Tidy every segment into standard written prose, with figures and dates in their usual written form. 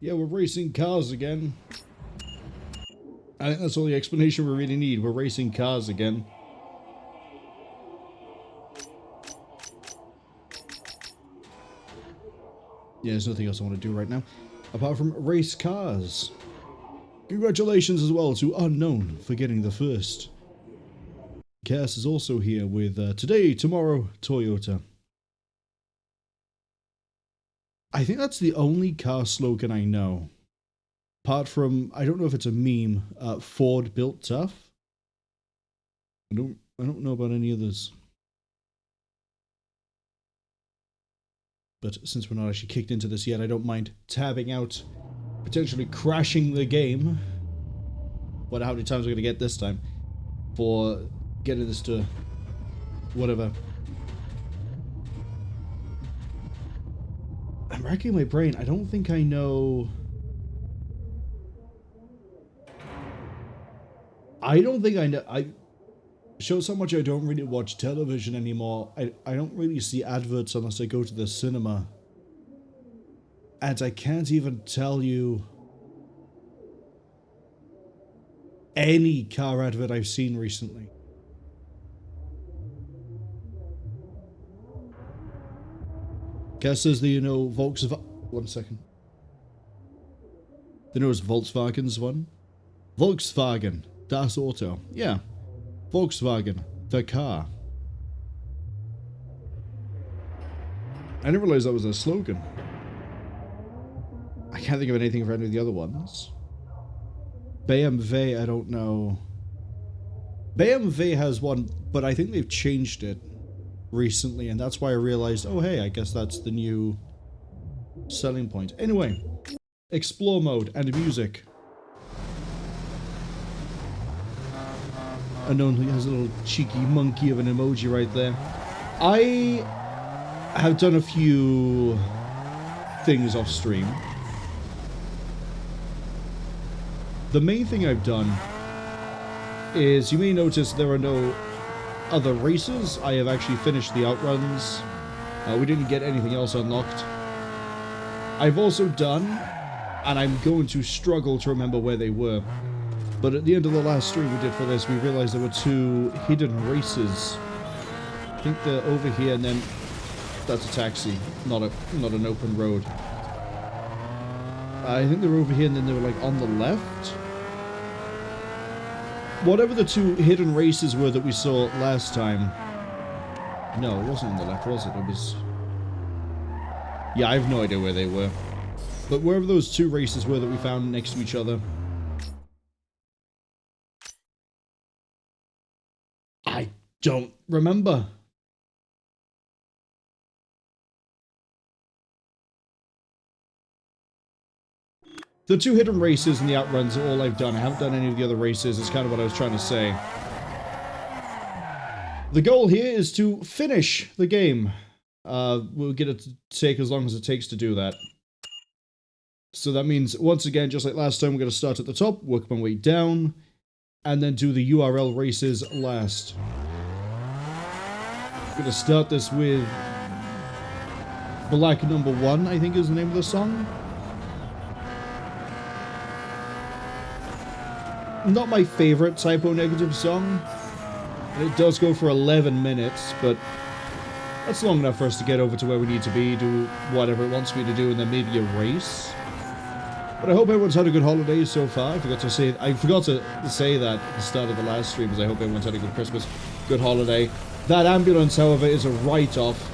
Yeah, we're racing cars again. I think that's all the explanation we really need. We're racing cars again. Yeah, there's nothing else I want to do right now, apart from race cars. Congratulations as well to Unknown for getting the first. Cass is also here with Today, Tomorrow, Toyota. I think that's the only car slogan I know. Apart from, I don't know if it's a meme, Ford built tough. I don't know about any others. But since we're not actually kicked into this yet, I don't mind tabbing out, potentially crashing the game. Wonder how many times we're going to get this time for getting this to whatever. I'm racking my brain. I don't think I know. I don't think I know. I shows how much I don't really watch television anymore. I don't really see adverts unless I go to the cinema. And I can't even tell you any car advert I've seen recently. Cass says that you know Volkswagen. One second. They know it's Volkswagen's one. Volkswagen, das Auto. Yeah. Volkswagen, the car. I didn't realize that was a slogan. I can't think of anything for any of the other ones. BMW, I don't know. BMW has one, but I think they've changed it recently, and that's why I realized, oh hey, I guess that's the new selling point. Anyway, explore mode and music. Unknown has a little cheeky monkey of an emoji right there. I have done a few things off stream. The main thing I've done is, you may notice there are no other races. I have actually finished the outruns. We didn't get anything else unlocked. I've also done, and I'm going to struggle to remember where they were, but at the end of the last stream we did for this, we realized there were two hidden races. I think they're over here, and then that's a taxi, not an open road. I think they were over here, and then they were like on the left. Whatever the two hidden races were that we saw last time. No, it wasn't on the left, was it? It was... Yeah, I have no idea where they were. But wherever those two races were that we found next to each other, I don't remember. The two hidden races and the outruns are all I've done. I haven't done any of the other races. It's kind of what I was trying to say. The goal here is to finish the game. We'll get it to take as long as it takes to do that. So that means, once again, just like last time, we're going to start at the top, work my way down, and then do the URL races last. I'm going to start this with Black Number 1, I think is the name of the song. Not my favorite Typo Negative song. It does go for 11 minutes, but that's long enough for us to get over to where we need to be, do whatever it wants me to do, and then maybe a race. But I hope everyone's had a good holiday so far. I forgot to say that at the start of the last stream, because I hope everyone's had a good Christmas, good holiday. That ambulance, however, is a write-off.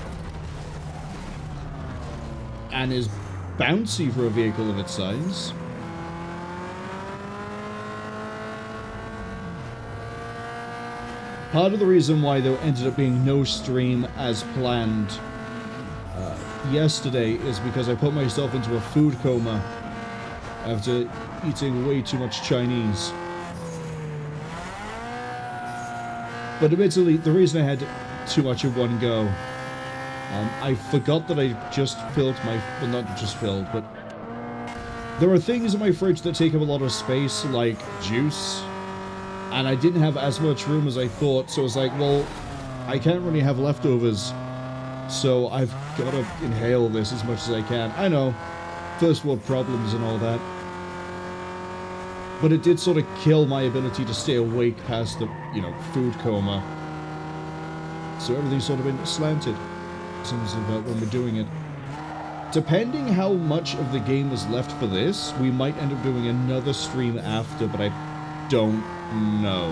And is bouncy for a vehicle of its size. Part of the reason why there ended up being no stream as planned yesterday is because I put myself into a food coma after eating way too much Chinese. But admittedly, the reason I had too much in one go, I forgot that I just filled my... Well, not just filled, but... There are things in my fridge that take up a lot of space, like juice. And I didn't have as much room as I thought, so I was like, well, I can't really have leftovers, so I've got to inhale this as much as I can. I know, first world problems and all that. But it did sort of kill my ability to stay awake past the, you know, food coma. So everything's sort of been slanted since about when we're doing it. Depending how much of the game is left for this, we might end up doing another stream after, but I don't know.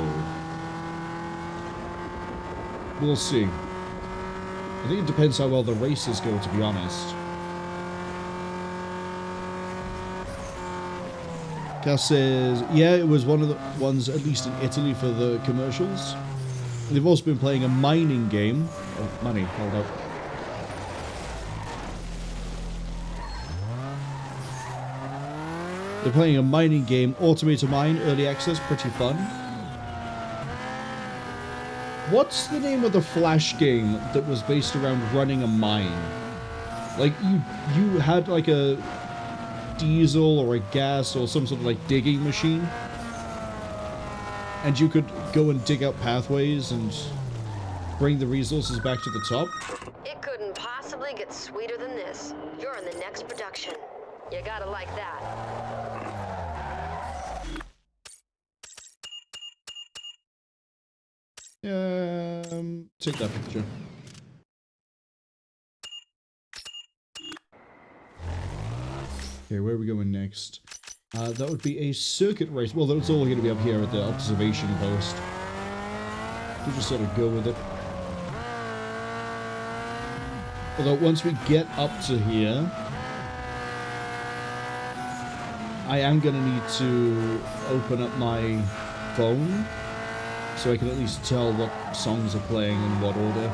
We'll see. I think it depends how well the races go, to be honest. Cass says, yeah, it was one of the ones, at least in Italy, for the commercials. They've also been playing a mining game. Oh, money, hold up. They're playing a mining game, Automator Mine, early access, pretty fun. What's the name of the Flash game that was based around running a mine? Like, you had like a diesel or a gas or some sort of like digging machine, and you could go and dig out pathways and bring the resources back to the top. It couldn't possibly get sweeter than this. You're in the next production. You gotta like that. Take that picture. Okay, where are we going next? That would be a circuit race. Well, that's all going to be up here at the observation post. We'll just sort of go with it. Although, once we get up to here, I am going to need to open up my phone so I can at least tell what songs are playing in what order.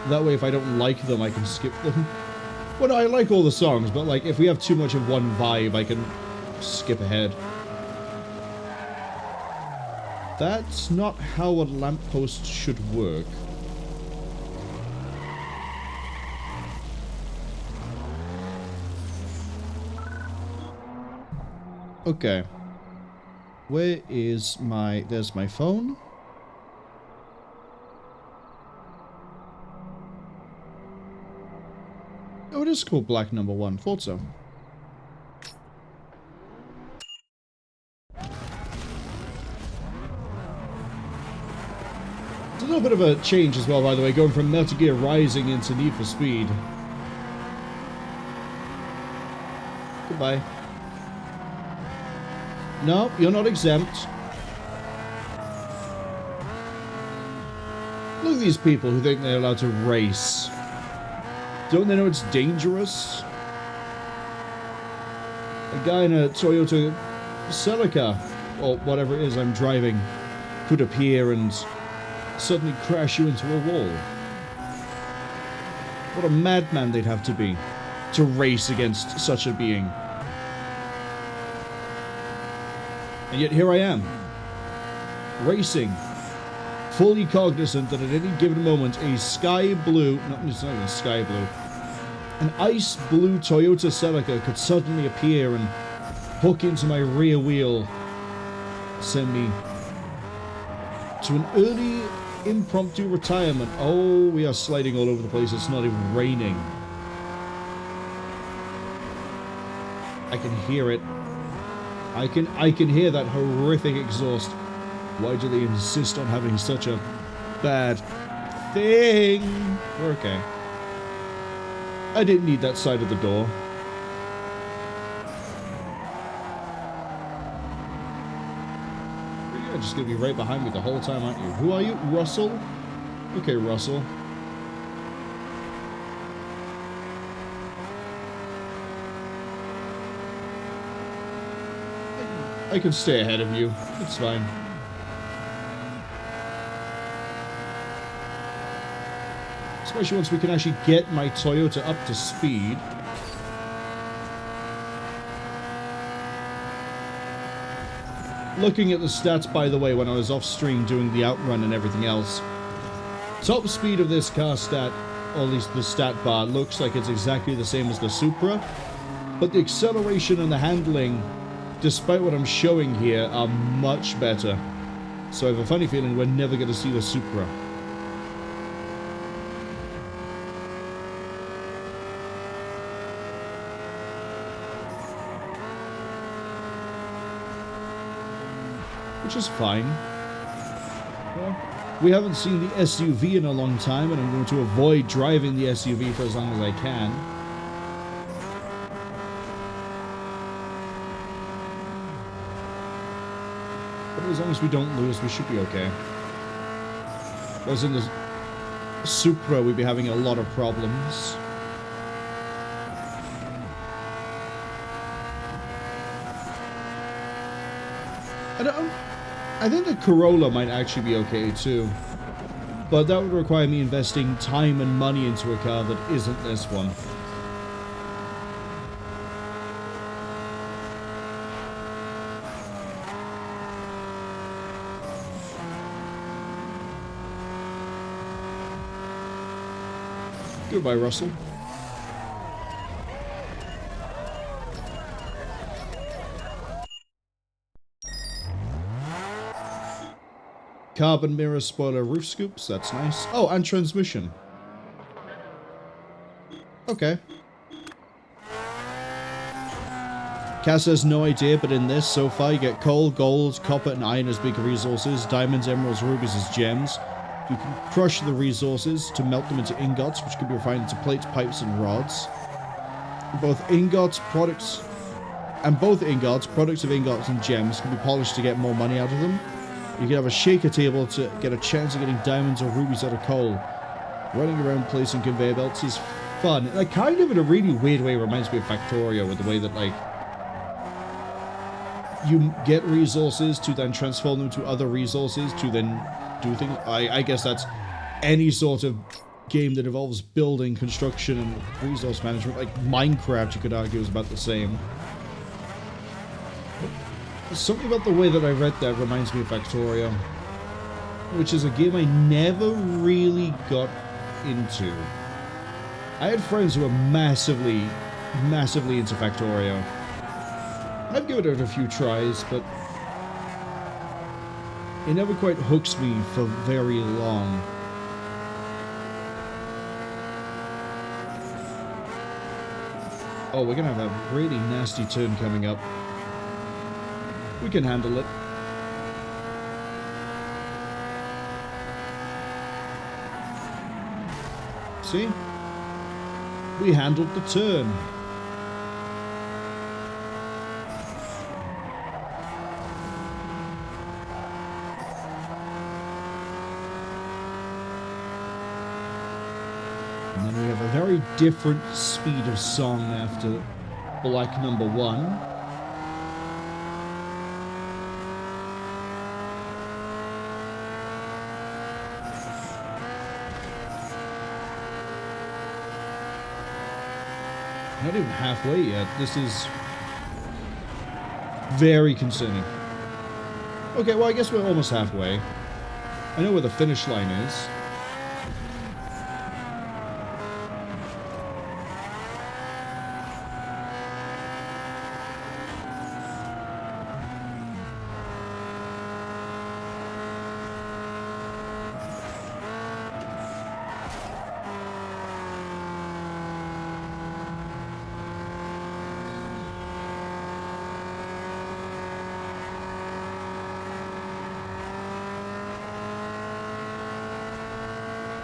That way, if I don't like them, I can skip them. Well, no, I like all the songs, but like, if we have too much of one vibe, I can skip ahead. That's not how a lamppost should work. Okay. Where is my... There's my phone. Oh, it is called Black Number 1. Thought so. It's a little bit of a change as well, by the way, going from Metal Gear Rising into Need for Speed. Goodbye. No, you're not exempt. Look at these people who think they're allowed to race. Don't they know it's dangerous? A guy in a Toyota Celica, or whatever it is I'm driving, could appear and suddenly crash you into a wall. What a madman they'd have to be to race against such a being. And yet here I am, racing, fully cognizant that at any given moment a sky blue, it's not even sky blue, an ice blue Toyota Celica could suddenly appear and hook into my rear wheel, send me to an early impromptu retirement. Oh, we are sliding all over the place. It's not even raining. I can hear it. I can hear that horrific exhaust. Why do they insist on having such a bad thing? We're okay. I didn't need that side of the door. You're just gonna be right behind me the whole time, aren't you? Who are you? Russell? Okay, Russell. I can stay ahead of you. It's fine. Especially once we can actually get my Toyota up to speed. Looking at the stats, by the way, when I was off stream doing the outrun and everything else, top speed of this car stat, or at least the stat bar, looks like it's exactly the same as the Supra, but the acceleration and the handling, despite what I'm showing here, are much better. So I have a funny feeling we're never going to see the Supra. which is fine. Well, we haven't seen the SUV in a long time, and I'm going to avoid driving the SUV for as long as I can. But as long as we don't lose, we should be okay. Whereas in the Supra, we'd be having a lot of problems. I think the Corolla might actually be okay too. But that would require me investing time and money into a car that isn't this one. Goodbye, Russell. Carbon mirror, spoiler, roof scoops. That's nice. Oh, and transmission. Okay. Cass has no idea, but in this, so far, you get coal, gold, copper, and iron as big resources, diamonds, emeralds, rubies as gems. You can crush the resources to melt them into ingots, which can be refined into plates, pipes, and rods. Both ingots, products of ingots, and gems can be polished to get more money out of them. You can have a shaker table to get a chance of getting diamonds or rubies out of coal. Running around placing conveyor belts is fun. Like, kind of in a really weird way reminds me of Factorio, with the way that, like, you get resources to then transform them to other resources to then do things. I guess that's any sort of game that involves building, construction, and resource management. Like Minecraft, you could argue, is about the same. Something about the way that I read that reminds me of Factorio, which is a game I never really got into. I had friends who were massively into Factorio. I've given it a few tries, but it never quite hooks me for very long. Oh, we're gonna have a really nasty turn coming up. We can handle it. See? We handled the turn. And then we have a very different speed of song after Black number 1. Not even halfway yet. This is very concerning. Okay, well, I guess we're almost halfway. I know where the finish line is.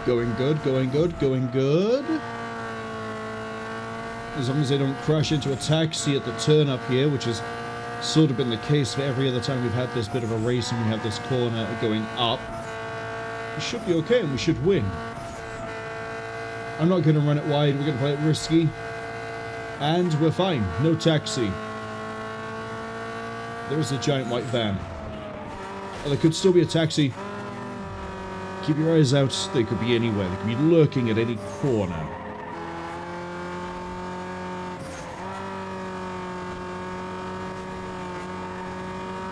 Going good, going good, going good. As long as they don't crash into a taxi at the turn up here, which has sort of been the case for every other time we've had this bit of a race and we have this corner going up. We should be okay and we should win. I'm not going to run it wide, we're going to play it risky. And we're fine. No taxi. There's a giant white van. Well, there could still be a taxi. Keep your eyes out. They could be anywhere. They could be lurking at any corner.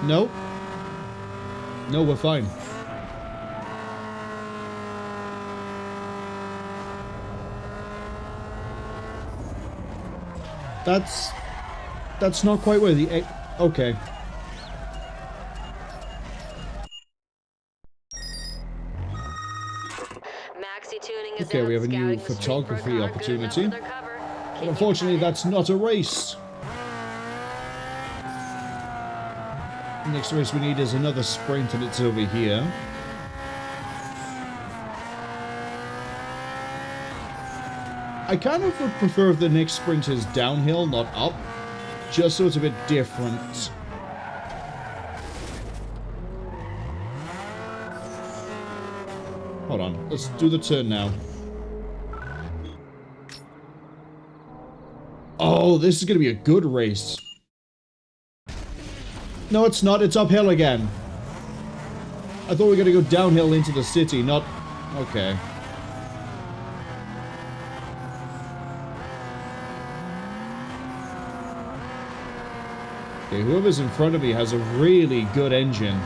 No. No, we're fine. That's not quite where the... Okay. Okay, we have a new photography opportunity. But unfortunately, that's not a race. Next race we need is another sprint, and it's over here. I kind of would prefer if the next sprint is downhill, not up, just so it's a bit different. Hold on, let's do the turn now. Oh, this is going to be a good race. No, it's not. It's uphill again. I thought we were going to go downhill into the city, not... Okay. Okay, whoever's in front of me has a really good engine.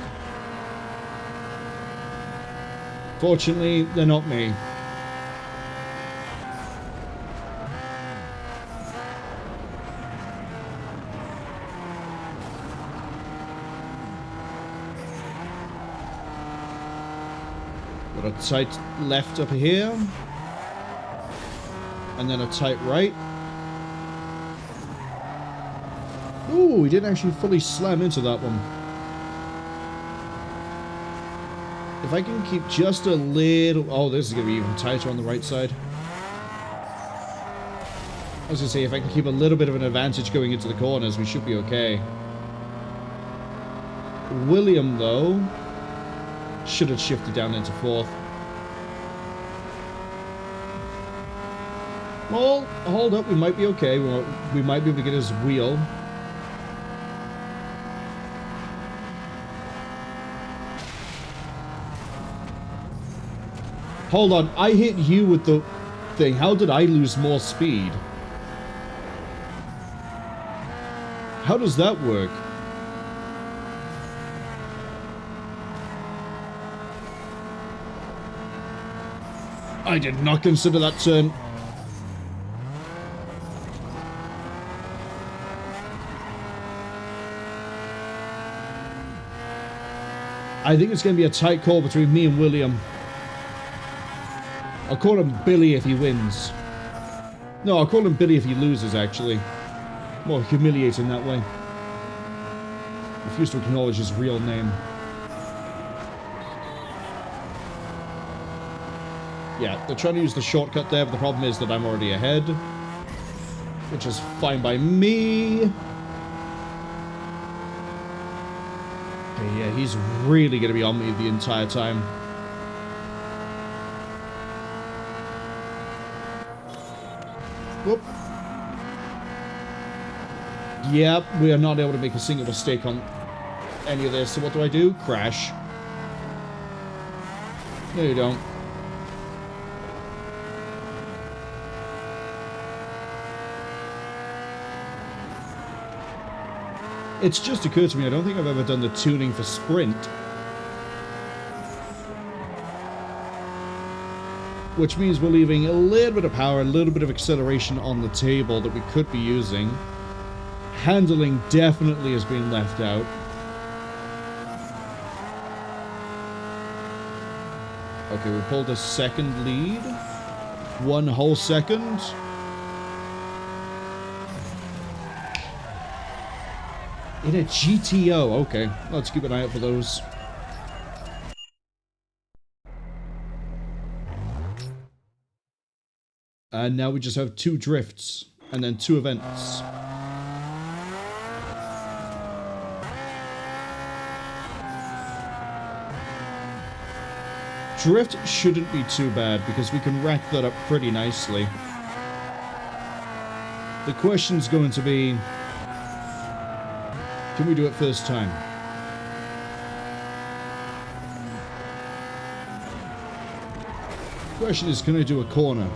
Fortunately, they're not me. Got a tight left up here. And then a tight right. Ooh, we didn't actually fully slam into that one. If I can keep just a little... Oh, this is going to be even tighter on the right side. I was going to say, if I can keep a little bit of an advantage going into the corners, we should be okay. William, though, should have shifted down into fourth. Well, hold up, we might be okay. We might be able to get his wheel. Hold on, I hit you with the thing. How did I lose more speed? How does that work? I did not consider that turn. I think it's going to be a tight call between me and William. I'll call him Billy if he wins. No, I'll call him Billy if he loses, actually. More humiliating that way. Refuse to acknowledge his real name. Yeah, they're trying to use the shortcut there, but the problem is that I'm already ahead. Which is fine by me. Okay, yeah, he's really going to be on me the entire time. Whoop. Yep, we are not able to make a single mistake on any of this. So what do? Crash. No, you don't. It's just occurred to me, I don't think I've ever done the tuning for sprint. Which means we're leaving a little bit of power, a little bit of acceleration on the table that we could be using. Handling definitely is being left out. Okay, we pulled a second lead. 1 whole second. In a GTO, okay. Let's keep an eye out for those. And now we just have 2 drifts, and then 2 events. Drift shouldn't be too bad, because we can rack that up pretty nicely. The question's going to be... Can we do it first time? The question is, can I do a corner?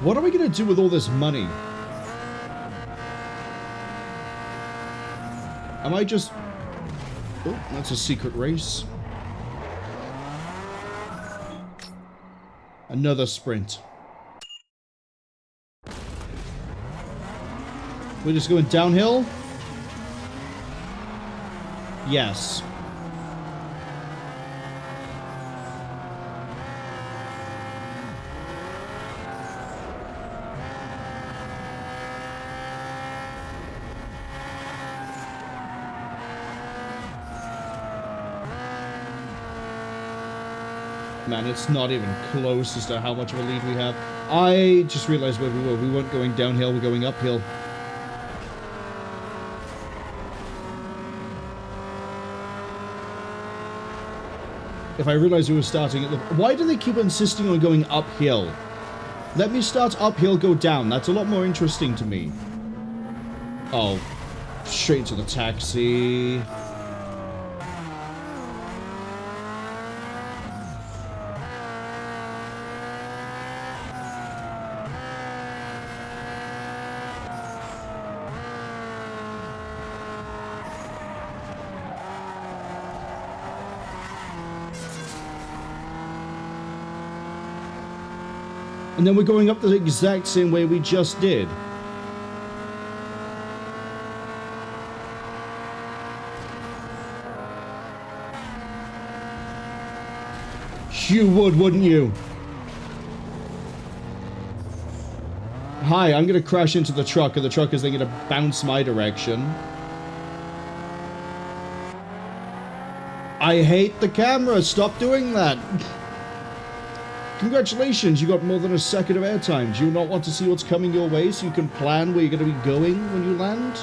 What are we going to do with all this money? Am I just... Oh, that's a secret race. Another sprint. We're just going downhill? Yes. Man, it's not even close as to how much of a lead we have. I just realized where we were. We weren't going downhill, we're going uphill. If I realized we were starting at the... Why do they keep insisting on going uphill? Let me start uphill, go down. That's a lot more interesting to me. Oh, straight to the taxi. And then we're going up the exact same way we just did. You would, wouldn't you? Hi, I'm gonna crash into the truck, and the truck is then gonna bounce my direction. I hate the camera, stop doing that! Congratulations, you got more than a second of airtime. Do you not want to see what's coming your way so you can plan where you're going to be going when you land?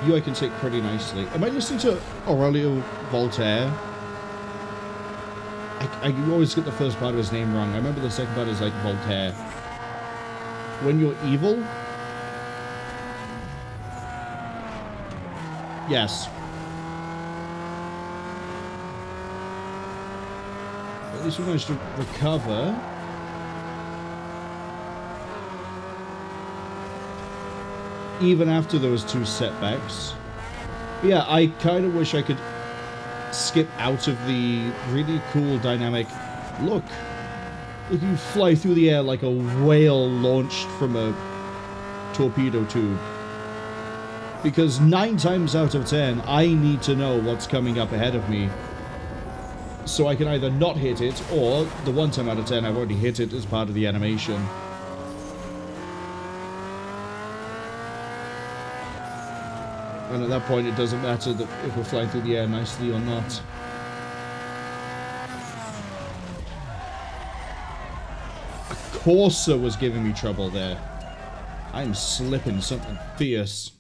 You I can take pretty nicely. Am I listening to Aurelio Voltaire? I always get the first part of his name wrong. I remember the second part is like Voltaire. When you're evil? Yes. At least we managed to recover. Even after those two setbacks. But yeah, I kind of wish I could skip out of the really cool dynamic. Look, you fly through the air like a whale launched from a torpedo tube. Because 9 times out of 10, I need to know what's coming up ahead of me. So I can either not hit it, or the 1 time out of 10 I've already hit it as part of the animation. And at that point it doesn't matter that if we're flying through the air nicely or not. A Corsa was giving me trouble there. I'm slipping something fierce.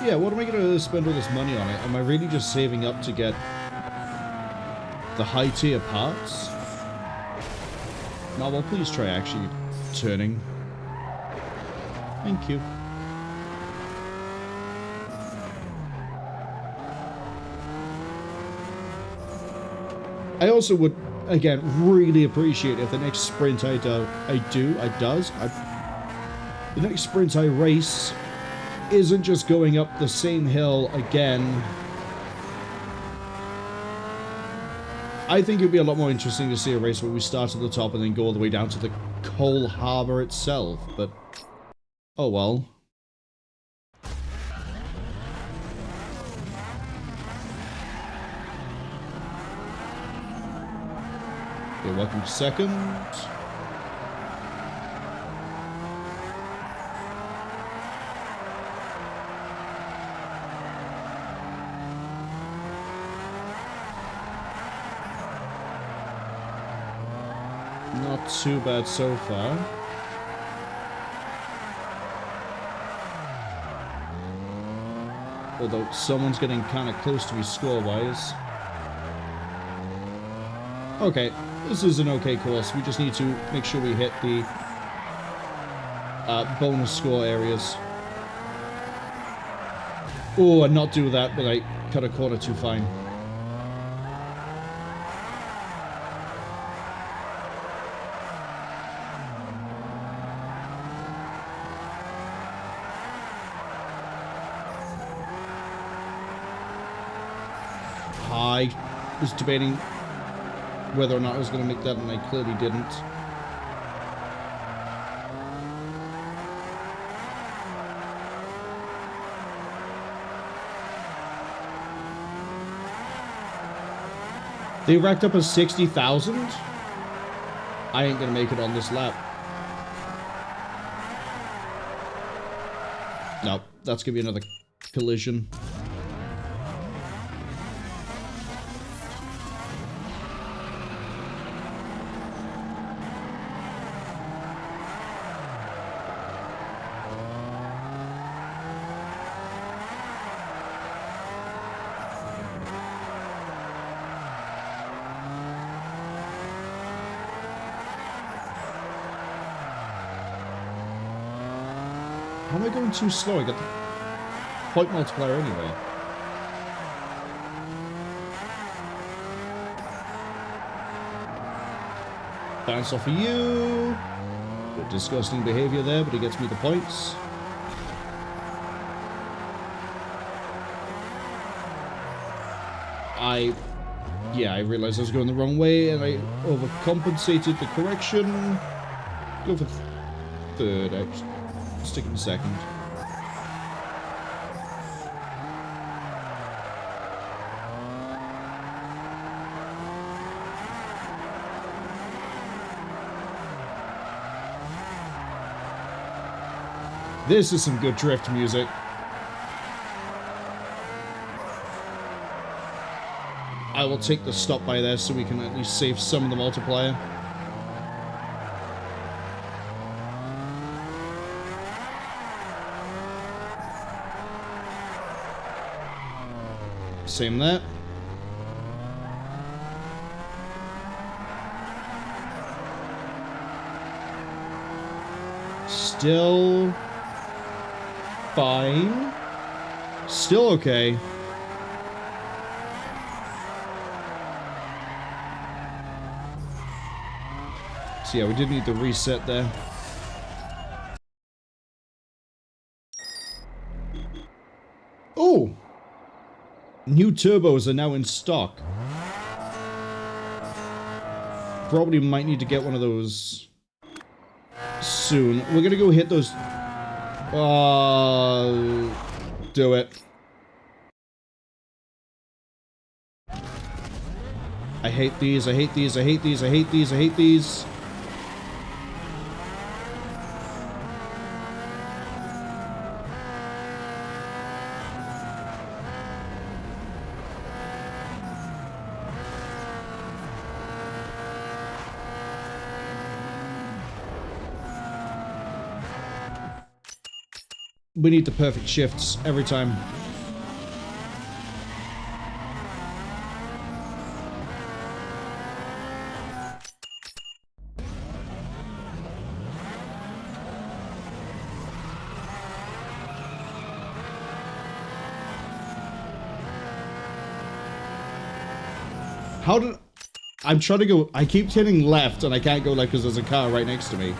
Yeah, what am I going to spend all this money on it? Am I really just saving up to get the high tier parts? Marwol, please try actually turning. Thank you. I also would, again, really appreciate if the next sprint the next sprint I race isn't just going up the same hill again. I think it'd be a lot more interesting to see a race where we start at the top and then go all the way down to the coal harbor itself, but oh well. Okay, welcome to second. Not too bad so far. Although someone's getting kind of close to me score-wise. Okay, this is an okay course. We just need to make sure we hit the bonus score areas. Oh, and not do that, but I cut a corner too fine. I was debating whether or not I was going to make that, and I clearly didn't. They racked up a 60,000? I ain't gonna make it on this lap. No, that's gonna be another collision. How am I going too slow? I got the point multiplier anyway. Bounce off of you. Bit disgusting behavior there, but he gets me the points. Yeah, I realized I was going the wrong way, and I overcompensated the correction. Go for third, actually. Stick in second. This is some good drift music. I will take the stop by there so we can at least save some of the multiplier. Same there. Still fine. Still okay. So yeah, we did need the reset there. Oh! New turbos are now in stock. Probably might need to get one of those soon. We're gonna go hit those. Do it. I hate these, I hate these, I hate these, I hate these, I hate these. We need the perfect shifts every time. How did... I'm trying to go... I keep turning left and I can't go left because there's a car right next to me.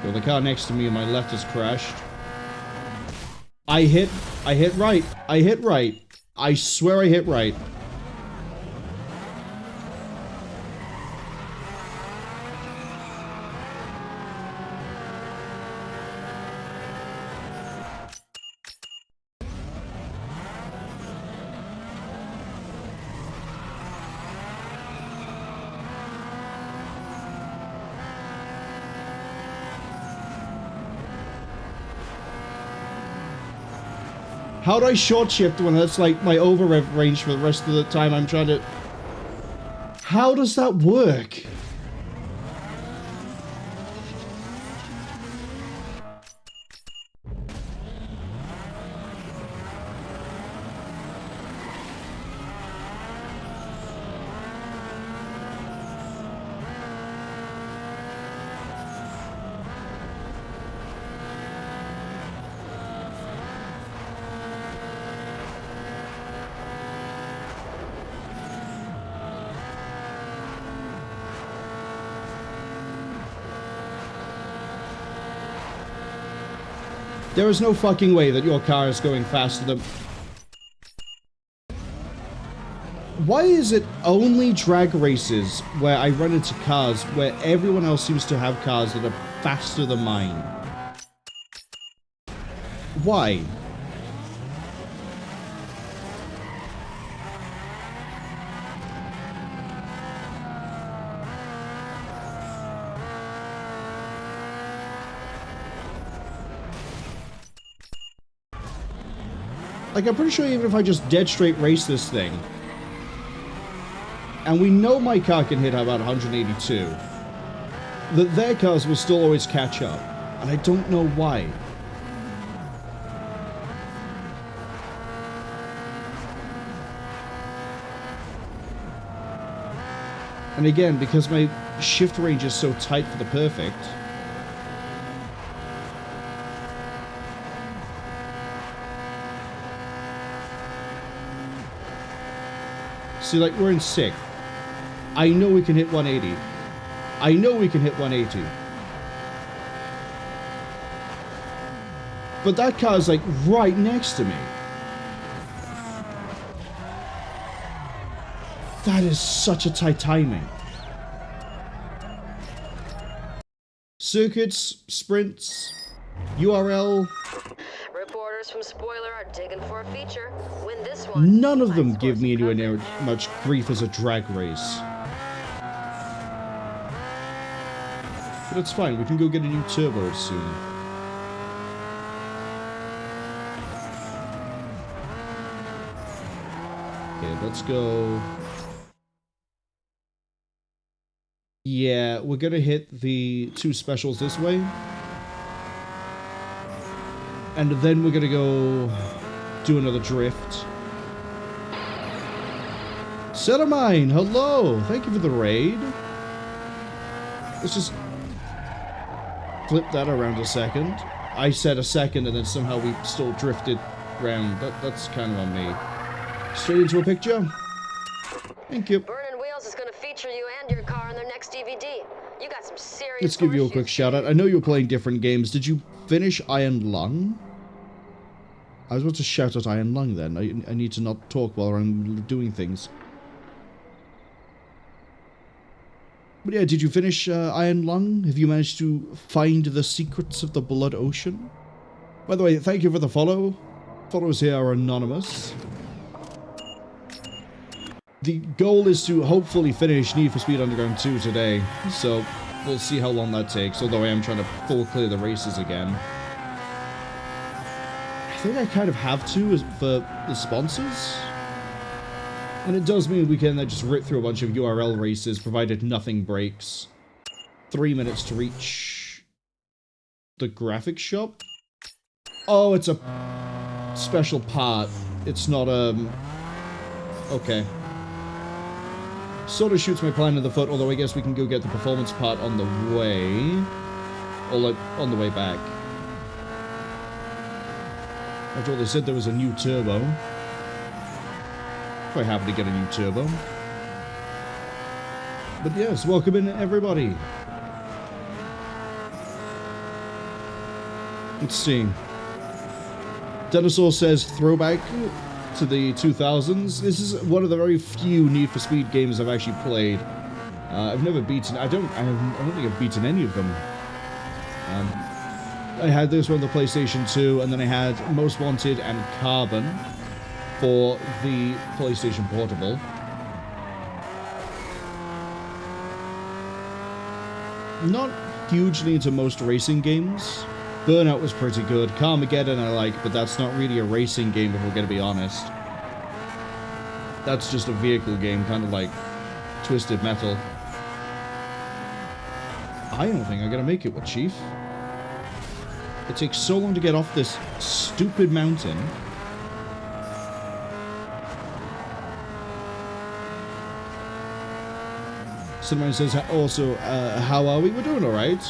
Well, the car next to me on my left has crashed. I hit right. I hit right. I swear I hit right. How do I short shift when that's like my over rev range for the rest of the time I'm trying to... How does that work? There is no fucking way that your car is going faster than... Why is it only drag races where I run into cars where everyone else seems to have cars that are faster than mine? Why? Like, I'm pretty sure even if I just dead straight race this thing, and we know my car can hit about 182, that their cars will still always catch up, and I don't know why. And again, because my shift range is so tight for the perfect, see, like, we're in 6th. I know we can hit 180. I know we can hit 180. But that car's, like, right next to me. That is such a tight timing. Circuits, sprints, U.R.L. Reporters from Spoiler are digging for a feature. Win this one. None of them give me anywhere near much grief as a drag race. But it's fine, we can go get a new turbo soon. Okay, let's go. Yeah, we're gonna hit the 2 specials this way. And then we're gonna go do another drift. Set of mine, hello! Thank you for the raid. Let's just flip that around a second. I said a second and then somehow we still drifted round. That's kind of on me. Straight into a picture. Thank you. Burning Wheels is going to feature you and your car in their next DVD. You got some serious. Let's give you a quick shout out. I know you're playing different games. Did you finish Iron Lung? I was about to shout out Iron Lung then. I need to not talk while I'm doing things. But yeah, did you finish Iron Lung? Have you managed to find the secrets of the Blood Ocean? By the way, thank you for the follow. Followers here are anonymous. The goal is to hopefully finish Need for Speed Underground 2 today, so we'll see how long that takes, although I am trying to full clear the races again. I think I kind of have to for the sponsors. And it does mean we can then just rip through a bunch of U.R.L. races, provided nothing breaks. 3 minutes to reach the graphics shop. Oh, it's a special part. It's not, okay. Sort of shoots my plan in the foot, although I guess we can go get the performance part on the way. Or, like, on the way back. After all, they said there was a new turbo. Quite happy to get a new turbo. But yes, welcome in everybody. Let's see. Dinosaur says throwback to the 2000s. This is one of the very few Need for Speed games I've actually played. I've never beaten. I don't think I've beaten any of them. I had this one on the PlayStation 2, and then I had Most Wanted and Carbon for the PlayStation Portable. Not hugely into most racing games. Burnout was pretty good. Carmageddon I like, but that's not really a racing game if we're going to be honest. That's just a vehicle game, kind of like Twisted Metal. I don't think I'm going to make it with Chief. It takes so long to get off this stupid mountain. Someone says also, how are we? We're doing alright.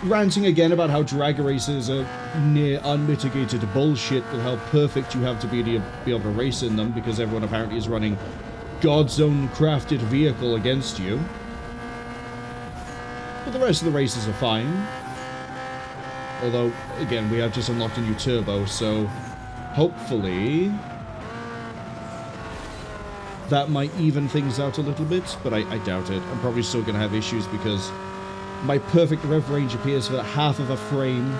Ranting again about how drag races are near unmitigated bullshit with how perfect you have to be able to race in them because everyone apparently is running God's own crafted vehicle against you. But the rest of the races are fine. Although, again, we have just unlocked a new turbo, so hopefully that might even things out a little bit, but I doubt it. I'm probably still going to have issues because my perfect rev range appears for half of a frame,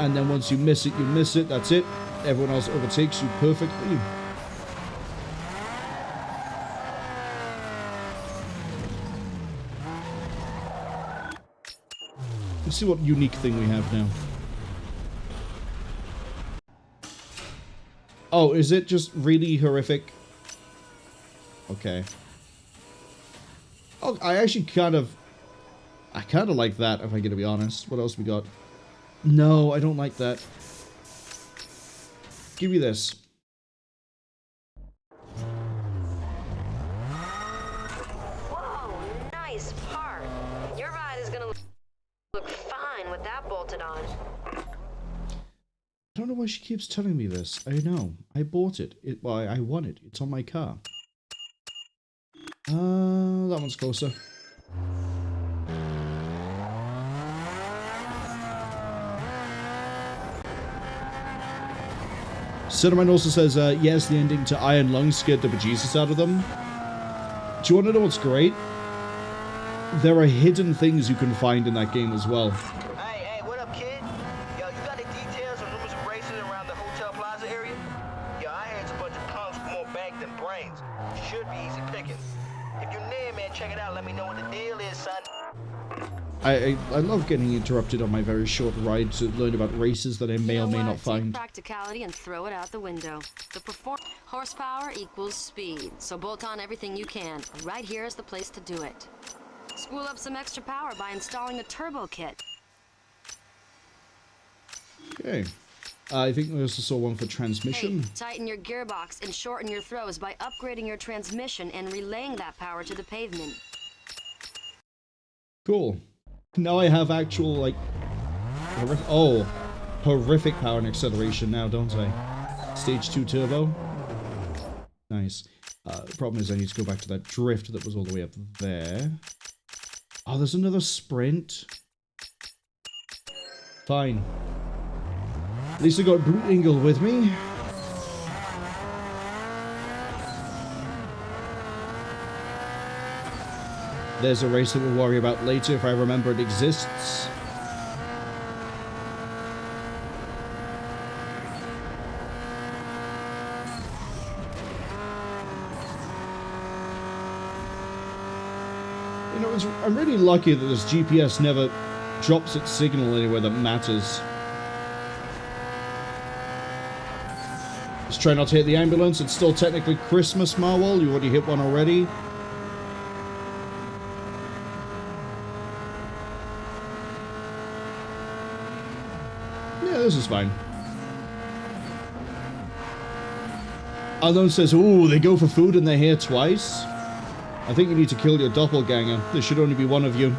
And then once you miss it, you miss it. That's it. Everyone else overtakes you perfectly. Let's see what unique thing we have now. Oh, is it just really horrific? Okay. Oh, I actually kind of like that, if I'm gonna be honest. What else we got? No, I don't like that. Give me this. Whoa, nice part. Your ride is gonna look fine with that bolted on. I don't know why she keeps telling me this. I know. I bought it. Well, I won it. It's on my car. That one's closer. Cinnamon also says, yes, the ending to Iron Lung scared the bejesus out of them. Do you want to know what's great? There are hidden things you can find in that game as well. Hey, what up, kid? Yo, you got the details of rumors of racing around the Hotel Plaza area? Yo, I heard it's a bunch of punks with more bank than brains. Should be easy pickings. If you're near, man, check it out. Let me know what the deal is, son. I love getting interrupted on my very short ride to learn about races that I may or may not find. Take practicality and throw it out the window. The horsepower equals speed, so bolt on everything you can. Right here is the place to do it. Spool up some extra power by installing a turbo kit. Okay. I think we also saw one for transmission. Hey, tighten your gearbox and shorten your throws by upgrading your transmission and relaying that power to the pavement. Cool. Now I have actual, like, horrific power and acceleration now, don't I? Stage 2 turbo. Nice. The problem is I need to go back to that drift that was all the way up there. Oh, there's another sprint. Fine. At least I got Brute Ingle with me. There's a race that we'll worry about later if I remember it exists. You know, I'm really lucky that this GPS never drops its signal anywhere that matters. Just try not to hit the ambulance. It's still technically Christmas, Marwol. You already hit one already. Yeah, this is fine. Unknown says, ooh, they go for food and they're here twice. I think you need to kill your doppelganger. There should only be one of you.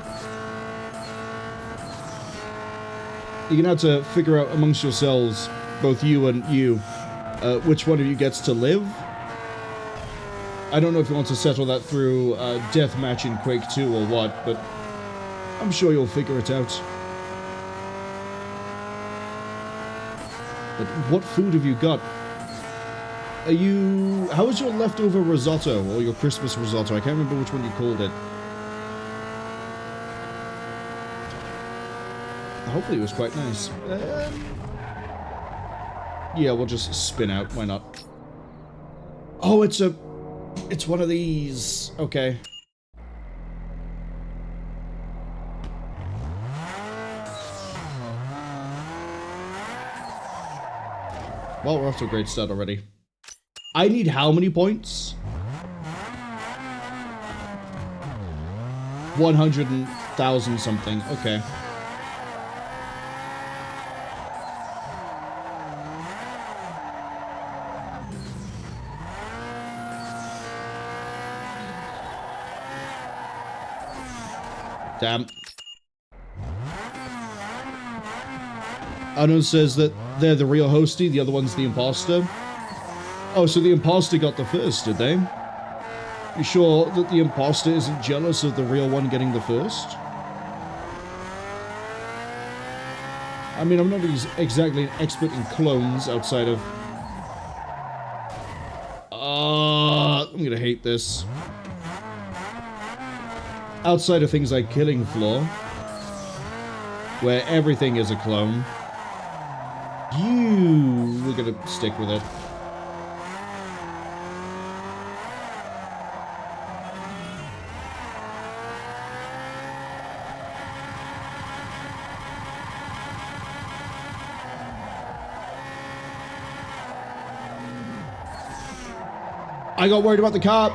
You're gonna have to figure out amongst yourselves, both you and you, which one of you gets to live. I don't know if you want to settle that through deathmatch in Quake 2 or what, but I'm sure you'll figure it out. But what food have you got? How was your leftover risotto, or your Christmas risotto? I can't remember which one you called it. Hopefully it was quite nice. Yeah, we'll just spin out, why not? Oh, it's one of these. Okay. Well, we're off to a great start already. I need how many points? 100,000 something. Okay. Damn. Unknown says that they're the real hostie, the other one's the imposter. Oh, so the imposter got the first, did they? You sure that the imposter isn't jealous of the real one getting the first? I mean, I'm not exactly an expert in clones outside of... I'm gonna hate this. Outside of things like Killing Floor, where everything is a clone. We're gonna stick with it. I got worried about the cop.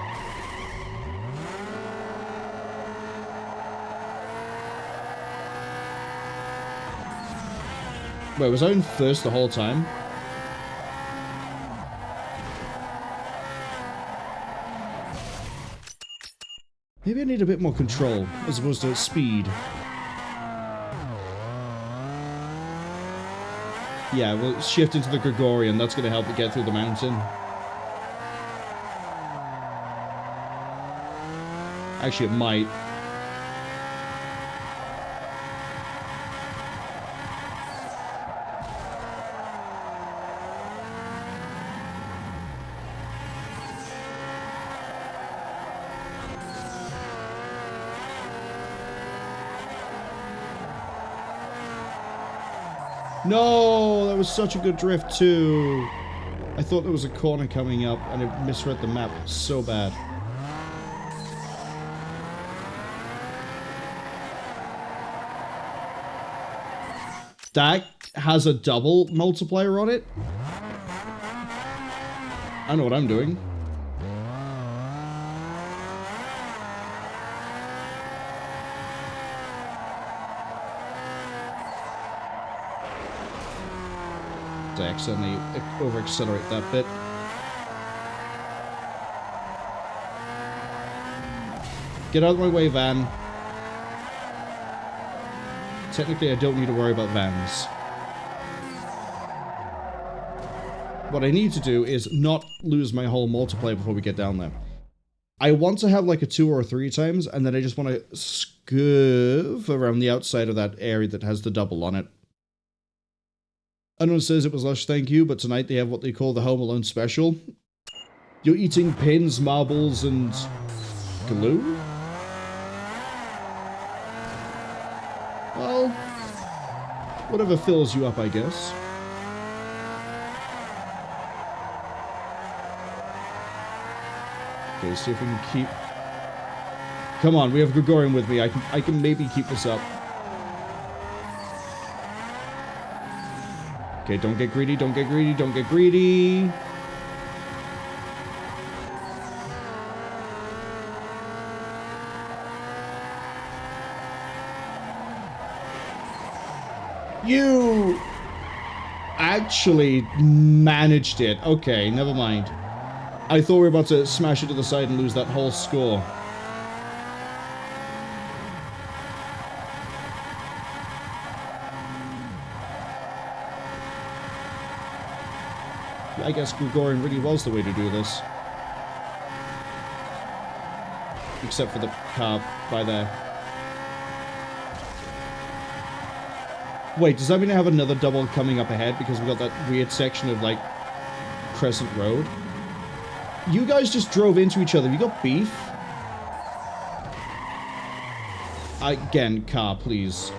Wait, was I in first the whole time? Maybe I need a bit more control as opposed to speed. Yeah, we'll shift into the Gregorian. That's going to help it get through the mountain. Actually, it might. No, that was such a good drift too. I thought there was a corner coming up and it misread the map so bad. That has a double multiplier on it. I know what I'm doing. I accidentally over-accelerate that bit. Get out of my way, van. Technically, I don't need to worry about vans. What I need to do is not lose my whole multiplier before we get down there. I want to have like a 2 or 3 times, and then I just want to scurve around the outside of that area that has the double on it. Unknown says it was lush, thank you, but tonight they have what they call the Home Alone special. You're eating pins, marbles, and glue? Well, whatever fills you up, I guess. Okay, see if we can keep... Come on, we have Gregorian with me. I can maybe keep this up. Okay, don't get greedy, don't get greedy, don't get greedy. You actually managed it. Okay, never mind. I thought we were about to smash it to the side and lose that whole score. I guess Gregorian really was the way to do this. Except for the car by there. Wait, does that mean I have another double coming up ahead because we got that weird section of, like, Crescent Road? You guys just drove into each other. You got beef? Again, car, please.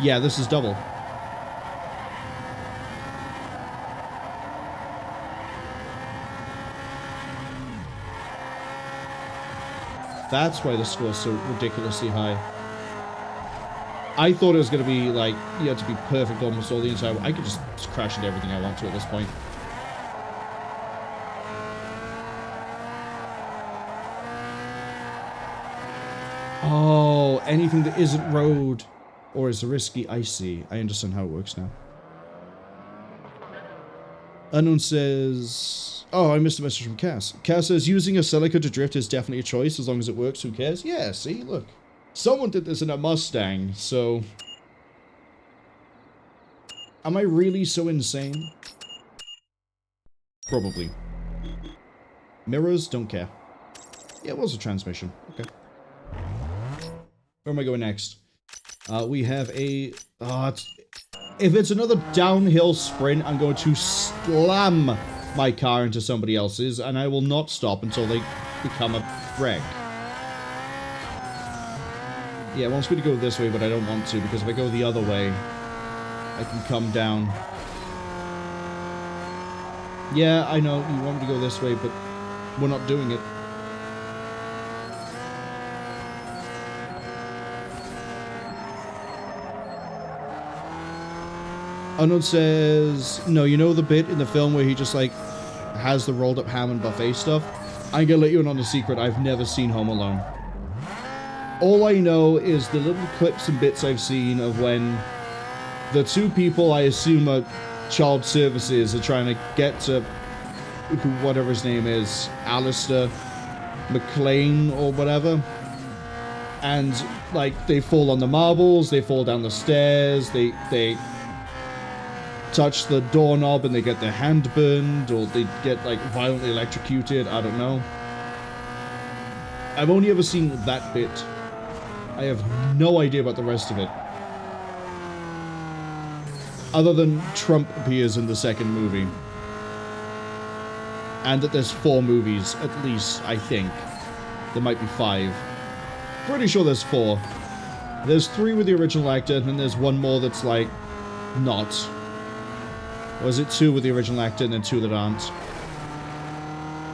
Yeah, this is double. That's why the score's so ridiculously high. I thought it was going to be, like, you had to be perfect almost all the entire way. I could just crash into everything I want to at this point. Oh, anything that isn't road or is risky. I see. I understand how it works now. Unknown says... Oh, I missed a message from Cass. Cass says, using a Celica to drift is definitely a choice as long as it works. Who cares? Yeah, see? Look. Someone did this in a Mustang, so... Am I really so insane? Probably. Mirrors, don't care. Yeah, it was a transmission. Okay. Where am I going next? We have a... if it's another downhill sprint, I'm going to slam my car into somebody else's, and I will not stop until they become a wreck. Yeah, it wants me to go this way, but I don't want to, because if I go the other way, I can come down. Yeah, I know, you want me to go this way, but we're not doing it. Unknown says, no, you know the bit in the film where he just, like, has the rolled up ham and buffet stuff? I'm gonna let you in on a secret, I've never seen Home Alone. All I know is the little clips and bits I've seen of when the two people I assume are child services are trying to get to whatever his name is, Alistair McLean or whatever. And, like, they fall on the marbles, they fall down the stairs, they touch the doorknob and they get their hand burned, or they get, like, violently electrocuted, I don't know. I've only ever seen that bit. I have no idea about the rest of it. Other than Trump appears in the second movie. And that there's 4 movies, at least, I think. There might be 5. Pretty sure there's 4. There's 3 with the original actor, and then there's 1 more that's, like, not. Or is it 2 with the original actor, and then 2 that aren't?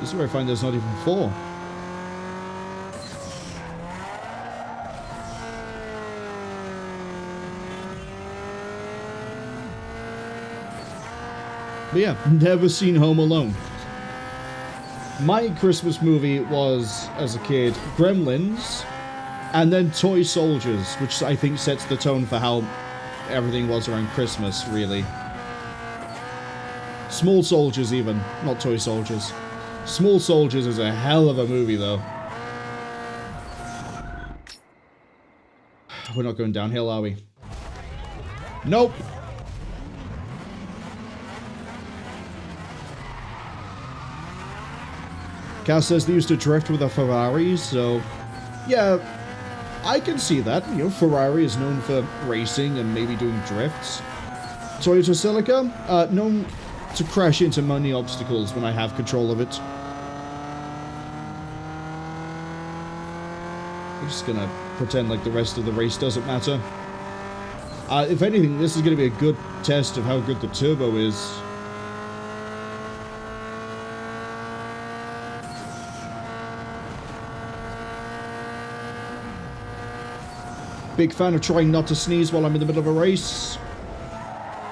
This is where I find there's not even 4. But yeah, never seen Home Alone. My Christmas movie was, as a kid, Gremlins, and then Toy Soldiers, which I think sets the tone for how everything was around Christmas, really. Small Soldiers, even, not Toy Soldiers. Small Soldiers is a hell of a movie, though. We're not going downhill, are we? Nope! Cass says they used to drift with a Ferrari, so yeah, I can see that. You know, Ferrari is known for racing and maybe doing drifts. Toyota Celica, known to crash into many obstacles when I have control of it. I'm just gonna pretend like the rest of the race doesn't matter. If anything, this is gonna be a good test of how good the turbo is. Big fan of trying not to sneeze while I'm in the middle of a race.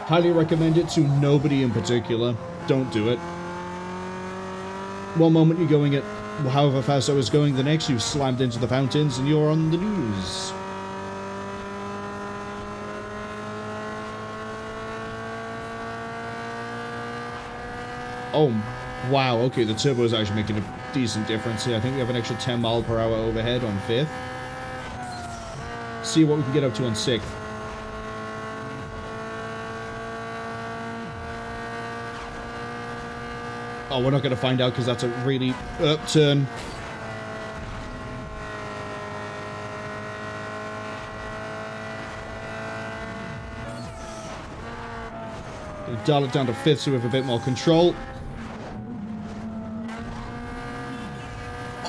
Highly recommend it to nobody in particular. Don't do it. One moment you're going at however fast I was going, the next you've slammed into the fountains and you're on the news. Oh, wow, okay, the turbo is actually making a decent difference here. I think we have an extra 10 mile per hour overhead on 5th. See what we can get up to on 6th. Oh, we're not going to find out because that's a really turn. Gonna dial it down to 5th so we have a bit more control.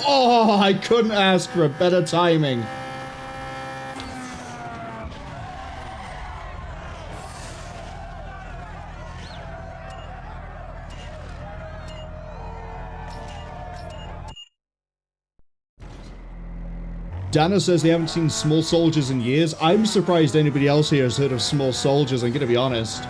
Oh, I couldn't ask for a better timing. Dana says they haven't seen Small Soldiers in years. I'm surprised anybody else here has heard of Small Soldiers, I'm gonna be honest.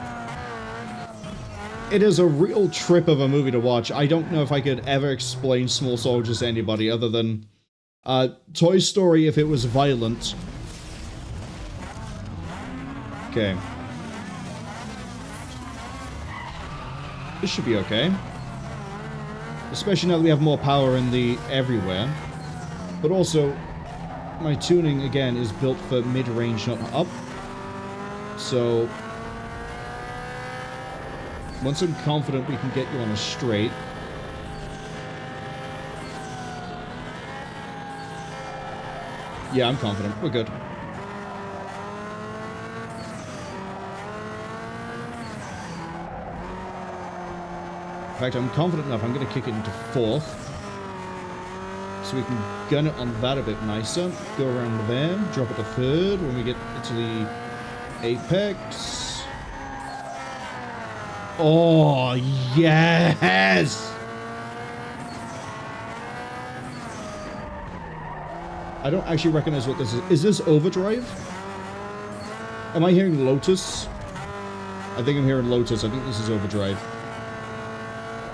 It is a real trip of a movie to watch. I don't know if I could ever explain Small Soldiers to anybody other than Toy Story if it was violent. Okay. This should be okay. Especially now that we have more power in the everywhere. But also, my tuning, again, is built for mid-range, not up. So, once I'm confident we can get you on a straight. Yeah, I'm confident. We're good. In fact, I'm confident enough. I'm going to kick it into 4th. So we can gun it on that a bit nicer. Go around there, drop it to third when we get to the apex. Oh, yes! I don't actually recognize what this is. Is this overdrive? Am I hearing Lotus? I think I'm hearing Lotus. I think this is overdrive.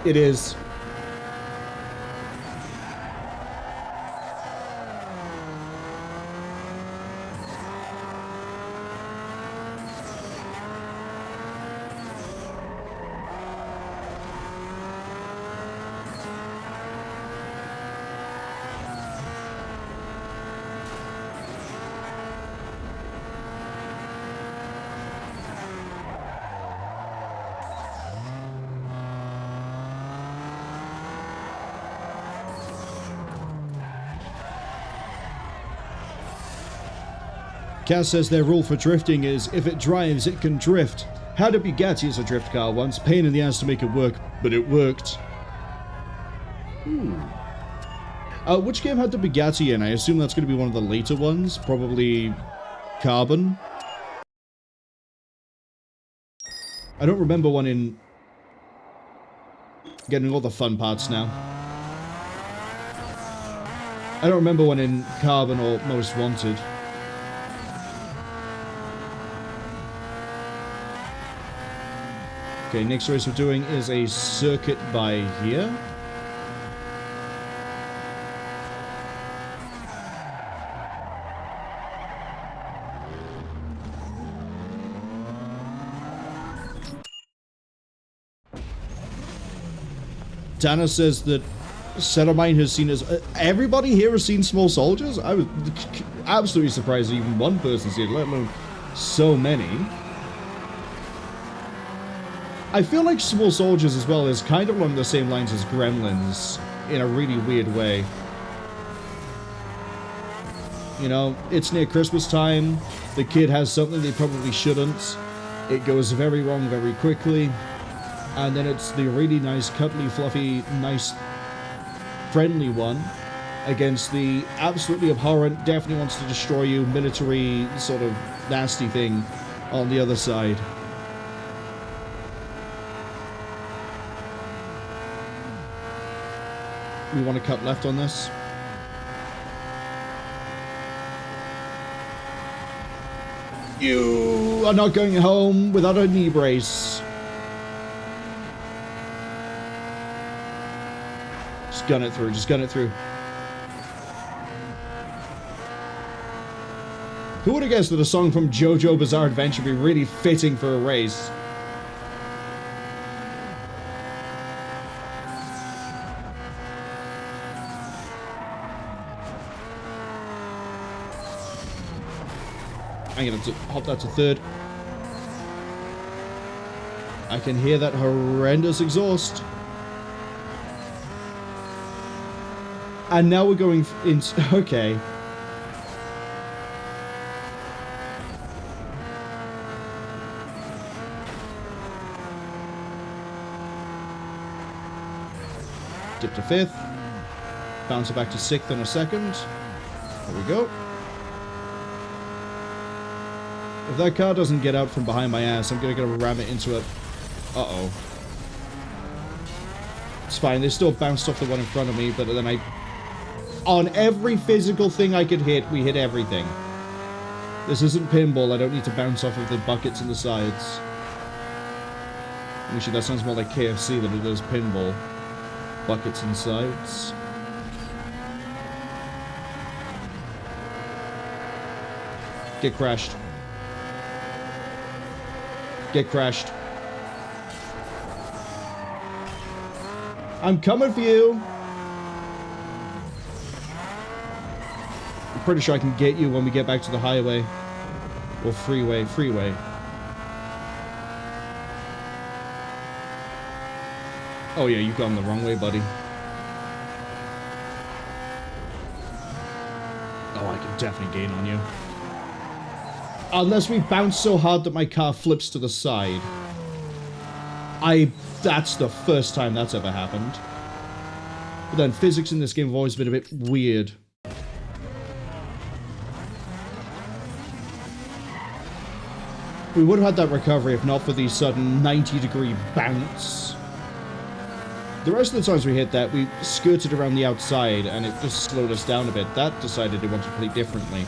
It is. Cass says their rule for drifting is, if it drives, it can drift. Had a Bugatti as a drift car once, pain in the ass to make it work, but it worked. Ooh. Which game had the Bugatti in? I assume that's going to be one of the later ones, probably Carbon. I don't remember one in... Getting all the fun parts now. I don't remember one in Carbon or Most Wanted. Okay, next race we're doing is a circuit by here. Dana says that set of mine has seen us. Everybody here has seen Small Soldiers? I was absolutely surprised that even one person's seen it, let alone so many. I feel like Small Soldiers as well is kind of along the same lines as Gremlins in a really weird way. You know, it's near Christmas time, the kid has something they probably shouldn't, it goes very wrong very quickly, and then it's the really nice, cuddly, fluffy, nice, friendly one against the absolutely abhorrent, definitely wants to destroy you, military sort of nasty thing on the other side. We want to cut left on this. You are not going home without a knee brace. Just gun it through, just gun it through. Who would have guessed that a song from JoJo Bizarre Adventure would be really fitting for a race? I'm going to hop that to third. I can hear that horrendous exhaust. And now we're going into... Okay. Dip to fifth. Bounce it back to sixth in a second. There we go. If that car doesn't get out from behind my ass, I'm gonna ram it into it. Uh-oh. It's fine, they still bounced off the one in front of me, but then on every physical thing I could hit, we hit everything. This isn't pinball, I don't need to bounce off of the buckets and the sides. Actually, that sounds more like KFC than it does pinball. Buckets and sides. Get crashed. Get crashed. I'm coming for you. I'm pretty sure I can get you when we get back to the highway. Or freeway. Oh yeah, you've gone the wrong way, buddy. Oh, I can definitely gain on you. Unless we bounce so hard that my car flips to the side. That's the first time that's ever happened. But then physics in this game have always been a bit weird. We would have had that recovery if not for the sudden 90-degree bounce. The rest of the times we hit that, we skirted around the outside and it just slowed us down a bit. That decided it wanted to play differently.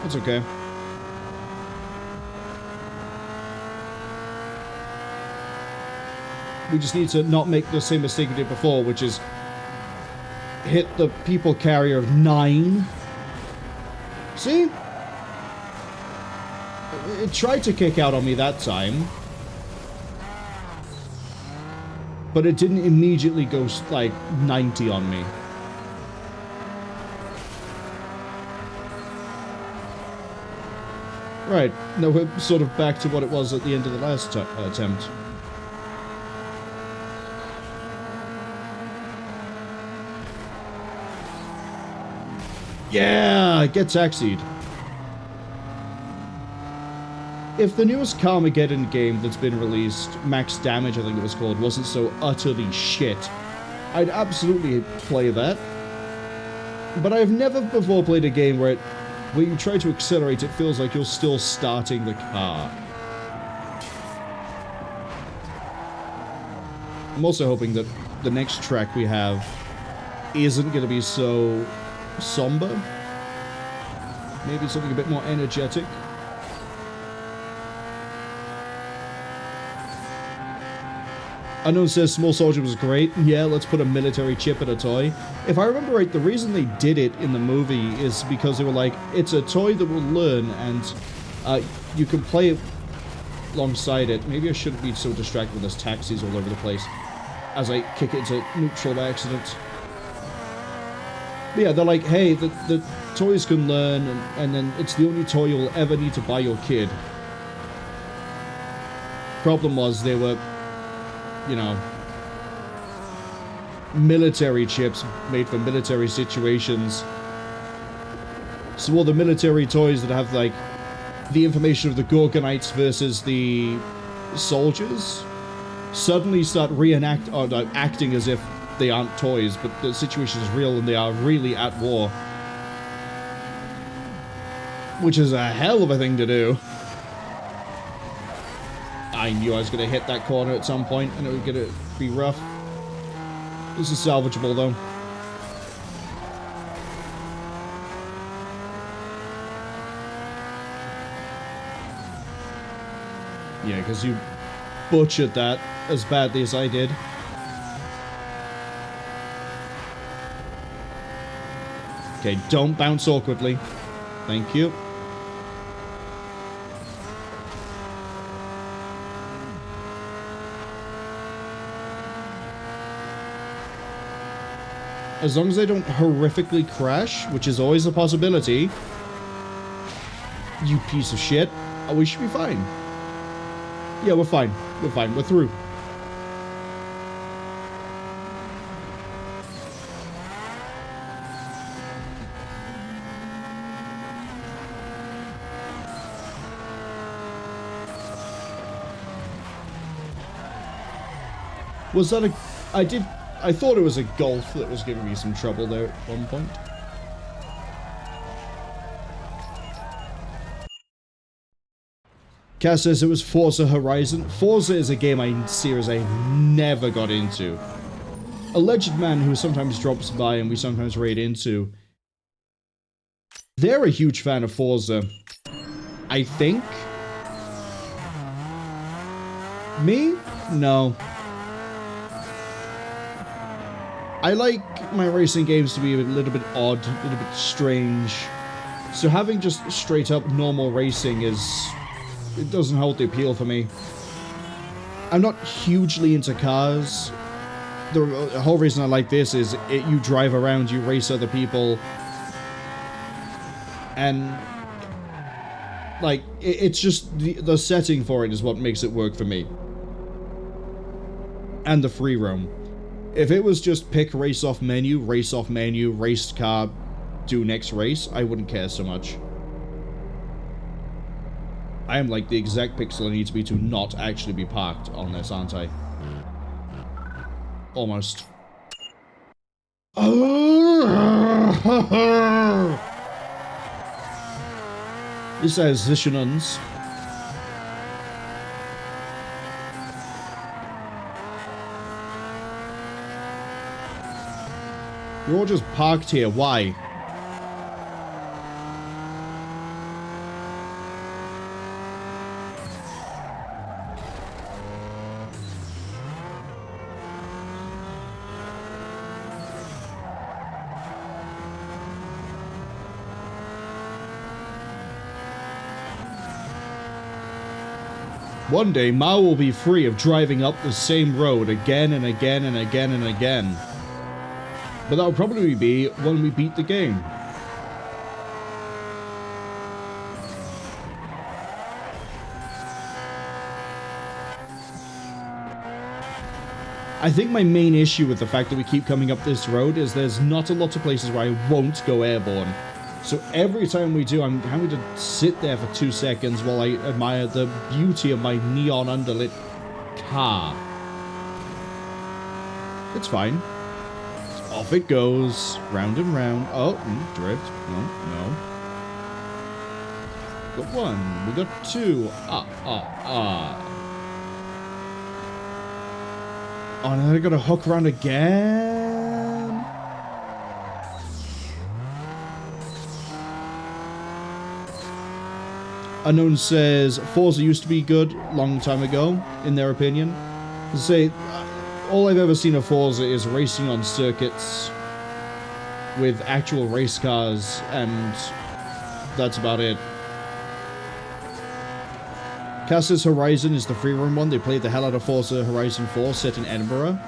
That's okay. We just need to not make the same mistake we did before, which is hit the people carrier of 9. See? It tried to kick out on me that time. But it didn't immediately go, like, 90 on me. Right, now we're sort of back to what it was at the end of the last attempt. Yeah, get taxied. If the newest Carmageddon game that's been released, Max Damage I think it was called, wasn't so utterly shit, I'd absolutely play that. But I've never before played a game where when you try to accelerate, it feels like you're still starting the car. I'm also hoping that the next track we have isn't going to be so somber. Maybe something a bit more energetic. I know it says Small Soldier was great. Yeah, let's put a military chip in a toy. If I remember right, the reason they did it in the movie is because they were like, it's a toy that will learn and you can play it alongside it. Maybe I shouldn't be so distracted with those taxis all over the place as I kick it into neutral by accident. But yeah, they're like, hey, the toys can learn and then it's the only toy you'll ever need to buy your kid. Problem was they were, you know, military chips made for military situations. So all the military toys that have, like, the information of the Gorgonites versus the soldiers suddenly start acting as if they aren't toys, but the situation is real and they are really at war. Which is a hell of a thing to do. I knew I was going to hit that corner at some point, and it was going to be rough. This is salvageable, though. Yeah, because you butchered that as badly as I did. Okay, don't bounce awkwardly. Thank you. As long as I don't horrifically crash, which is always a possibility, you piece of shit, we should be fine. Yeah, we're fine. We're fine. We're through. Was that a... I thought it was a Golf that was giving me some trouble there at one point. Cass says it was Forza Horizon. Forza is a game series I never got into. Alleged Man, who sometimes drops by and we sometimes raid into, they're a huge fan of Forza. I think. Me? No. I like my racing games to be a little bit odd, a little bit strange. So having just straight up normal racing it doesn't hold the appeal for me. I'm not hugely into cars. The whole reason I like this is you drive around, you race other people. And like, it's just the setting for it is what makes it work for me. And the free roam. If it was just pick race off menu, raced car, do next race, I wouldn't care so much. I am like the exact pixel I need to be to not actually be parked on this, aren't I? Almost. This says Zishanans. You're all just parked here. Why? One day, Marwol will be free of driving up the same road again and again and again and again. But that'll probably be when we beat the game. I think my main issue with the fact that we keep coming up this road is there's not a lot of places where I won't go airborne. So every time we do, I'm having to sit there for 2 seconds while I admire the beauty of my neon underlit car. It's fine. Off it goes, round and round. Oh, drift. No. Got one. We got two. Oh, now I gotta hook around again. Unknown says Forza used to be good long time ago, in their opinion. To say, all I've ever seen of Forza is racing on circuits with actual race cars, and that's about it. Cass's Horizon is the free-roam one. They played the hell out of Forza Horizon 4 set in Edinburgh.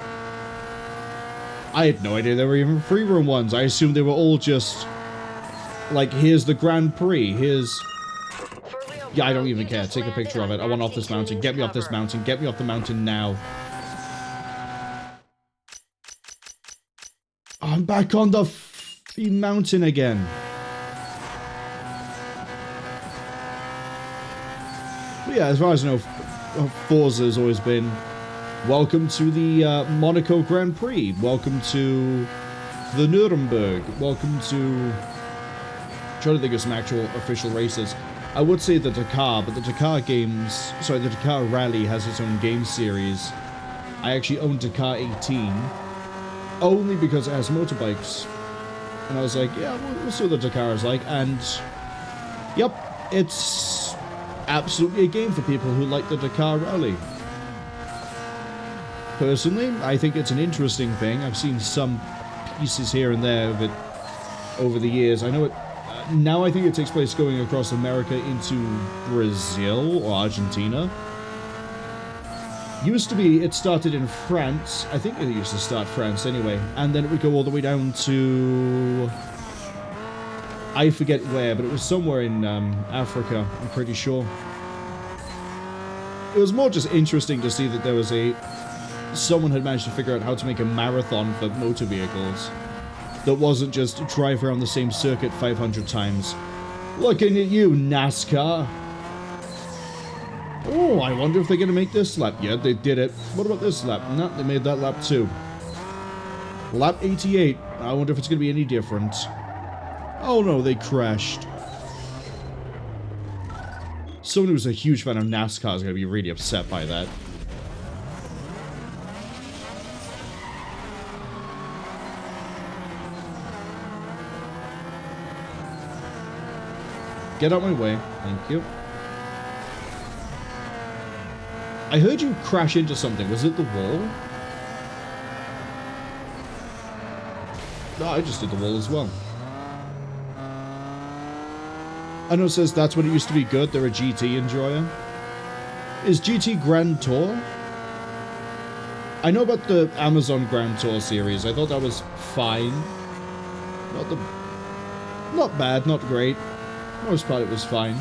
I had no idea there were even free-roam ones. I assumed they were all just like, here's the Grand Prix, here's... Yeah, I don't even care. Take a picture of it. I want off this mountain. Get me off this mountain. Get me off the mountain now. I'm back on the mountain again. But yeah, as far as I know, Forza has always been welcome to the Monaco Grand Prix. Welcome to the Nuremberg. Welcome to... I'm trying to think of some actual official races. I would say the Dakar, but the Dakar games... Sorry, the Dakar Rally has its own game series. I actually own Dakar 18. Only because it has motorbikes. And I was like, yeah, we'll see what the Dakar is like. And... Yep, it's absolutely a game for people who like the Dakar Rally. Personally, I think it's an interesting thing. I've seen some pieces here and there of it over the years. I know it... Now I think it takes place going across America into Brazil or Argentina. Used to be, it started in France. I think it used to start France anyway. And then it would go all the way down to... I forget where, but it was somewhere in Africa, I'm pretty sure. It was more just interesting to see that there was someone had managed to figure out how to make a marathon for motor vehicles. That wasn't just drive around the same circuit 500 times. Looking at you, NASCAR. Oh, I wonder if they're going to make this lap. Yeah, they did it. What about this lap? No, they made that lap too. Lap 88. I wonder if it's going to be any different. Oh no, they crashed. Someone who's a huge fan of NASCAR is going to be really upset by that. Get out my way. Thank you. I heard you crash into something. Was it the wall? No, I just did the wall as well. I know it says that's when it used to be good. They're a GT enjoyer. Is GT Grand Tour? I know about the Amazon Grand Tour series. I thought that was fine. Not bad, not great. Most part it was fine.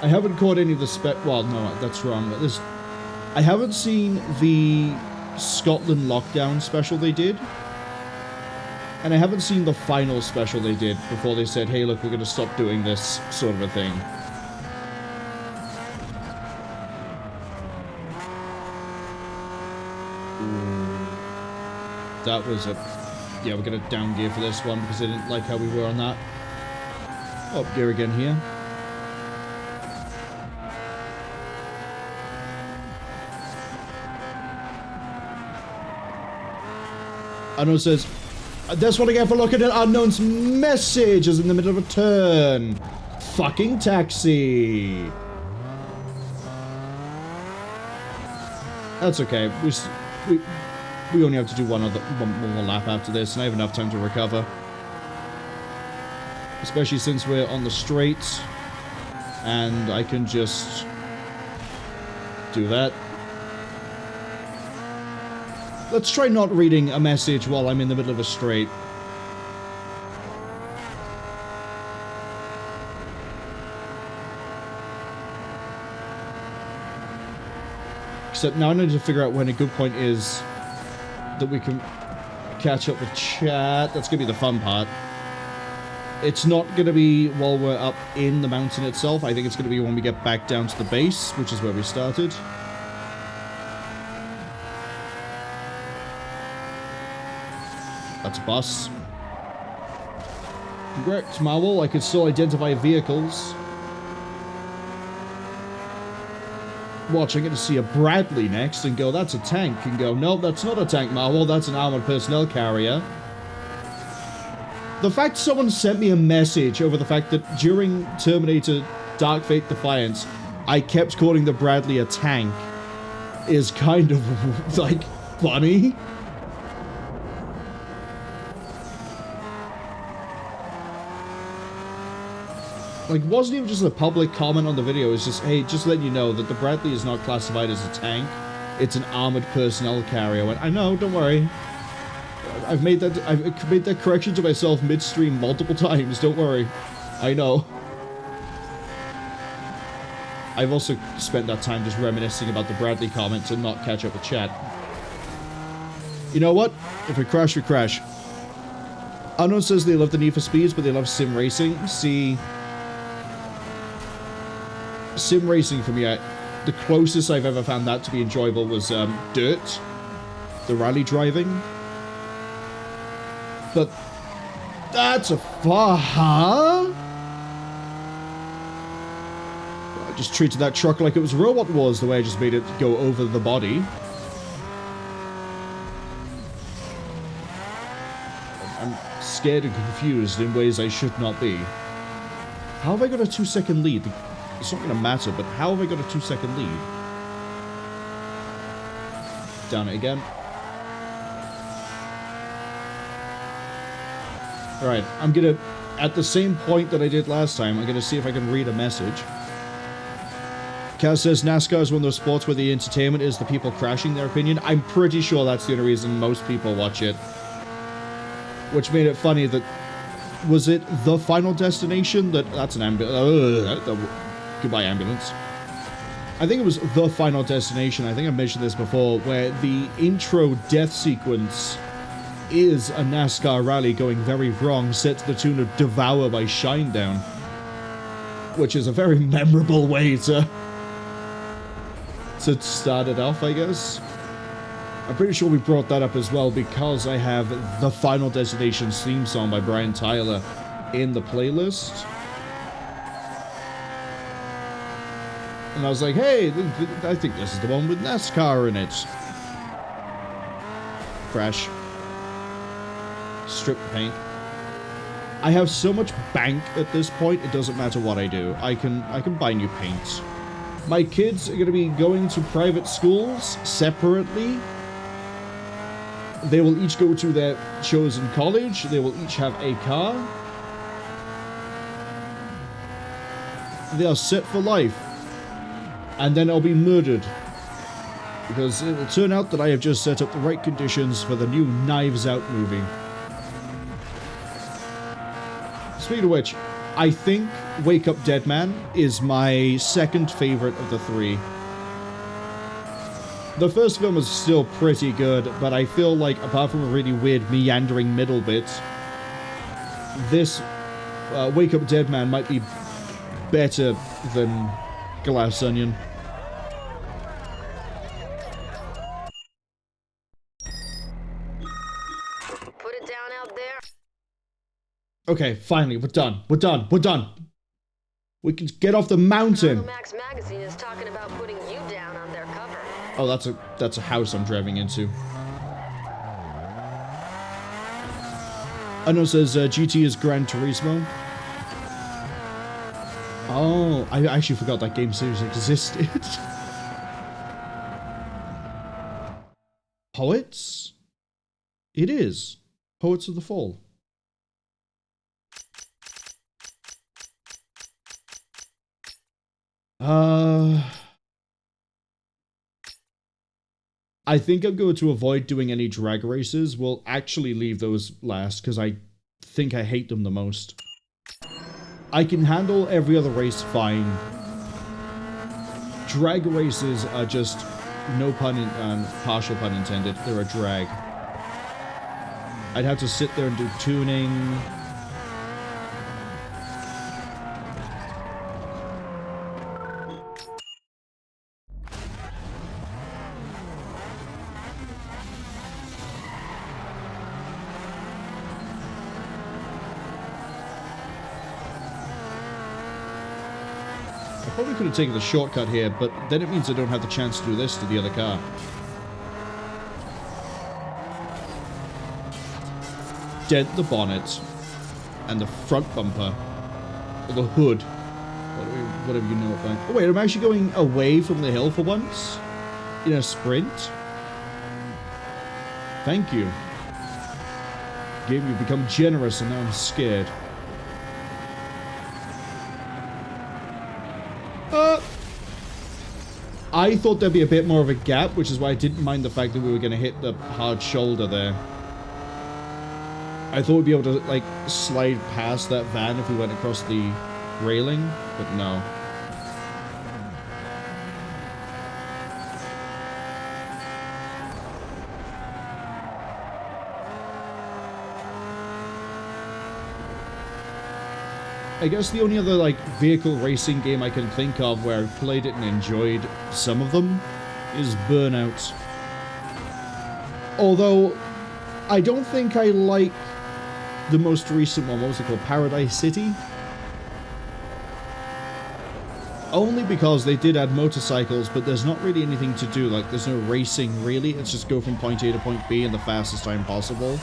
I haven't caught any of the well, no, that's wrong. I haven't seen the Scotland lockdown special they did. And I haven't seen the final special they did before they said, hey, look, we're going to stop doing this sort of a thing. That was a... Yeah, we're going to down gear for this one because I didn't like how we were on that. Up gear again here. Unknown says, that's what I get for looking at Unknown's messages in the middle of a turn. Fucking taxi. That's okay. We only have to do one more lap after this, and I have enough time to recover. Especially since we're on the straight, and I can just do that. Let's try not reading a message while I'm in the middle of a straight. Except now I need to figure out when a good point is that we can catch up with chat. That's going to be the fun part. It's not going to be while we're up in the mountain itself. I think it's going to be when we get back down to the base, which is where we started. That's a bus. Correct, Marwol. I can still identify vehicles. Watch, I'm going to see a Bradley next and go, that's a tank. And go, no, that's not a tank, Marwol. That's an armored personnel carrier. The fact someone sent me a message over the fact that during Terminator Dark Fate Defiance, I kept calling the Bradley a tank is kind of, like, funny. Like, wasn't even just a public comment on the video. It's just, hey, just letting you know that the Bradley is not classified as a tank. It's an armored personnel carrier. I went, I know, don't worry. I've made that correction to myself midstream multiple times. Don't worry. I know. I've also spent that time just reminiscing about the Bradley comment to not catch up with chat. You know what? If we crash, we crash. Unknown says they love the Need for Speeds, but they love sim racing. See... Sim racing for me, the closest I've ever found that to be enjoyable was Dirt, the rally driving. But that's a huh? I just treated that truck like it was Robot Wars, the way I just made it go over the body. I'm scared and confused in ways I should not be. How have I got a 2-second lead? It's not going to matter, but how have I got a 2-second lead? Down it again. Alright, I'm going to, at the same point that I did last time, I'm going to see if I can read a message. Kaz says NASCAR is one of those sports where the entertainment is the people crashing, their opinion. I'm pretty sure that's the only reason most people watch it. Which made it funny that... Was it the Final Destination? That's an ambulance. Goodbye, ambulance. I think it was the Final Destination. I think I mentioned this before, where the intro death sequence is a NASCAR rally going very wrong, set to the tune of Devour by Shinedown. Which is a very memorable way to start it off, I guess. I'm pretty sure we brought that up as well because I have the Final Destination's theme song by Brian Tyler in the playlist. And I was like, hey, I think this is the one with NASCAR in it. Crash. Strip the paint. I have so much bank at this point, it doesn't matter what I do. I can buy new paint. My kids are going to be going to private schools separately. They will each go to their chosen college. They will each have a car. They are set for life. And then I'll be murdered. Because it will turn out that I have just set up the right conditions for the new Knives Out movie. Speaking of which, I think Wake Up Dead Man is my second favorite of the three. The first film is still pretty good, but I feel like, apart from a really weird meandering middle bit, this Wake Up Dead Man might be better than Glass Onion. Put it down out there. Okay, finally, we're done. We're done. We're done. We can get off the mountain. Max magazine is talking about putting you down on their cover. Oh, that's a house I'm driving into. I know it says GT is Gran Turismo. Oh, I actually forgot that game series existed. Poets? It is. Poets of the Fall. I think I'm going to avoid doing any drag races. We'll actually leave those last, because I think I hate them the most. I can handle every other race fine. Drag races are just, no pun and partial pun intended, they're a drag. I'd have to sit there and do tuning. I probably could have taken the shortcut here, but then it means I don't have the chance to do this to the other car. Dent the bonnet and the front bumper, or the hood, whatever you know about. Oh wait, I'm actually going away from the hill for once in a sprint. Thank you. Game, you've become generous, and now I'm scared. I thought there'd be a bit more of a gap, which is why I didn't mind the fact that we were going to hit the hard shoulder there. I thought we'd be able to, like, slide past that van if we went across the railing, but no. I guess the only other, like, vehicle racing game I can think of where I've played it and enjoyed some of them is Burnout. Although, I don't think I like the most recent one. What was it called? Paradise City? Only because they did add motorcycles, but there's not really anything to do. Like, there's no racing, really. It's just go from point A to point B in the fastest time possible.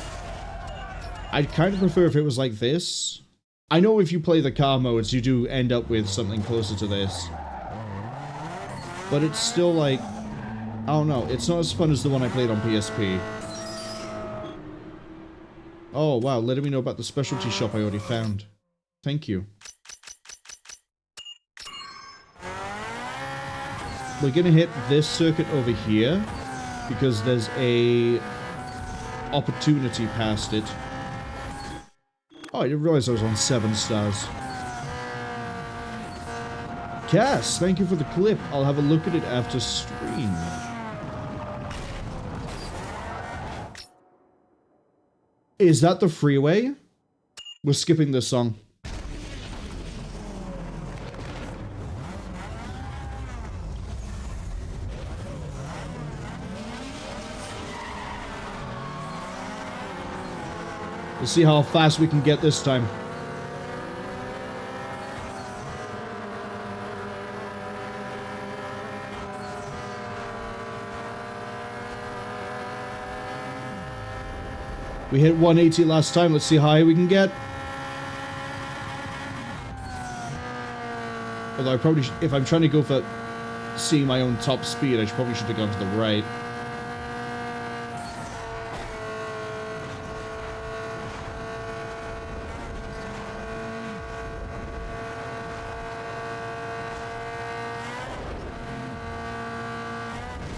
I'd kind of prefer if it was like this. I know if you play the car modes, you do end up with something closer to this. But it's still like, I don't know, it's not as fun as the one I played on PSP. Oh, wow, letting me know about the specialty shop I already found. Thank you. We're gonna hit this circuit over here, because there's a opportunity past it. Oh, I didn't realize I was on 7 stars. Cass, thank you for the clip. I'll have a look at it after stream. Is that the freeway? We're skipping this song. Let's see how fast we can get this time. We hit 180 last time. Let's see how high we can get. Although I probably, if I'm trying to go for seeing my own top speed, I probably should have gone to the right.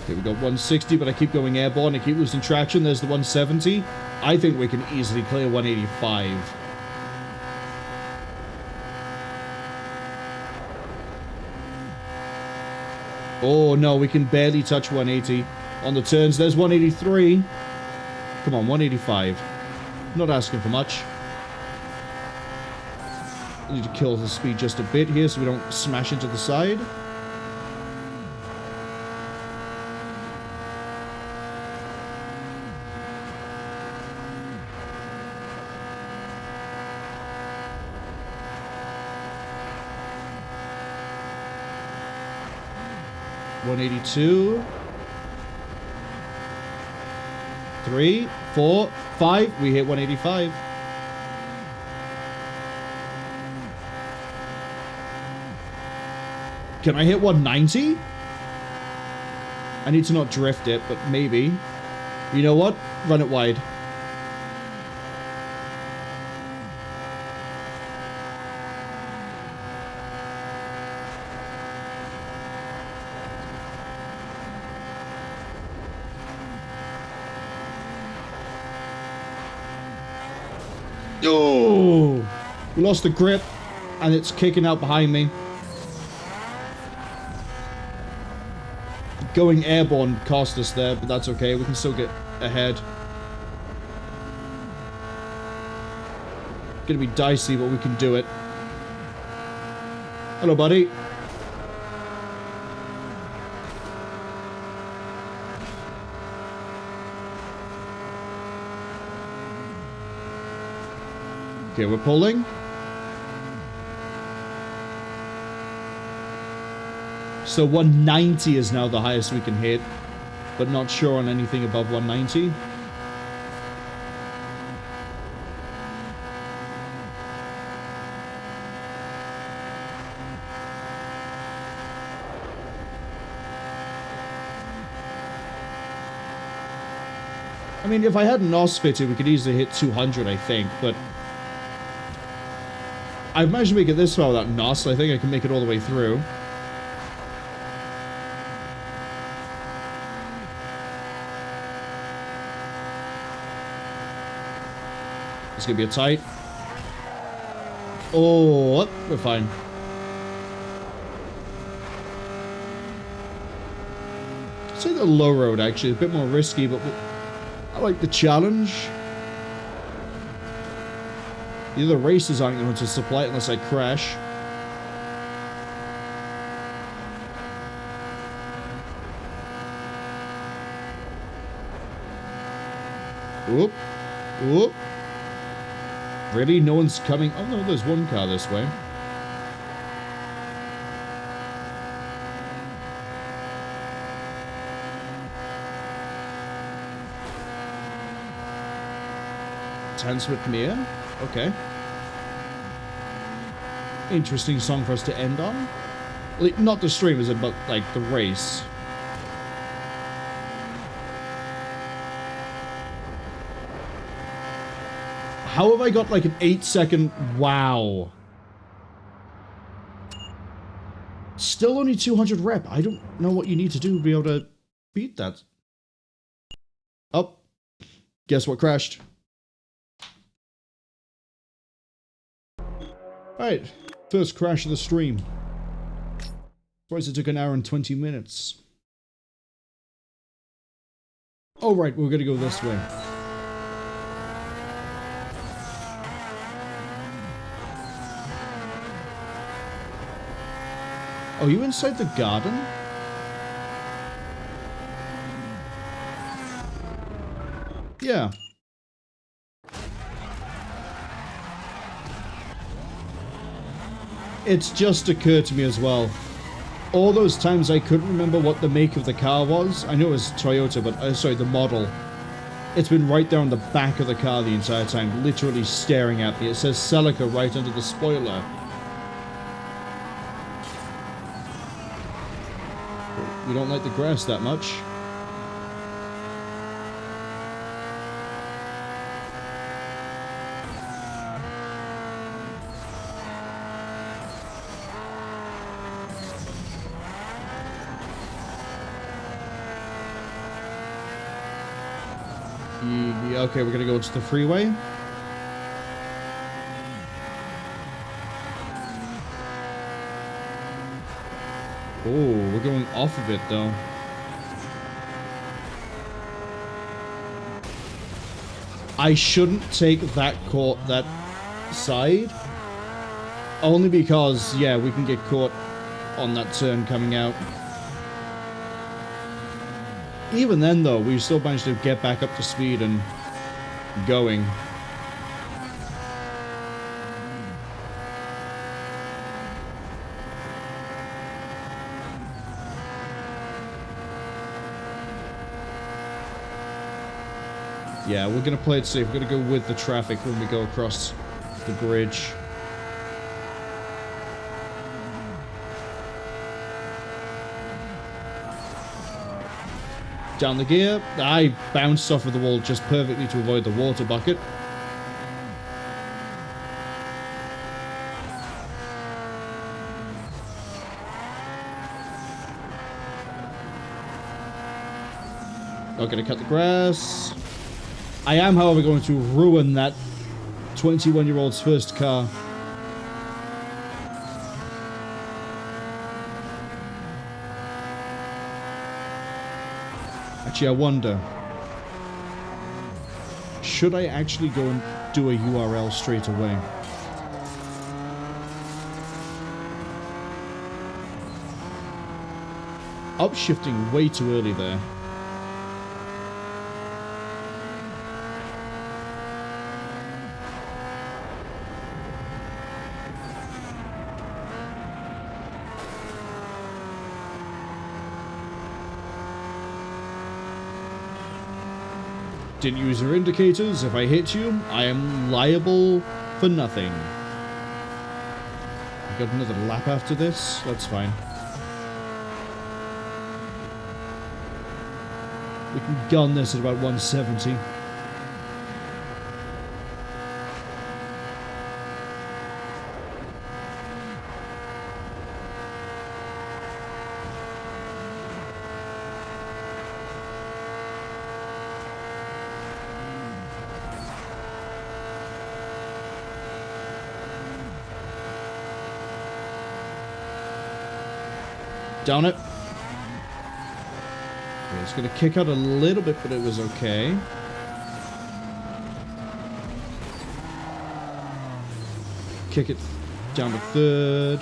Okay, we got 160, but I keep going airborne. I keep losing traction. There's the 170. I think we can easily clear 185. Oh, no, we can barely touch 180 on the turns. There's 183. Come on, 185. Not asking for much. I need to kill the speed just a bit here so we don't smash into the side. 182. 3, 4, 5. We hit 185. Can I hit 190? I need to not drift it, but maybe. You know what? Run it wide. Oh! We lost the grip, and it's kicking out behind me. Going airborne cost us there, but that's okay. We can still get ahead. Gonna be dicey, but we can do it. Hello, buddy. Okay, we're pulling. So 190 is now the highest we can hit, but not sure on anything above 190. I mean, if I had NOS fitted, we could easily hit 200, I think, but I've managed to make it this far without NOS, so I think I can make it all the way through. It's gonna be a tight. Oh, we're fine. I'd say the low road, actually. It's a bit more risky, but I like the challenge. The other races aren't going to supply it unless I crash. Oop. Oop. Really? No one's coming? Oh no, there's one car this way. Tense with Mia? Okay. Interesting song for us to end on. Like, not the stream, is it? But, like, the race. How have I got, like, an 8-second... Wow. Still only 200 rep. I don't know what you need to do to be able to beat that. Oh. Guess what crashed? Alright. First crash of the stream. Surprised it took an hour and 20 minutes. Oh, right. We're gonna go this way. Oh, you inside the garden? Yeah. It's just occurred to me as well. All those times I couldn't remember what the make of the car was. I know it was Toyota, but sorry, the model. It's been right there on the back of the car the entire time, literally staring at me. It says Celica right under the spoiler. We don't like the grass that much. Yeah, okay, we're gonna go to the freeway. Oh, we're going off of it, though. I shouldn't take that side. Only because, yeah, we can get caught on that turn coming out. Even then, though, we still managed to get back up to speed and going. Yeah, we're gonna play it safe. We're gonna go with the traffic when we go across the bridge. Down the gear. I bounced off of the wall just perfectly to avoid the water bucket. Not gonna cut the grass. I am, however, going to ruin that 21-year-old's first car. Actually, I wonder, should I actually go and do a U.R.L. straight away? Upshifting way too early there. Didn't use your indicators. If I hit you, I am liable for nothing. I got another lap after this. That's fine. We can gun this at about 170. Down it. Okay, it's going to kick out a little bit, but it was okay. Kick it down to third.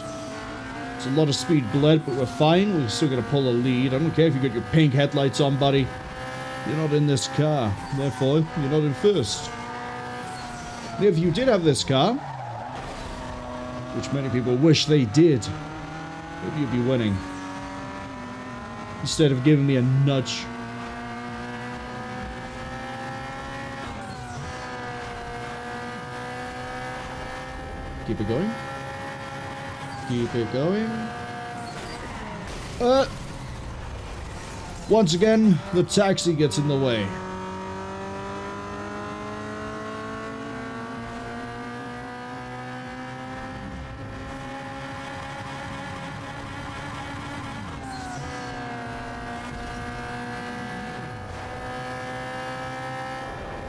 It's a lot of speed bled, but we're fine. We're still going to pull a lead. I don't care if you got your pink headlights on, buddy. You're not in this car. Therefore, you're not in first. And if you did have this car, which many people wish they did, maybe you'd be winning. Instead of giving me a nudge. Keep it going. Keep it going. Once again, the taxi gets in the way.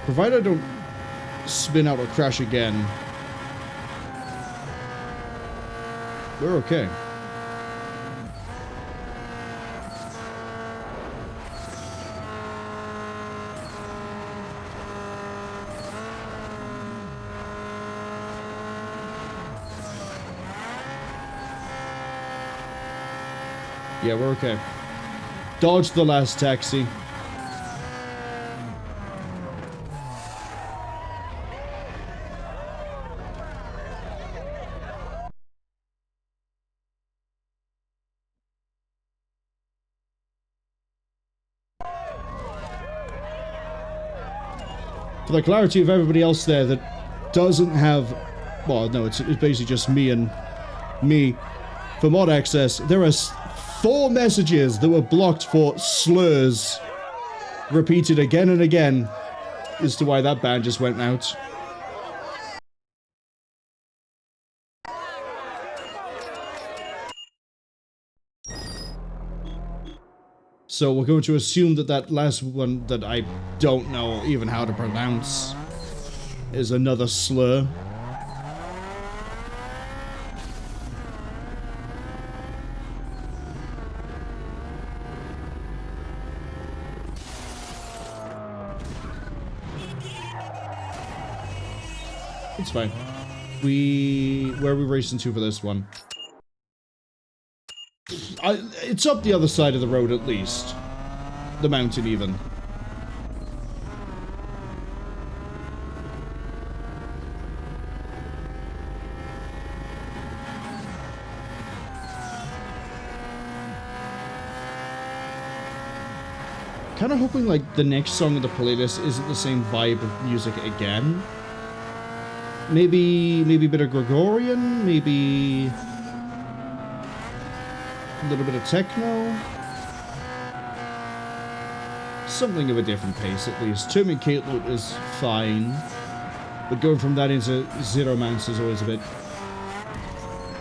Provided I don't spin out or crash again, we're okay. Yeah, we're okay. Dodge the last taxi. For the clarity of everybody else there that doesn't have... Well, no, it's basically just me and me for mod access. There are 4 messages that were blocked for slurs repeated again and again as to why that ban just went out. So we're going to assume that that last one that I don't know even how to pronounce is another slur. It's fine. Where are we racing to for this one? It's up the other side of the road at least. The mountain even. kind of hoping, like, the next song of the playlist isn't the same vibe of music again. Maybe a bit of Gregorian, maybe a little bit of techno. Something of a different pace, at least. Terminate Caitlin is fine, but going from that into Zero Mounts is always a bit...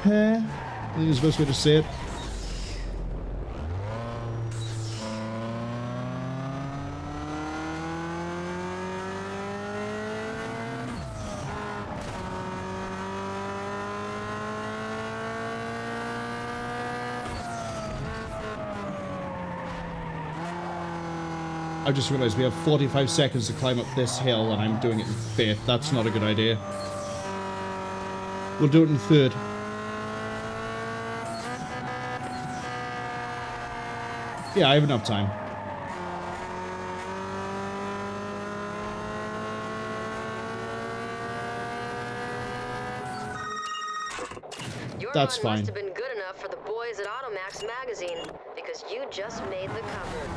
I think is the best way to say it. I just realized we have 45 seconds to climb up this hill, and I'm doing it in 5th. That's not a good idea. We'll do it in 3rd. Yeah, I have enough time. That's fine. Must have been good enough for the boys at Automax magazine, because you just made the cover.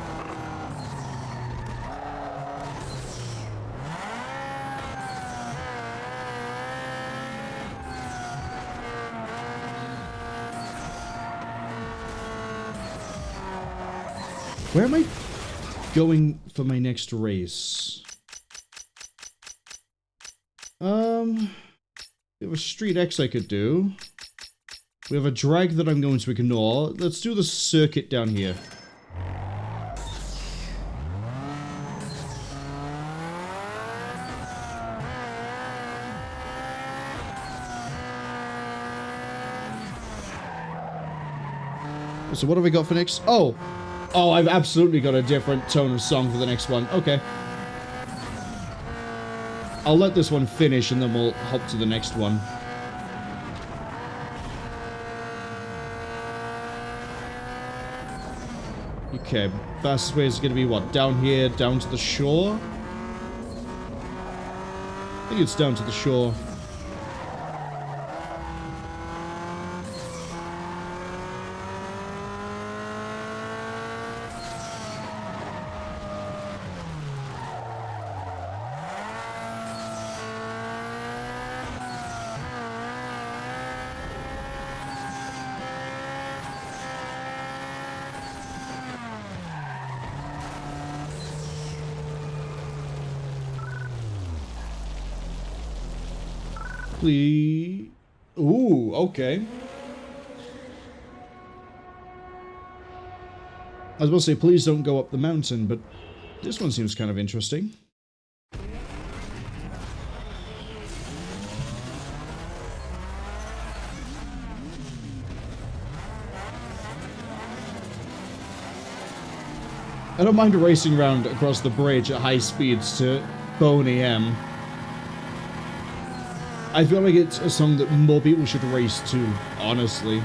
Where am I going for my next race? We have a Street X I could do. We have a drag that I'm going to ignore. Let's do the circuit down here. So what have we got for next? Oh, I've absolutely got a different tone of song for the next one. Okay. I'll let this one finish and then we'll hop to the next one. Okay, fastest way is going to be what? Down here, down to the shore? I think it's down to the shore. Please. Ooh, okay. I was about to say, please don't go up the mountain, but this one seems kind of interesting. I don't mind racing around across the bridge at high speeds to Boney M. I feel like it's a song that more people should race to, honestly.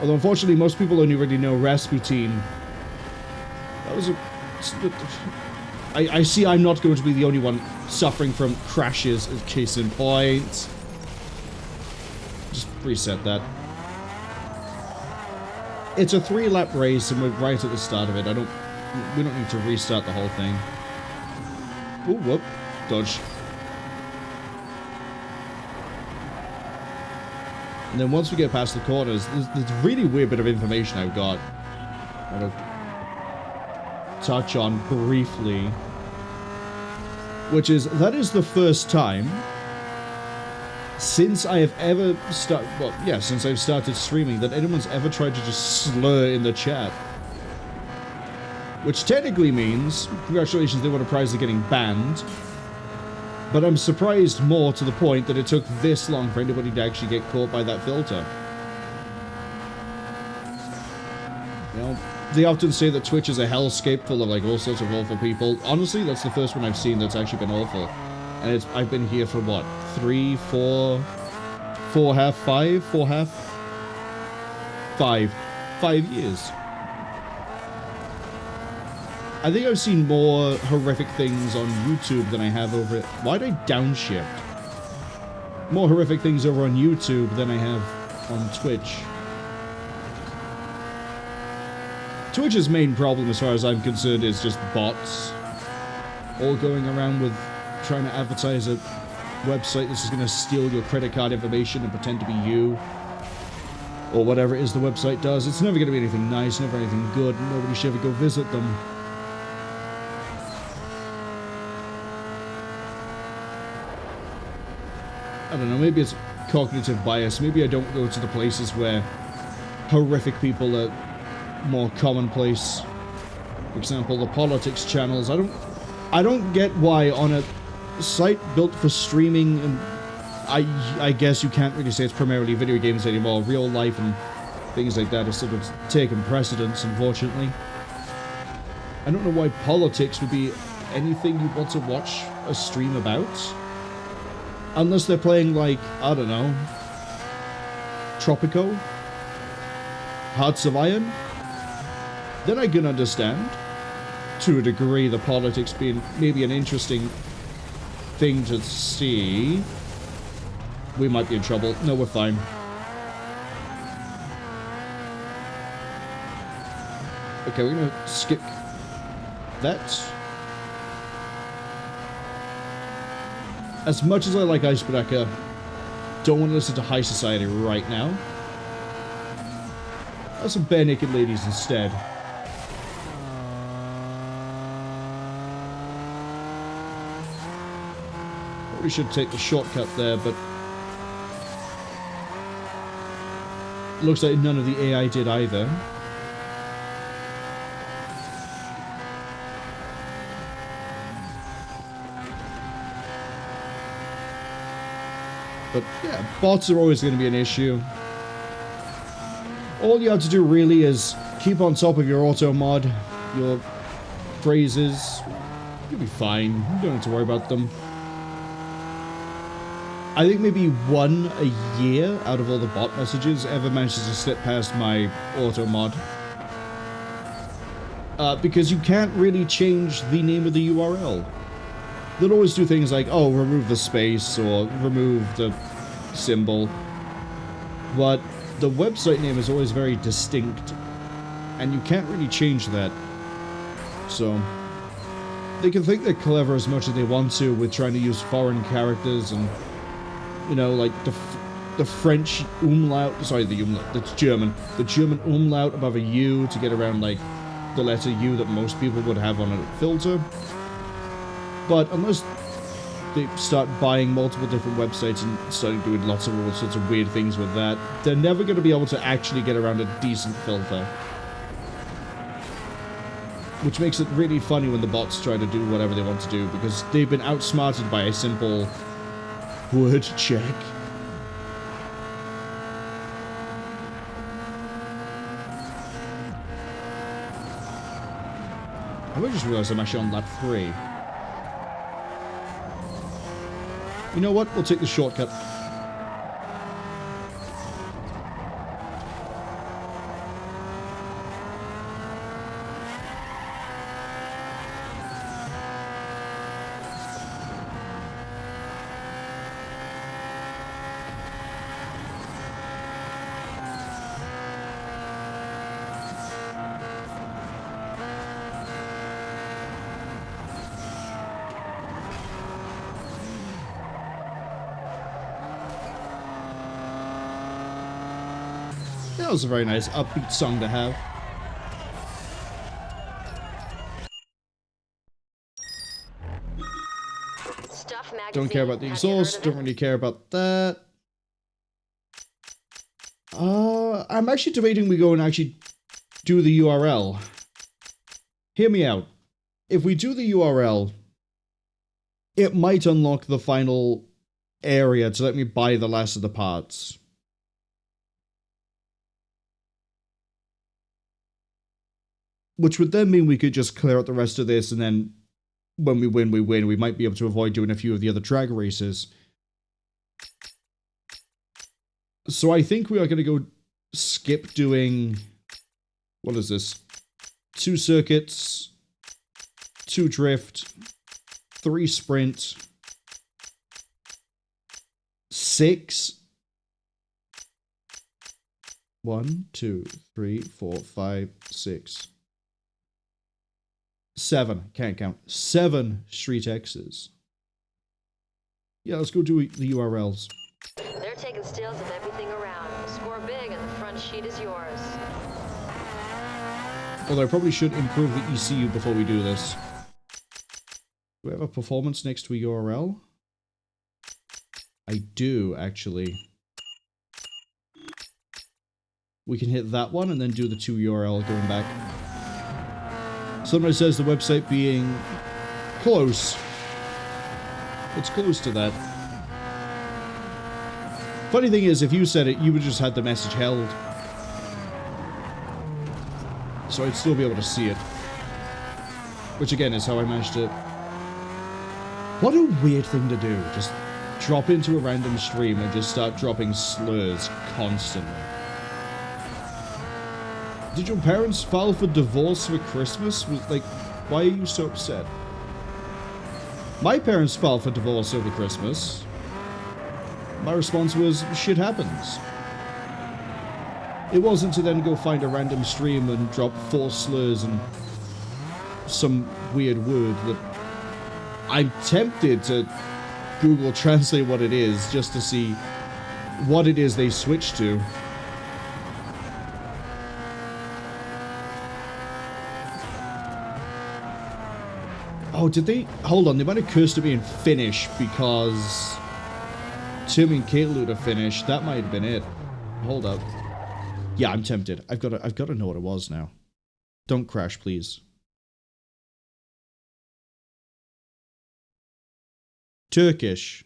Although, unfortunately, most people only really know Rasputin. That was a... I see I'm not going to be the only one suffering from crashes, as case in point. Just reset that. It's a 3-lap race, and we're right at the start of it. We don't need to restart the whole thing. Ooh, whoop. Dodge. And then once we get past the corners, there's a really weird bit of information I've got. I'll touch on briefly. Which is, that is the first time since I have ever since I've started streaming that anyone's ever tried to just slur in the chat. Which technically means, congratulations, they won a prize of getting banned. But I'm surprised more to the point that it took this long for anybody to actually get caught by that filter. You know, they often say that Twitch is a hellscape full of like all sorts of awful people. Honestly, that's the first one I've seen that's actually been awful. And I've been here for what? 3, 4, 4.5, 5, 4.5? 5. 5 years. I think I've seen more horrific things on YouTube than I have over it. Why'd I downshift? More horrific things over on YouTube than I have on Twitch. Twitch's main problem, as far as I'm concerned, is just bots. All going around with trying to advertise a website that's just going to steal your credit card information and pretend to be you. Or whatever it is the website does. It's never going to be anything nice, never anything good, and nobody should ever go visit them. I don't know, maybe it's cognitive bias. Maybe I don't go to the places where horrific people are more commonplace. For example, the politics channels. I don't get why on a site built for streaming, and I guess you can't really say it's primarily video games anymore. Real life and things like that are sort of taking precedence, unfortunately. I don't know why politics would be anything you'd want to watch a stream about. Unless they're playing, like, I don't know, Tropico? Hearts of Iron? Then I can understand, to a degree, the politics being maybe an interesting thing to see. We might be in trouble. No, we're fine. Okay, we're gonna skip that. As much as I like Icebreaker, don't want to listen to High Society right now. Have some bare naked ladies instead. Probably should take the shortcut there, but looks like none of the AI did either. But yeah, bots are always going to be an issue. All you have to do really is keep on top of your auto mod, your phrases. You'll be fine. You don't have to worry about them. I think maybe one a year out of all the bot messages ever manages to slip past my auto mod. Because you can't really change the name of the URL. They'll always do things like, oh, remove the space or remove the symbol. But the website name is always very distinct, and you can't really change that. So they can think they're clever as much as they want to with trying to use foreign characters and, you know, like the French umlaut, sorry, the umlaut, that's German. The German umlaut above a U to get around, like, the letter U that most people would have on a filter. But unless they start buying multiple different websites and starting doing lots of all sorts of weird things with that, they're never going to be able to actually get around a decent filter. Which makes it really funny when the bots try to do whatever they want to do, because they've been outsmarted by a simple word check. I just realized I'm actually on lap 3. You know what? We'll take the shortcut. That was a very nice upbeat song to have. Don't care about the exhaust, don't really care about that. I'm actually debating we go and actually do the URL. Hear me out. If we do the URL, it might unlock the final area to let me buy the last of the parts. Which would then mean we could just clear out the rest of this, and then when we win, we win. We might be able to avoid doing a few of the other drag races. So I think we are going to go skip doing... What is this? 2 circuits, 2 drift, 3 sprint, 6... 1, 2, 3, 4, 5, 6... 7. Can't count. 7 street X's. Yeah, let's go do the URLs. They're taking stills of everything around. Score big and the front sheet is yours. Although I probably should improve the ECU before we do this. Do we have a performance next to a URL? I do, actually. We can hit that one and then do the 2 URL going back. Somebody says the website being close. It's close to that. Funny thing is, if you said it, you would just had the message held. So I'd still be able to see it. Which again is how I managed to... What a weird thing to do. Just drop into a random stream and just start dropping slurs constantly. Did your parents file for divorce for Christmas? Like, why are you so upset? My parents filed for divorce over Christmas. My response was, shit happens. It wasn't to then go find a random stream and drop 4 slurs and some weird word that I'm tempted to Google Translate what it is just to see what it is they switched to. Oh, did they? Hold on, they might have cursed at me in Finnish because Tim and Kate are Finnish. That might have been it. Hold up. Yeah, I'm tempted. I've got to know what it was now. Don't crash, please. Turkish.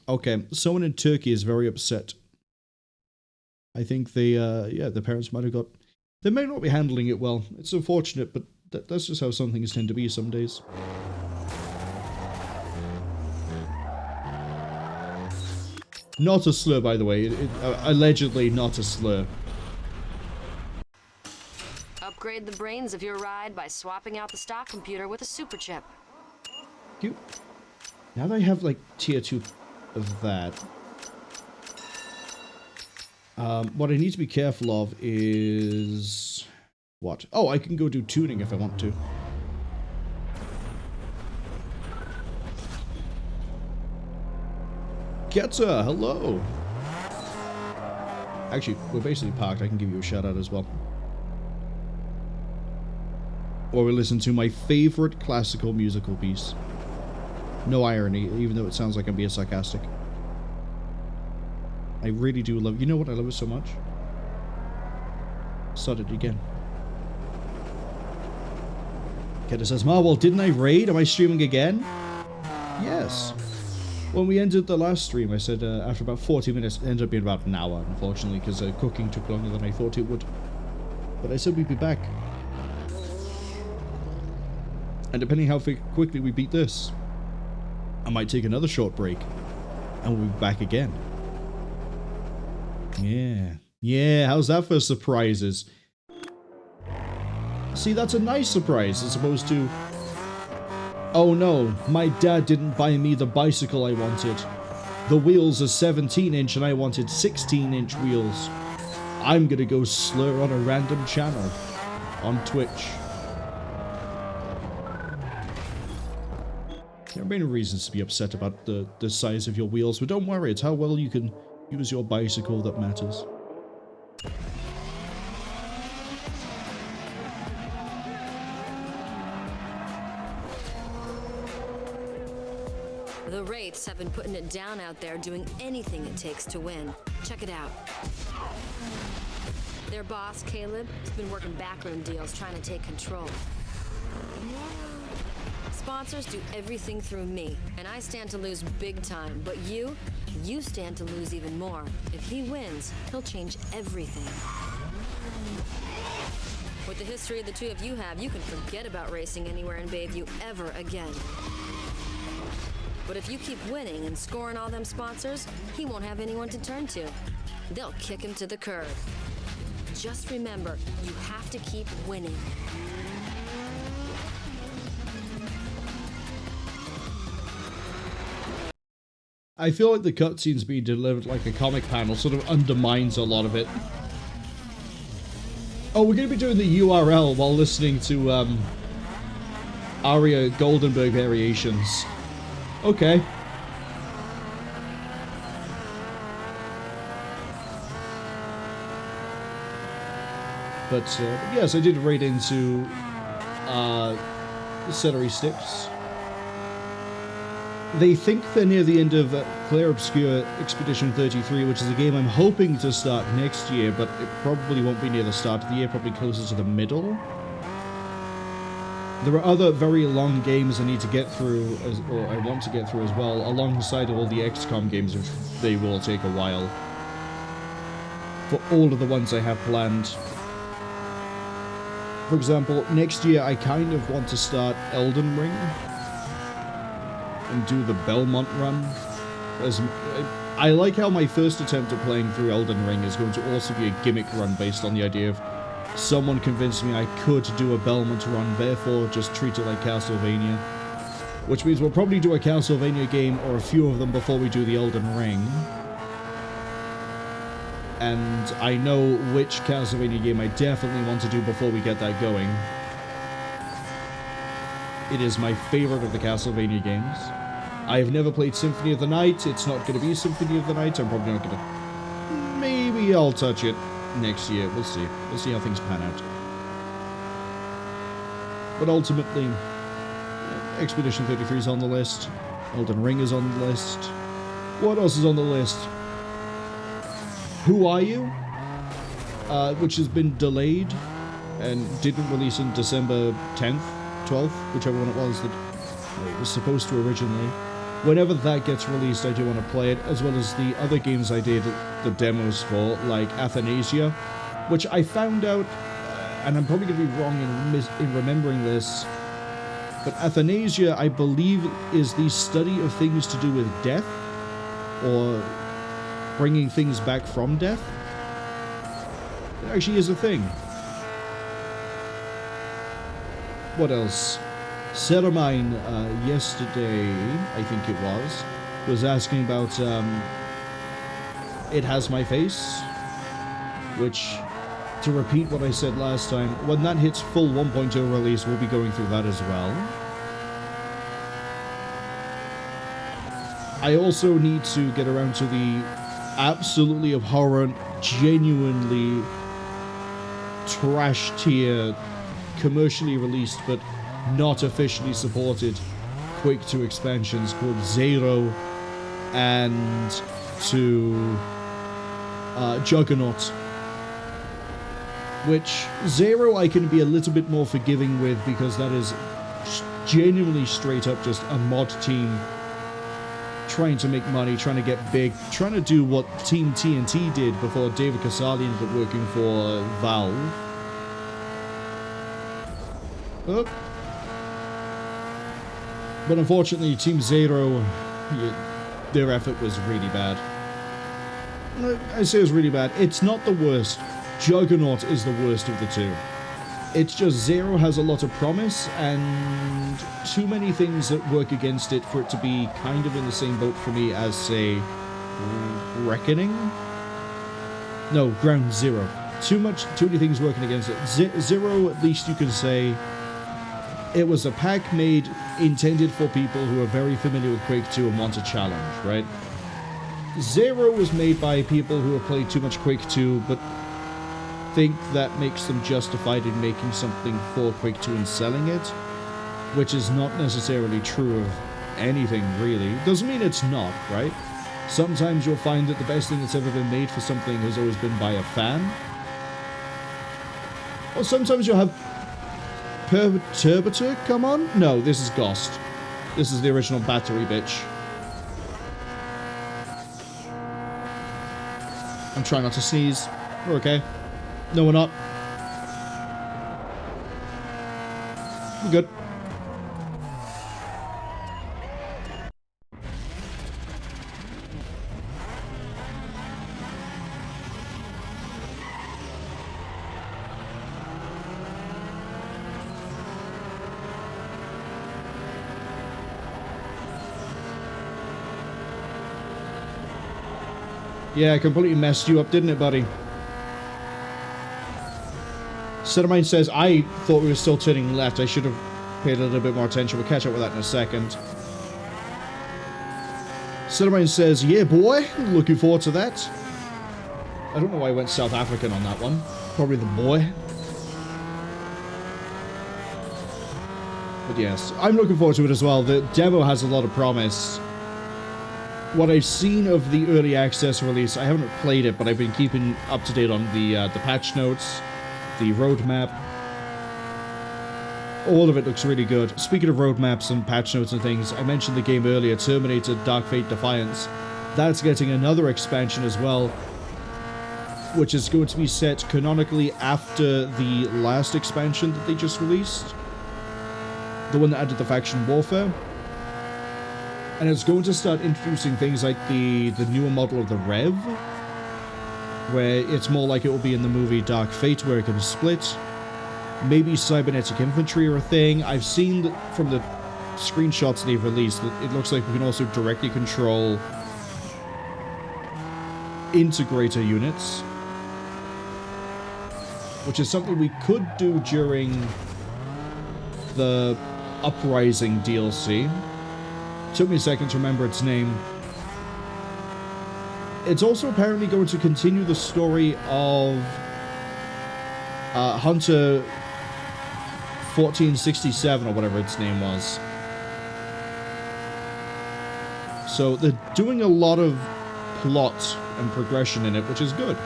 Okay, someone in Turkey is very upset. I think they, yeah, the parents might have got... They may not be handling it well. It's unfortunate, but that's just how some things tend to be some days. Not a slur, by the way. Allegedly not a slur. Upgrade the brains of your ride by swapping out the stock computer with a super chip. Cute. Now that I have, like, tier 2 of that... what I need to be careful of is... What? Oh, I can go do tuning if I want to. Getza, hello! Actually, we're basically parked. I can give you a shout out as well. Or we listen to my favorite classical musical piece. No irony, even though it sounds like I'm being sarcastic. I really do love... You know what? I love it so much. Start it again. Keta says, Marwol, didn't I raid? Am I streaming again? Yes. When we ended the last stream, I said after about 40 minutes, it ended up being about an hour, unfortunately, because cooking took longer than I thought it would. But I said we'd be back. And depending how quickly we beat this, I might take another short break, and we'll be back again. Yeah. Yeah, how's that for surprises? See, that's a nice surprise as opposed to... Oh no, my dad didn't buy me the bicycle I wanted. The wheels are 17-inch and I wanted 16-inch wheels. I'm gonna go slur on a random channel. On Twitch. There are many reasons to be upset about the size of your wheels, but don't worry, it's how well you can use your bicycle that matters. The Wraiths have been putting it down out there, doing anything it takes to win. Check it out. Their boss, Caleb, has been working backroom deals trying to take control. Sponsors do everything through me, and I stand to lose big time. But you stand to lose even more. If he wins, he'll change everything. With the history the two of you have, you can forget about racing anywhere in Bayview ever again. But if you keep winning and scoring all them sponsors, he won't have anyone to turn to. They'll kick him to the curb. Just remember, you have to keep winning. I feel like the cutscenes being delivered like a comic panel sort of undermines a lot of it. Oh, we're going to be doing the U.R.L. while listening to Aria Goldenberg variations. Okay. But yes, I did raid into Celery Sticks. They think they're near the end of Clair Obscure Expedition 33, which is a game I'm hoping to start next year, but it probably won't be near the start of the year, probably closer to the middle. There are other very long games I need to get through, or I want to get through as well, alongside all the XCOM games, which they will take a while. For all of the ones I have planned. For example, next year I kind of want to start Elden Ring and do the Belmont run. I like how my first attempt at playing through Elden Ring is going to also be a gimmick run based on the idea of someone convinced me I could do a Belmont run, therefore just treat it like Castlevania. Which means we'll probably do a Castlevania game or a few of them before we do the Elden Ring. And I know which Castlevania game I definitely want to do before we get that going. It is my favorite of the Castlevania games. I have never played Symphony of the Night. It's not going to be Symphony of the Night. I'm probably not going to... Maybe I'll touch it next year. We'll see. We'll see how things pan out. But ultimately, Expedition 33 is on the list. Elden Ring is on the list. What else is on the list? Who Are You? Which has been delayed and didn't release in December 10th, 12th, whichever one it was that it was supposed to originally. Whenever that gets released, I do want to play it, as well as the other games I did the demos for, like Athanasia, which I found out, and I'm probably going to be wrong in remembering this, but Athanasia, I believe, is the study of things to do with death, or bringing things back from death. It actually is a thing. What else? Ceramine, yesterday, I think it was asking about, It Has My Face, which, to repeat what I said last time, when that hits full 1.0 release, we'll be going through that as well. I also need to get around to the absolutely abhorrent, genuinely trash tier, commercially released but not officially supported Quake 2 expansions called Zero and to Juggernaut. Which Zero I can be a little bit more forgiving with because that is genuinely straight up just a mod team trying to make money, trying to get big, trying to do what Team TNT did before David Casali ended up working for Valve. Oh. But unfortunately, Team Zero, their effort was really bad. I say it was really bad. It's not the worst. Juggernaut is the worst of the two. It's just Zero has a lot of promise and too many things that work against it for it to be kind of in the same boat for me as, say, Reckoning? No, Ground Zero. Too many things working against it. Zero, at least you can say, it was a pack made intended for people who are very familiar with Quake 2 and want a challenge, right? Zero was made by people who have played too much Quake 2, but think that makes them justified in making something for Quake 2 and selling it, which is not necessarily true of anything, really. Doesn't mean it's not, right? Sometimes you'll find that the best thing that's ever been made for something has always been by a fan. Or sometimes you'll have Perturbator come on? No, this is Ghost. This is the original battery bitch. I'm trying not to sneeze. We're okay. No, we're not. We're good. Yeah, I completely messed you up, didn't it, buddy? Cinnamine says, I thought we were still turning left. I should have paid a little bit more attention. We'll catch up with that in a second. Cinnamine says, yeah, boy. Looking forward to that. I don't know why I went South African on that one. Probably the boy. But yes, I'm looking forward to it as well. The demo has a lot of promise. What I've seen of the early access release, I haven't played it, but I've been keeping up to date on the patch notes, the roadmap. All of it looks really good. Speaking of roadmaps and patch notes and things, I mentioned the game earlier, Terminator Dark Fate Defiance. That's getting another expansion as well, which is going to be set canonically after the last expansion that they just released. The one that added the faction warfare. And it's going to start introducing things like the newer model of the Rev, where it's more like it will be in the movie Dark Fate, where it can split. Maybe cybernetic infantry are a thing. I've seen from the screenshots they've released that it looks like we can also directly control integrator units, which is something we could do during the Uprising DLC. Took me a second to remember its name. It's also apparently going to continue the story of Hunter 1467 or whatever its name was. So they're doing a lot of plot and progression in it, which is good.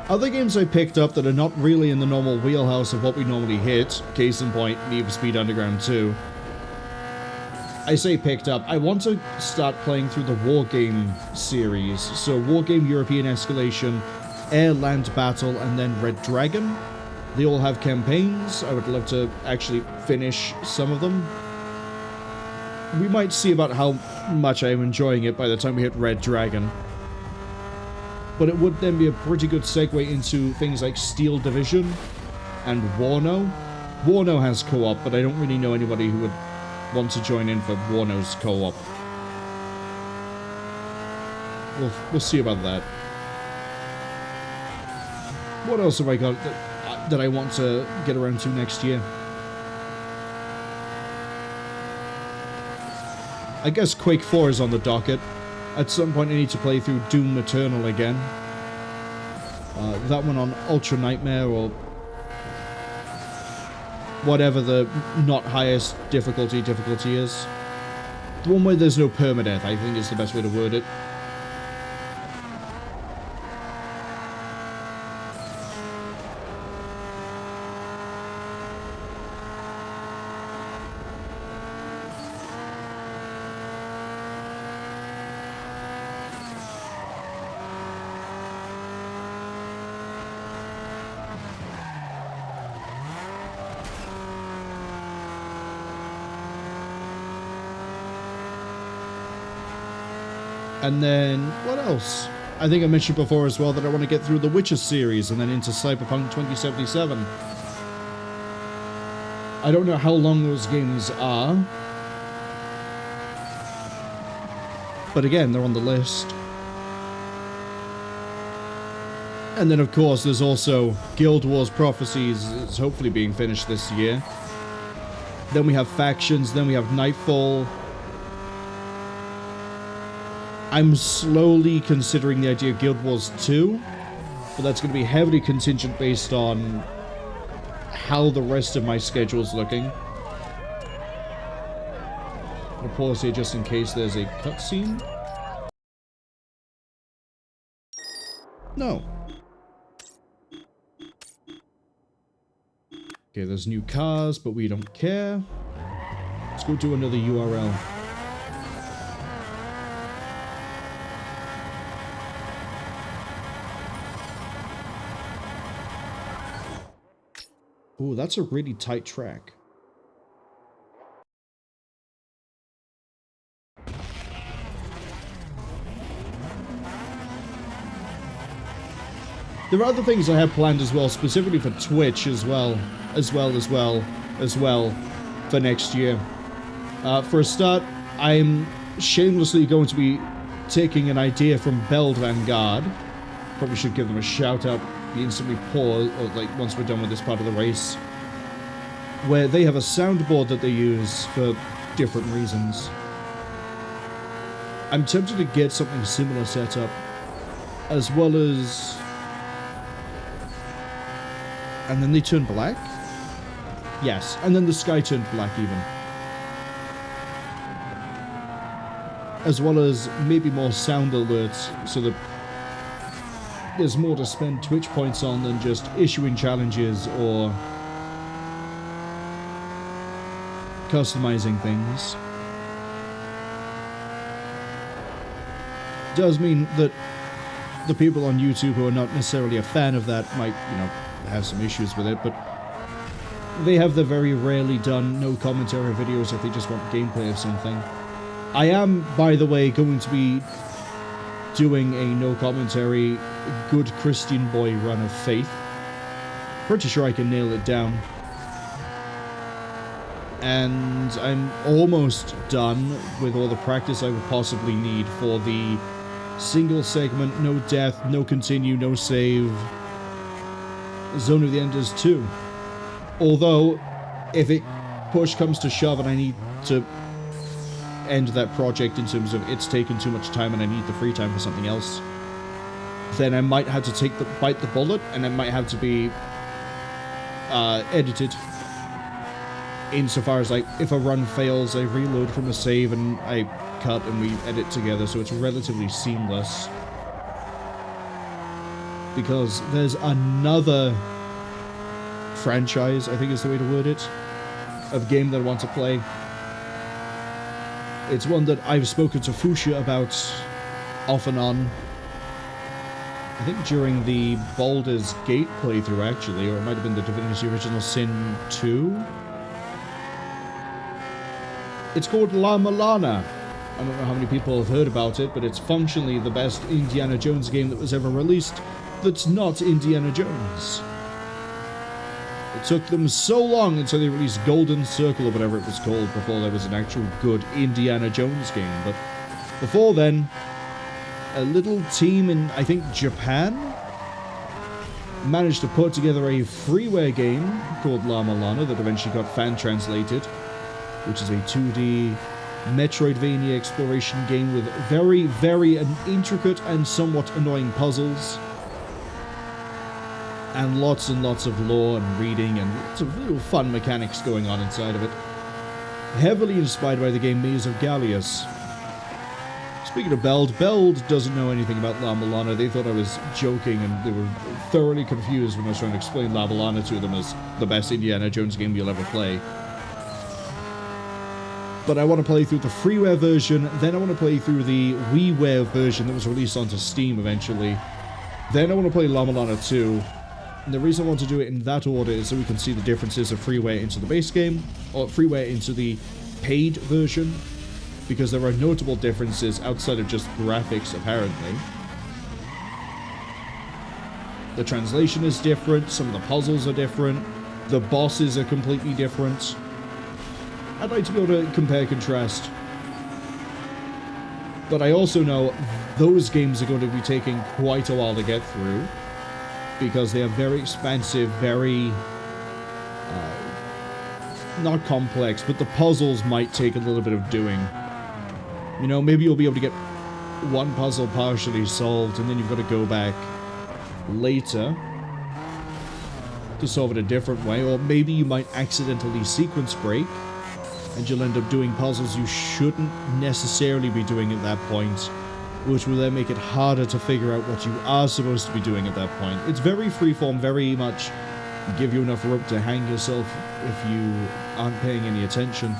Other games I picked up that are not really in the normal wheelhouse of what we normally hit, case in point, Need for Speed Underground 2. I say picked up, I want to start playing through the Wargame series. So Wargame European Escalation, Air Land Battle, and then Red Dragon. They all have campaigns. I would love to actually finish some of them. We might see about how much I'm enjoying it by the time we hit Red Dragon. But it would then be a pretty good segue into things like Steel Division and Warno. Warno has co-op, but I don't really know anybody who would want to join in for Warno's co-op. We'll see about that. What else have I got that I want to get around to next year? I guess Quake 4 is on the docket. At some point I need to play through Doom Eternal again. That one on Ultra Nightmare or whatever the not highest difficulty is. The one where there's no permadeath, I think is the best way to word it. And then, what else? I think I mentioned before as well that I want to get through the Witcher series and then into Cyberpunk 2077. I don't know how long those games are. But again, they're on the list. And then, of course, there's also Guild Wars Prophecies. It's hopefully being finished this year. Then we have Factions. Then we have Nightfall. I'm slowly considering the idea of Guild Wars 2, but that's going to be heavily contingent based on how the rest of my schedule is looking. I'm going to pause here just in case there's a cutscene. No. Okay, there's new cars, but we don't care. Let's go do another U.R.L. Ooh, that's a really tight track. There are other things I have planned as well, specifically for Twitch as well, for next year. For a start, I'm shamelessly going to be taking an idea from Beld Vanguard Probably should give them a shout out. We instantly pause, or like once we're done with this part of the race, where they have a soundboard that they use for different reasons. I'm tempted to get something similar set up, as well as... And then they turn black? Yes, and then the sky turned black even. As well as maybe more sound alerts, so that there's more to spend Twitch points on than just issuing challenges or customizing things. Does mean that the people on YouTube who are not necessarily a fan of that might, you know, have some issues with it, but they have the very rarely done no commentary videos if they just want gameplay of something. I am, by the way, going to be doing a no commentary good Christian boy run of Faith. Pretty sure I can nail it down. And I'm almost done with all the practice I would possibly need for the single segment, no death, no continue, no save, Zone of the Enders 2. Although, if it push comes to shove and I need to end that project in terms of it's taken too much time and I need the free time for something else, then I might have to bite the bullet, and it might have to be edited. Insofar as, like, if a run fails, I reload from a save and I cut and we edit together, so it's relatively seamless. Because there's another franchise, I think is the way to word it, of game that I want to play. It's one that I've spoken to Fuchsia about off and on. I think during the Baldur's Gate playthrough, actually, or it might have been the Divinity Original Sin 2. It's called La Milana. I don't know how many people have heard about it, but it's functionally the best Indiana Jones game that was ever released that's not Indiana Jones. It took them so long until they released Golden Circle or whatever it was called before there was an actual good Indiana Jones game. But before then, a little team in, I think, Japan managed to put together a freeware game called La Milana that eventually got fan-translated, which is a 2D Metroidvania exploration game with very, very intricate and somewhat annoying puzzles, and lots of lore and reading and lots of little fun mechanics going on inside of it. Heavily inspired by the game Maze of Gallius. Speaking of Beld doesn't know anything about La Milana. They thought I was joking, and they were thoroughly confused when I was trying to explain La Milana to them as the best Indiana Jones game you'll ever play. But I want to play through the freeware version, then I want to play through the WiiWare version that was released onto Steam eventually. Then I want to play La Milana 2. And the reason I want to do it in that order is so we can see the differences of freeware into the base game, or freeware into the paid version, because there are notable differences outside of just graphics, apparently. The translation is different, some of the puzzles are different, the bosses are completely different. I'd like to be able to compare and contrast. But I also know those games are going to be taking quite a while to get through, because they are very expansive, very... not complex, but the puzzles might take a little bit of doing. You know, maybe you'll be able to get one puzzle partially solved, and then you've got to go back later to solve it a different way, or maybe you might accidentally sequence break, and you'll end up doing puzzles you shouldn't necessarily be doing at that point, which will then make it harder to figure out what you are supposed to be doing at that point. It's very freeform, very much give you enough rope to hang yourself if you aren't paying any attention.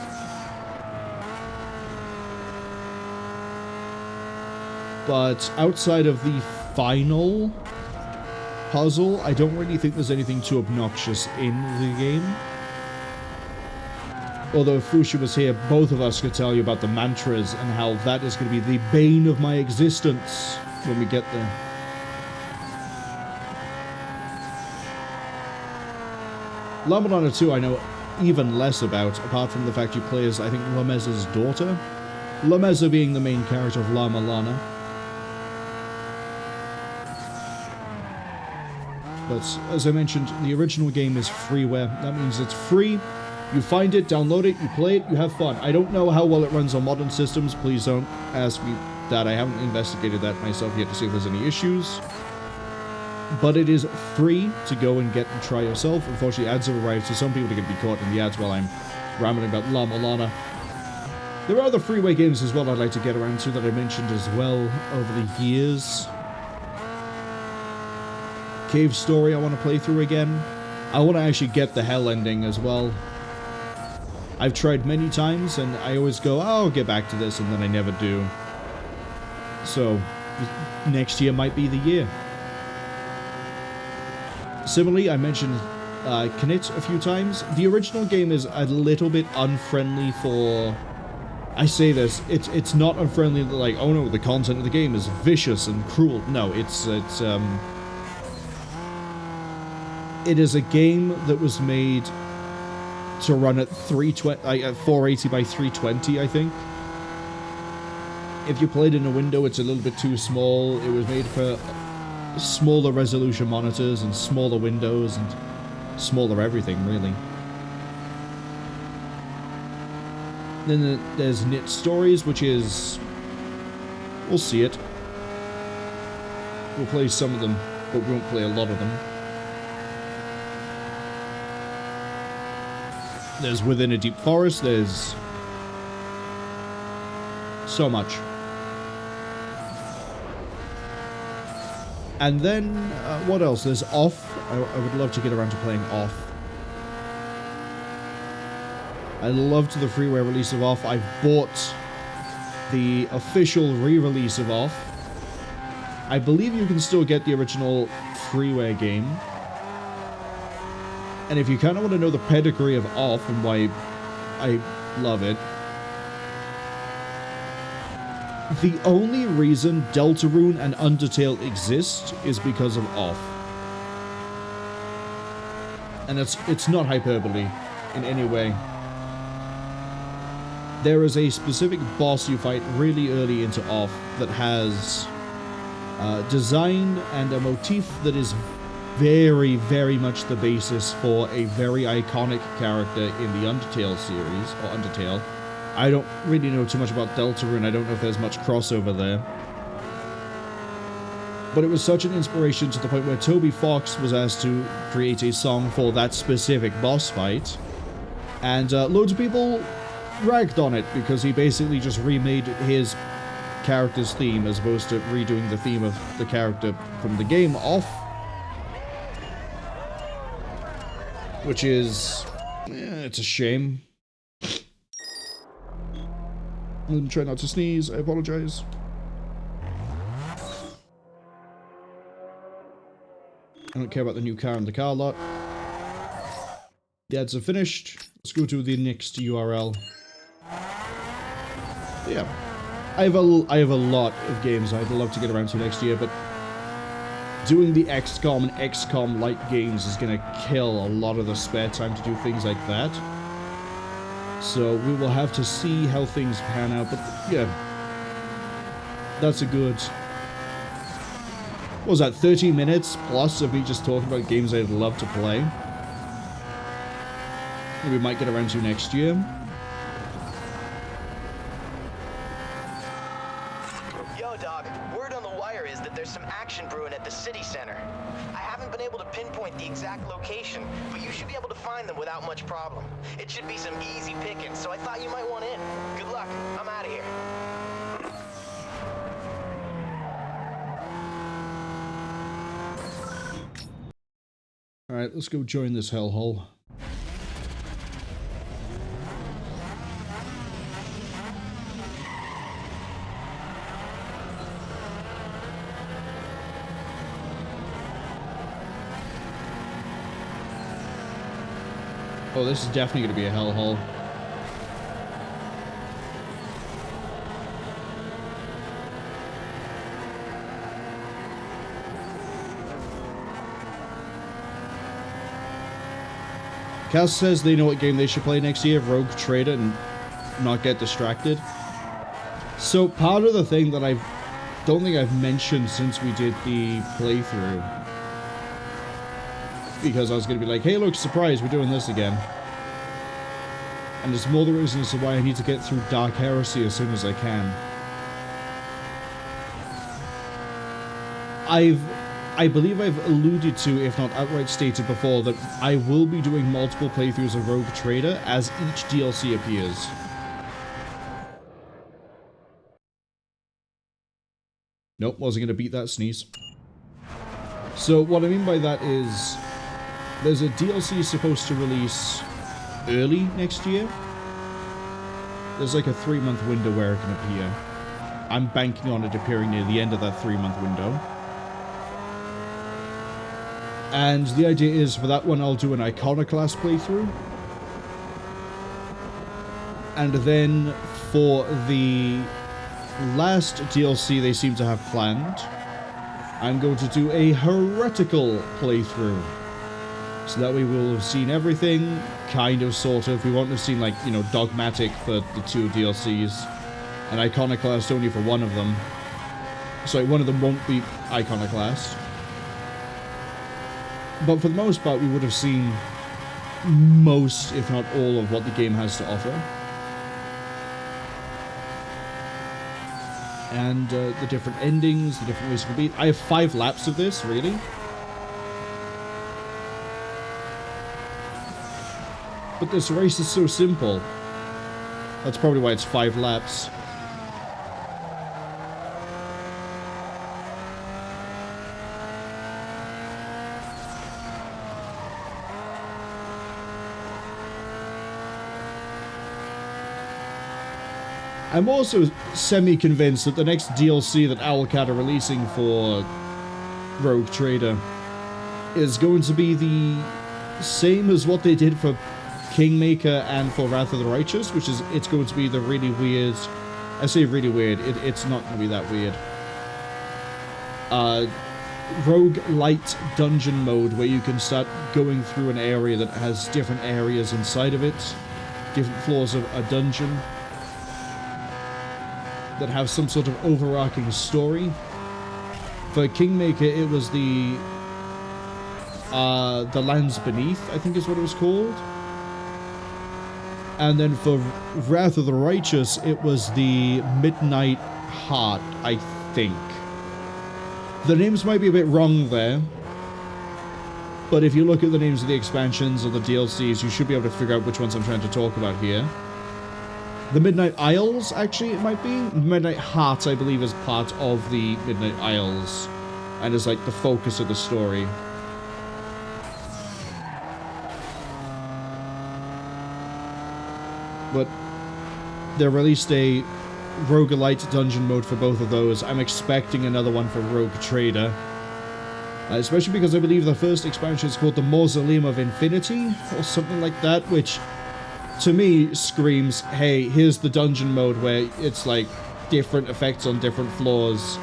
But outside of the final puzzle, I don't really think there's anything too obnoxious in the game. Although if Fuchsia was here, both of us could tell you about the mantras and how that is going to be the bane of my existence when we get there. La Milana 2 I know even less about, apart from the fact you play as, I think, Lameza's daughter. Lameza being the main character of La Milana. But as I mentioned, the original game is freeware. That means it's free. You find it, download it, you play it, you have fun. I don't know how well it runs on modern systems. Please don't ask me that. I haven't investigated that myself yet to see if there's any issues. But it is free to go and get and try yourself. Unfortunately, ads have arrived, so some people are going to be caught in the ads while I'm rambling about La Milana. There are other freeware games as well I'd like to get around to that I mentioned as well over the years. Cave Story I want to play through again. I want to actually get the hell ending as well. I've tried many times and I always go, oh, I'll get back to this, and then I never do. So, next year might be the year. Similarly, I mentioned Knit a few times. The original game is a little bit unfriendly for... I say this, it's not unfriendly like, oh no, the content of the game is vicious and cruel. No, it is a game that was made to run at 480 by 320, I think. If you played in a window, it's a little bit too small. It was made for smaller resolution monitors and smaller windows and smaller everything, really. Then there's Knit Stories, which is... we'll see it. We'll play some of them, but we won't play a lot of them. There's Within a Deep Forest, there's... so much. And then, what else? There's Off. I would love to get around to playing Off. I loved the freeware release of Off. I've bought the official re-release of Off. I believe you can still get the original freeware game. And if you kind of want to know the pedigree of Off and why I love it, the only reason Deltarune and Undertale exist is because of Off. And it's not hyperbole in any way. There is a specific boss you fight really early into Off that has design and a motif that is very, very much the basis for a very iconic character in the Undertale series, or Undertale. I don't really know too much about Deltarune. I don't know if there's much crossover there. But it was such an inspiration to the point where Toby Fox was asked to create a song for that specific boss fight. And loads of people ragged on it because he basically just remade his character's theme as opposed to redoing the theme of the character from the game Off. Which is... it's a shame. I'm trying not to sneeze, I apologize. I don't care about the new car in the car lot. The ads are finished. Let's go to the next URL. Yeah. I have a lot of games I'd love to get around to next year, but doing the XCOM and XCOM-like games is going to kill a lot of the spare time to do things like that. So we will have to see how things pan out, but yeah. That's a good... what was that, 30 minutes plus of me just talking about games I'd love to play? Maybe we might get around to next year. Yo, dog. Word on the wire is that there's some action brewing at the city center. I haven't been able to pinpoint the exact location, but you should be able to find them without much problem. It should be some easy pickings, so I thought you might want in. Good luck. I'm out of here. Alright, let's go join this hellhole. Oh, this is definitely going to be a hellhole. Kaz says they know what game they should play next year, Rogue Trader, and not get distracted. So part of the thing that I don't think I've mentioned since we did the playthrough because I was going to be like, hey, look, surprise, we're doing this again. And there's more the reason as to why I need to get through Dark Heresy as soon as I can. I believe I've alluded to, if not outright stated before, that I will be doing multiple playthroughs of Rogue Trader as each DLC appears. Nope, wasn't going to beat that sneeze. So what I mean by that is, there's a DLC supposed to release early next year. There's like a 3-month window where it can appear. I'm banking on it appearing near the end of that 3-month window. And the idea is, for that one, I'll do an Iconoclast playthrough. And then, for the last DLC they seem to have planned, I'm going to do a Heretical playthrough. So that way we'll have seen everything, kind of, sort of. We won't have seen, like, you know, Dogmatic for the 2 DLCs, and Iconoclast only for one of them. Sorry, one of them won't be Iconoclast. But for the most part, we would have seen most, if not all, of what the game has to offer. And the different endings, the different ways to complete. I have 5 laps of this, really. But this race is so simple. That's probably why it's 5 laps. I'm also semi-convinced that the next DLC that Owlcat are releasing for Rogue Trader is going to be the same as what they did for Kingmaker and for Wrath of the Righteous, which is, it's going to be the really weird, I say really weird, it's not going to be that weird, Rogue Light dungeon mode, where you can start going through an area that has different areas inside of it, different floors of a dungeon, that have some sort of overarching story. For Kingmaker, it was the Lands Beneath, I think is what it was called. And then for Wrath of the Righteous, it was the Midnight Heart, I think. The names might be a bit wrong there, but if you look at the names of the expansions or the DLCs, you should be able to figure out which ones I'm trying to talk about here. The Midnight Isles, actually, it might be. Midnight Heart, I believe, is part of the Midnight Isles, and is like the focus of the story. But they released a roguelite dungeon mode for both of those. I'm expecting another one for Rogue Trader. Especially because I believe the first expansion is called the Mausoleum of Infinity, or something like that, which, to me, screams, hey, here's the dungeon mode where it's like different effects on different floors,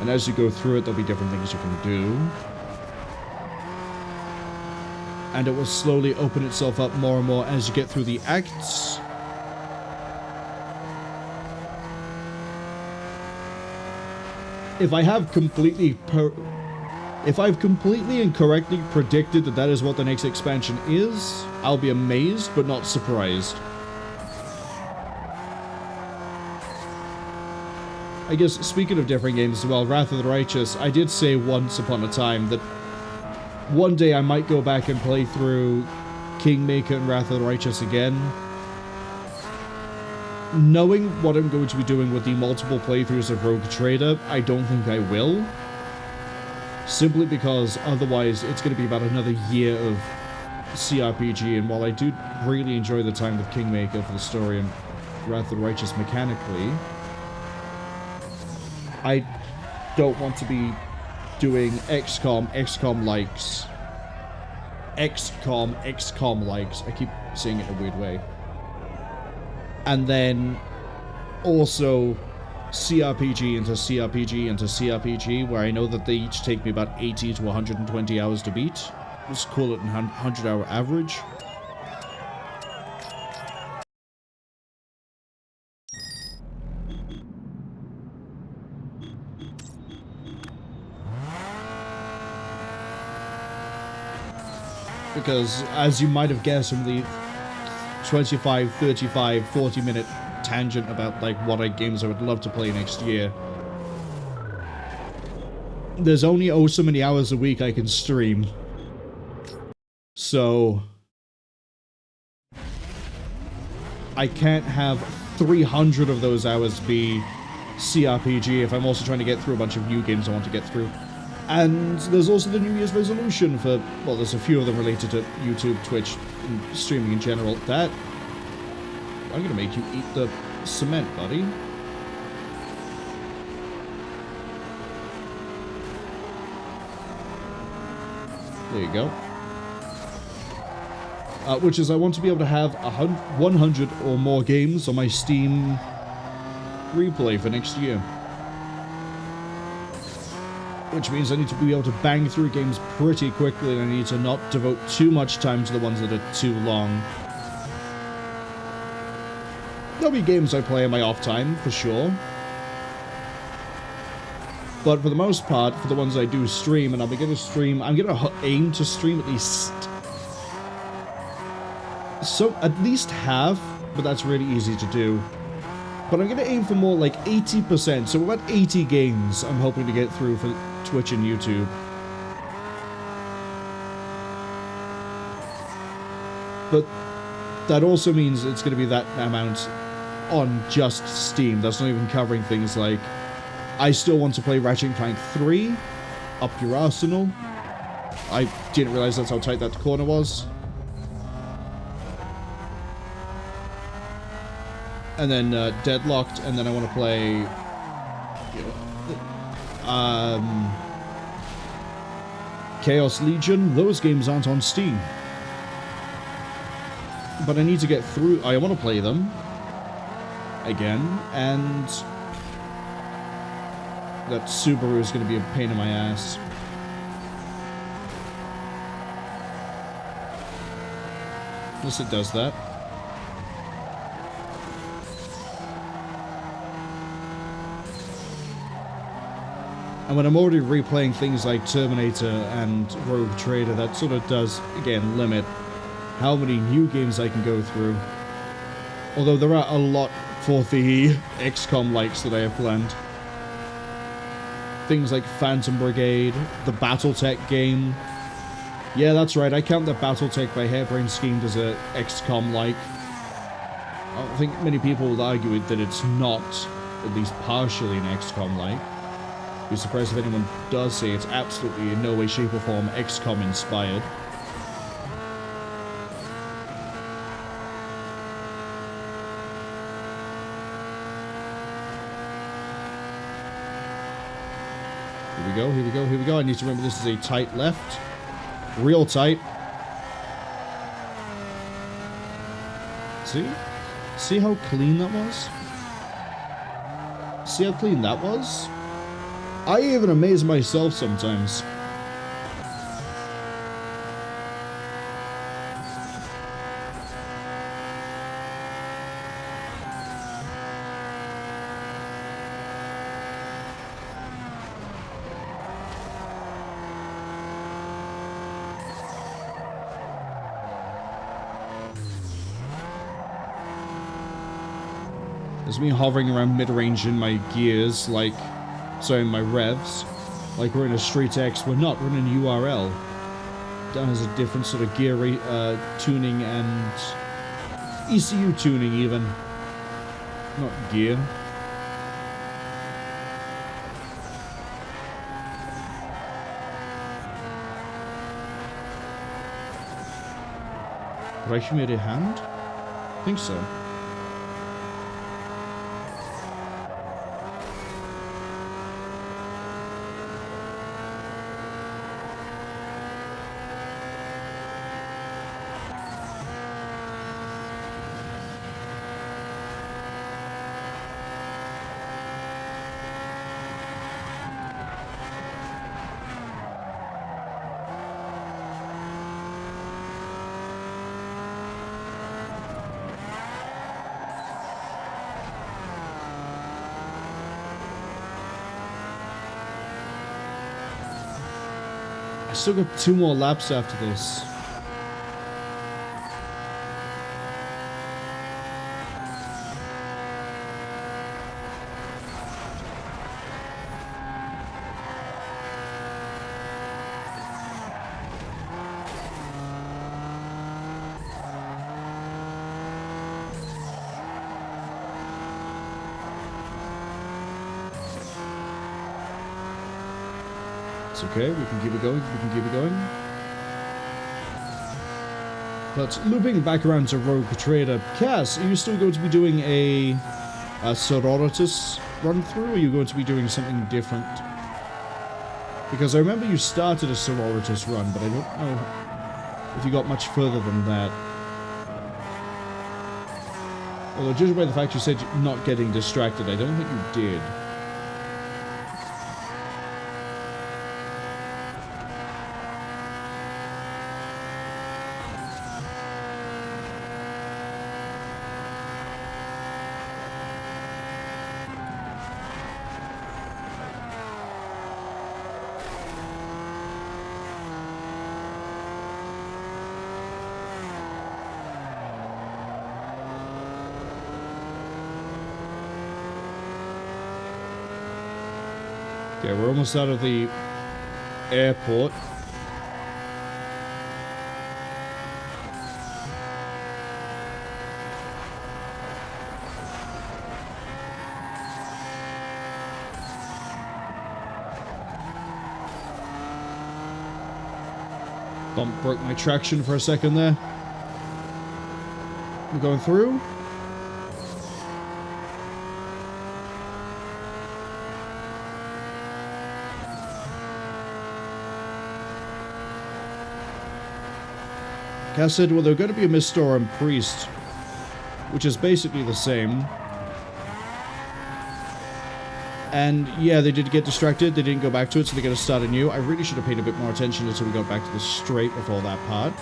and as you go through it, there'll be different things you can do. And it will slowly open itself up more and more as you get through the acts. If I've completely and correctly predicted that that is what the next expansion is, I'll be amazed, but not surprised. I guess, speaking of different games as well, Wrath of the Righteous, I did say once upon a time that one day I might go back and play through Kingmaker and Wrath of the Righteous again. Knowing what I'm going to be doing with the multiple playthroughs of Rogue Trader, I don't think I will. Simply because otherwise it's going to be about another year of CRPG, and while I do really enjoy the time with Kingmaker for the story and Wrath of the Righteous mechanically, I don't want to be doing XCOM likes. XCOM likes. I keep saying it in a weird way. And then also CRPG into CRPG into CRPG, where I know that they each take me about 80 to 120 hours to beat. Let's call it a 100-hour average. because as you might have guessed from the 25, 35, 40-minute tangent about like what games I would love to play next year, there's only so many hours a week I can stream. So I can't have 300 of those hours be CRPG if I'm also trying to get through a bunch of new games I want to get through. And there's also the New Year's resolution for, well, there's a few of them related to YouTube, Twitch, and streaming in general. That, I'm gonna make you eat the cement, buddy. There you go. Which is, I want to be able to have 100 or more games on my Steam replay for next year. Which means I need to be able to bang through games pretty quickly, and I need to not devote too much time to the ones that are too long. There'll be games I play in my off time, for sure. But for the most part, for the ones I do stream, and I'm going to aim to stream at least... So, at least half, but that's really easy to do. But I'm going to aim for more like 80%, so about 80 games I'm hoping to get through for Twitch and YouTube. But that also means it's going to be that amount on just Steam. That's not even covering things like, I still want to play Ratchet & Clank 3, up your arsenal. I didn't realize that's how tight that corner was. And then Deadlocked, and then I want to play Chaos Legion. Those games aren't on Steam, but I need to get through. I want to play them again, and that Subaru is going to be a pain in my ass. Unless it does that. And when I'm already replaying things like Terminator and Rogue Trader, that sort of does, again, limit how many new games I can go through. Although there are a lot for the XCOM likes that I have planned. Things like Phantom Brigade, the Battletech game. Yeah, that's right, I count the Battletech by Hairbrain Schemed as a XCOM like. I don't think many people would argue that it's not, at least partially, an XCOM like. Be surprised if anyone does say it's absolutely in no way, shape or form XCOM inspired. Here we go, here we go, here we go. I need to remember this is a tight left. Real tight. See? See how clean that was? See how clean that was? I even amaze myself sometimes. There's me hovering around mid-range in my gears, like... So in my revs, like we're in a Street X, we're not, we're in U.R.L. That has a different sort of gear tuning and ECU tuning even. Not gear. Reich mir die Hand? I think so. I still got 2 more laps after this. That's okay. We can keep it going. We can keep it going. But looping back around to Rogue Trader, Cass, are you still going to be doing a Sororitas run-through, or are you going to be doing something different? Because I remember you started a Sororitas run, but I don't know if you got much further than that. Although, judging by the fact you said not getting distracted, I don't think you did. Okay, we're almost out of the airport. Bump broke my traction for a second there. We're going through. Cass said, well, they're going to be a Mistor and Priest, which is basically the same. And yeah, they did get distracted. They didn't go back to it, so they're going to start anew. I really should have paid a bit more attention until we got back to the straight before that part.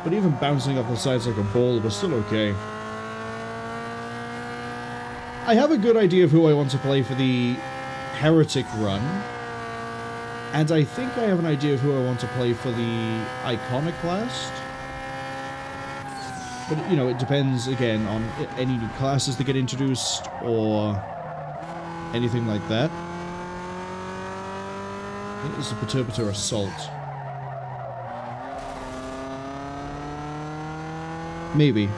But even bouncing off the sides like a ball was still okay. I have a good idea of who I want to play for the Heretic run. And I think I have an idea of who I want to play for the Iconoclast. But, you know, it depends, again, on any new classes that get introduced, or anything like that. I think this is a Perturbator Assault. Maybe.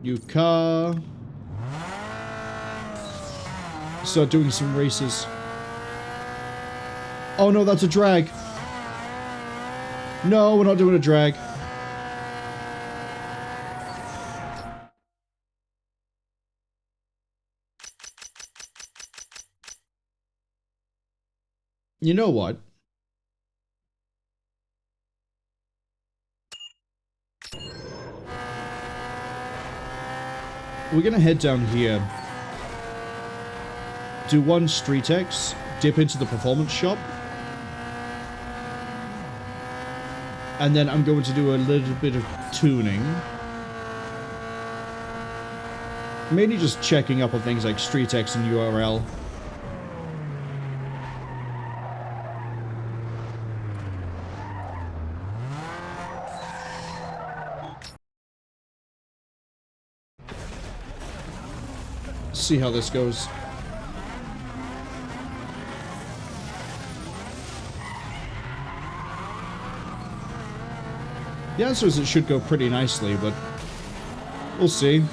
New car. Start doing some races. Oh no, that's a drag. No, we're not doing a drag. You know what? We're gonna head down here. Do one Street X, dip into the performance shop. And then I'm going to do a little bit of tuning. Mainly just checking up on things like Street X and U.R.L. See how this goes. The answer is it should go pretty nicely, but we'll see.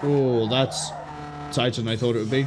Oh, that's tighter than I thought it would be.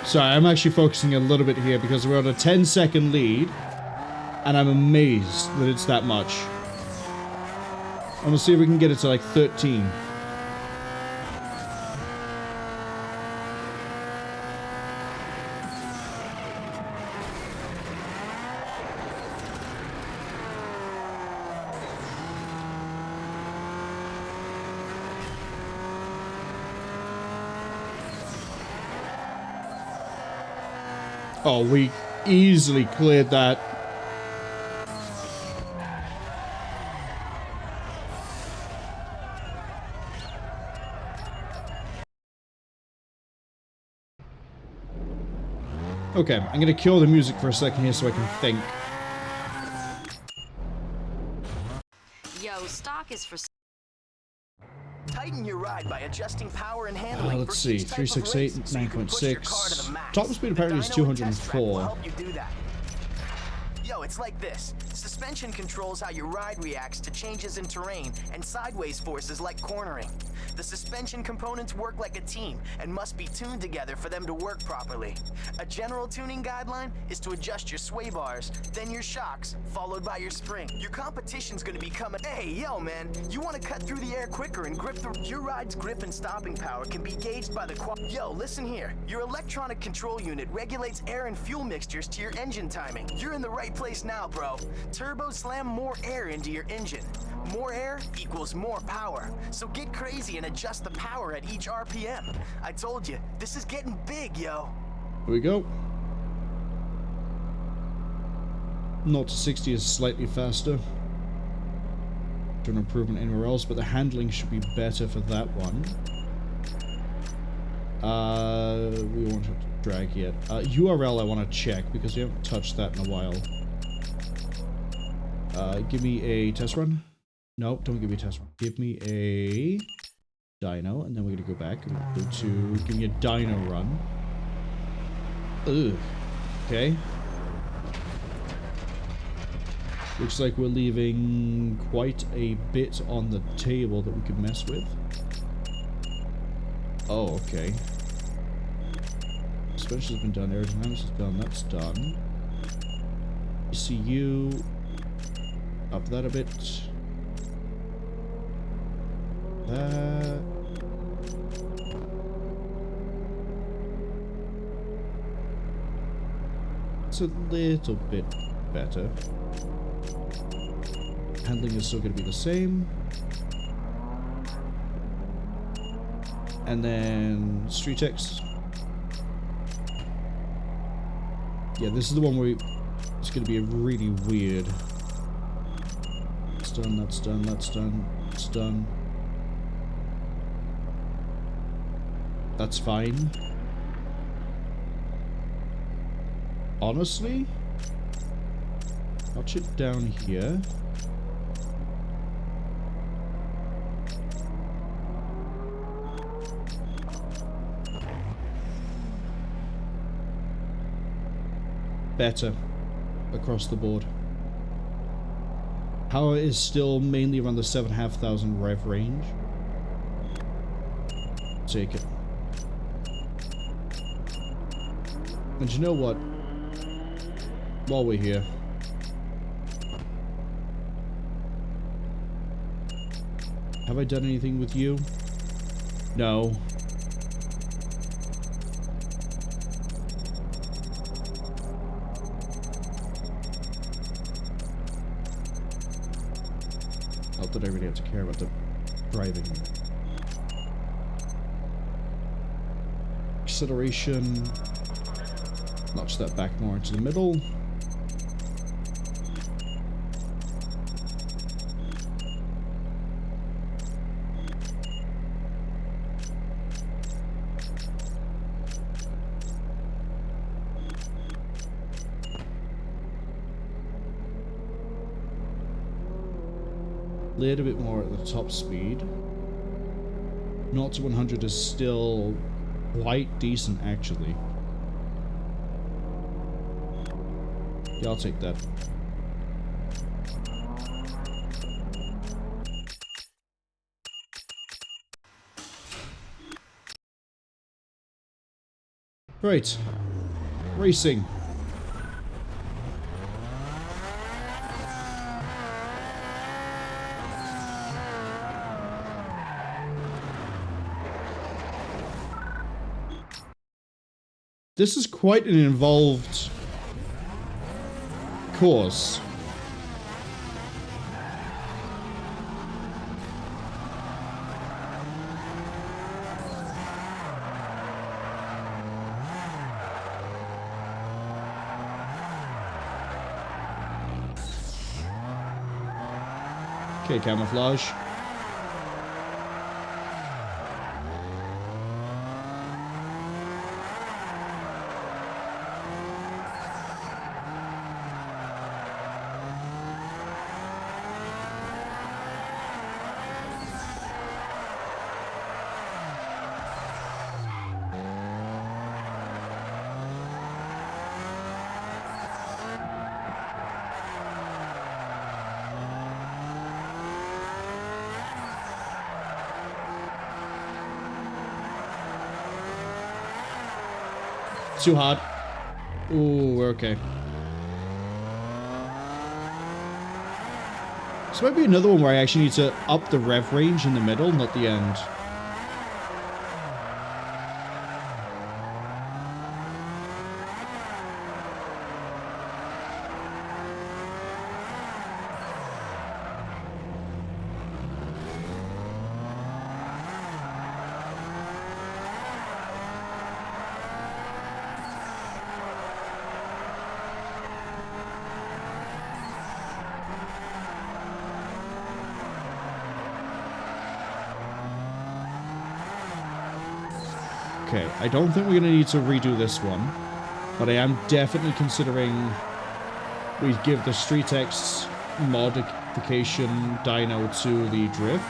Sorry, I'm actually focusing a little bit here because we're on a 10-second lead, and I'm amazed that it's that much. I'm gonna see if we can get it to like 13. Oh, we easily cleared that. Okay, I'm gonna kill the music for a second here so I can think. Yo, stock is for... Tighten your ride by adjusting power and handling. Let's see, 368, 9.6. Top speed apparently is 204. Help you do that. Yo, it's like this. Suspension controls how your ride reacts to changes in terrain and sideways forces like cornering. The suspension components work like a team and must be tuned together for them to work properly. A general tuning guideline is to adjust your sway bars, then your shocks, followed by your spring. Your competition's gonna be coming. Hey, yo, man, you wanna cut through the air quicker and grip the... Your ride's grip and stopping power can be gauged by the Yo, listen here. Your electronic control unit regulates air and fuel mixtures to your engine timing. You're in the right place now, bro. Turbo slam more air into your engine. More air equals more power. So get crazy and adjust the power at each RPM. I told you, this is getting big, yo. Here we go. 0 to 60 is slightly faster. To an improvement anywhere else, but the handling should be better for that one. We won't have to drag yet. U.R.L. I want to check because we haven't touched that in a while. Give me a test run. Nope, don't give me a test run. Give me a dyno, and then we're gonna go back and go to give me a dyno run. Ugh. Okay. Looks like we're leaving quite a bit on the table that we could mess with. Oh, okay. Suspension's been done, aerodynamics is done, that's done. ECU. Up that a bit. That. It's a little bit better. Handling is still going to be the same. And then Street X. Yeah, this is the one where it's going to be really weird. That's done, that's done, that's done, it's done. That's fine. Honestly, watch it down here. Better across the board. Power is still mainly around the 7,500 rev range. Take it. And you know what? While we're here, have I done anything with you? No. Not that I really have to care about the driving. Acceleration. Notch that back more into the middle. Little bit more at the top speed. 0 to 100 is still quite decent, actually. Yeah, I'll take that. Right. Racing. This is quite an involved course. Okay, camouflage. Too hard. Ooh, we're okay. This might be another one where I actually need to up the rev range in the middle, not the end. Okay, I don't think we're going to need to redo this one, but I am definitely considering we give the StreetX modification dyno to the drift.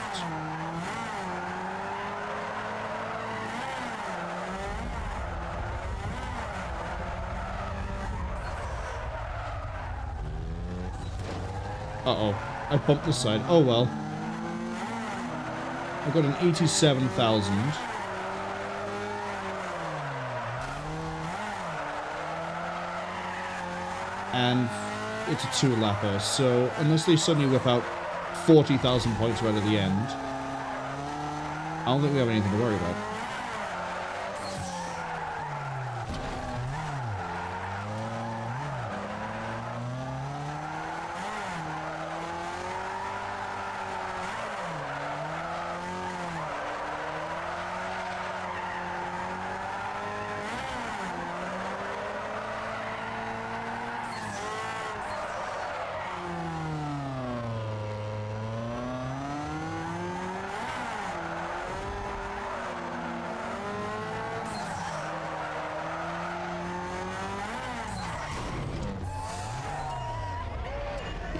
Uh-oh, I bumped the side. Oh well. I got an 87,000. And it's a two-lapper, so unless they suddenly whip out 40,000 points right at the end, I don't think we have anything to worry about.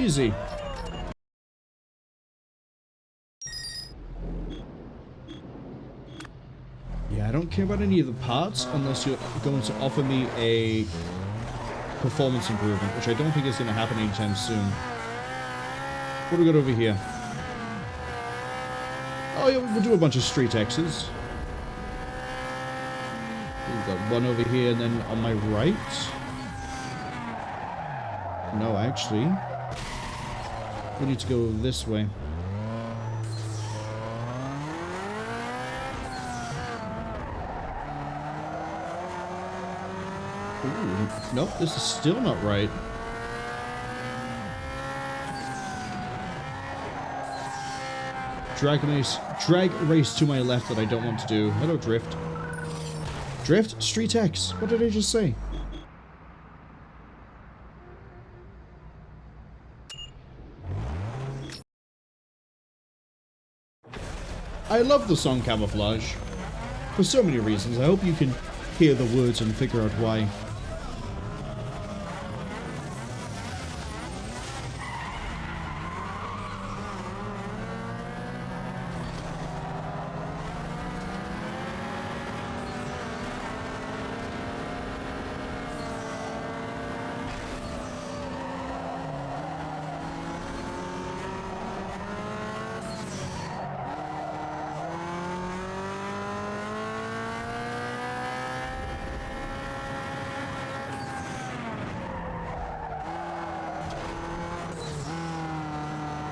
Easy. Yeah, I don't care about any of the parts unless you're going to offer me a performance improvement, which I don't think is going to happen anytime soon. What do we got over here? Oh yeah, we'll do a bunch of street X's. We've got one over here and then on my right. No, actually. We need to go this way. Ooh, nope, this is still not right. Drag race to my left that I don't want to do. Hello, Drift. Drift? Street X. What did I just say? I love the song Camouflage. For so many reasons. I hope you can hear the words and figure out why.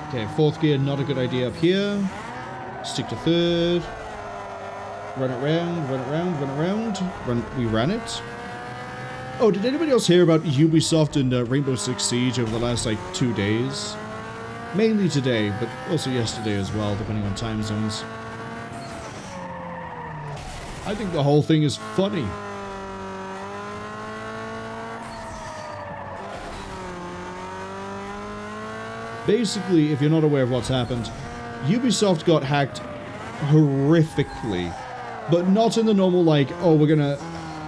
Okay, fourth gear, not a good idea up here. Stick to third. Run it round, run it round, run it round. We ran it. Oh, did anybody else hear about Ubisoft and Rainbow Six Siege over the last, like, 2 days? Mainly today, but also yesterday as well, depending on time zones. I think the whole thing is funny. Basically, if you're not aware of what's happened, Ubisoft got hacked horrifically, but not in the normal, like, oh, we're gonna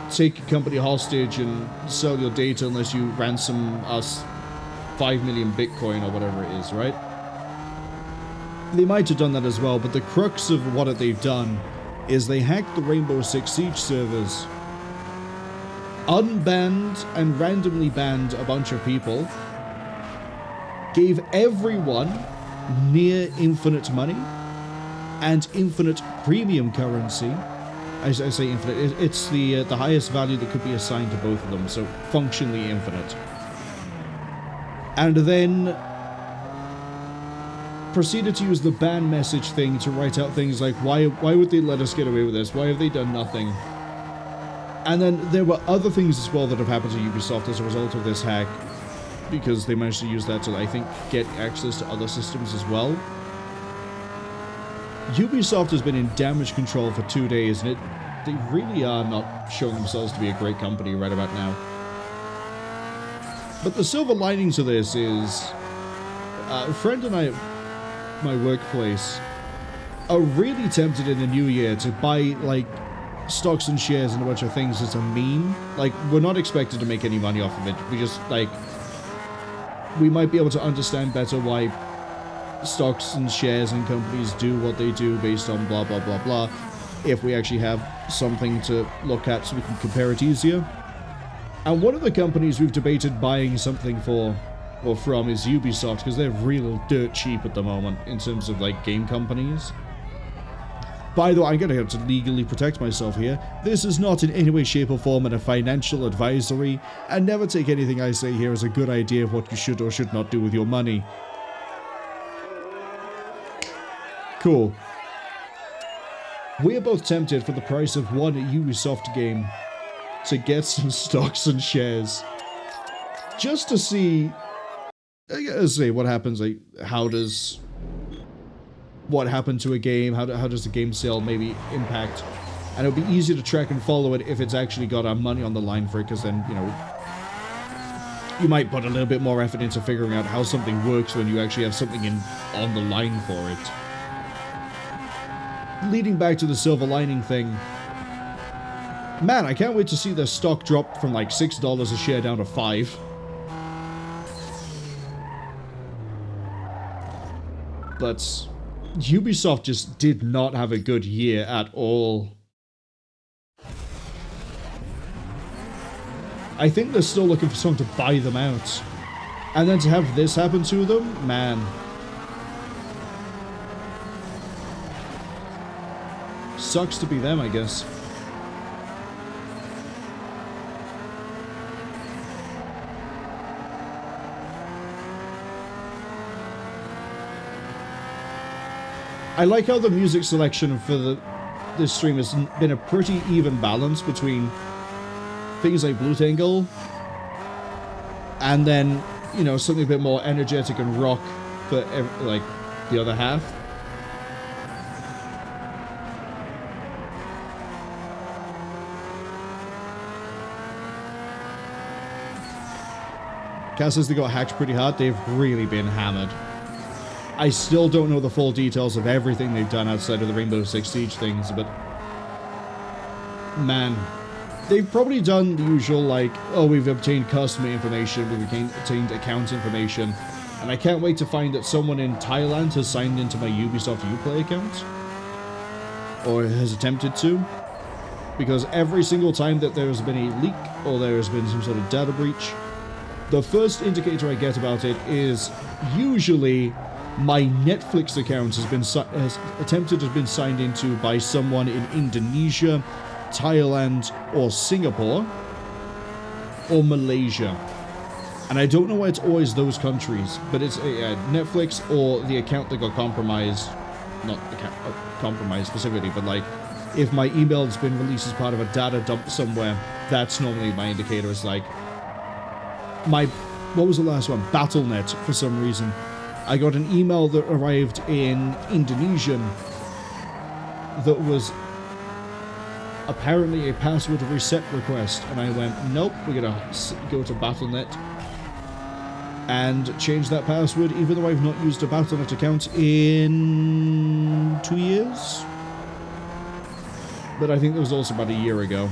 take a company hostage and sell your data unless you ransom us 5 million Bitcoin or whatever it is, right? They might have done that as well, but the crux of what they've done is they hacked the Rainbow Six Siege servers, unbanned and randomly banned a bunch of people, gave everyone near infinite money and infinite premium currency. I say infinite, it's the highest value that could be assigned to both of them, so functionally infinite. And then proceeded to use the ban message thing to write out things like, why would they let us get away with this? Why have they done nothing? And then there were other things as well that have happened to Ubisoft as a result of this hack, because they managed to use that to, I think, get access to other systems as well. Ubisoft has been in damage control for 2 days, and they really are not showing themselves to be a great company right about now. But the silver lining to this is, a friend and I at my workplace are really tempted in the new year to buy, like, stocks and shares and a bunch of things as a meme. Like, we're not expected to make any money off of it. We just, like, we might be able to understand better why stocks and shares and companies do what they do based on blah, blah, blah, blah, if we actually have something to look at so we can compare it easier. And one of the companies we've debated buying something for, or from, is Ubisoft, because they're real dirt cheap at the moment in terms of, like, game companies. By the way, I'm going to have to legally protect myself here. This is not in any way, shape, or form a financial advisory, and never take anything I say here as a good idea of what you should or should not do with your money. Cool. We're both tempted for the price of one Ubisoft game to get some stocks and shares. Just to see, what happens, like, what happened to a game, how does the game sale maybe impact, and it'll be easier to track and follow it if it's actually got our money on the line for it, because then, you know, you might put a little bit more effort into figuring out how something works when you actually have something on the line for it. Leading back to the silver lining thing, man, I can't wait to see the stock drop from like $6 a share down to $5. But Ubisoft just did not have a good year at all. I think they're still looking for someone to buy them out. And then to have this happen to them, man. Sucks to be them, I guess. I like how the music selection for this stream has been a pretty even balance between things like Blue Tangle and then, you know, something a bit more energetic and rock for, like, the other half. Cass says they got hacked pretty hard. They've really been hammered. I still don't know the full details of everything they've done outside of the Rainbow Six Siege things, but man, they've probably done the usual, like, oh, we've obtained customer information, we've obtained account information, and I can't wait to find that someone in Thailand has signed into my Ubisoft Uplay account, or has attempted to, because every single time that there has been a leak, or there has been some sort of data breach, the first indicator I get about it is usually my Netflix account has been signed into by someone in Indonesia, Thailand, or Singapore, or Malaysia. And I don't know why it's always those countries, but it's Netflix or the account that got compromised. Not compromised specifically, but like if my email has been released as part of a data dump somewhere, that's normally my indicator. Is like my, what was the last one? BattleNet, for some reason. I got an email that arrived in Indonesian that was apparently a password reset request, and I went, nope, we're gonna go to BattleNet and change that password, even though I've not used a BattleNet account in 2 years. But I think that was also about a year ago.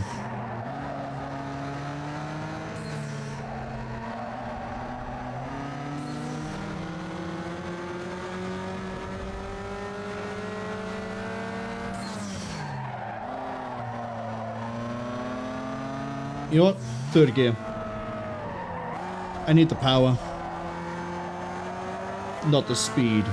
You know what? Third gear. I need the power, not the speed.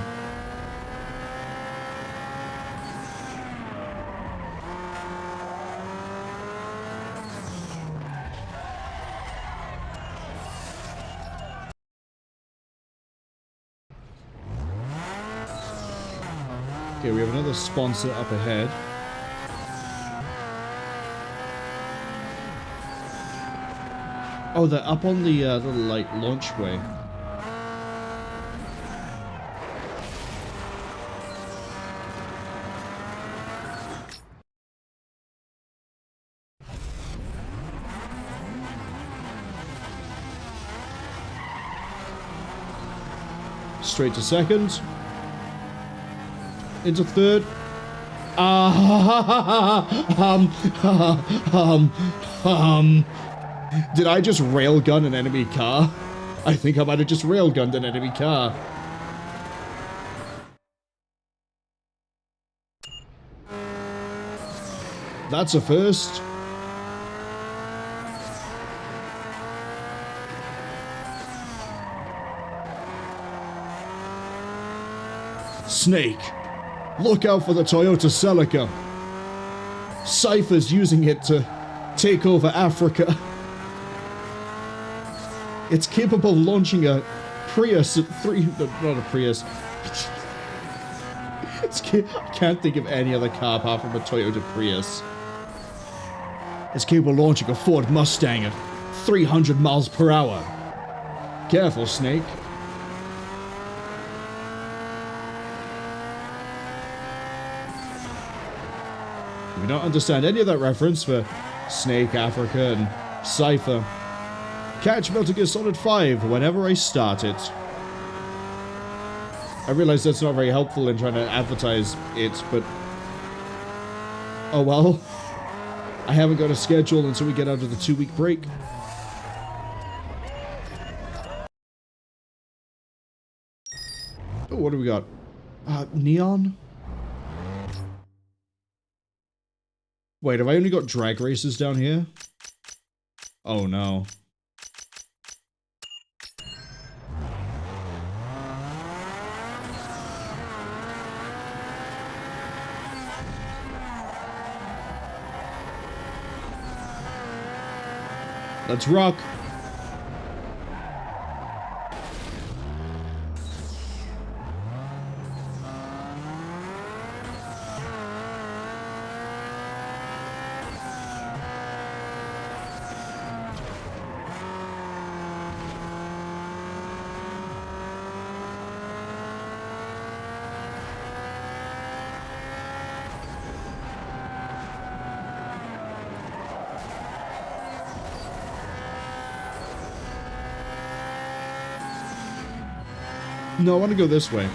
Okay, we have another sponsor up ahead. Oh, they're up on the little, like, launchway. Straight to second. Into third. Did I just railgun an enemy car? I think I might have just railgunned an enemy car. That's a first. Snake. Look out for the Toyota Celica. Cypher's using it to take over Africa. It's capable of launching a Prius at not a Prius. I can't think of any other car apart from a Toyota Prius. It's capable of launching a Ford Mustang at 300 miles per hour. Careful, Snake. If you don't understand any of that reference for Snake, Africa, and Cypher, catch Metal Gear Solid 5 whenever I start it. I realize that's not very helpful in trying to advertise it, but oh well. I haven't got a schedule until we get out of the 2-week break. Oh, what do we got? Neon? Wait, have I only got drag races down here? Oh no. Let's rock. No, I want to go this way.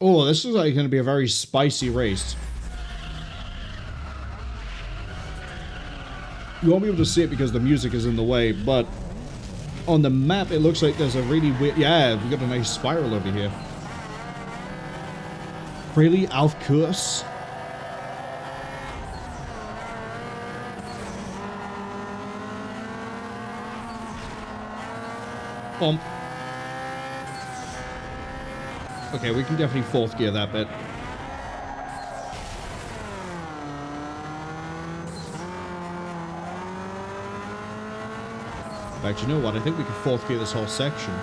Oh, this is like going to be a very spicy race. You won't be able to see it because the music is in the way, but on the map it looks like there's a really weird... Yeah, we got a nice spiral over here. Really? Auf Kurs? Bump. Okay, we can definitely fourth gear that bit. fact, you know what? I think we could fourth gear this whole section.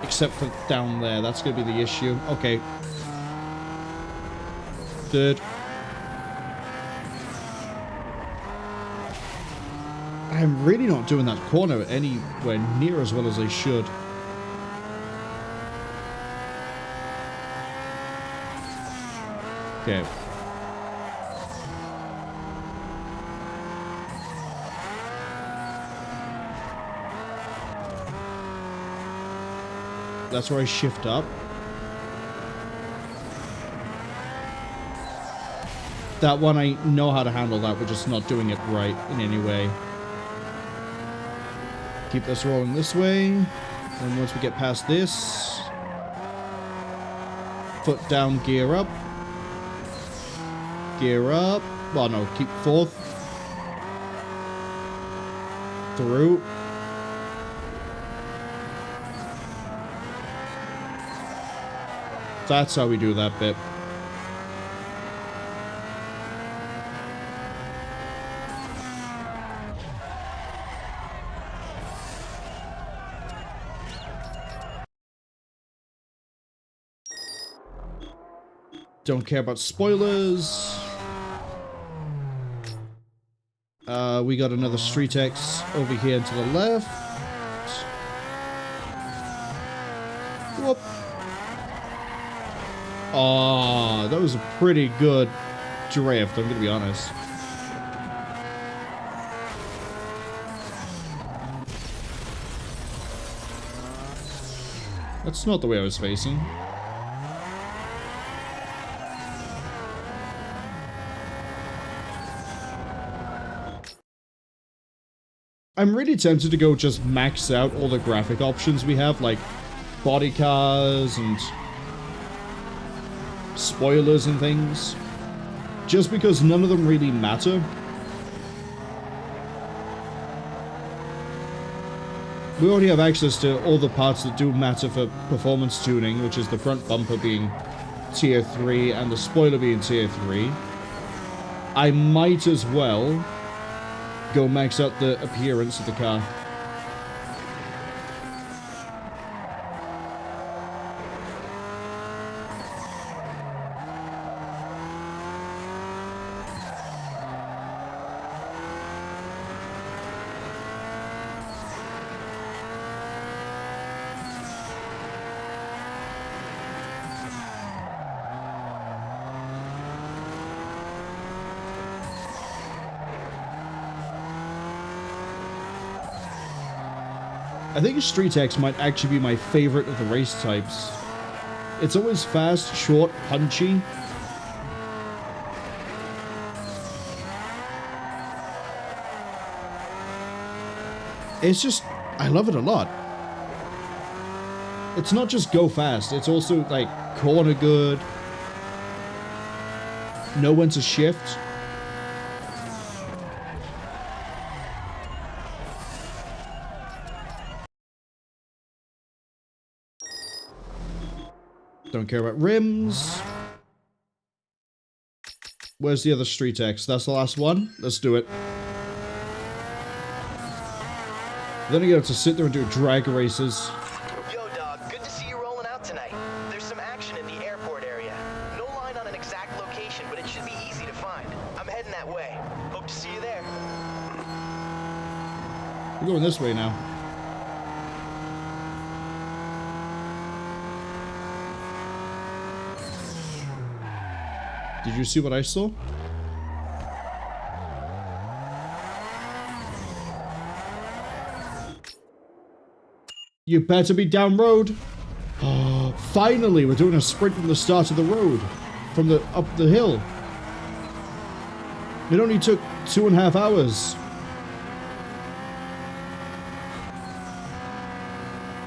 Except for down there. That's going to be the issue. Okay. Third. I'm really not doing that corner anywhere near as well as I should. Okay. That's where I shift up. That one, I know how to handle that. We're just not doing it right in any way. Keep this rolling this way. And once we get past this, foot down, gear up. Gear up. Well, no, keep fourth. Through. That's how we do that bit. Don't care about spoilers. We got another Street X over here to the left. Whoop. Oh, that was a pretty good drift, I'm gonna be honest. That's not the way I was facing. I'm really tempted to go just max out all the graphic options we have, like body cars and spoilers and things. Just because none of them really matter. We already have access to all the parts that do matter for performance tuning, which is the front bumper being tier 3 and the spoiler being tier 3. I might as well go max out the appearance of the car. I think a Street X might actually be my favorite of the race types. It's always fast, short, punchy. It's just, I love it a lot. It's not just go fast, it's also like corner good, know when to shift. Don't care about rims. Where's the other Street X? That's the last one? Let's do it. Then I get to sit there and do drag races. Yo, dog, good to see you rolling out tonight. There's some action in the airport area. No line on an exact location, but it should be easy to find. I'm heading that way. Hope to see you there. We're going this way now. Did you see what I saw? You better be down road. Oh, finally, we're doing a sprint from the start of the road. From the up the hill. It only took 2.5 hours.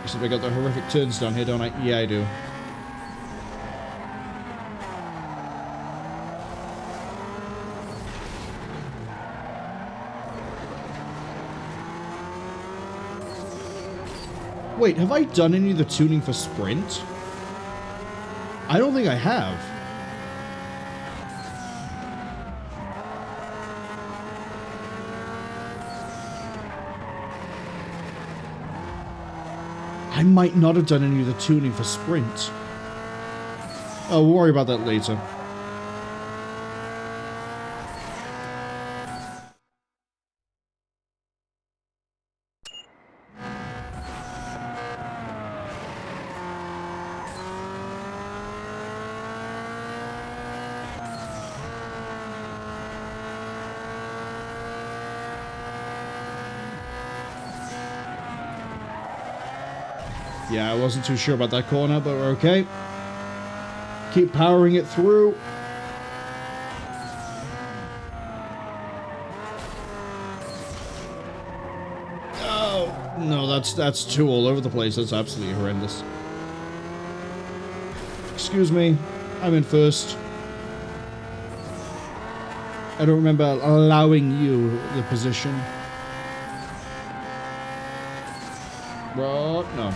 Except I got the horrific turns down here, don't I? Yeah, I do. Wait, have I done any of the tuning for sprint? I don't think I have. I might not have done any of the tuning for sprint. Oh, we'll worry about that later. Yeah, I wasn't too sure about that corner, but we're okay. Keep powering it through. Oh, no, that's too all over the place. That's absolutely horrendous. Excuse me, I'm in first. I don't remember allowing you the position. What? No.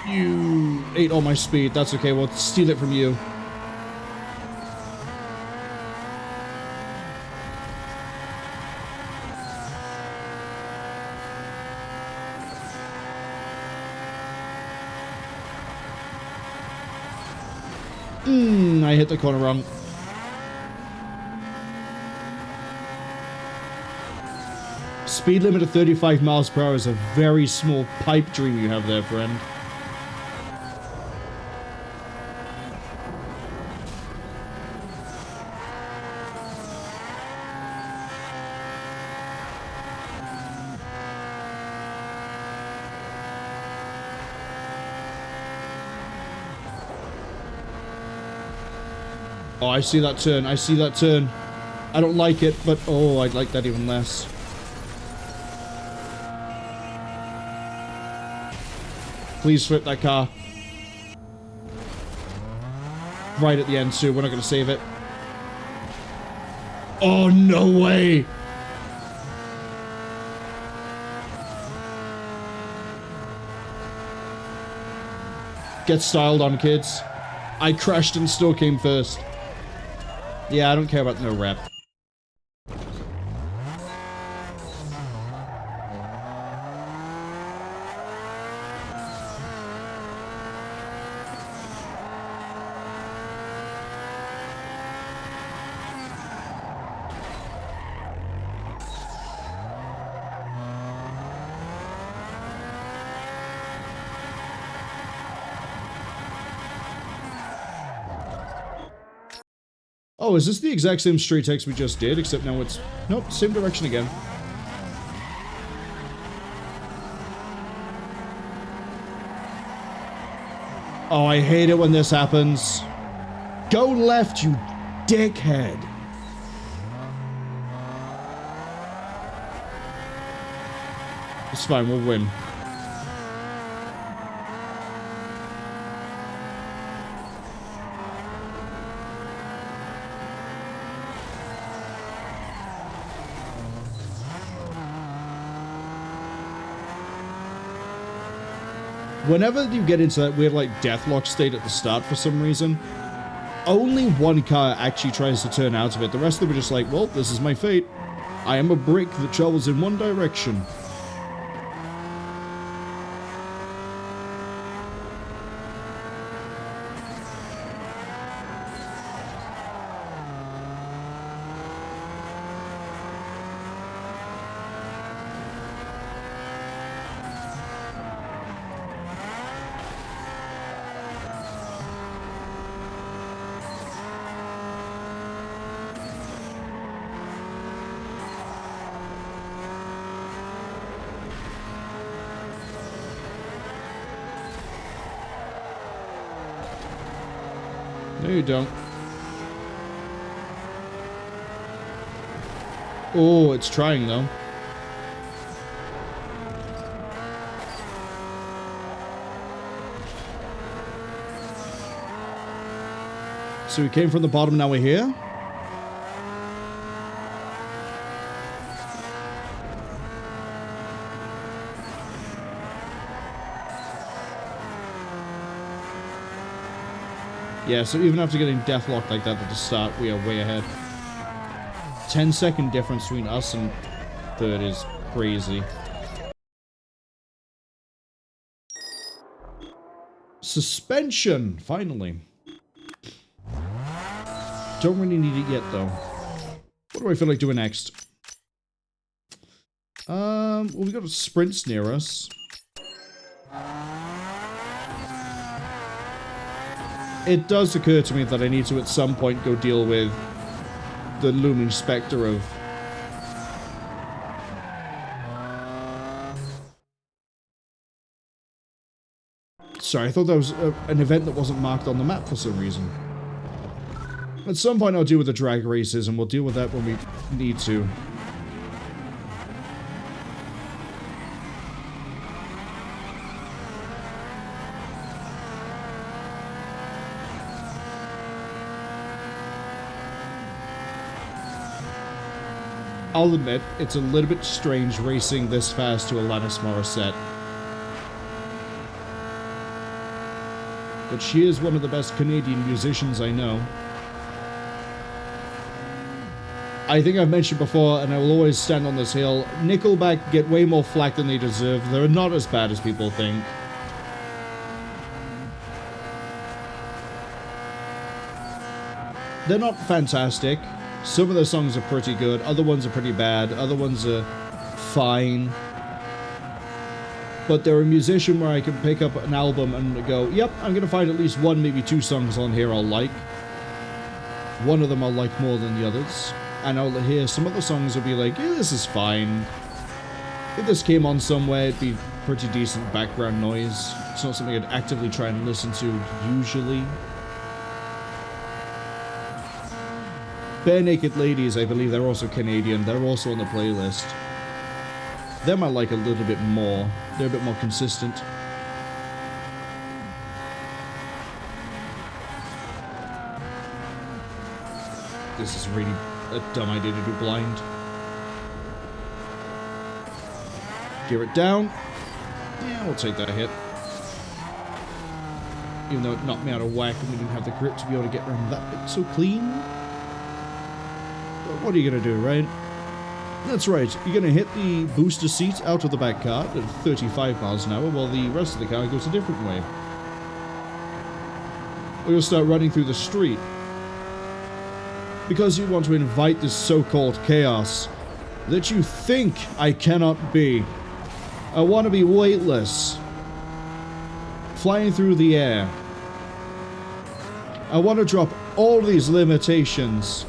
You ate all my speed. That's okay. We'll steal it from you. I hit the corner wrong. Speed limit of 35 miles per hour is a very small pipe dream you have there, friend. Oh, I see that turn. I see that turn. I don't like it, but oh, I'd like that even less. Please flip that car. Right at the end, too. We're not going to save it. Oh, no way! Get styled on, kids. I crashed and still came first. Yeah, I don't care about no rep. Oh, is this the exact same straight text we just did, except now it's... Nope, same direction again. Oh, I hate it when this happens. Go left, you dickhead. It's fine, we'll win. Whenever you get into that weird, like, deathlock state at the start for some reason, only one car actually tries to turn out of it. The rest of them are just like, well, this is my fate. I am a brick that travels in one direction. No, you don't. Oh, it's trying, though. So we came from the bottom, now we're here? Yeah, so even after getting deathlocked like that at the start, we are way ahead. 10-second difference between us and third is crazy. Suspension, finally. Don't really need it yet, though. What do I feel like doing next? Well, we got sprints near us. It does occur to me that I need to at some point go deal with the looming specter of... Sorry, I thought that was an event that wasn't marked on the map for some reason. At some point I'll deal with the drag races, and we'll deal with that when we need to. I'll admit, it's a little bit strange racing this fast to Alanis Morissette. But she is one of the best Canadian musicians I know. I think I've mentioned before, and I will always stand on this hill, Nickelback get way more flack than they deserve. They're not as bad as people think. They're not fantastic. Some of their songs are pretty good, other ones are pretty bad, other ones are fine. But they're a musician where I can pick up an album and go, yep, I'm going to find at least one, maybe two songs on here I'll like. One of them I'll like more than the others. And I'll hear some other songs will be like, yeah, this is fine. If this came on somewhere, it'd be pretty decent background noise. It's not something I'd actively try and listen to, usually. Bare Naked Ladies, I believe they're also Canadian. They're also on the playlist. Them I like a little bit more. They're a bit more consistent. This is really a dumb idea to do blind. Gear it down. Yeah, we'll take that hit. Even though it knocked me out of whack and we didn't have the grip to be able to get around that bit so clean. But what are you going to do, right? That's right, you're going to hit the booster seat out of the back car at 35 miles an hour while the rest of the car goes a different way. Or you'll start running through the street. Because you want to invite this so-called chaos that you think I cannot be. I want to be weightless. Flying through the air. I want to drop all these limitations.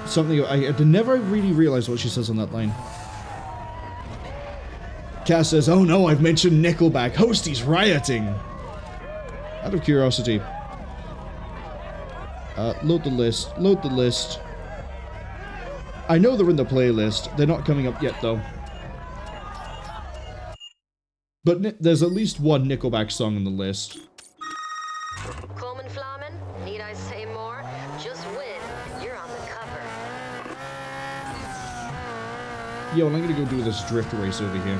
Something I never really realized what she says on that line. Cass says, oh no, I've mentioned Nickelback. Hostie's rioting. Out of curiosity. Load the list. Load the list. I know they're in the playlist. They're not coming up yet, though. But there's at least one Nickelback song on the list. Coleman Flamen, need I say more? Just win, and you're on the cover. Yo, and I'm gonna go do this drift race over here.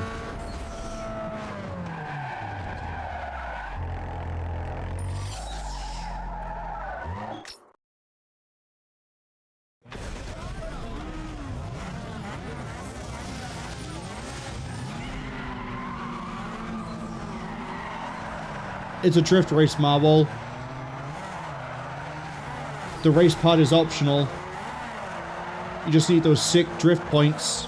It's a drift race, Marwol. The race pod is optional. You just need those sick drift points.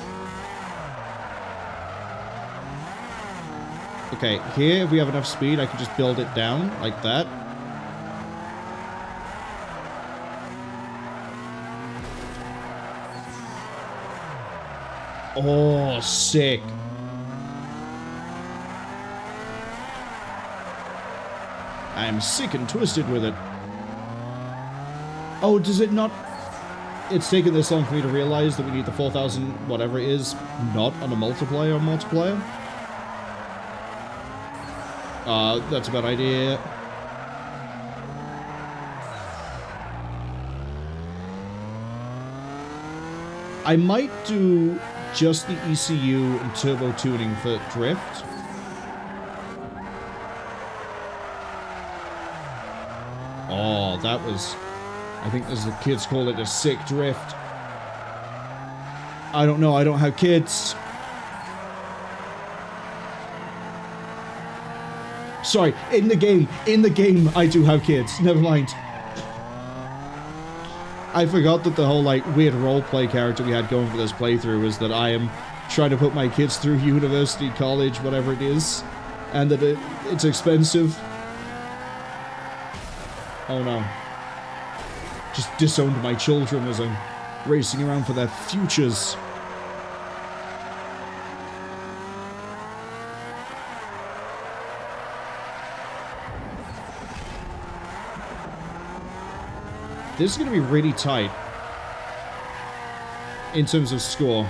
Okay, here, if we have enough speed, I can just build it down, like that. Oh, sick. I am sick and twisted with it. Oh, does it not... It's taken this long for me to realize that we need the 4,000, whatever it is, not on a multiplayer. That's a bad idea. I might do just the ECU and turbo tuning for drift. Oh, that was... I think as the kids call it, a sick drift. I don't know, I don't have kids. Sorry, in the game, I do have kids. Never mind. I forgot that the whole, like, weird roleplay character we had going for this playthrough is that I am trying to put my kids through university, college, whatever it is, and that it's expensive. Oh no. Just disowned my children as I'm racing around for their futures. This is going to be really tight in terms of score.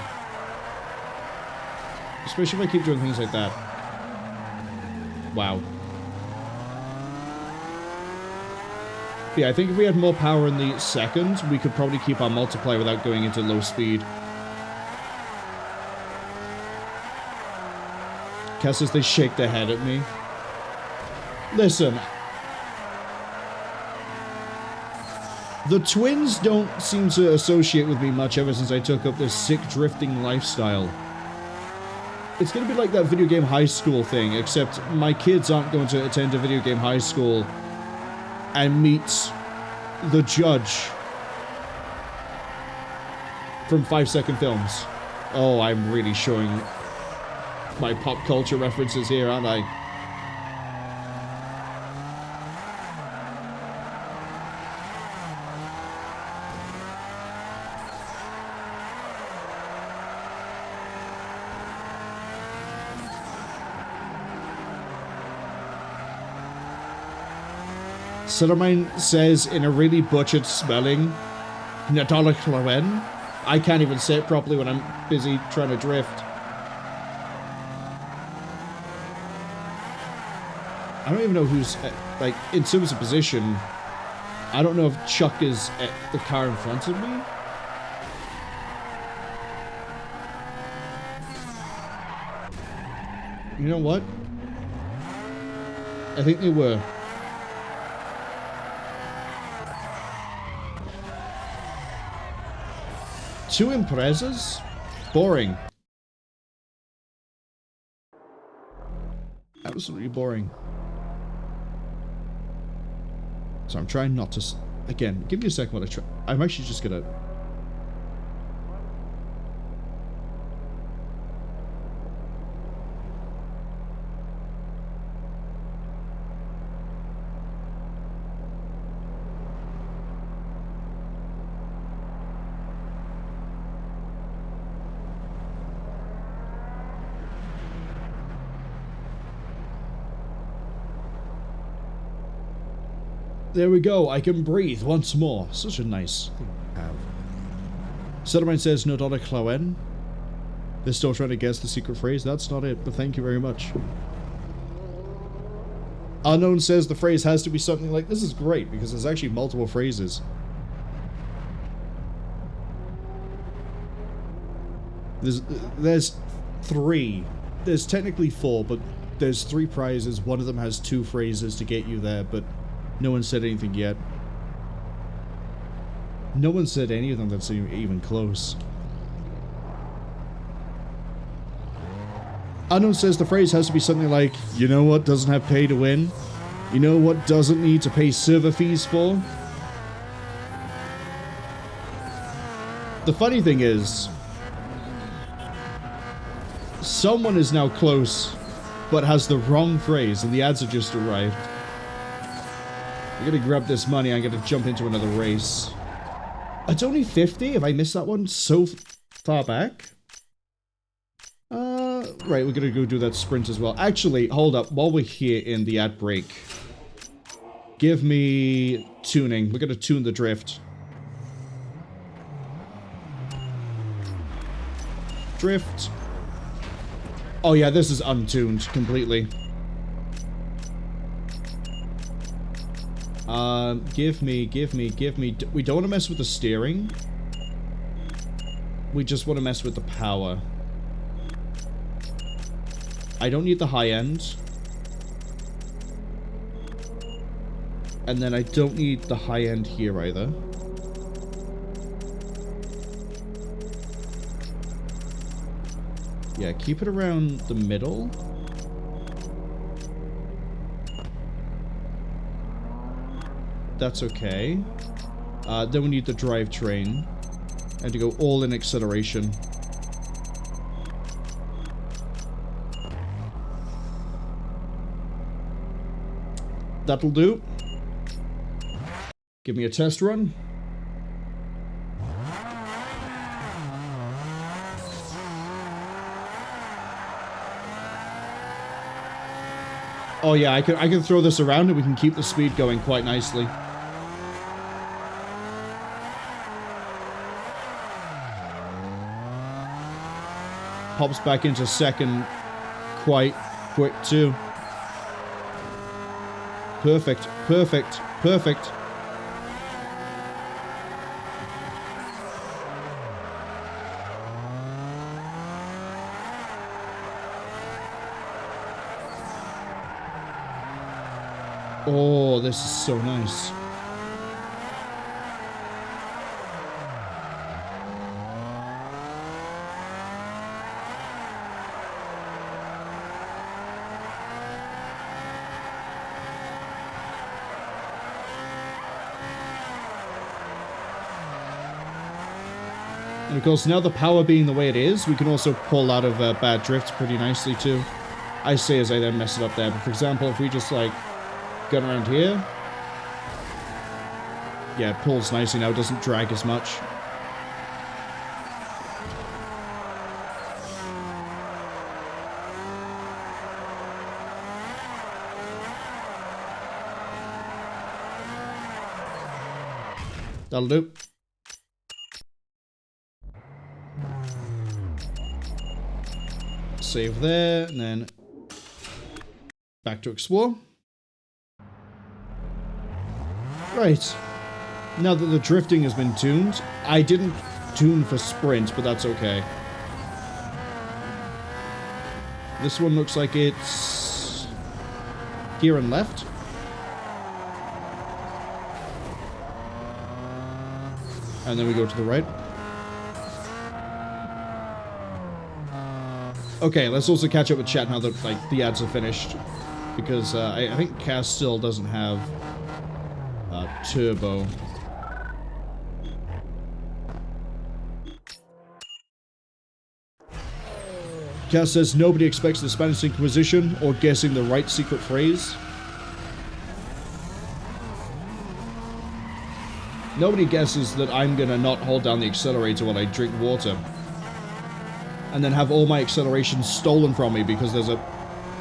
Especially if I keep doing things like that. Wow. Yeah, I think if we had more power in the second, we could probably keep our multiplier without going into low speed. Cass says they shake their head at me. Listen. The twins don't seem to associate with me much ever since I took up this sick drifting lifestyle. It's gonna be like that video game high school thing, except my kids aren't going to attend a video game high school and meet the judge from 5-second films. Oh, I'm really showing my pop culture references here, aren't I? Cwningen says in a really butchered spelling, Cwningen. I can't even say it properly when I'm busy trying to drift. I don't even know who's, like, in terms of position, I don't know if Chuck is at the car in front of me. You know what? I think they were. Two impresas? Boring. Absolutely boring. So I'm trying not to... Again, give me a second while I try... I'm actually just gonna... There we go, I can breathe once more. Such a nice thing to have. Cwningen says, Cwningen. They're still trying to guess the secret phrase. That's not it, but thank you very much. Unknown says the phrase has to be something like... This is great, because there's actually multiple phrases. There's 3. There's technically 4, but there's 3 prizes. One of them has 2 phrases to get you there, but... No one said anything yet. No one said any of them that's even close. Unknown says the phrase has to be something like, you know what doesn't have pay to win? You know what doesn't need to pay server fees for? The funny thing is, someone is now close, but has the wrong phrase, and the ads have just arrived. I'm gonna grab this money, I'm gonna jump into another race. It's only 50? Have I missed that one so far back? Right, we're gonna go do that sprint as well. Actually, hold up, while we're here in the ad break, give me tuning. We're gonna tune the drift. Drift. Oh yeah, this is untuned completely. Give me. We don't want to mess with the steering. We just want to mess with the power. I don't need the high end. And then I don't need the high end here either. Yeah, keep it around the middle. That's okay. Then we need the drivetrain. And to go all in acceleration. That'll do. Give me a test run. Oh yeah, I can throw this around and we can keep the speed going quite nicely. Pops back into second quite quick too. Perfect, perfect, perfect. Oh, this is so nice. And of course, now the power being the way it is, we can also pull out of bad drifts pretty nicely too. I say as I then mess it up there, but for example, if we just like gun around here, yeah, it pulls nicely now, it doesn't drag as much. That'll do. Save there, and then back to explore. Right. Now that the drifting has been tuned, I didn't tune for sprint, but that's okay. This one looks like it's here and left. And then we go to the right. Okay, let's also catch up with chat now that like the ads are finished, because I think Cass still doesn't have turbo. Cass says nobody expects the Spanish Inquisition or guessing the right secret phrase. Nobody guesses that I'm gonna not hold down the accelerator while I drink water. And then have all my acceleration stolen from me because there's a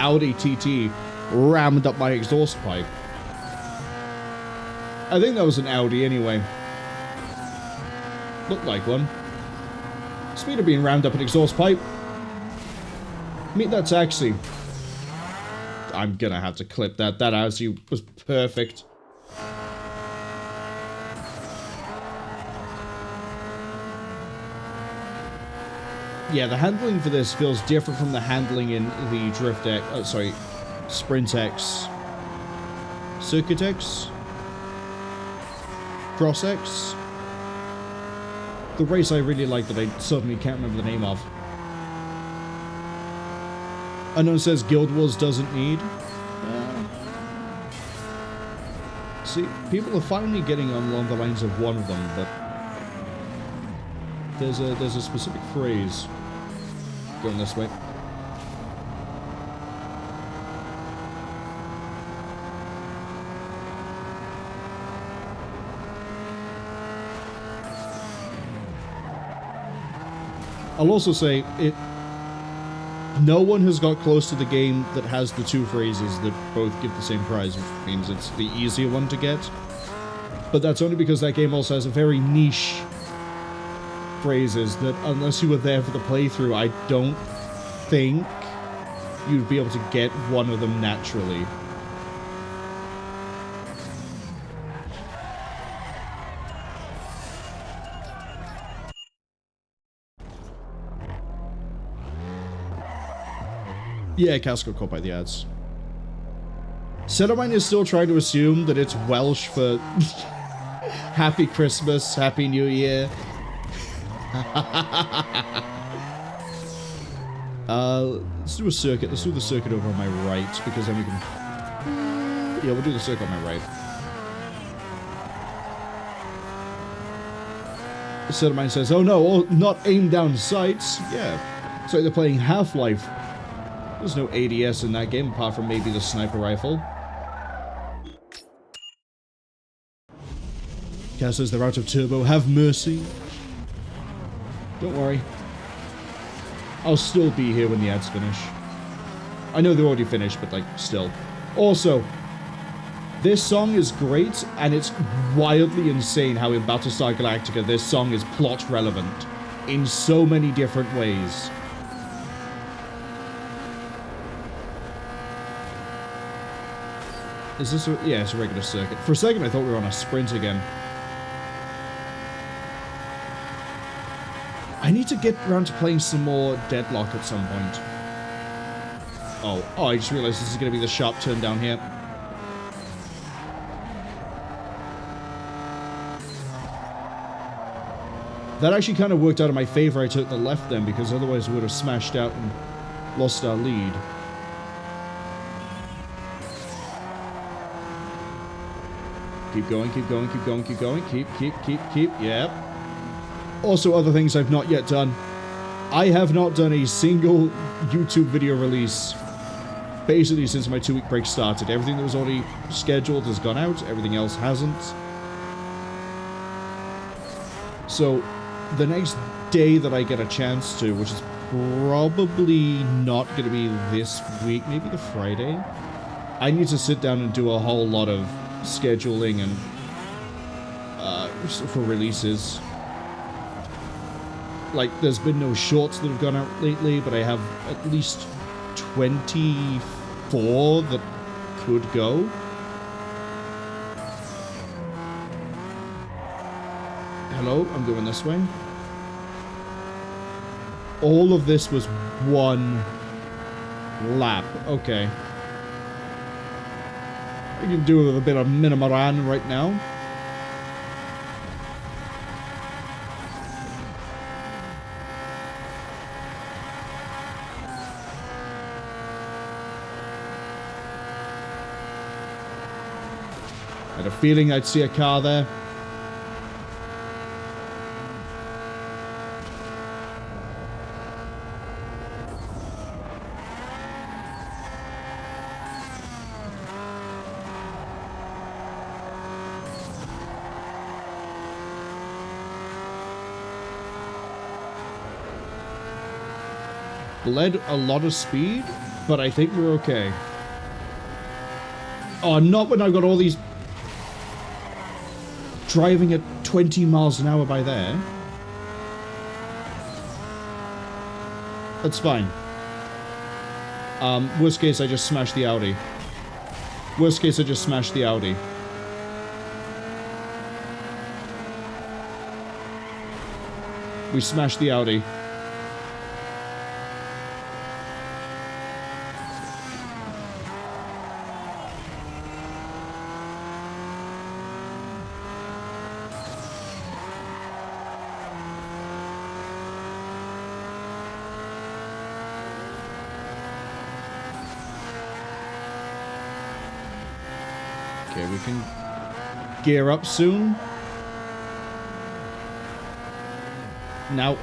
Audi TT rammed up my exhaust pipe. I think that was an Audi anyway. Looked like one. Speed of being rammed up an exhaust pipe. Meet that taxi. I'm gonna have to clip that. That Audi was perfect. Yeah, the handling for this feels different from the handling in the Drift X, Sprint X, Circuit X, Cross X. The race I really like that I suddenly can't remember the name of. Unknown says Guild Wars doesn't need. See, people are finally getting along the lines of one of them, but there's a specific phrase going this way. I'll also say no one has got close to the game that has the two phrases that both give the same prize, which means it's the easier one to get. But that's only because that game also has a very niche phrases that, unless you were there for the playthrough, I don't think you'd be able to get one of them naturally. Yeah, Cass got caught by the ads. Centermine is still trying to assume that it's Welsh for Happy Christmas, Happy New Year. Let's do a circuit. Let's do the circuit over on my right, because then we can... Yeah, we'll do the circuit on my right. Centermine says, oh no, not aim down sights. Yeah, it's like they're playing Half-Life. There's no ADS in that game, apart from maybe the sniper rifle. Cass says they're out of turbo. Have mercy. Don't worry. I'll still be here when the ads finish. I know they're already finished, but, like, still. Also, this song is great, and it's wildly insane how in Battlestar Galactica this song is plot relevant in so many different ways. Is this a... Yeah, it's a regular circuit. For a second, I thought we were on a sprint again. I need to get around to playing some more Deadlock at some point. Oh, I just realized this is going to be the sharp turn down here. That actually kind of worked out in my favor. I took the left then, because otherwise we would have smashed out and lost our lead. Keep going, keep going, keep going, keep going. Keep. Yep. Also, other things I've not yet done. I have not done a single YouTube video release basically since my 2-week break started. Everything that was already scheduled has gone out. Everything else hasn't. So, the next day that I get a chance to, which is probably not going to be this week, maybe the Friday, I need to sit down and do a whole lot of scheduling and for releases. Like, there's been no shorts that have gone out lately, but I have at least 24 that could go. Hello, I'm going this way. All of this was one lap. Okay. I can do with a bit of Minamaran right now. I had a feeling I'd see a car there. Bled a lot of speed, but I think we're okay. Oh, not when I've got all these driving at 20 miles an hour by there. That's fine. Worst case, I just smashed the Audi. Worst case, I just smashed the Audi. We smashed the Audi. Okay, we can gear up soon. Now.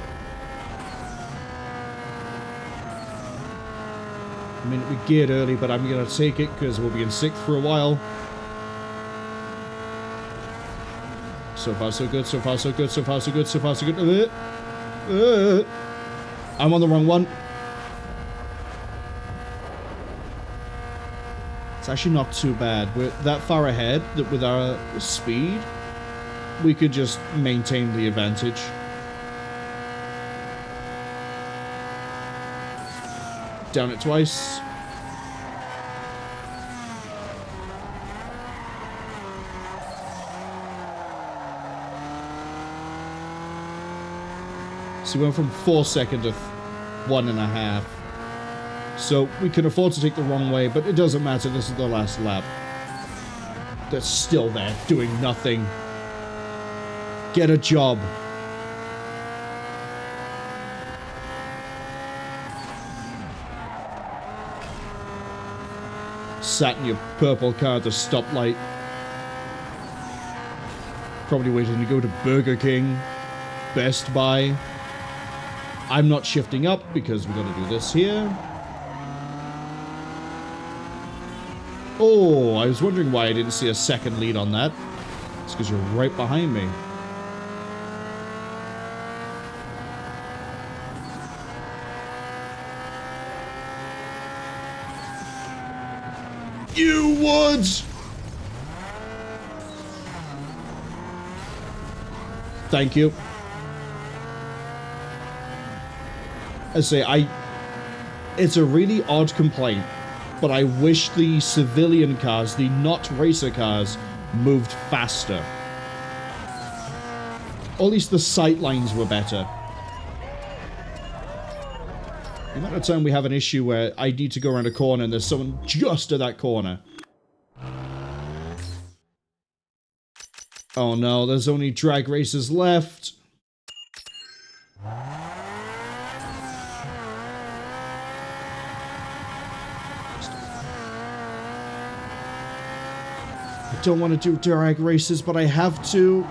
I mean, we geared early, but I'm going to take it because we'll be in 6th for a while. So far, so good. So far, so good. So far, so good. So far, so good. I'm on the wrong one. It's actually not too bad. We're that far ahead that with our speed, we could just maintain the advantage. Down it twice. So we went from 4 seconds to 1.5. So we can afford to take the wrong way, but it doesn't matter. This is the last lap. They're still there, doing nothing. Get a job. Sat in your purple car at the stoplight. Probably waiting to go to Burger King, Best Buy. I'm not shifting up because we're going to do this here. Oh, I was wondering why I didn't see a second lead on that. It's because you're right behind me. You would! Thank you. I say, it's a really odd complaint, but I wish the civilian cars, the not racer cars, moved faster. Or at least the sight lines were better. The amount of time we have an issue where I need to go around a corner and there's someone just at that corner. Oh no, there's only drag races left. I don't want to do drag races, but I have to.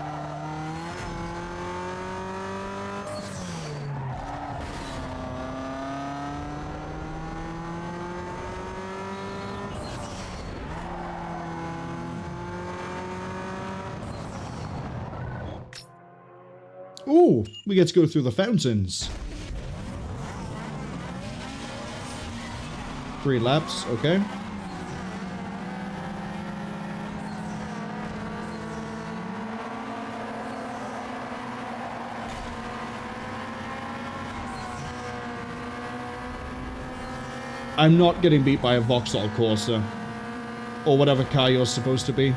Ooh, we get to go through the fountains. 3 laps, okay. I'm not getting beat by a Vauxhall Corsa. Or whatever car you're supposed to be.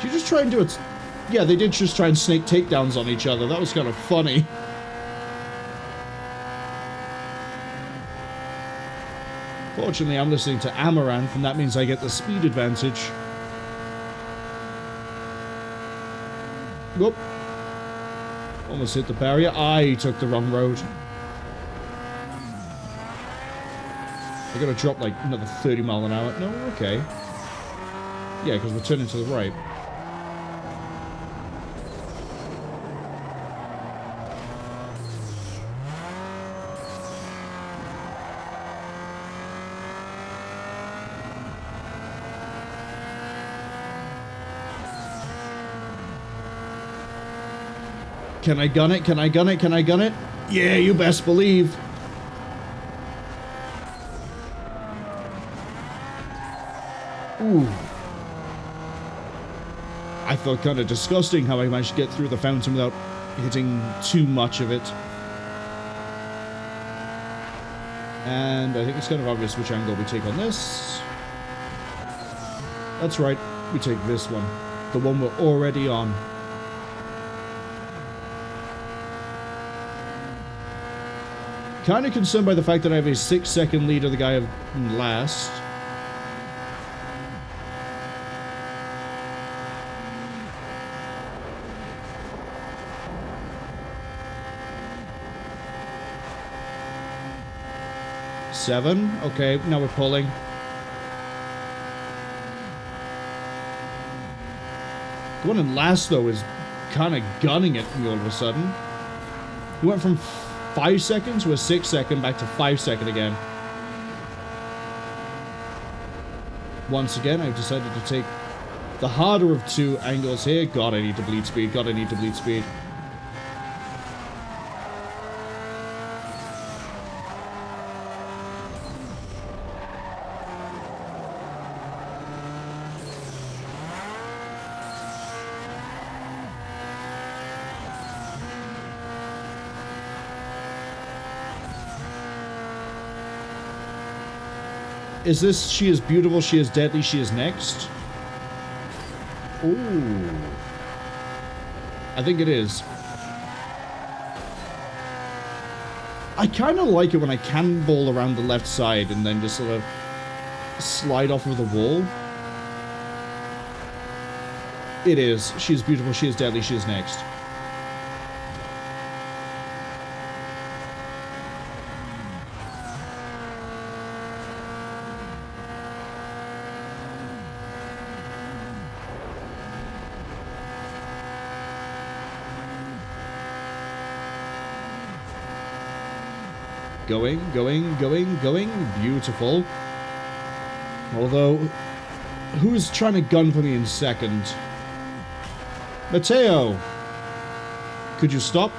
Did you just try and do it? Yeah, they did just try and snake takedowns on each other. That was kind of funny. Fortunately, I'm listening to Amaranth, and that means I get the speed advantage. Whoop. Almost hit the barrier. I took the wrong road. I gotta drop like another 30 mile an hour. No, okay. Yeah, because we're turning to the right. Can I gun it? Can I gun it? Can I gun it? Yeah, you best believe. Ooh. I felt kind of disgusting how I managed to get through the fountain without hitting too much of it. And I think it's kind of obvious which angle we take on this. That's right, we take this one. The one we're already on. Kind of concerned by the fact that I have a 6-second lead of the guy of last. Seven. Okay, now we're pulling. The one in last, though, is kind of gunning it me all of a sudden. We went from 5 seconds to a 6-second, back to 5-second again. Once again, I've decided to take the harder of 2 angles here. God, I need to bleed speed. God, I need to bleed speed. Is this she is beautiful, she is deadly, she is next? Ooh. I think it is. I kind of like it when I cannonball around the left side and then just sort of slide off of the wall. It is. She is beautiful, she is deadly, she is next. Going. Beautiful. Although, who's trying to gun for me in second? Mateo! Could you stop?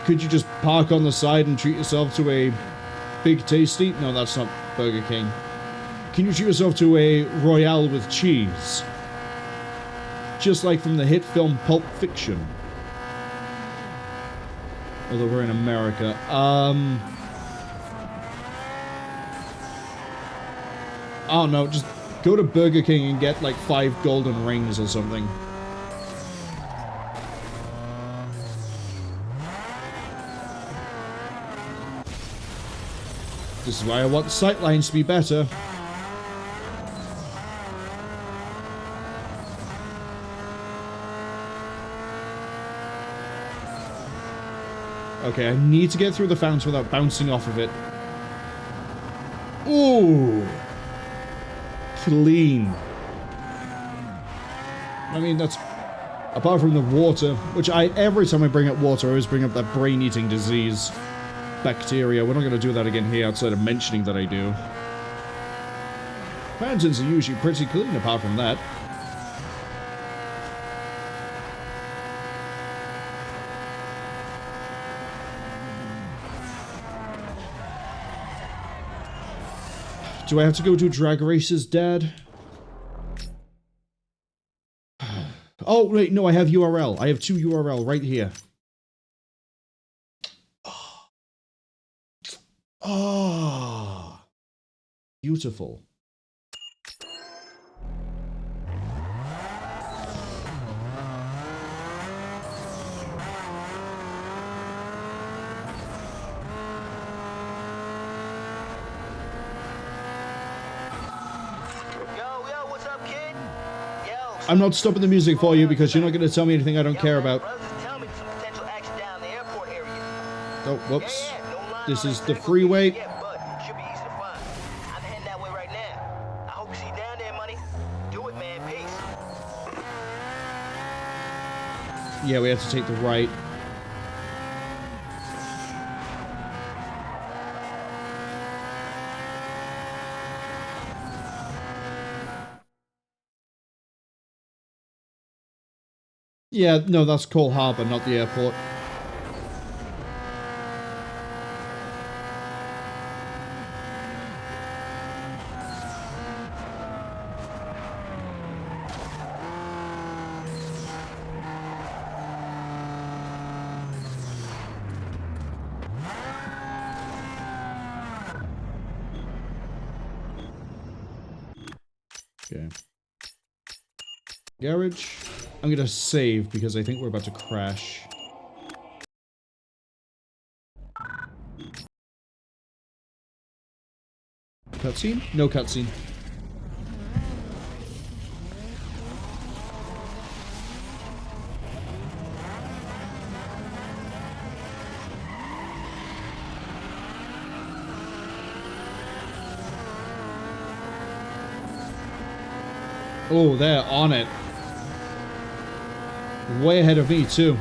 Could you just park on the side and treat yourself to a Big Tasty? No, that's not Burger King. Can you treat yourself to a Royale with cheese? Just like from the hit film Pulp Fiction. Although we're in America. I don't know, just go to Burger King and get like 5 golden rings or something. This is why I want the sight lines to be better. Okay, I need to get through the fountain without bouncing off of it. Ooh! Clean. I mean, that's... Apart from the water, which every time I bring up water, I always bring up that brain-eating disease. Bacteria. We're not going to do that again here outside of mentioning that I do. Fountains are usually pretty clean apart from that. Do I have to go do drag races, Dad? Oh, wait, no, I have U.R.L. I have 2 U.R.L. right here. Oh, beautiful. I'm not stopping the music for you because you're not going to tell me anything I don't care about. Oh, whoops. This is the freeway. Yeah, we have to take the right. Yeah, no, that's Cole Harbour, not the airport. Okay. Garage. I'm gonna save because I think we're about to crash. Cutscene? No cutscene. Oh, they're on it. Way ahead of me, too.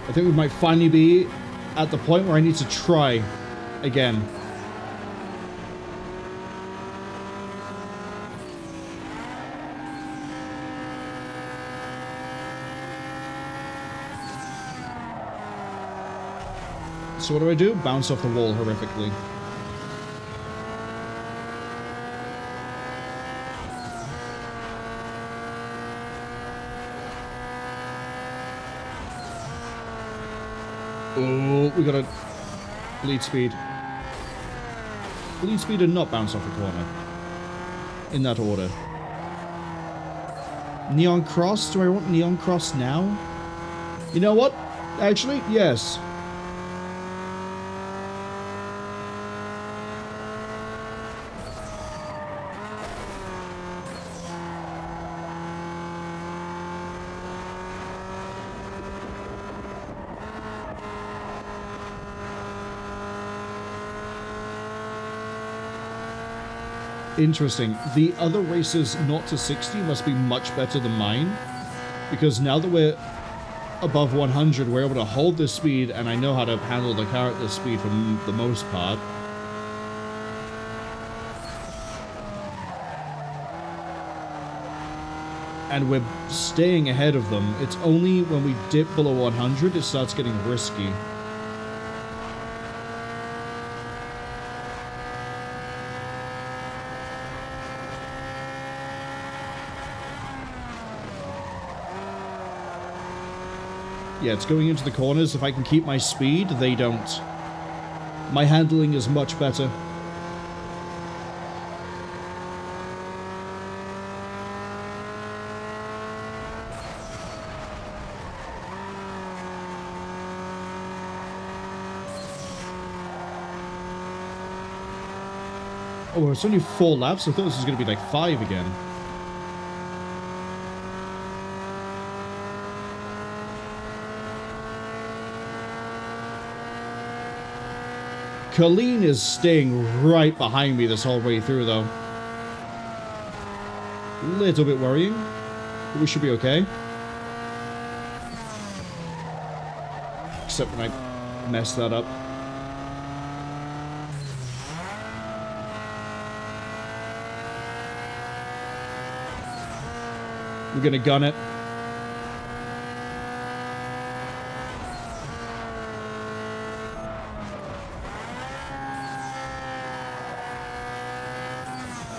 I think we might finally be at the point where I need to try again. So what do? Bounce off the wall horrifically. Oh, we gotta bleed speed. Lead speed and not bounce off the corner. In that order. Neon Cross? Do I want Neon Cross now? You know what? Actually, yes. Interesting. The other races 0 to 60 must be much better than mine. Because now that we're above 100, we're able to hold this speed, and I know how to handle the car at this speed for the most part. And we're staying ahead of them. It's only when we dip below 100 it starts getting risky. Yeah, it's going into the corners. If I can keep my speed, they don't. My handling is much better. Oh, it's only 4 laps? I thought this was going to be like 5 again. Colleen is staying right behind me this whole way through, though. Little bit worrying, but we should be okay. Except when I messed that up. We're gonna gun it.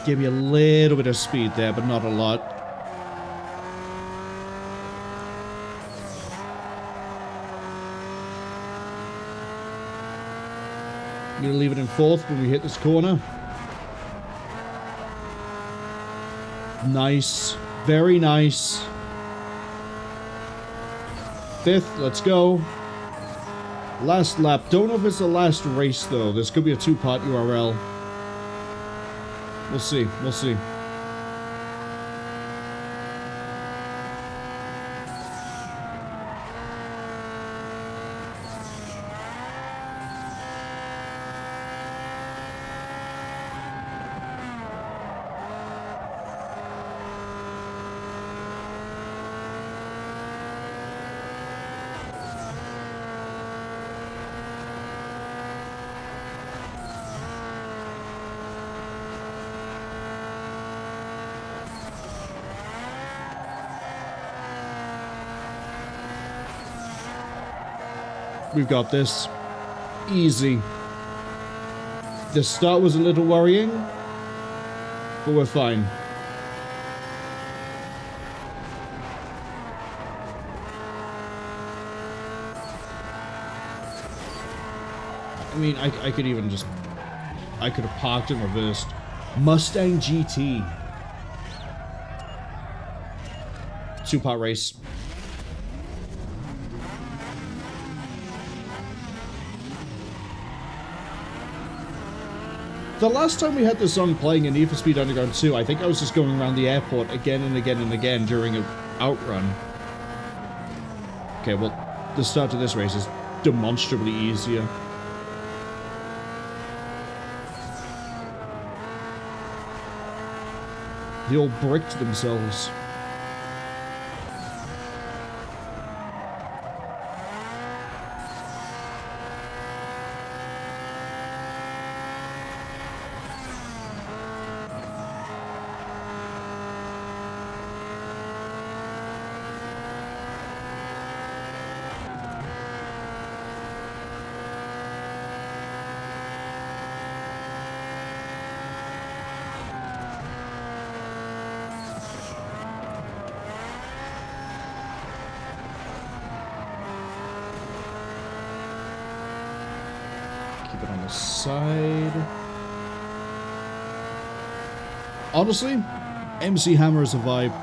Give me a little bit of speed there, but not a lot. I'm gonna leave it in 4th when we hit this corner. Nice. Very nice. 5th, let's go. Last lap. Don't know if it's the last race, though. This could be a 2-part URL. We'll see. We'll see. We've got this. Easy. The start was a little worrying, but we're fine. I mean, I could even just... I could have parked and reversed. Mustang GT. 2-part race. The last time we had this song playing in Need for Speed Underground 2, I think I was just going around the airport again and again and again during an outrun. Okay, well, the start to this race is demonstrably easier. They all bricked themselves. Keep it on the side. Honestly, MC Hammer is a vibe.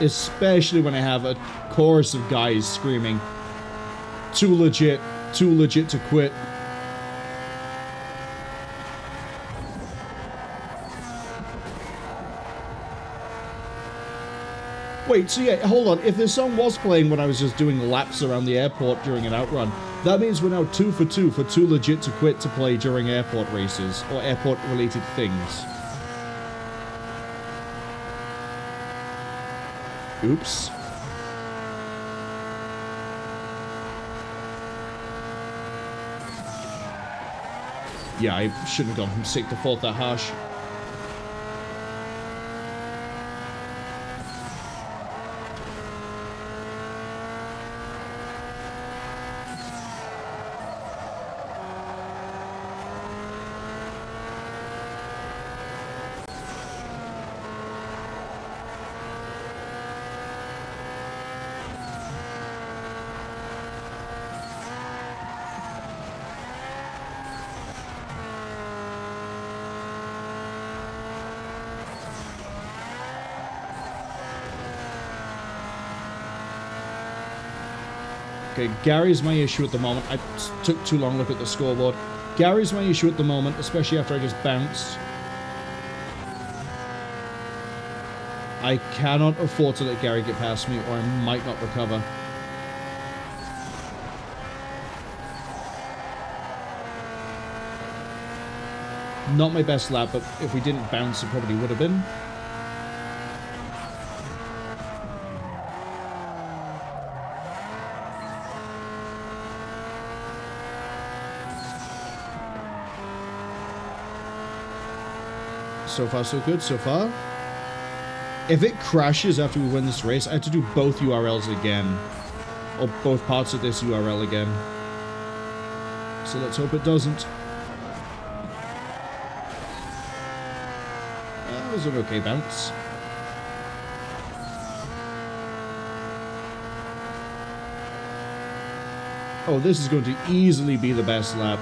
Especially when I have a chorus of guys screaming, too legit to quit. Wait, so yeah, hold on. If this song was playing when I was just doing laps around the airport during an outrun, that means we're now 2 for 2 for too legit to quit to play during airport races or airport-related things. Oops. Yeah, I shouldn't have gone from 6th to 4th that harsh. Okay, Gary's my issue at the moment. I took too long to look at the scoreboard. Gary's my issue at the moment, especially after I just bounced. I cannot afford to let Gary get past me, or I might not recover. Not my best lap, but if we didn't bounce, it probably would have been. So far, so good, so far. If it crashes after we win this race, I have to do both URLs again. Or both parts of this URL again. So let's hope it doesn't. That was an okay bounce. Oh, this is going to easily be the best lap.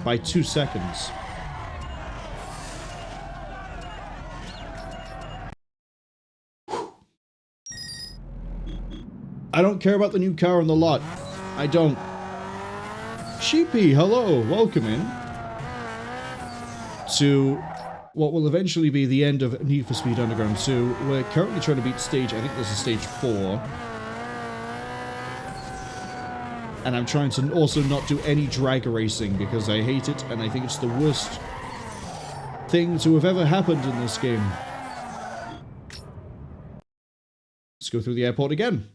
By 2 seconds. I don't care about the new car on the lot. I don't. Sheepy, hello, welcome in to what will eventually be the end of Need for Speed Underground 2. We're currently trying to beat stage, I think this is stage 4. And I'm trying to also not do any drag racing because I hate it and I think it's the worst thing to have ever happened in this game. Let's go through the airport again.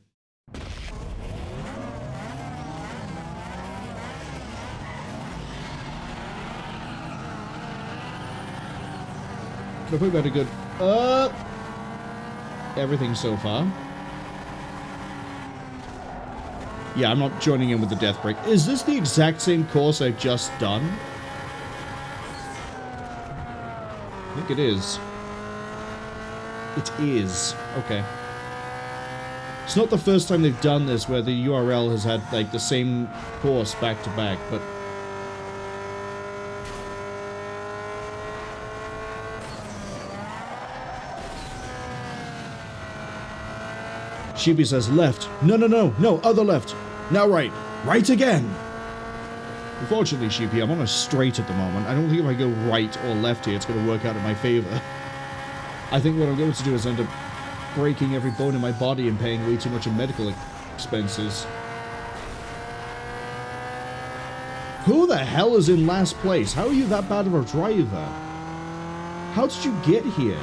I think we had a good everything so far. Yeah, I'm not joining in with the death break. Is this the exact same course I've just done? I think it is. It is. Okay. It's not the first time they've done this where the U.R.L. has had, like, the same course back to back, but... Sheepy says left. No, no, no, no, other left. Now right. Right again. Unfortunately, Sheepy, I'm on a straight at the moment. I don't think if I go right or left here, it's going to work out in my favor. I think what I'm going to do is end up breaking every bone in my body and paying way too much in medical expenses. Who the hell is in last place? How are you that bad of a driver? How did you get here?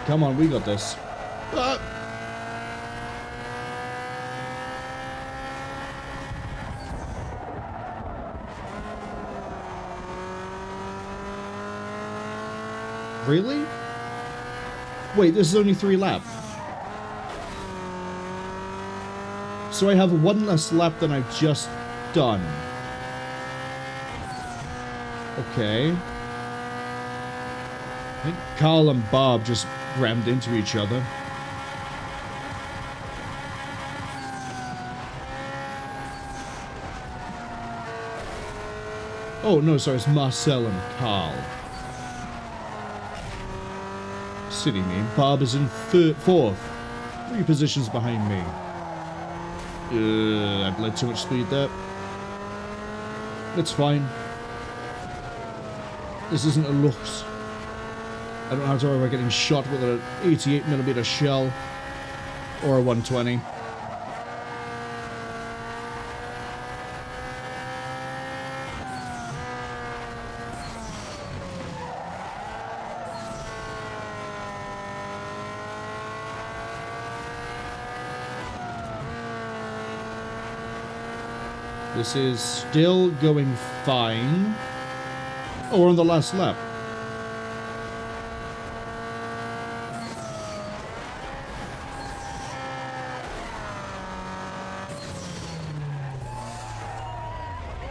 Come on, we got this. Ah! Really? Wait, this is only 3 laps. So I have one less lap than I've just done. Okay. I think Carl and Bob just rammed into each other. Oh, no, sorry, it's Marcel and Carl. Silly me. Bob is in fourth. 3 positions behind me. I've let too much speed there. It's fine. This isn't a Lux. I don't have to worry about getting shot with an 88mm shell or a 120. This is still going fine. Oh, we're on the last lap.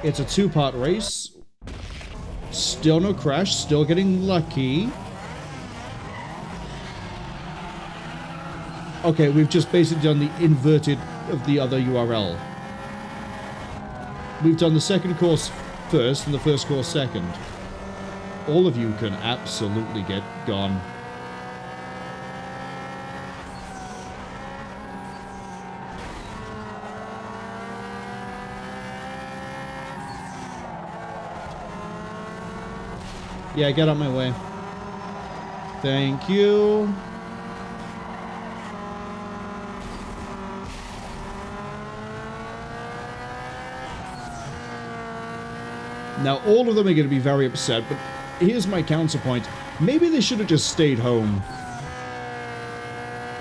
It's a 2-part race. Still no crash. Still getting lucky. Okay, we've just basically done the inverted of the other U.R.L. We've done the second course first and the first course second. All of you can absolutely get gone. Yeah, get out my way. Thank you. Now, all of them are going to be very upset, but here's my counterpoint. Maybe they should have just stayed home.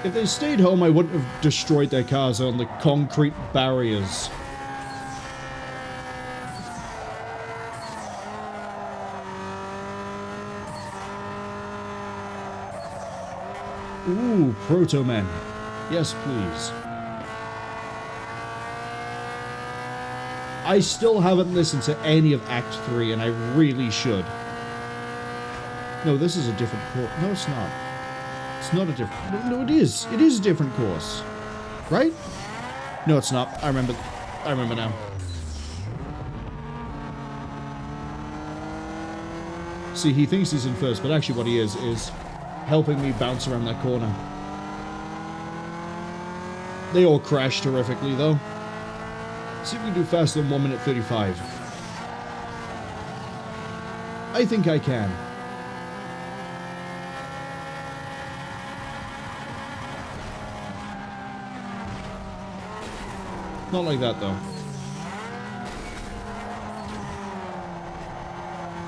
If they stayed home, I wouldn't have destroyed their cars on the concrete barriers. Ooh, Proto Men. Yes, please. I still haven't listened to any of Act 3, and I really should. No, this is a different course. No, it's not. It's not a different... No, it is. It is a different course. Right? No, it's not. I remember now. See, he thinks he's in first, but actually what he is helping me bounce around that corner. They all crashed horrifically, though. See if we can do faster than 1 minute 35. I think I can. Not like that, though.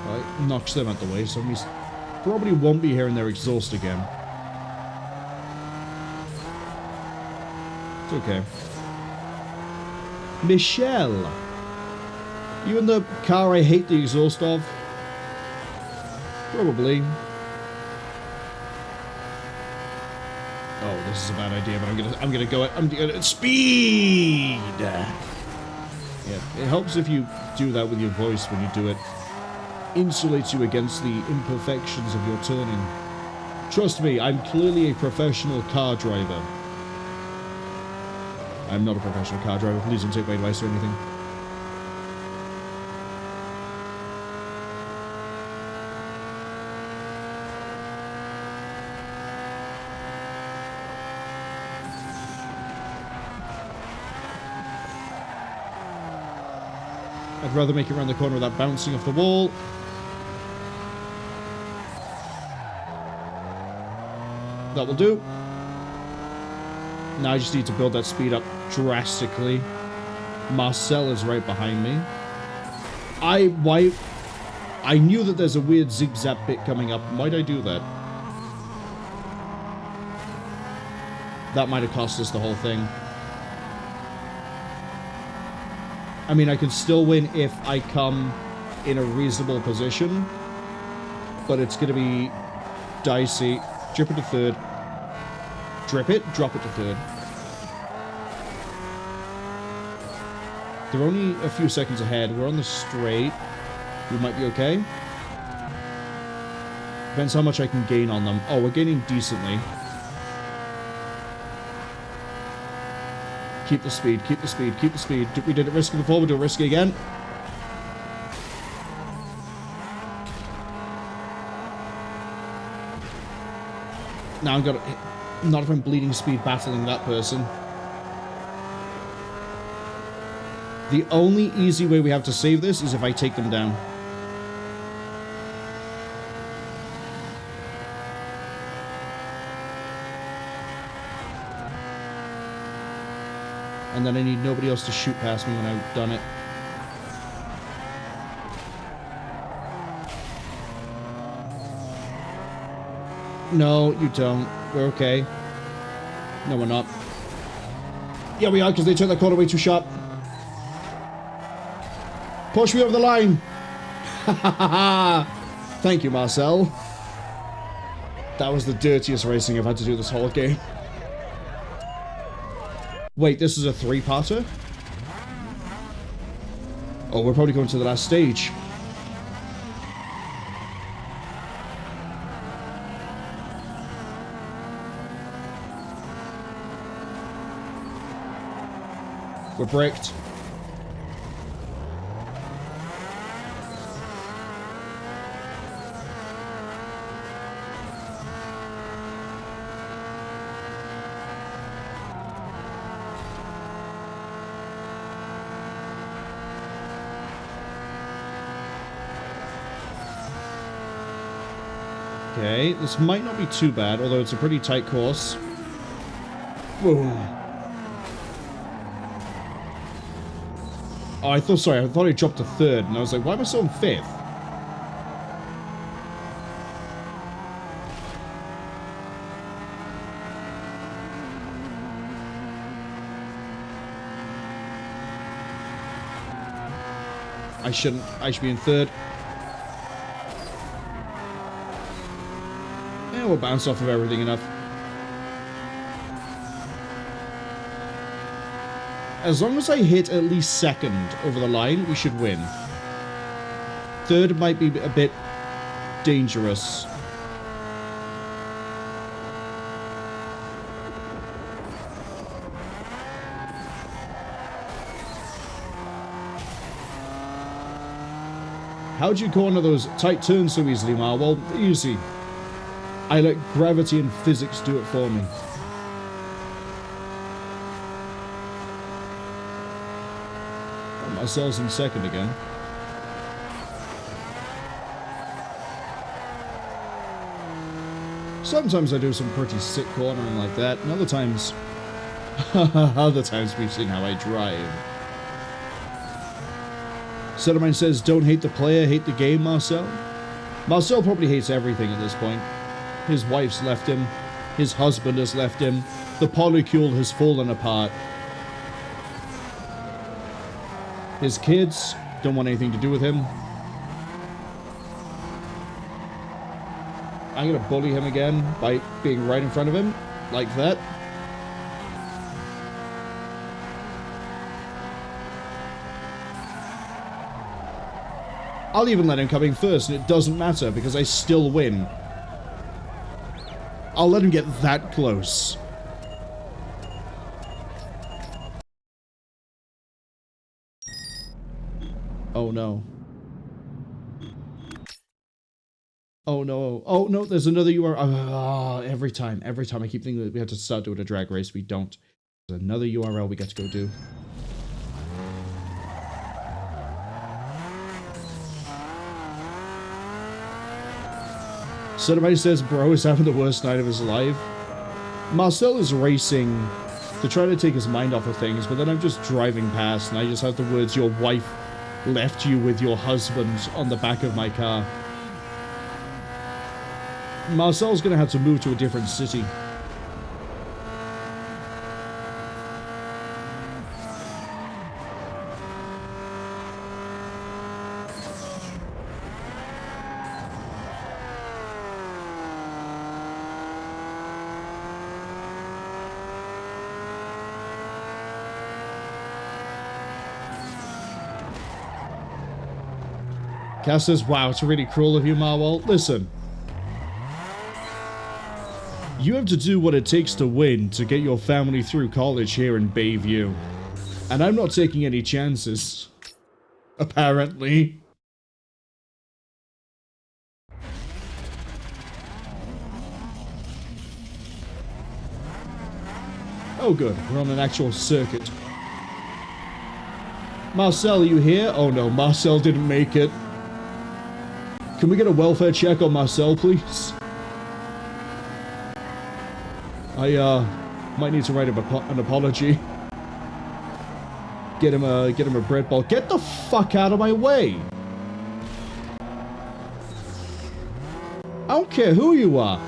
Right, knocks them out the way, so we probably won't be hearing their exhaust again. It's okay. Michelle! You in the car I hate the exhaust of? Probably. Oh, this is a bad idea, but I'm gonna go at speed! Yeah, it helps if you do that with your voice when you do it. Insulates you against the imperfections of your turning. Trust me, I'm clearly a professional car driver. I'm not a professional car driver. Please don't take my advice or anything. I'd rather make it around the corner without bouncing off the wall. That will do. Now I just need to build that speed up drastically. Marcel is right behind me. I knew that there's a weird zig-zag bit coming up. Why'd I do that? That might have cost us the whole thing. I mean, I can still win if I come in a reasonable position. But it's going to be dicey. Drip it to third. Drip it, drop it to third. They're only a few seconds ahead. We're on the straight. We might be okay. Depends how much I can gain on them. Oh, we're gaining decently. Keep the speed, keep the speed, keep the speed. We did it risky before, we'll do it risky again. Now I've got to... Not if I'm bleeding speed battling that person. The only easy way we have to save this is if I take them down. And then I need nobody else to shoot past me when I've done it. No, you don't. We're okay. No, we're not. Yeah, we are, because they took that corner way too sharp. Push me over the line! Thank you, Marcel. That was the dirtiest racing I've had to do this whole game. Wait, this is a three-parter? Oh, we're probably going to the last stage. We're bricked. Okay, this might not be too bad, although it's a pretty tight course. Boom. Oh, I thought I dropped to third, and I was like, why am I still in fifth? I should be in third. Yeah, we'll bounce off of everything enough. As long as I hit at least second over the line, we should win. Third might be a bit dangerous. How'd you corner those tight turns so easily, Marwol? Easy. I let gravity and physics do it for me. Marcel's in second again. Sometimes I do some pretty sick cornering like that, and other times... other times we've seen how I drive. Sedimine says, don't hate the player, hate the game, Marcel. Marcel probably hates everything at this point. His wife's left him. His husband has left him. The polycule has fallen apart. His kids don't want anything to do with him. I'm going to bully him again by being right in front of him, like that. I'll even let him come in first, and it doesn't matter, because I still win. I'll let him get that close. Oh no. Oh no. Oh no, there's another URL. Every time I keep thinking that we have to start doing a drag race, we don't. There's another URL we get to go do. Somebody says bro is having the worst night of his life. Marcel is racing to try to take his mind off of things, but then I'm just driving past and I just have the words, your wife left you with your husband, on the back of my car. Marcel's gonna have to move to a different city. Cass says, wow, it's really cruel of you, Marwol. Listen. You have to do what it takes to win to get your family through college here in Bayview. And I'm not taking any chances. Apparently. Oh good, we're on an actual circuit. Marcel, are you here? Oh no, Marcel didn't make it. Can we get a welfare check on Marcel, please? I might need to write him an apology. Get him a bread ball. Get the fuck out of my way! I don't care who you are.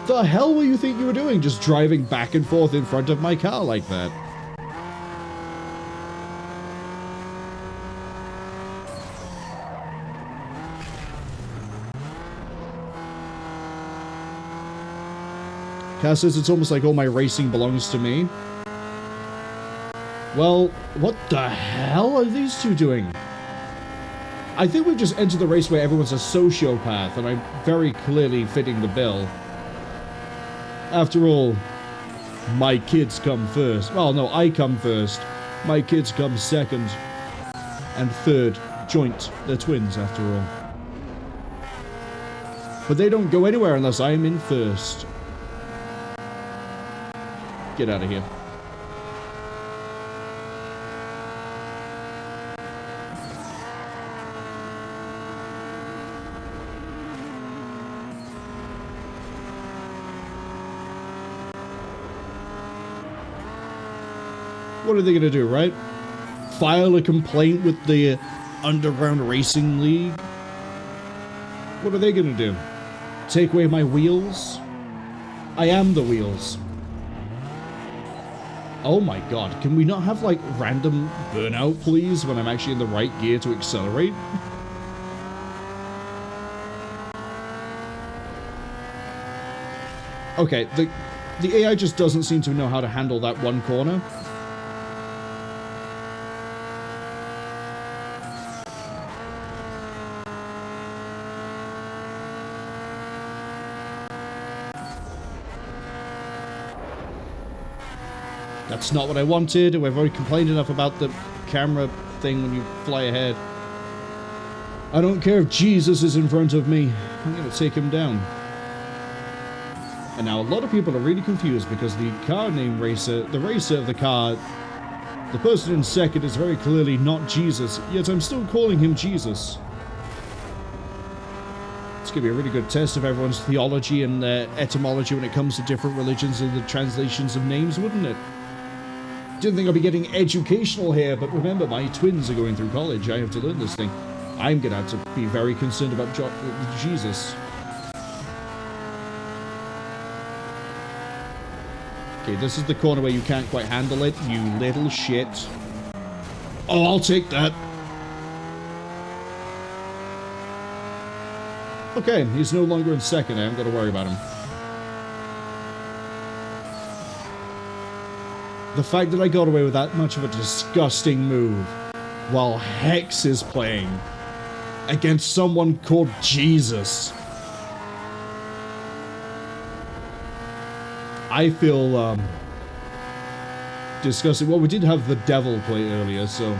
The hell were you think you were doing, just driving back and forth in front of my car like that? Cass says it's almost like all my racing belongs to me. Well, what the hell are these two doing? I think we've just entered the race where everyone's a sociopath, and I'm very clearly fitting the bill. After all, my kids come first. Well, no, I come first. My kids come second. And third. Joint. They're twins, after all. But they don't go anywhere unless I'm in first. Get out of here. What are they going to do, right? File a complaint with the Underground Racing League? What are they going to do? Take away my wheels? I am the wheels. Oh my god, can we not have, like, random burnout, please, when I'm actually in the right gear to accelerate? Okay, the AI just doesn't seem to know how to handle that one corner. That's not what I wanted. We've already complained enough about the camera thing when you fly ahead. I don't care if Jesus is in front of me. I'm going to take him down. And now a lot of people are really confused because the car name racer, the racer of the car, the person in second is very clearly not Jesus, yet I'm still calling him Jesus. It's going to be a really good test of everyone's theology and etymology when it comes to different religions and the translations of names, wouldn't it? Didn't think I'd be getting educational here, but remember, my twins are going through college. I have to learn this thing. I'm going to have to be very concerned about Jesus. Okay, this is the corner where you can't quite handle it, you little shit. Oh, I'll take that. Okay, he's no longer in second. I haven't got to worry about him. The fact that I got away with that much of a disgusting move while Hex is playing against someone called Jesus. I feel disgusting. Well, we did have the devil play earlier, so...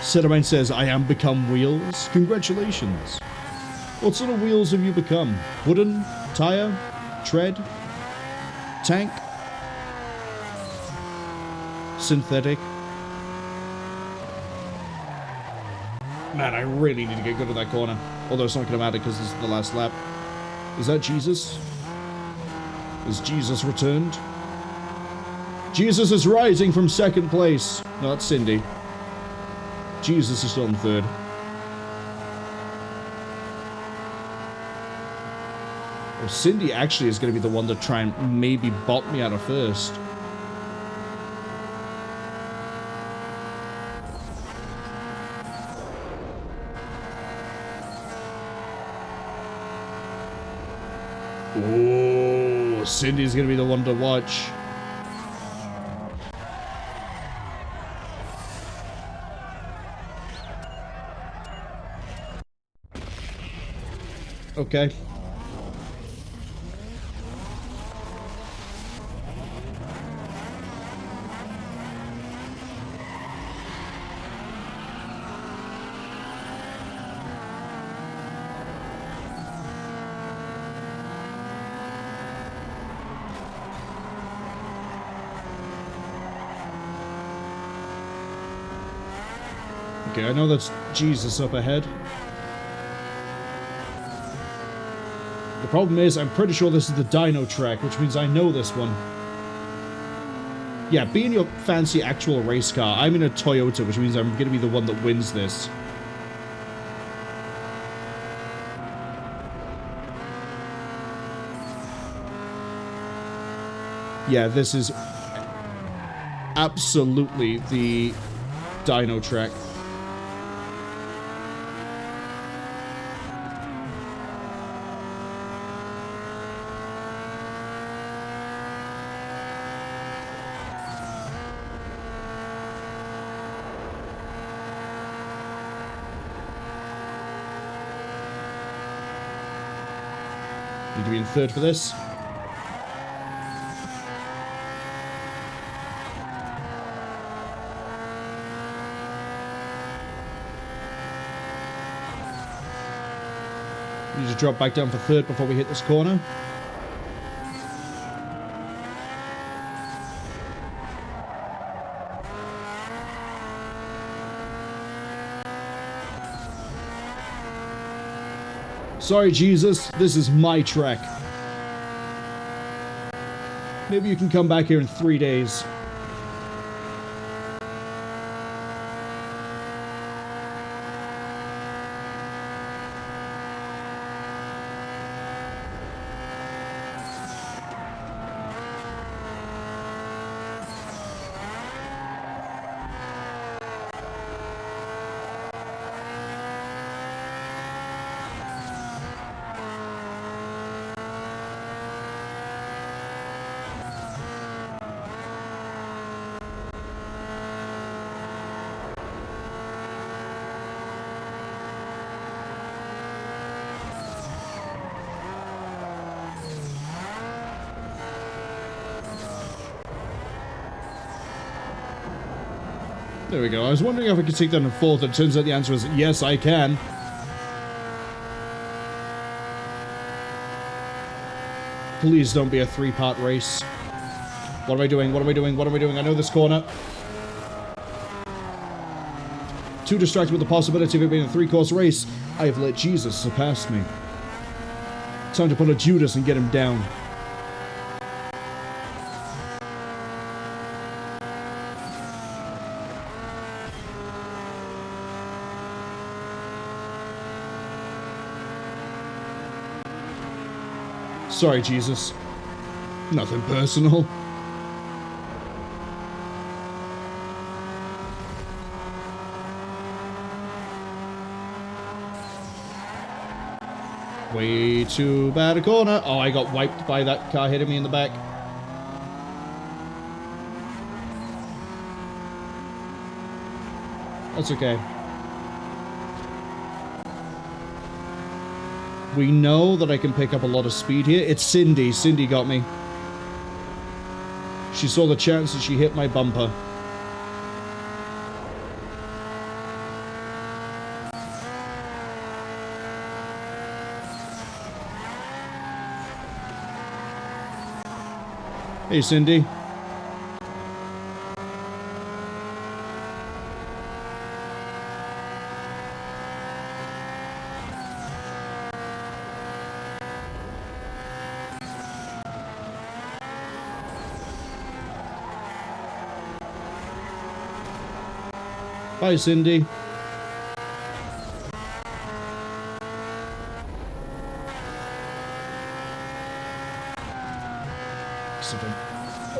Centerman says, I am become wheels. Congratulations. What sort of wheels have you become? Wooden? Tire? Tread? Tank? Synthetic? Man, I really need to get good at that corner. Although it's not going to matter because this is the last lap. Is that Jesus? Is Jesus returned? Jesus is rising from second place. No, that's Cindy. Jesus is still in third. Well, Cindy actually is going to be the one to try and maybe bot me out of first. Oh, Cindy's going to be the one to watch. Okay. Okay, I know that's Jesus up ahead. The problem is, I'm pretty sure this is the Dino track, which means I know this one. Yeah, be in your fancy actual race car. I'm in a Toyota, which means I'm going to be the one that wins this. Yeah, this is absolutely the Dino track. Need to be in third for this. Need to drop back down for third before we hit this corner. Sorry, Jesus, this is my track. Maybe you can come back here in 3 days. There we go. I was wondering if I could take that in fourth, and it turns out the answer is yes, I can. Please don't be a three-part race. What am I doing? What am I doing? What am I doing? I know this corner. Too distracted with the possibility of it being a three-course race, I have let Jesus surpass me. Time to pull a Judas and get him down. Sorry, Jesus. Nothing personal. Way too bad a corner. Oh, I got wiped by that car hitting me in the back. That's okay. We know that I can pick up a lot of speed here. It's Cindy. Cindy got me. She saw the chance and she hit my bumper. Hey, Cindy. Bye, Cindy.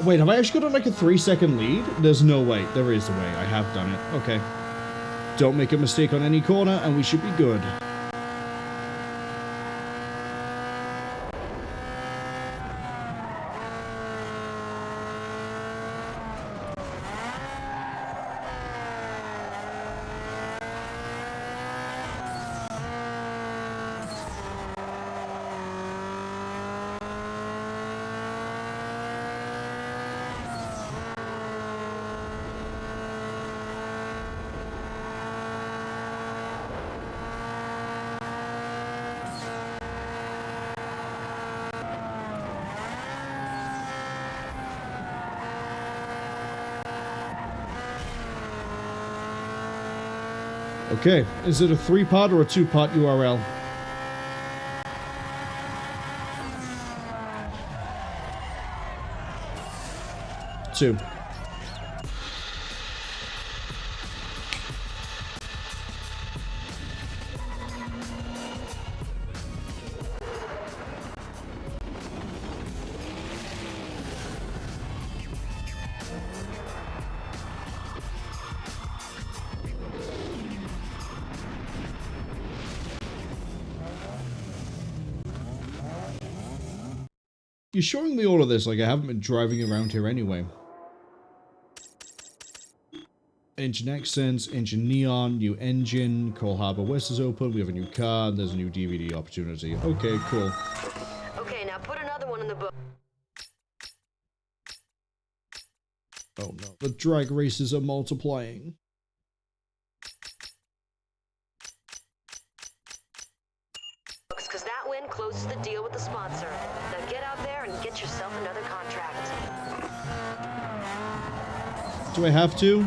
Wait, have I actually got like a 3-second lead? There's no way. There is a way. I have done it. Okay. Don't make a mistake on any corner and we should be good. Okay, is it a 3-part or a 2-part URL? Two. You're showing me all of this like I haven't been driving around here anyway. Engine accents, engine neon, new engine, Coal Harbor West is open, we have a new car, and there's a new DVD opportunity. Okay, cool. Okay, now put another one in the book. Oh no, the drag races are multiplying. Because that win closes the deal with the sponsor. Now get out there and get yourself another contract. Do I have to?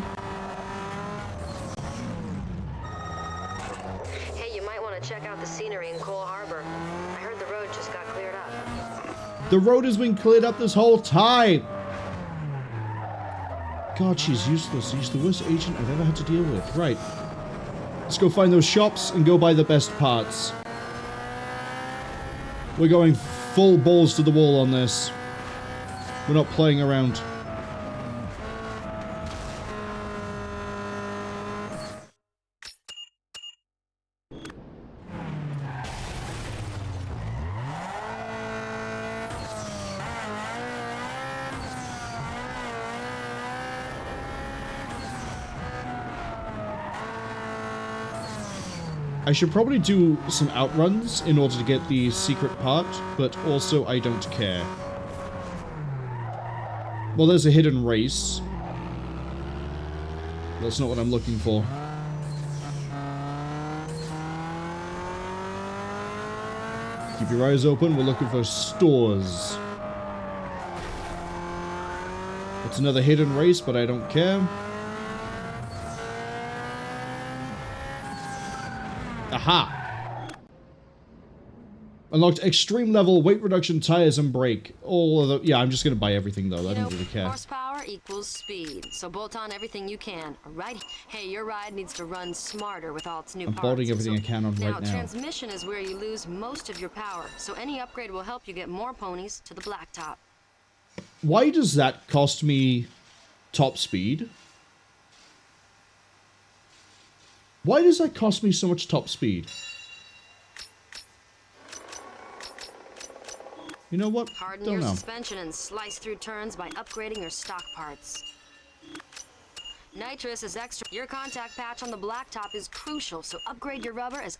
Hey, you might want to check out the scenery in Coal Harbor. I heard the road just got cleared up. The road has been cleared up this whole time! God, she's useless. She's the worst agent I've ever had to deal with. Right. Let's go find those shops and go buy the best parts. We're going full balls to the wall on this. We're not playing around. I should probably do some outruns in order to get the secret part, but also I don't care. Well, there's a hidden race. That's not what I'm looking for. Keep your eyes open, we're looking for stores. It's another hidden race, but I don't care. Aha! Unlocked extreme level, weight reduction, tires, and brake. All of the... Yeah, I'm just gonna buy everything, though. I don't really care. Horsepower equals speed, so bolt on everything you can, right? Hey, your ride needs to run smarter with all its new parts. I'm bolting everything I can on right now. Now, transmission is where you lose most of your power, so any upgrade will help you get more ponies to the blacktop. Why does that cost me top speed? Why does that cost me so much top speed? You know what? Harden Don't your know. suspension and slice through turns by upgrading your stock parts. Nitrous is extra. Your contact patch on the blacktop is crucial, so upgrade your rubber as...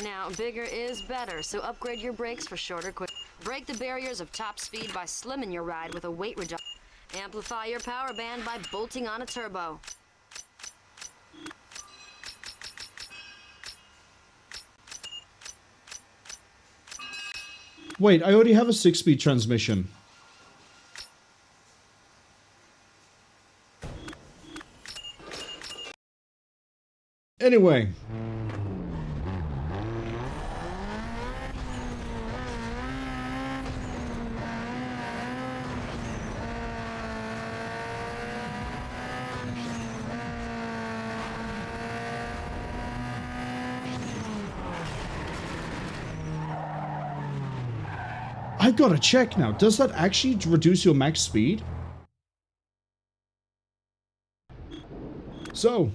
Now, bigger is better, so upgrade your brakes for shorter quick. Break the barriers of top speed by slimming your ride with a weight reduction. Amplify your power band by bolting on a turbo. Wait, I already have a 6-speed transmission. Anyway. I've got to check now. Does that actually reduce your max speed? So,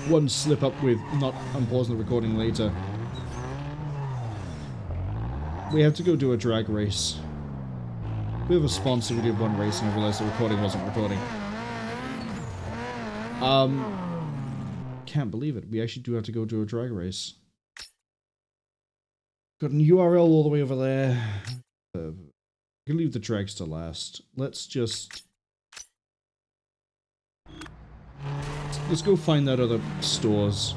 one slip up with not unpausing the recording later. We have to go do a drag race. We have a sponsor, we did one race and I realized the recording wasn't recording. Can't believe it. We actually do have to go do a drag race. Got a URL all the way over there. You can leave the drags to last. Let's go find that other stores.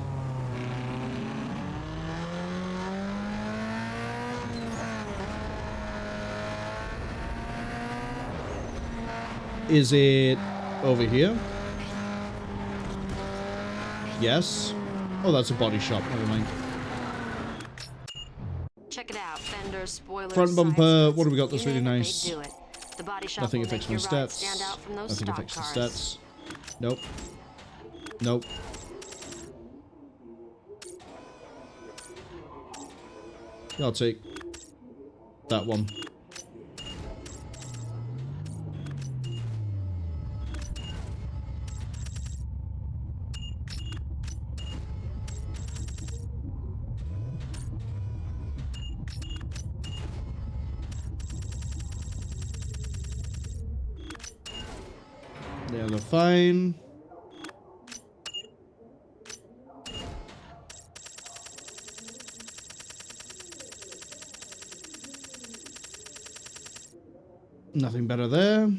Is it over here? Yes. Oh, that's a body shop. Never mind. Check it out. Fenders, spoilers, Front side bumper. skirts. What do we got You that's really name it, nice? they do it. The body shop Nothing will affects make my your ride stats. stand out from those Nothing stock affects the cars. stats. Nope. Nope. Yeah, I'll take that one. Yeah, they're fine. Nothing better there.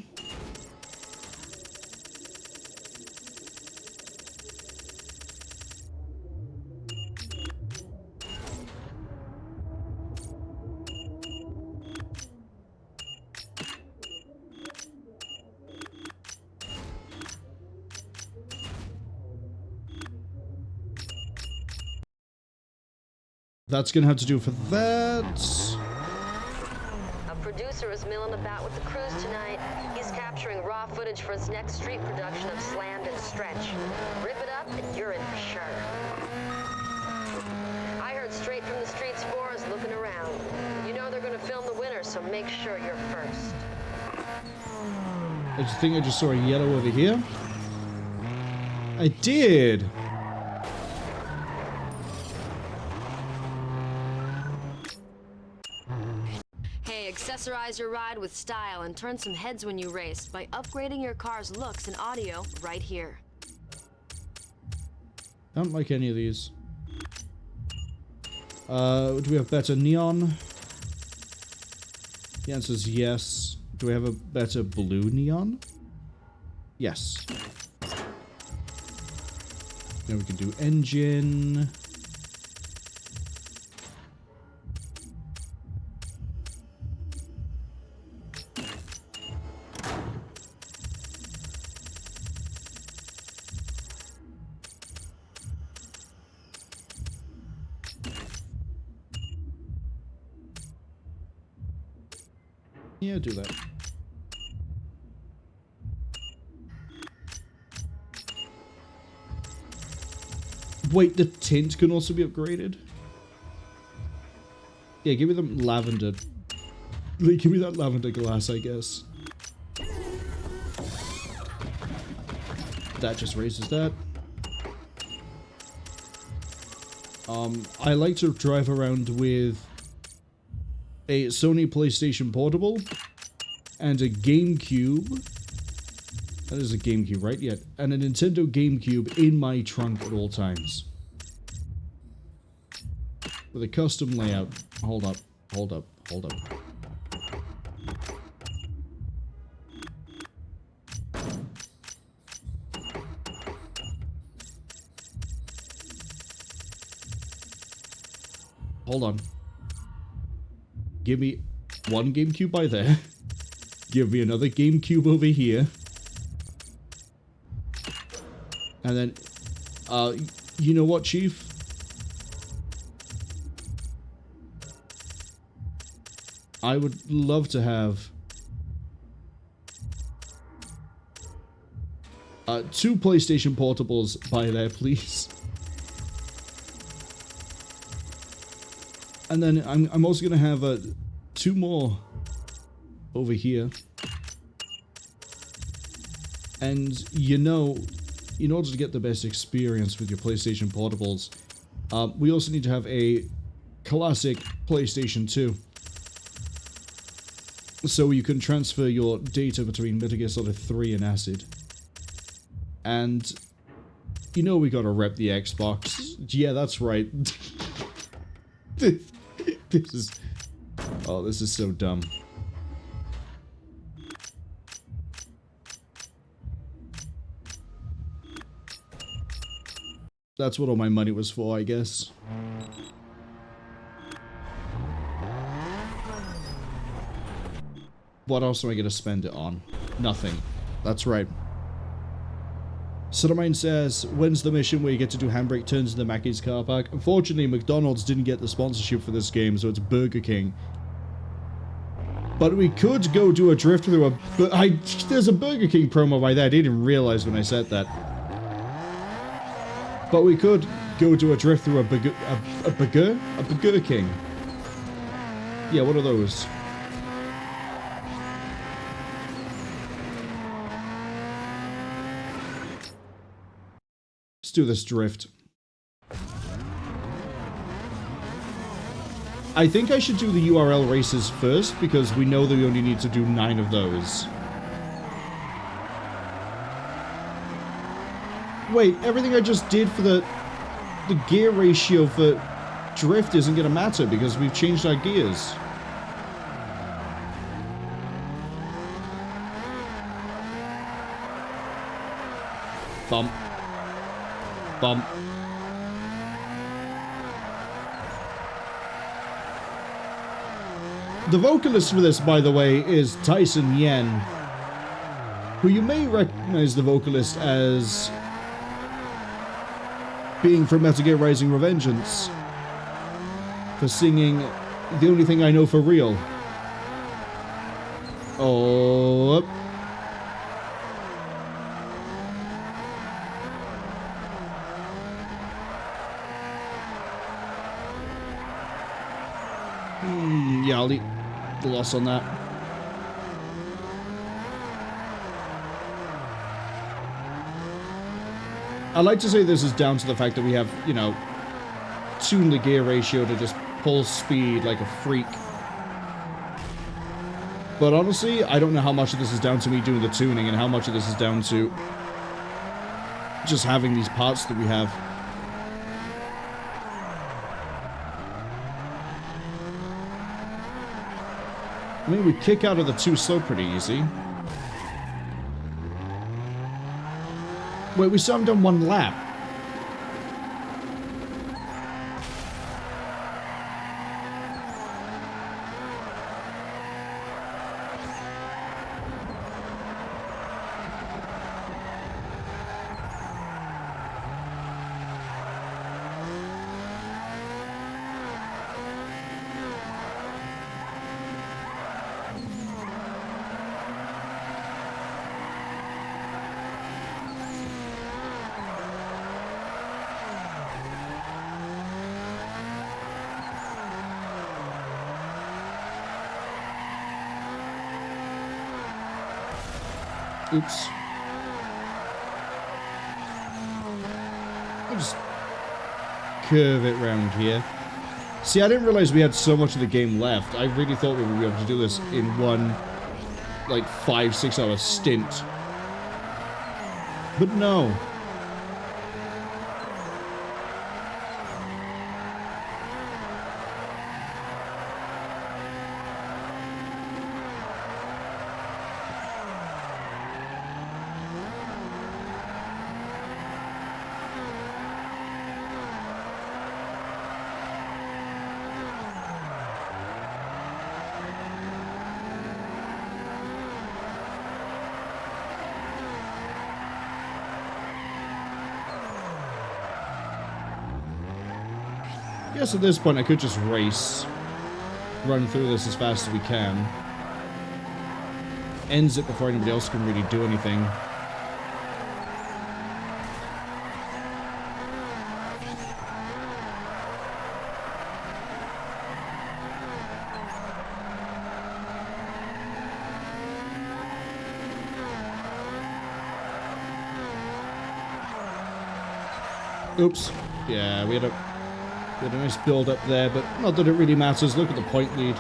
That's gonna have to do for that. A producer is milling about with the crews tonight. He's capturing raw footage for his next street production of Slammed and Stretch. Rip it up and you're in for sure. I heard straight from the streets fours looking around. You know they're gonna film the winner, so make sure you're first. I think I just saw a yellow over here. I did. Hey, accessorize your ride with style and turn some heads when you race by upgrading your car's looks and audio right here. I don't like any of these. Do we have better neon? The answer is yes. Do we have a better blue neon? Yes. Then we can do engine. Yeah, do that. Wait, the tint can also be upgraded? Yeah, give me the lavender. Give me that lavender glass, I guess. That just raises that. I like to drive around with a Sony PlayStation Portable and a GameCube. That is a GameCube, right? Yeah. And a Nintendo GameCube in my trunk at all times. With a custom layout. Hold up. Hold up. Hold up. Hold on. Give me one GameCube by there. Give me another GameCube over here. And then, you know what, Chief? I would love to have two PlayStation Portables by there, please. And then I'm also gonna have two more over here. And you know, in order to get the best experience with your PlayStation Portables, we also need to have a classic PlayStation 2. So you can transfer your data between Metal Gear Solid 3 and Acid. And you know we gotta rep the Xbox. Yeah, that's right. This is... Oh, this is so dumb. That's what all my money was for, I guess. What else am I gonna spend it on? Nothing. That's right. Suttermine says, when's the mission where you get to do handbrake turns in the Mackey's car park? Unfortunately, McDonald's didn't get the sponsorship for this game, so it's Burger King. But we could go do a drift through there's a Burger King promo by that. I didn't realize when I said that. But we could go do a drift through a Burger King. Yeah, what are those? Let's do this drift. I think I should do the U.R.L. races first, because we know that we only need to do 9 of those. Wait, everything I just did for the gear ratio for drift isn't going to matter, because we've changed our gears. Bump. Bump. The vocalist for this, by the way, is Tyson Yen, who you may recognize the vocalist as being from Metal Gear Rising: Revengeance, for singing The Only Thing I Know for Real. Oh. Yeah, I'll eat the loss on that. I like to say this is down to the fact that we have, you know, tuned the gear ratio to just pull speed like a freak. But honestly, I don't know how much of this is down to me doing the tuning and how much of this is down to just having these parts that we have. I mean, we kick out of the 2 slow pretty easy. Wait, we still haven't done 1 lap. Oops. I'll just curve it round here. See, I didn't realize we had so much of the game left. I really thought we would be able to do this in one, like, 5-6 hour stint. But no. I guess at this point I could just race. Run through this as fast as we can. Ends it before anybody else can really do anything. Oops. Yeah, we had a nice build up there, but not that it really matters. Look at the point lead.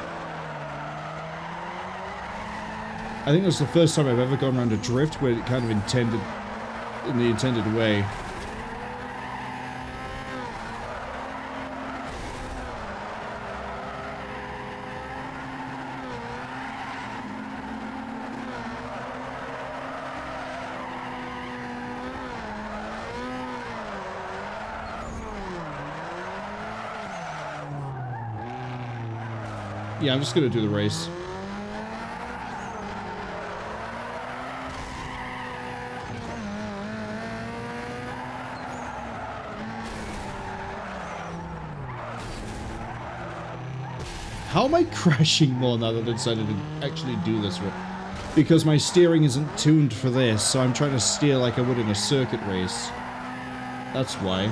I think that's the first time I've ever gone around a drift where it kind of intended, in the intended way. Yeah, I'm just gonna do the race. How am I crashing more now that I decided to actually do this one? Because my steering isn't tuned for this, so I'm trying to steer like I would in a circuit race. That's why.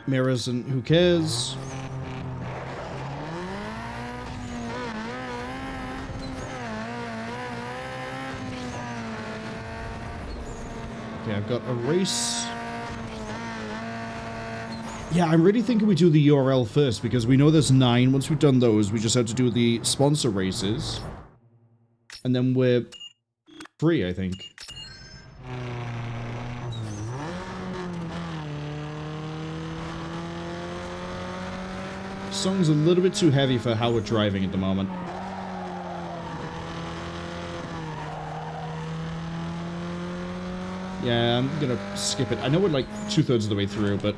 Mirrors and who cares? Okay, I've got a race. Yeah, I'm really thinking we do the U.R.L. first because we know there's 9. Once we've done those, we just have to do the sponsor races. And then we're free, I think. Song's a little bit too heavy for how we're driving at the moment. Yeah, I'm gonna skip it. I know we're like 2/3 of the way through, but...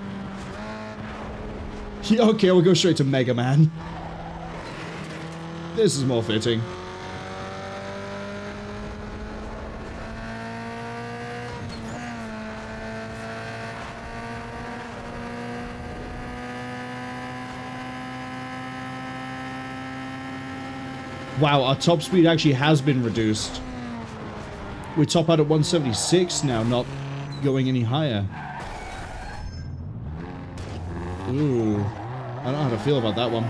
Yeah, okay, we'll go straight to Mega Man. This is more fitting. Wow, our top speed actually has been reduced. We top out at 176 now, not going any higher. Ooh. I don't know how to feel about that one.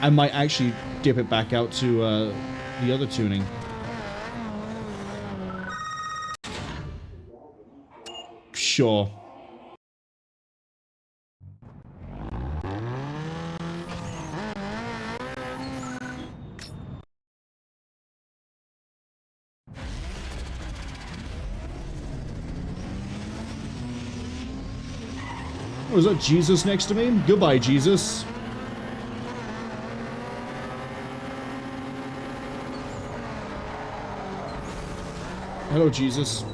I might actually dip it back out to the other tuning. Sure. Oh, is that Jesus next to me? Goodbye, Jesus. Hello, Jesus.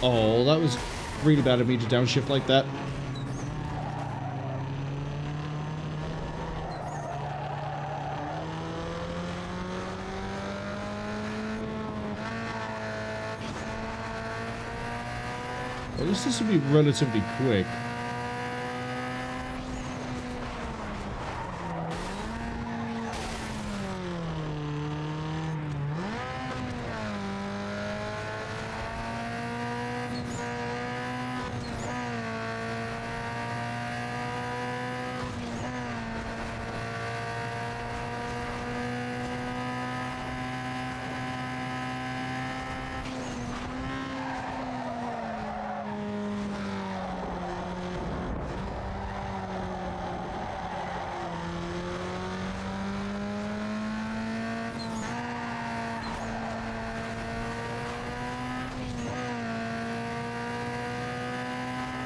Oh, that was really bad of me to downshift like that. At least this will be relatively quick.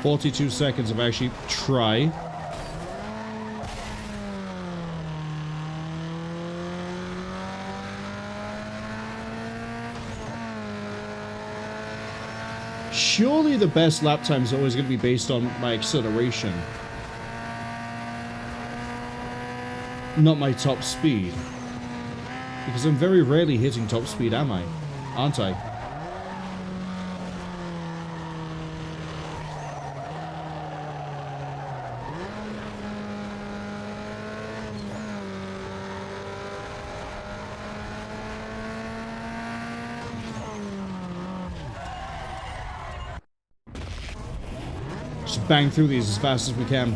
"42 seconds of actually try." Surely the best lap time is always going to be based on my acceleration, not my top speed. Because I'm very rarely hitting top speed, am I? Aren't I? Just bang through these as fast as we can.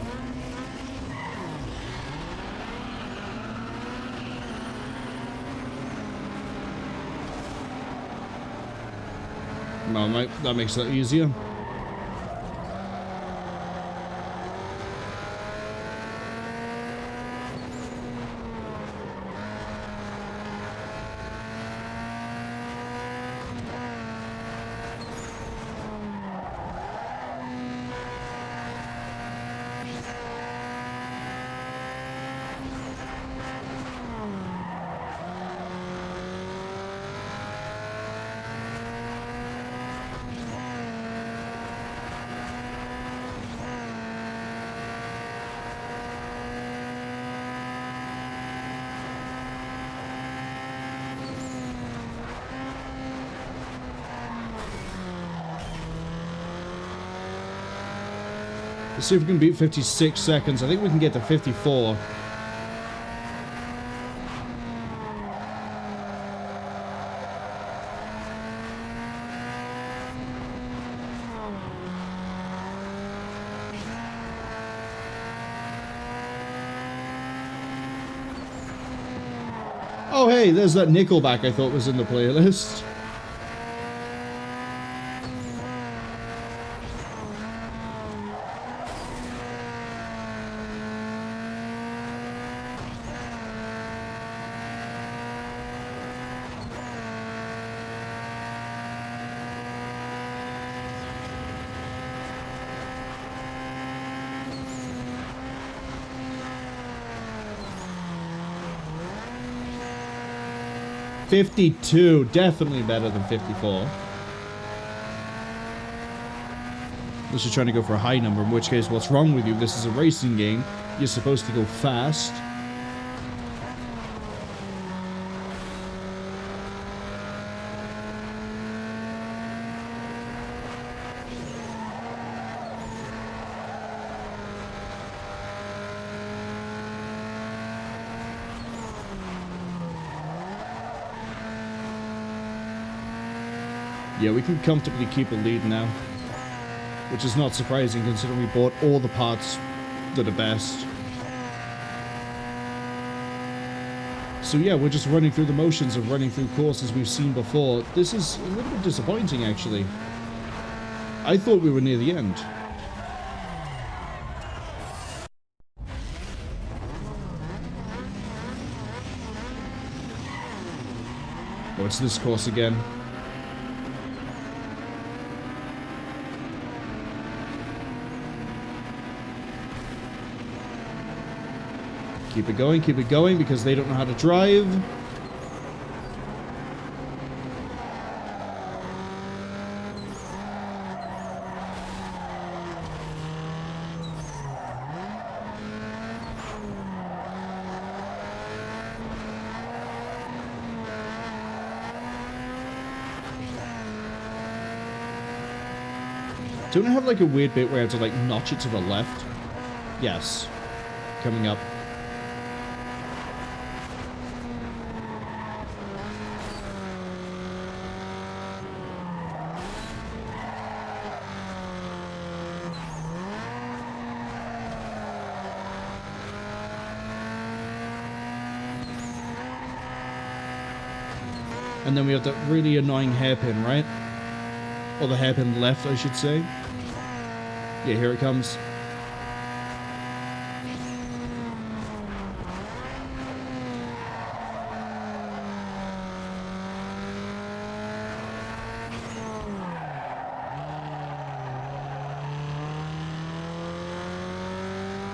Well, that makes it easier. Let's see if we can beat 56 seconds. I think we can get to 54. Oh, hey, there's that Nickelback I thought was in the playlist. $52, definitely better than 54. Unless you're trying to go for a high number, in which case, what's wrong with you? This is a racing game. You're supposed to go fast. Yeah, we can comfortably keep a lead now. Which is not surprising considering we bought all the parts that are best. So yeah, we're just running through the motions of running through courses we've seen before. This is a little bit disappointing, actually. I thought we were near the end. Oh, it's this course again. Keep it going, because they don't know how to drive. Don't I have like a weird bit where I have to like notch it to the left? Yes. Coming up. And then we have that really annoying hairpin, right? Or the hairpin left, I should say. Yeah, here it comes.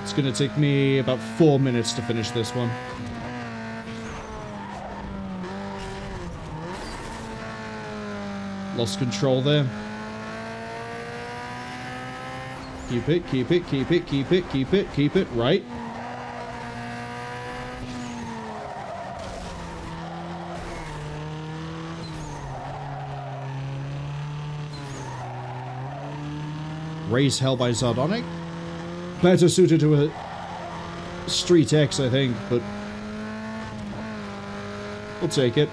It's gonna take me about 4 minutes to finish this one. Lost control there. Keep it, keep it, keep it, keep it, keep it, keep it, right. Race held by Sardonic. Better suited to a Street X, I think, but we'll take it.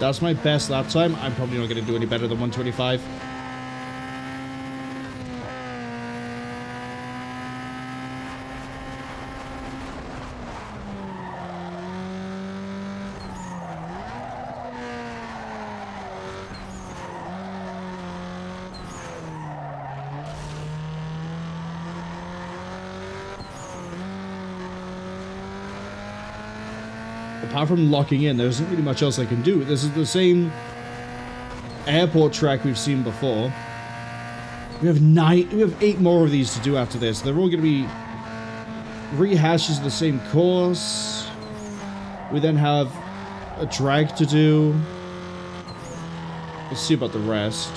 That's my best lap time. I'm probably not going to do any better than 125. apart from locking in, there isn't really much else I can do. This is the same airport track we've seen before. We have 8 more of these to do after this. They're all going to be rehashes of the same course. We then have a drag to do. Let's see about the rest.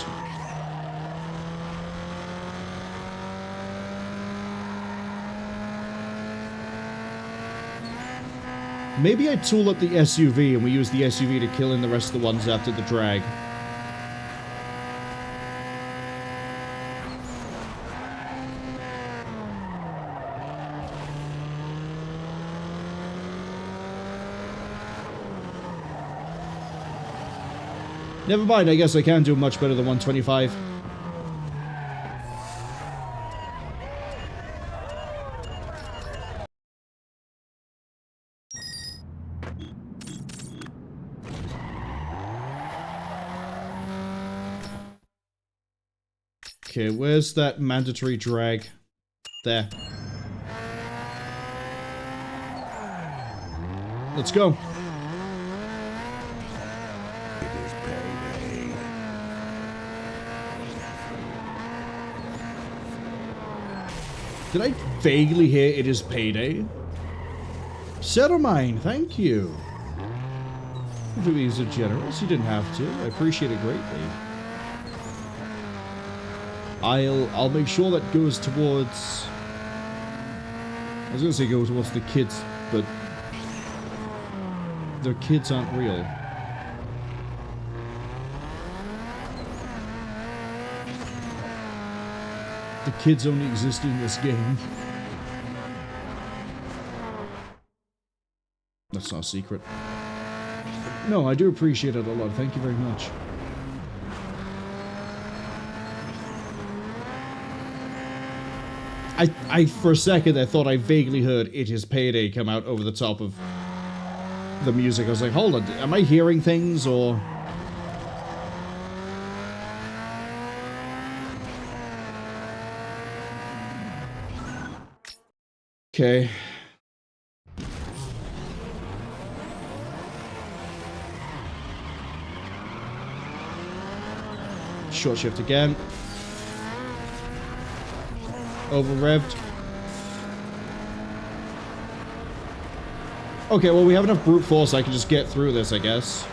Maybe I tool up the SUV and we use the SUV to kill in the rest of the ones after the drag. Never mind, I guess I can do much better than 125. Okay, where's that mandatory drag? There. Let's go. Did I vaguely hear it is payday? Settle mine, thank you. If you so generous, you didn't have to. I appreciate it greatly. I'll make sure that goes towards... I was gonna say go towards the kids, but their kids aren't real. The kids only exist in this game. That's not a secret. No, I do appreciate it a lot. Thank you very much. I for a second I thought I vaguely heard "It Is Payday" come out over the top of the music. I was like, hold on, am I hearing things or... Okay. Short shift again. Over revved. Okay, well we have enough brute force I can just get through this, I guess.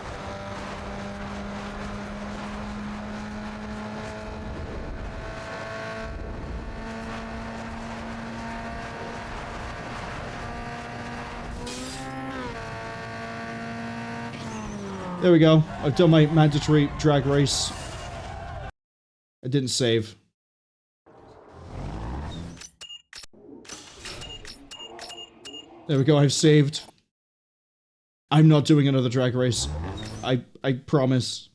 There we go. I've done my mandatory drag race. I didn't save. There we go, I've saved. I'm not doing another drag race. I promise.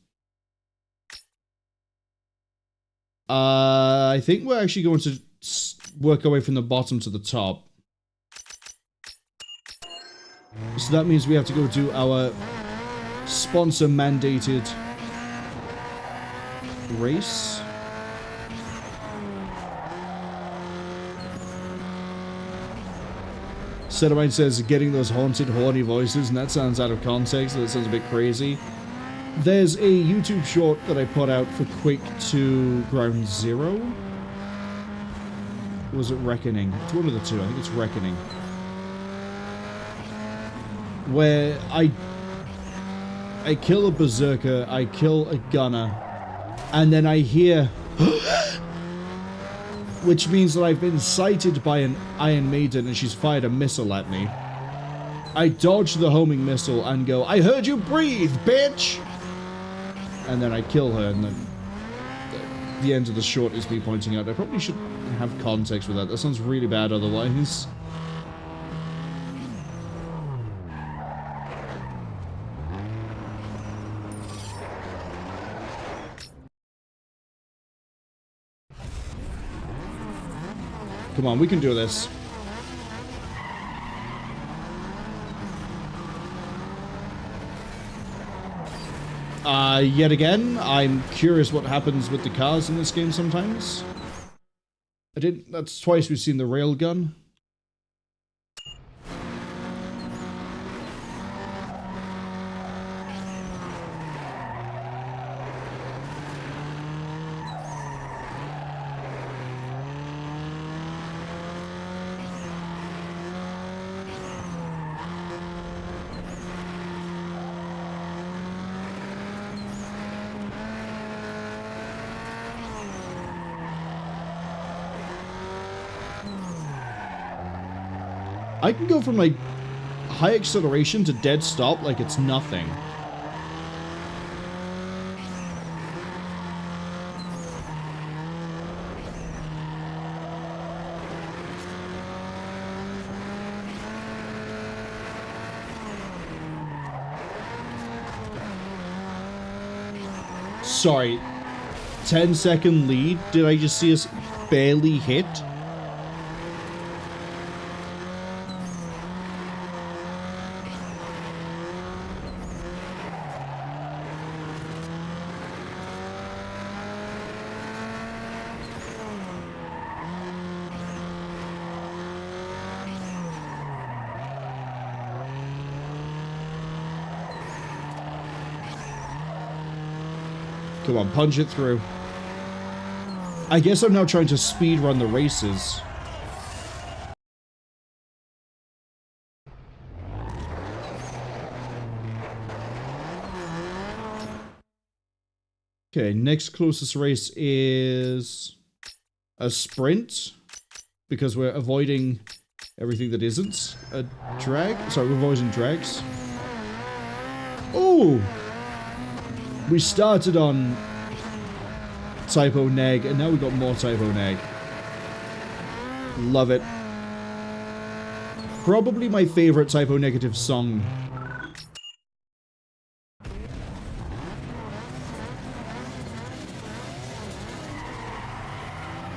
I think we're actually going to work our way from the bottom to the top. So that means we have to go do our sponsor-mandated race. Settermine says, getting those haunted, horny voices, and that sounds out of context, that sounds a bit crazy. There's a YouTube short that I put out for Quake 2 Ground Zero. Or was it Reckoning? It's one of the two, I think it's Reckoning. Where I kill a berserker, I kill a gunner, and then I hear... which means that I've been sighted by an Iron Maiden and she's fired a missile at me. I dodge the homing missile and go, I heard you breathe, bitch! And then I kill her, and then the end of the short is me pointing out. I probably should have context with that. That sounds really bad otherwise. Come on, we can do this. Yet again, I'm curious what happens with the cars in this game sometimes. That's twice we've seen the railgun. I can go from, like, high acceleration to dead stop like it's nothing. Sorry, 10-second lead? Did I just see us barely hit? Come on, punch it through. I guess I'm now trying to speed run the races. Okay, next closest race is a sprint, because we're avoiding everything that isn't a drag. Sorry, we're avoiding drags. Oh! We started on typo neg, and now we've got more typo neg. Love it. Probably my favorite typo negative song.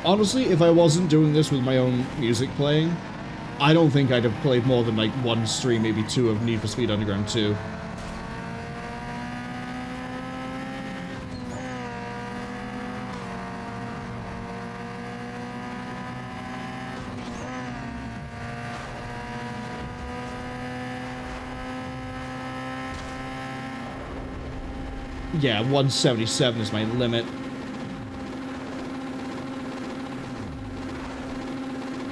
Honestly, if I wasn't doing this with my own music playing, I don't think I'd have played more than like one stream, maybe two, of Need for Speed Underground 2. Yeah, 177 is my limit.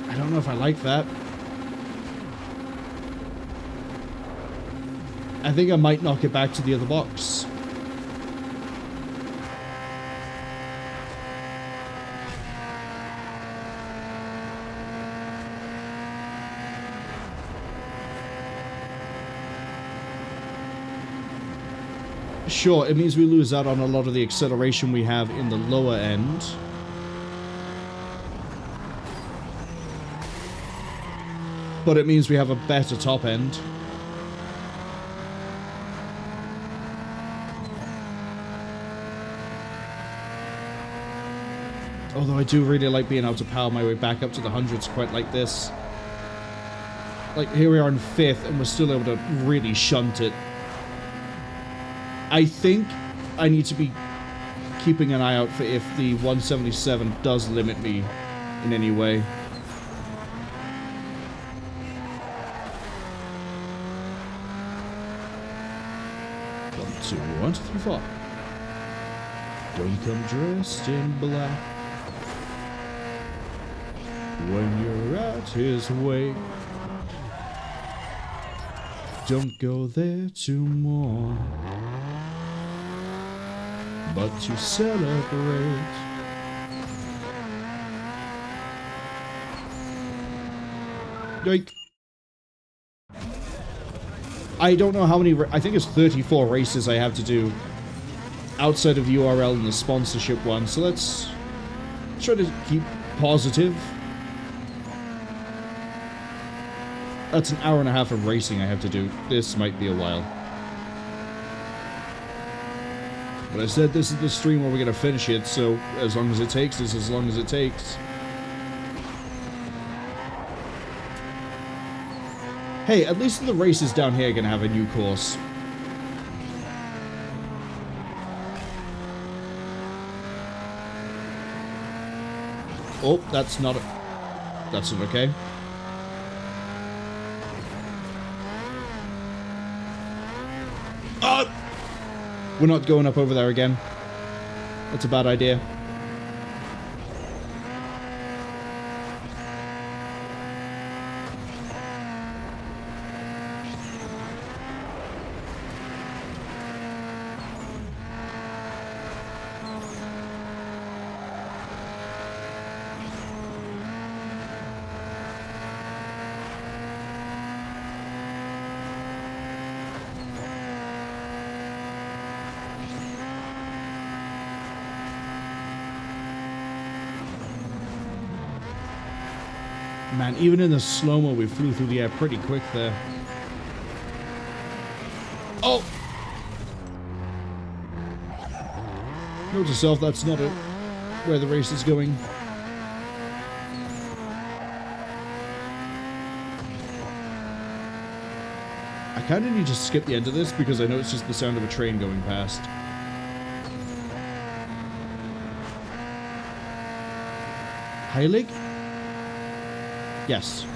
I don't know if I like that. I think I might knock it back to the other box. Sure, it means we lose out on a lot of the acceleration we have in the lower end. But it means we have a better top end. Although I do really like being able to power my way back up to the hundreds quite like this. Like, here we are in 5th, and we're still able to really shunt it. I think I need to be keeping an eye out for if the 177 does limit me in any way. 1, 2, 1, 2, 3, 4. Don't come dressed in black when you're at his wake. Don't go there to mourn, but to celebrate. Yoink. I don't know how many, I think it's 34 races I have to do outside of the U.R.L. and the sponsorship one, so let's try to keep positive. That's an hour and a half of racing I have to do. This might be a while. But I said this is the stream where we're going to finish it, so as long as it takes, it's as long as it takes. Hey, at least the races down here are going to have a new course. Oh, that's not okay. We're not going up over there again. That's a bad idea. Man, even in the slow-mo, we flew through the air pretty quick there. Oh! Note to self, that's not it. Where the race is going. I kind of need to skip the end of this because I know it's just the sound of a train going past. Heilig? Yes.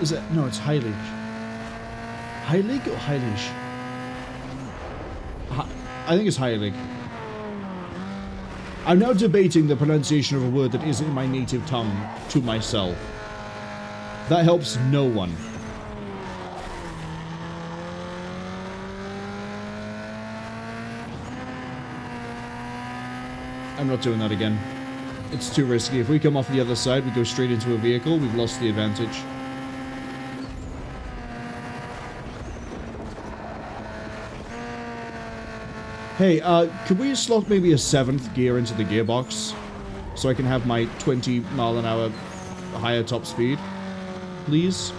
Is it? No, it's Heilig. Heilig or Heilig? I think it's Heilig. I'm now debating the pronunciation of a word that isn't in my native tongue to myself. That helps no one. I'm not doing that again. It's too risky. If we come off the other side, we go straight into a vehicle, we've lost the advantage. Hey, could we slot maybe a 7th gear into the gearbox? So I can have my 20 mile an hour higher top speed? Please?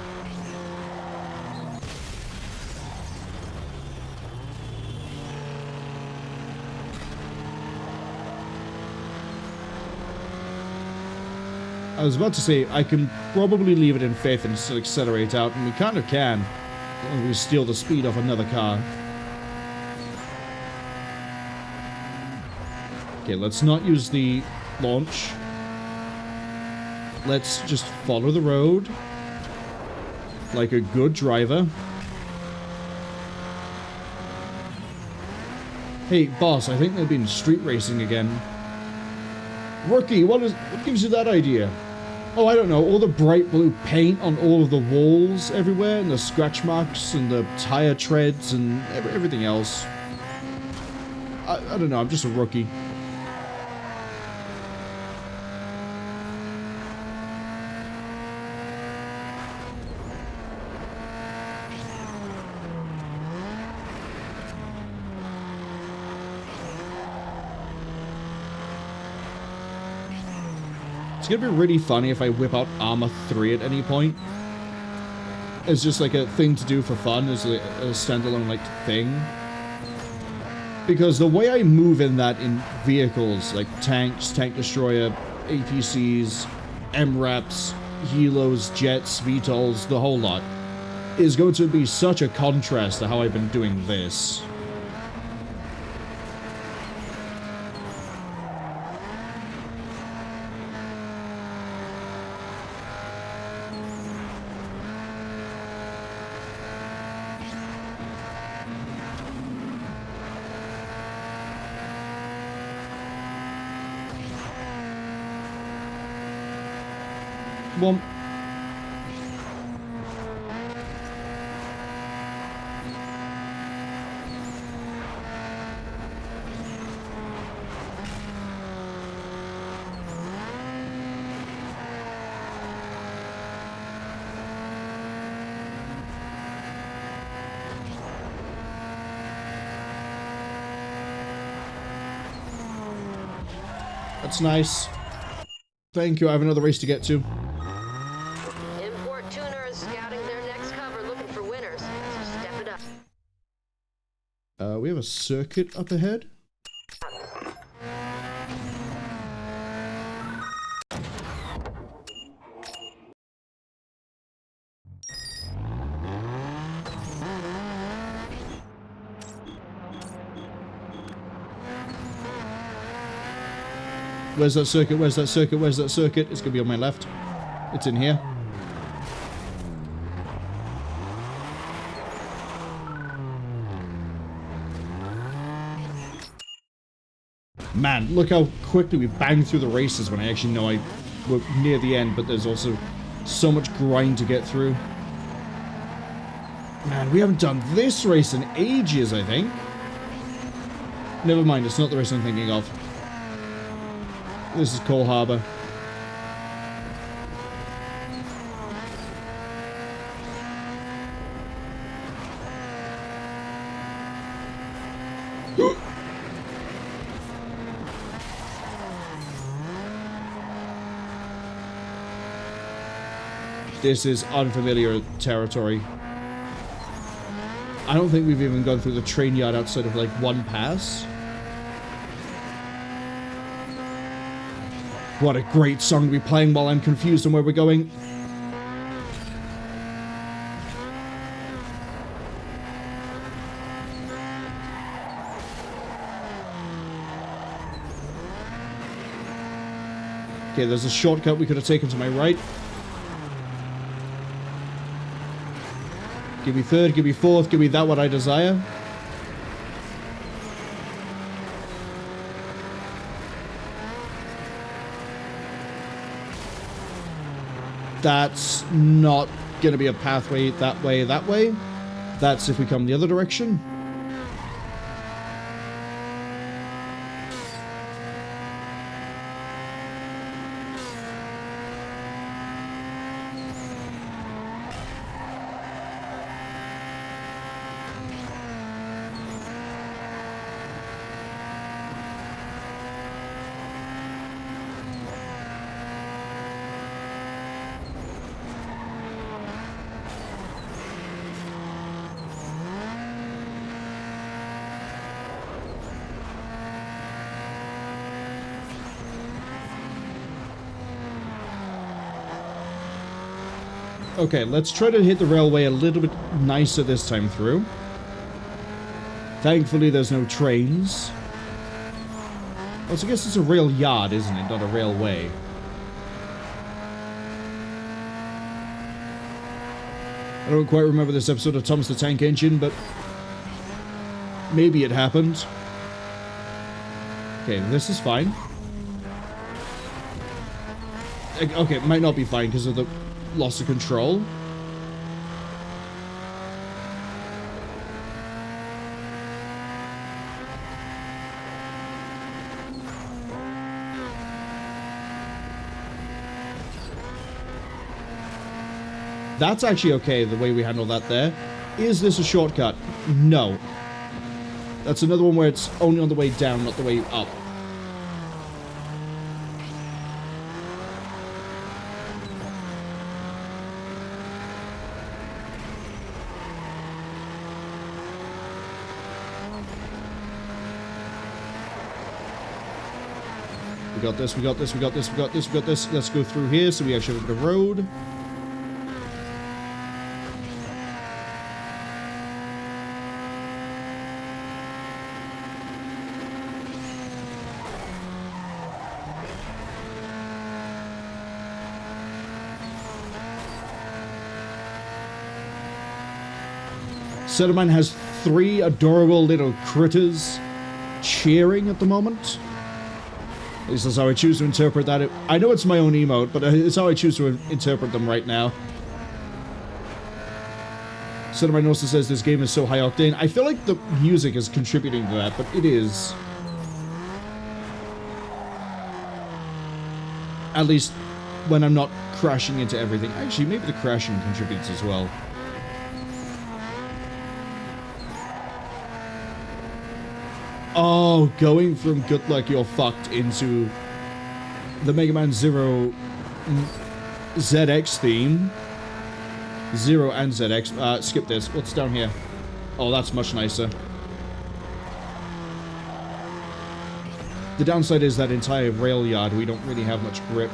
I was about to say, I can probably leave it in 5th and still accelerate out, and we kind of can. As long as we steal the speed off another car. Okay, let's not use the launch. Let's just follow the road. Like a good driver. Hey, boss, I think they've been street racing again. Rookie, what gives you that idea? Oh, I don't know, all the bright blue paint on all of the walls everywhere, and the scratch marks, and the tire treads, and everything else. I don't know, I'm just a rookie. It's gonna be really funny if I whip out Armor 3 at any point. It's just like a thing to do for fun, as a standalone like thing. Because the way I move in that in vehicles, like tanks, tank destroyer, APCs, MRAPs, helos, jets, VTOLs, the whole lot, is going to be such a contrast to how I've been doing this. Well, that's nice. Thank you, I have another race to get to. Import tuners scouting their next cover looking for winners. So step it up. We have a circuit up ahead. Where's that circuit? Where's that circuit? Where's that circuit? It's gonna be on my left. It's in here. Man, look how quickly we banged through the races when I actually know we're near the end, but there's also so much grind to get through. Man, we haven't done this race in ages, I think. Never mind, it's not the race I'm thinking of. This is Cole Harbour. This is unfamiliar territory. I don't think we've even gone through the train yard outside of like one pass. What a great song to be playing while I'm confused on where we're going. Okay, there's a shortcut we could have taken to my right. Give me third, give me fourth, give me that what I desire. That's not going to be a pathway that way, that way. That's if we come the other direction. Okay, let's try to hit the railway a little bit nicer this time through. Thankfully, there's no trains. Well, so I guess it's a rail yard, isn't it? Not a railway. I don't quite remember this episode of Thomas the Tank Engine, but maybe it happened. Okay, this is fine. Okay, it might not be fine because of the loss of control. That's actually okay, the way we handle that there. Is this a shortcut? No. That's another one where it's only on the way down, not the way up. We got this, we got this, we got this, we got this, we got this. Let's go through here so we actually have a bit of road. Set of mine has 3 adorable little critters cheering at the moment. At least that's how I choose to interpret that. I know it's my own emote, but it's how I choose to interpret them right now. Set of mine also says this game is so high octane. I feel like the music is contributing to that, but it is. At least when I'm not crashing into everything. Actually, maybe the crashing contributes as well. Oh, going from good luck you're fucked into the Mega Man Zero ZX theme. Zero and ZX. Skip this. What's down here? Oh, that's much nicer. The downside is that entire rail yard, we don't really have much grip.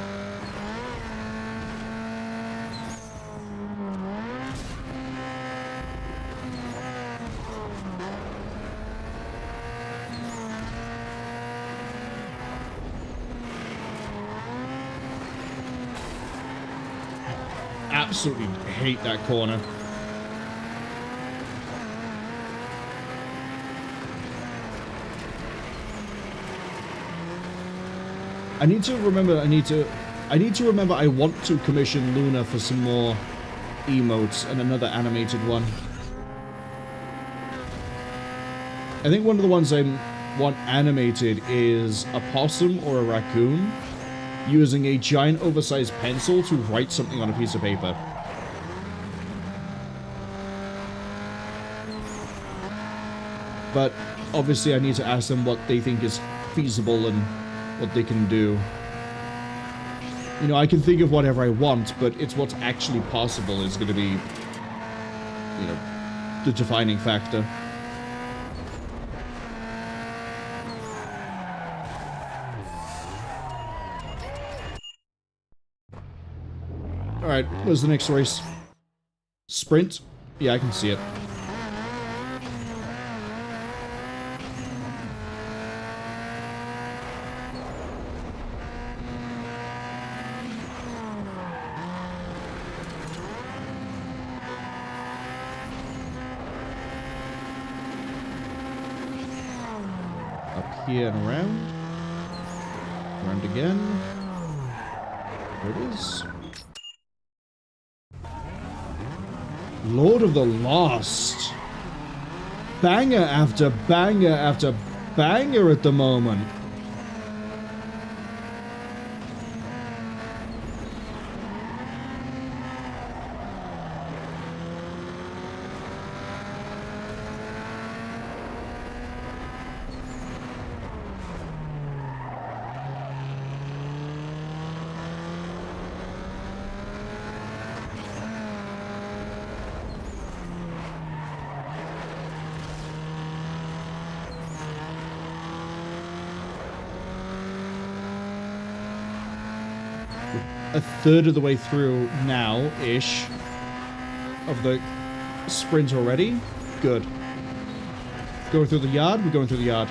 Absolutely hate that corner. I need to remember I want to commission Luna for some more emotes and another animated one. I think one of the ones I want animated is a possum or a raccoon using a giant oversized pencil to write something on a piece of paper. But obviously I need to ask them what they think is feasible and what they can do. You know, I can think of whatever I want, but it's what's actually possible is going to be, you know, the defining factor. Alright, where's the next race? Sprint? Yeah, I can see it. Up here and around. Around again. There it is. Lord of the Lost. Banger after banger after banger at the moment. A third of the way through now-ish of the sprint already. Good. Going through the yard? We're going through the yard.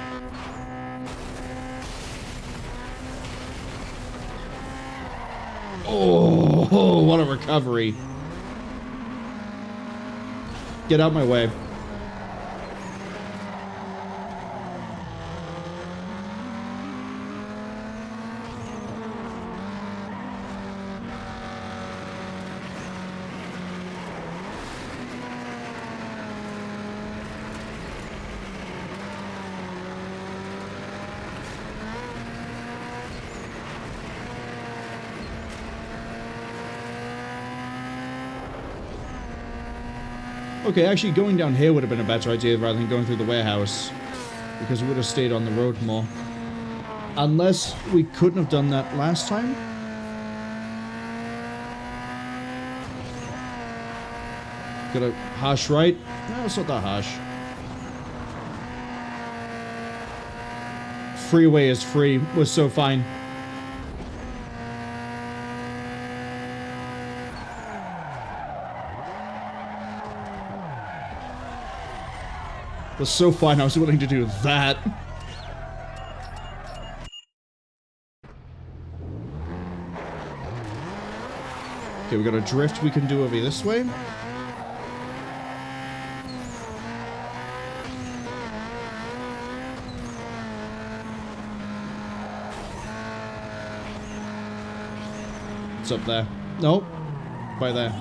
Oh, what a recovery. Get out my way. Okay, actually going down here would have been a better idea rather than going through the warehouse. Because we would have stayed on the road more. Unless we couldn't have done that last time. Got a harsh right? No, it's not that harsh. Freeway is free. We're so fine. Was so fine, I was willing to do that. Okay, we got a drift we can do over this way. It's up there. Nope. By there.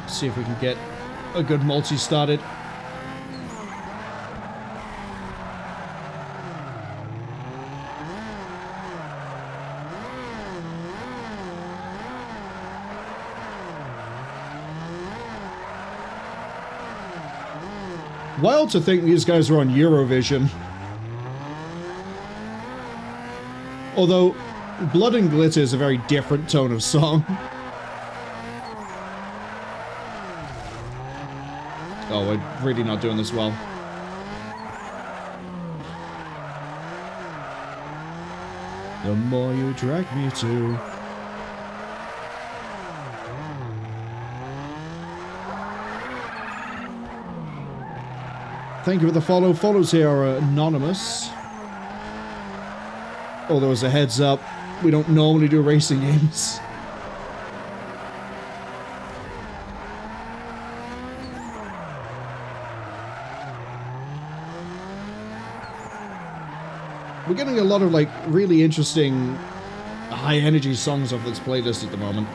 See if we can get a good multi started. Wild to think these guys are on Eurovision. Although, Blood and Glitter is a very different tone of song. Oh, we're really not doing this well. The more you drag me to. Thank you for the follow. Follows here are anonymous. Although as a heads up, we don't normally do racing games. We're getting a lot of, like, really interesting high-energy songs off this playlist at the moment.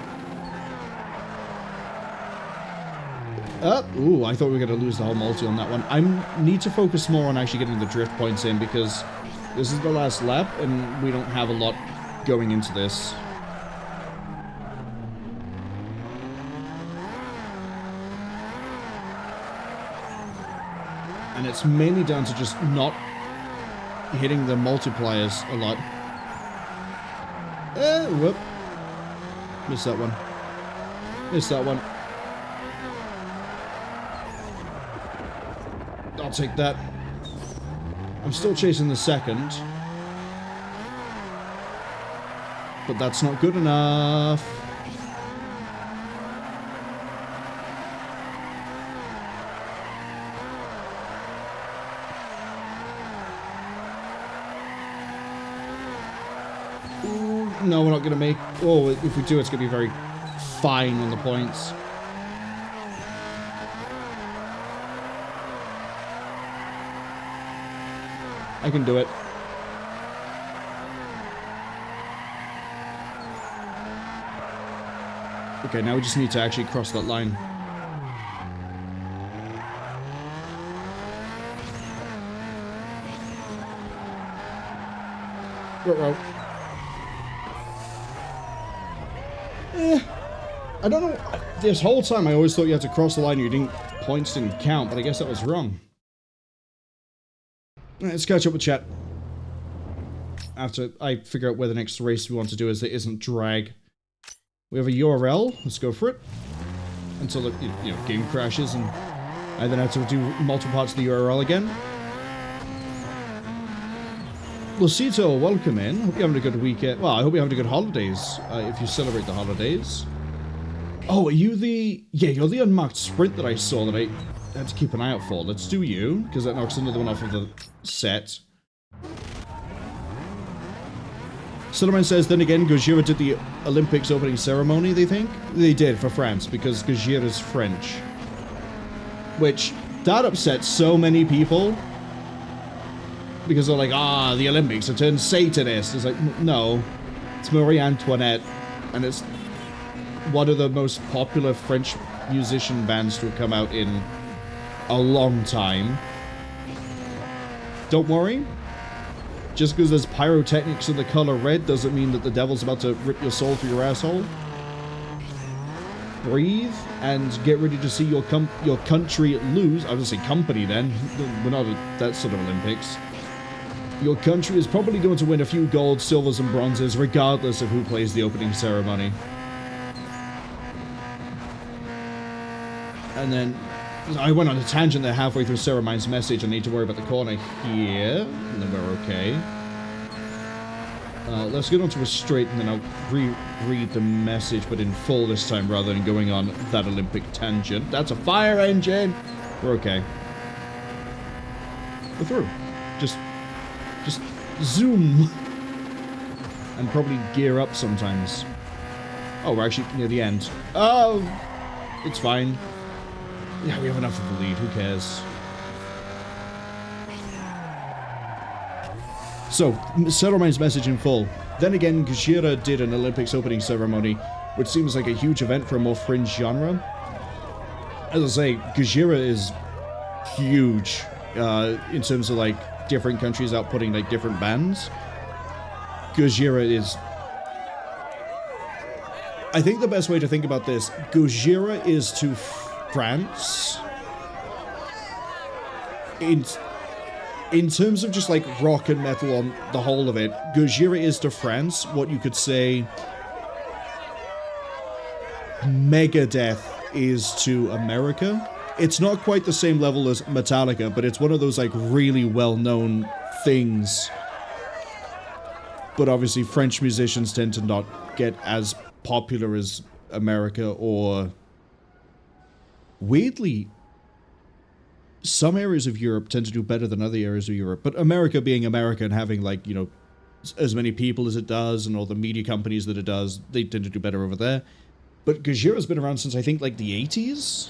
Ooh, I thought we were going to lose the whole multi on that one. I need to focus more on actually getting the drift points in, because this is the last lap, and we don't have a lot going into this. And it's mainly down to just not hitting the multipliers a lot. Whoop. Missed that one. Missed that one. I'll take that. I'm still chasing the second. But that's not good enough. Ooh, no, we're not going to make... Oh, if we do, it's going to be very fine on the points. I can do it. Okay, now we just need to actually cross that line. Ruh-roh. I don't know. This whole time I always thought you had to cross the line and points didn't count, but I guess that was wrong. Let's catch up with chat. After I figure out where the next race we want to do is that isn't drag. We have a U.R.L. Let's go for it. Until the game crashes and I then have to do multiple parts of the U.R.L. again. Lucito, welcome in. Hope you're having a good weekend. Well, I hope you're having a good holidays, if you celebrate the holidays. Oh, are you the... Yeah, you're the unmarked sprint that I saw that I had to keep an eye out for. Let's do you, because that knocks another one off of the set. Sullivan says, then again, Gojira did the Olympics opening ceremony, they think? They did, for France, because Gojira is French. Which, that upsets so many people. Because they're like, the Olympics have turned Satanist. It's like, no. It's Marie Antoinette. And it's one of the most popular French musician bands to have come out in a long time. Don't worry. Just because there's pyrotechnics in the color red doesn't mean that the devil's about to rip your soul through your asshole. Breathe and get ready to see your country lose. I was going to say company then. We're not at that sort of Olympics. Your country is probably going to win a few golds, silvers, and bronzes, regardless of who plays the opening ceremony. And then, I went on a tangent there halfway through Sarah Mine's message. I need to worry about the corner here, and then we're okay. Let's get onto a straight, and then I'll reread the message, but in full this time, rather than going on that Olympic tangent. That's a fire engine! We're okay. We're through. Just zoom. And probably gear up sometimes. Oh, we're actually near the end. Oh! It's fine. Yeah, we have enough of the lead. Who cares? So, Saruman's message in full. Then again, Gojira did an Olympics opening ceremony, which seems like a huge event for a more fringe genre. As I say, Gojira is huge in terms of, like, different countries outputting, like, different bands. Gojira is... I think the best way to think about this, Gojira is to France in terms of just like rock and metal on the whole of it. Gojira is to France what you could say Megadeth is to America. It's not quite the same level as Metallica, but it's one of those like really well-known things. But obviously French musicians tend to not get as popular as America, or weirdly, some areas of Europe tend to do better than other areas of Europe. But America being America and having, like, you know, as many people as it does and all the media companies that it does, they tend to do better over there. But Gojira's been around since, I think, like, the 80s?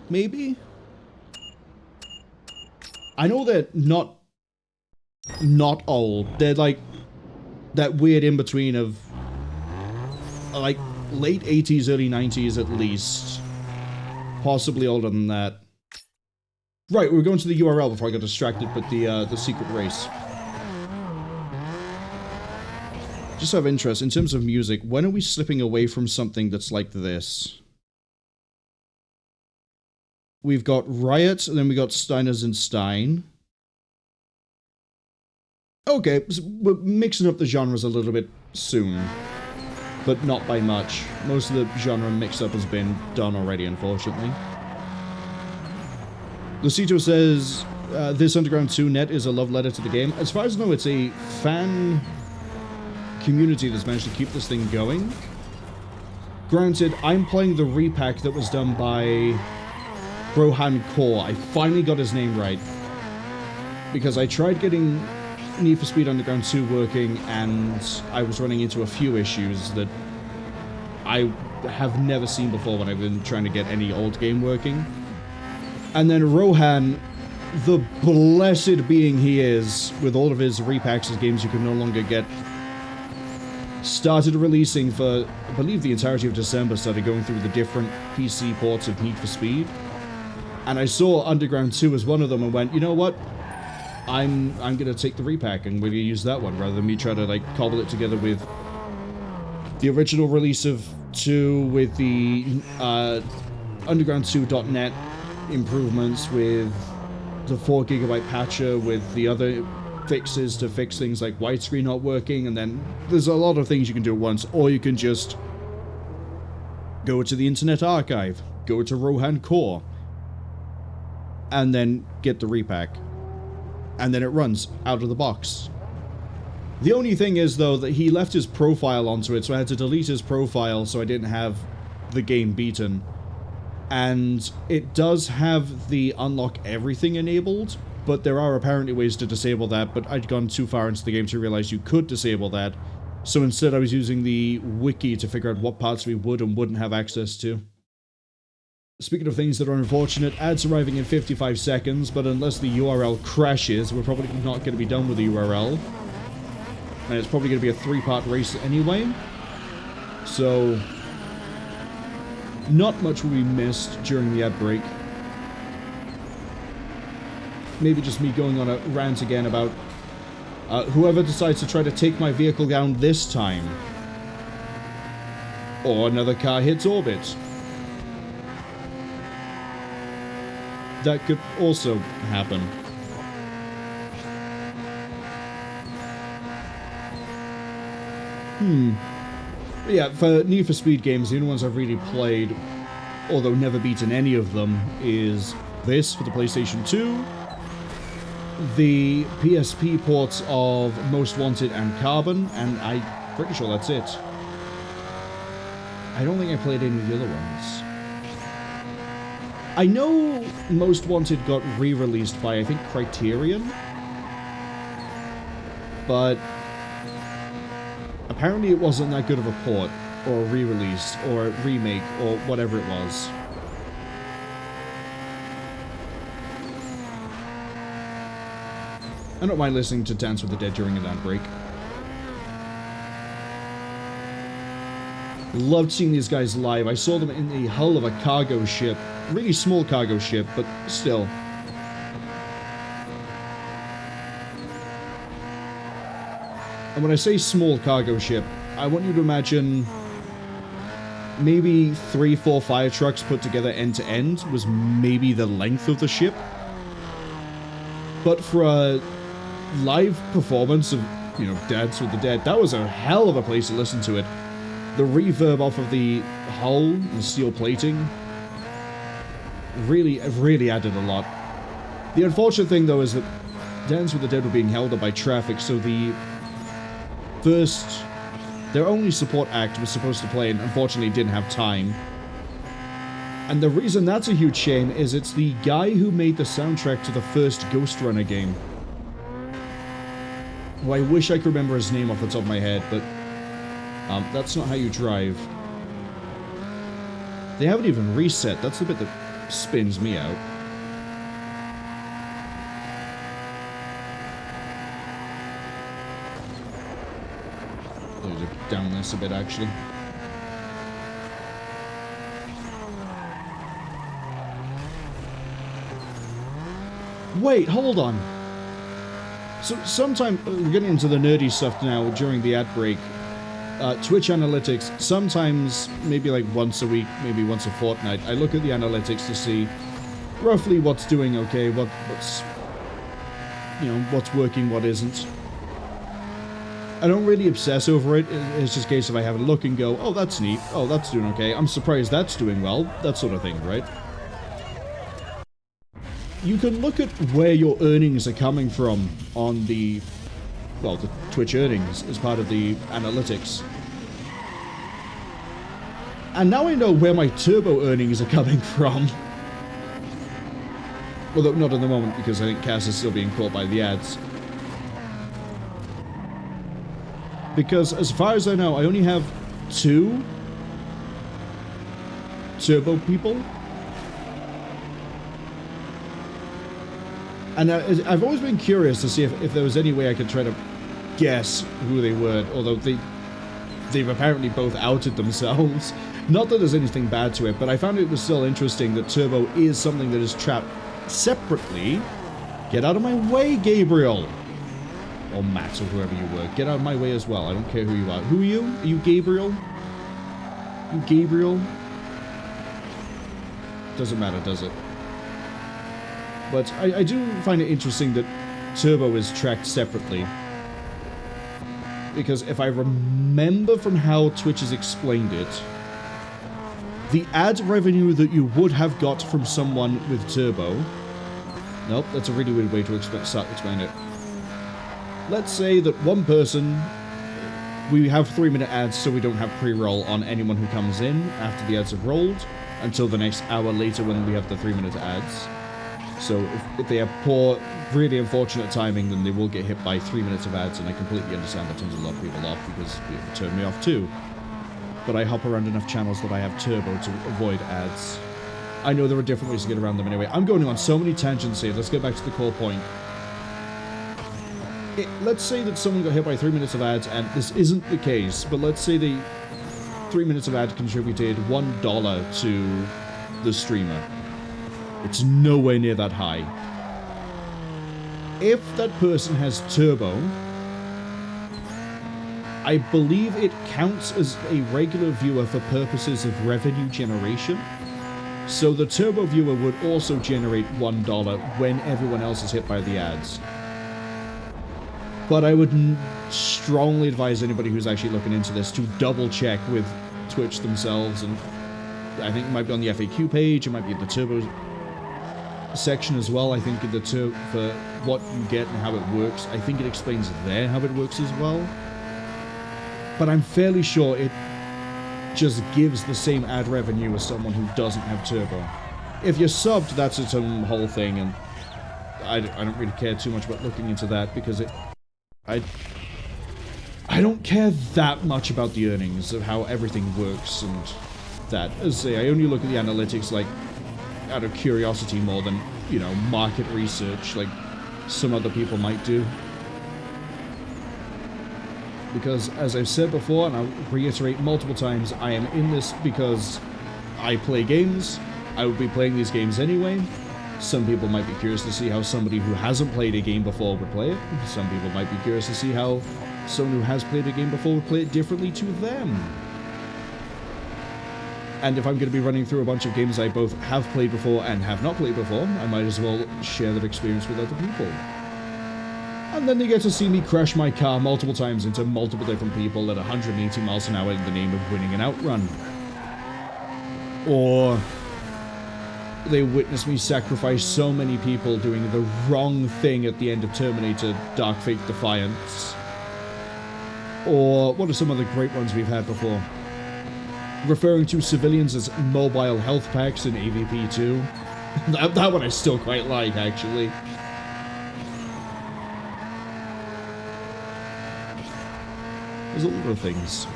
Maybe? I know they're not old. They're, like, that weird in-between of, like, late 80s, early 90s at least. Possibly older than that. Right, we were going to the U.R.L. before I got distracted with the secret race. Just out of interest, in terms of music, when are we slipping away from something that's like this? We've got Riot, and then we got Steiners and Stein. Okay, so we're mixing up the genres a little bit soon, but not by much. Most of the genre mix-up has been done already, unfortunately. Lucito says, this Underground 2 net is a love letter to the game. As far as I know, it's a fan community that's managed to keep this thing going. Granted, I'm playing the repack that was done by Rohan Kaur. I finally got his name right, because I tried getting Need for Speed Underground 2 working, and I was running into a few issues that I have never seen before when I've been trying to get any old game working. And then Rohan, the blessed being he is, with all of his repacks of games you can no longer get, started releasing for, I believe, the entirety of December, started going through the different PC ports of Need for Speed. And I saw Underground 2 as one of them and went, you know what? I'm gonna take the repack and we're gonna use that one rather than me try to like cobble it together with the original release of 2 with the Underground2.net improvements, with the 4GB patcher, with the other fixes to fix things like widescreen not working, and then there's a lot of things you can do at once, or you can just go to the Internet Archive, go to Rohan Core, and then get the repack. And then it runs out of the box. The only thing is, though, that he left his profile onto it, so I had to delete his profile so I didn't have the game beaten. And it does have the unlock everything enabled, but there are apparently ways to disable that, but I'd gone too far into the game to realize you could disable that. So instead I was using the wiki to figure out what parts we would and wouldn't have access to. Speaking of things that are unfortunate, ads arriving in 55 seconds, but unless the URL crashes, we're probably not going to be done with the URL. And it's probably going to be a 3-part race anyway. So, not much will be missed during the ad break. Maybe just me going on a rant again about whoever decides to try to take my vehicle down this time. Or another car hits orbit. That could also happen. Yeah, for Need for Speed games, the only ones I've really played, although never beaten any of them, is this for the PlayStation 2, the PSP ports of Most Wanted and Carbon, and I'm pretty sure that's it. I don't think I played any of the other ones. I know Most Wanted got re-released by, I think, Criterion, but apparently it wasn't that good of a port, or a re-release, or a remake, or whatever it was. I don't mind listening to Dance with the Dead during an ad break. Loved seeing these guys live. I saw them in the hull of a cargo ship. Really small cargo ship, but still. And when I say small cargo ship, I want you to imagine maybe 3, 4 fire trucks put together end to end was maybe the length of the ship. But for a live performance of, you know, Dance with the Dead, that was a hell of a place to listen to it. The reverb off of the hull and steel plating really added a lot. The unfortunate thing, though, is that Dance with the Dead were being held up by traffic, so their only support act was supposed to play and unfortunately didn't have time. And the reason that's a huge shame is it's the guy who made the soundtrack to the first Ghost Runner game. Who I wish I could remember his name off the top of my head, but that's not how you drive. They haven't even reset. That's the bit that spins me out. I'll down this a bit, actually. Wait, hold on. So, sometime, we're getting into the nerdy stuff now during the ad break. Twitch analytics, sometimes, maybe like once a week, maybe once a fortnight, I look at the analytics to see roughly what's doing okay, what's, you know, what's working, what isn't. I don't really obsess over it. It's just a case of I have a look and go, oh, that's neat. Oh, that's doing okay. I'm surprised that's doing well. That sort of thing, right? You can look at where your earnings are coming from on the, well, the Twitch earnings as part of the analytics. And now I know where my turbo earnings are coming from. Although not at the moment, because I think Cass is still being caught by the ads. Because as far as I know, I only have 2 turbo people. And I've always been curious to see if there was any way I could try to guess who they were, although they've apparently both outed themselves. Not that there's anything bad to it, but I found it was still interesting that turbo is something that is trapped separately. Get out of my way, Gabriel! Or Matt, or whoever you were. Get out of my way as well. I don't care who you are. Who are you? Are you Gabriel? You Gabriel? Doesn't matter, does it? But I do find it interesting that turbo is tracked separately. Because if I remember from how Twitch has explained it, the ad revenue that you would have got from someone with turbo... Nope, that's a really weird way to explain it. Let's say that one person, we have 3-minute ads so we don't have pre-roll on anyone who comes in after the ads have rolled, until the next hour later when we have the 3-minute ads. So if they have poor, really unfortunate timing, then they will get hit by 3 minutes of ads, and I completely understand that turns a lot of people off, because it turned me off too. But I hop around enough channels that I have turbo to avoid ads. I know there are different ways to get around them anyway. I'm going on so many tangents here. Let's get back to the core point. Let's say that someone got hit by 3 minutes of ads, and this isn't the case, but let's say the 3 minutes of ads contributed $1 to the streamer. It's nowhere near that high. If that person has turbo, I believe it counts as a regular viewer for purposes of revenue generation. So the turbo viewer would also generate $1 when everyone else is hit by the ads. But I would strongly advise anybody who's actually looking into this to double check with Twitch themselves, and I think it might be on the FAQ page, it might be in the turbo section as well. I think in the for what you get and how it works, I think it explains there how it works as well. But I'm fairly sure it just gives the same ad revenue as someone who doesn't have turbo. If you're subbed, that's its own whole thing, and I don't really care too much about looking into that, because I don't care that much about the earnings of how everything works and that. As I say, I only look at the analytics like out of curiosity more than, you know, market research like some other people might do. Because as I've said before, and I'll reiterate multiple times, I am in this because I play games. I would be playing these games anyway. Some people might be curious to see how somebody who hasn't played a game before would play it. Some people might be curious to see how someone who has played a game before would play it differently to them. And if I'm going to be running through a bunch of games I both have played before and have not played before, I might as well share that experience with other people. And then they get to see me crash my car multiple times into multiple different people at 180 miles an hour in the name of winning an outrun. Or they witness me sacrifice so many people doing the wrong thing at the end of Terminator Dark Fate Defiance. Or what are some other great ones we've had before? Referring to civilians as mobile health packs in AVP 2. that one I still quite like, actually. There's a lot of things.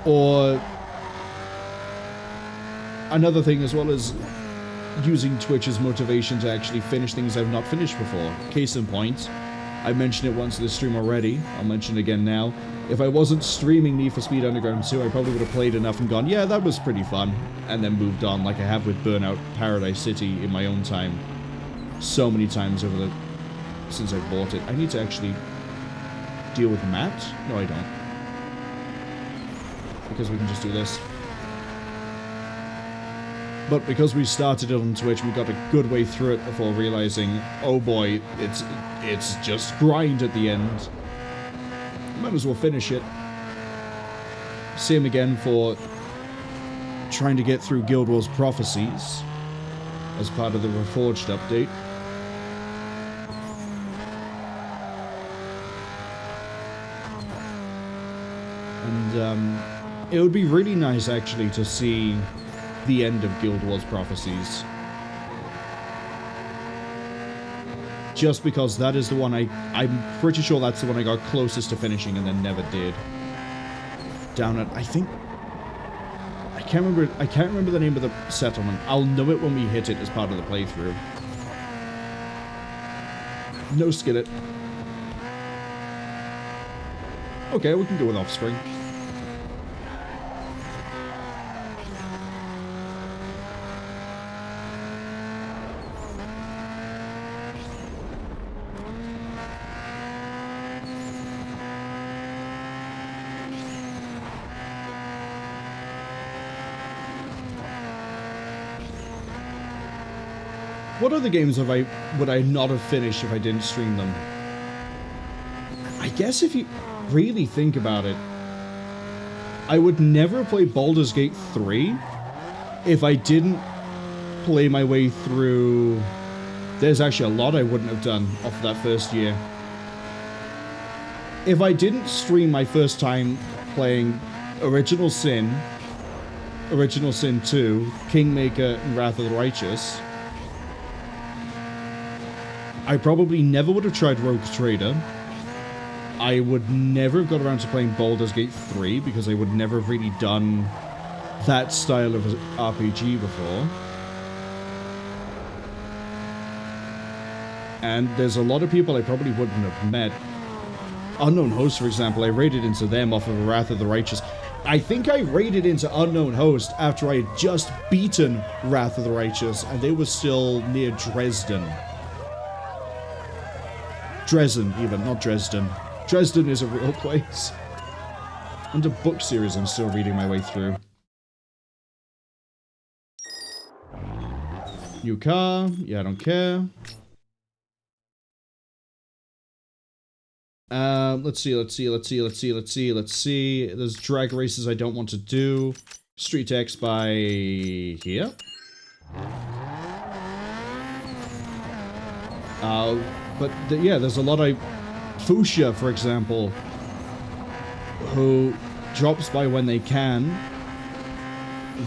Or another thing as well as using Twitch as motivation to actually finish things I've not finished before. Case in point, I mentioned it once in the stream already, I'll mention it again now. If I wasn't streaming Need for Speed Underground 2, I probably would have played enough and gone, yeah, that was pretty fun, and then moved on like I have with Burnout Paradise City in my own time. So many times since I bought it. I need to actually deal with Matt? No, I don't. Because we can just do this. But because we started it on Twitch, we got a good way through it before realizing, oh boy, it's just grind at the end. Might as well finish it. Same again for trying to get through Guild Wars Prophecies as part of the Reforged update. And it would be really nice actually to see the end of Guild Wars Prophecies. Just because that is the one I'm pretty sure that's the one I got closest to finishing and then never did. Down at, I think, I can't remember the name of the settlement. I'll know it when we hit it as part of the playthrough. No skillet. Okay, we can go with Offspring. What other games would I not have finished if I didn't stream them? I guess if you really think about it, I would never play Baldur's Gate 3 if I didn't play my way through... There's actually a lot I wouldn't have done off of that first year. If I didn't stream my first time playing Original Sin 2, Kingmaker, and Wrath of the Righteous, I probably never would have tried Rogue Trader. I would never have got around to playing Baldur's Gate 3 because I would never have really done that style of RPG before. And there's a lot of people I probably wouldn't have met. Unknown Host, for example, I raided into them off of Wrath of the Righteous. I think I raided into Unknown Host after I had just beaten Wrath of the Righteous, and they were still near Dresden. Dresden, even, not Dresden. Dresden is a real place. And a book series I'm still reading my way through. New car. Yeah, I don't care. Let's see. There's drag races I don't want to do. Street X by here. But yeah, there's a lot of Fuchsia, for example, who drops by when they can.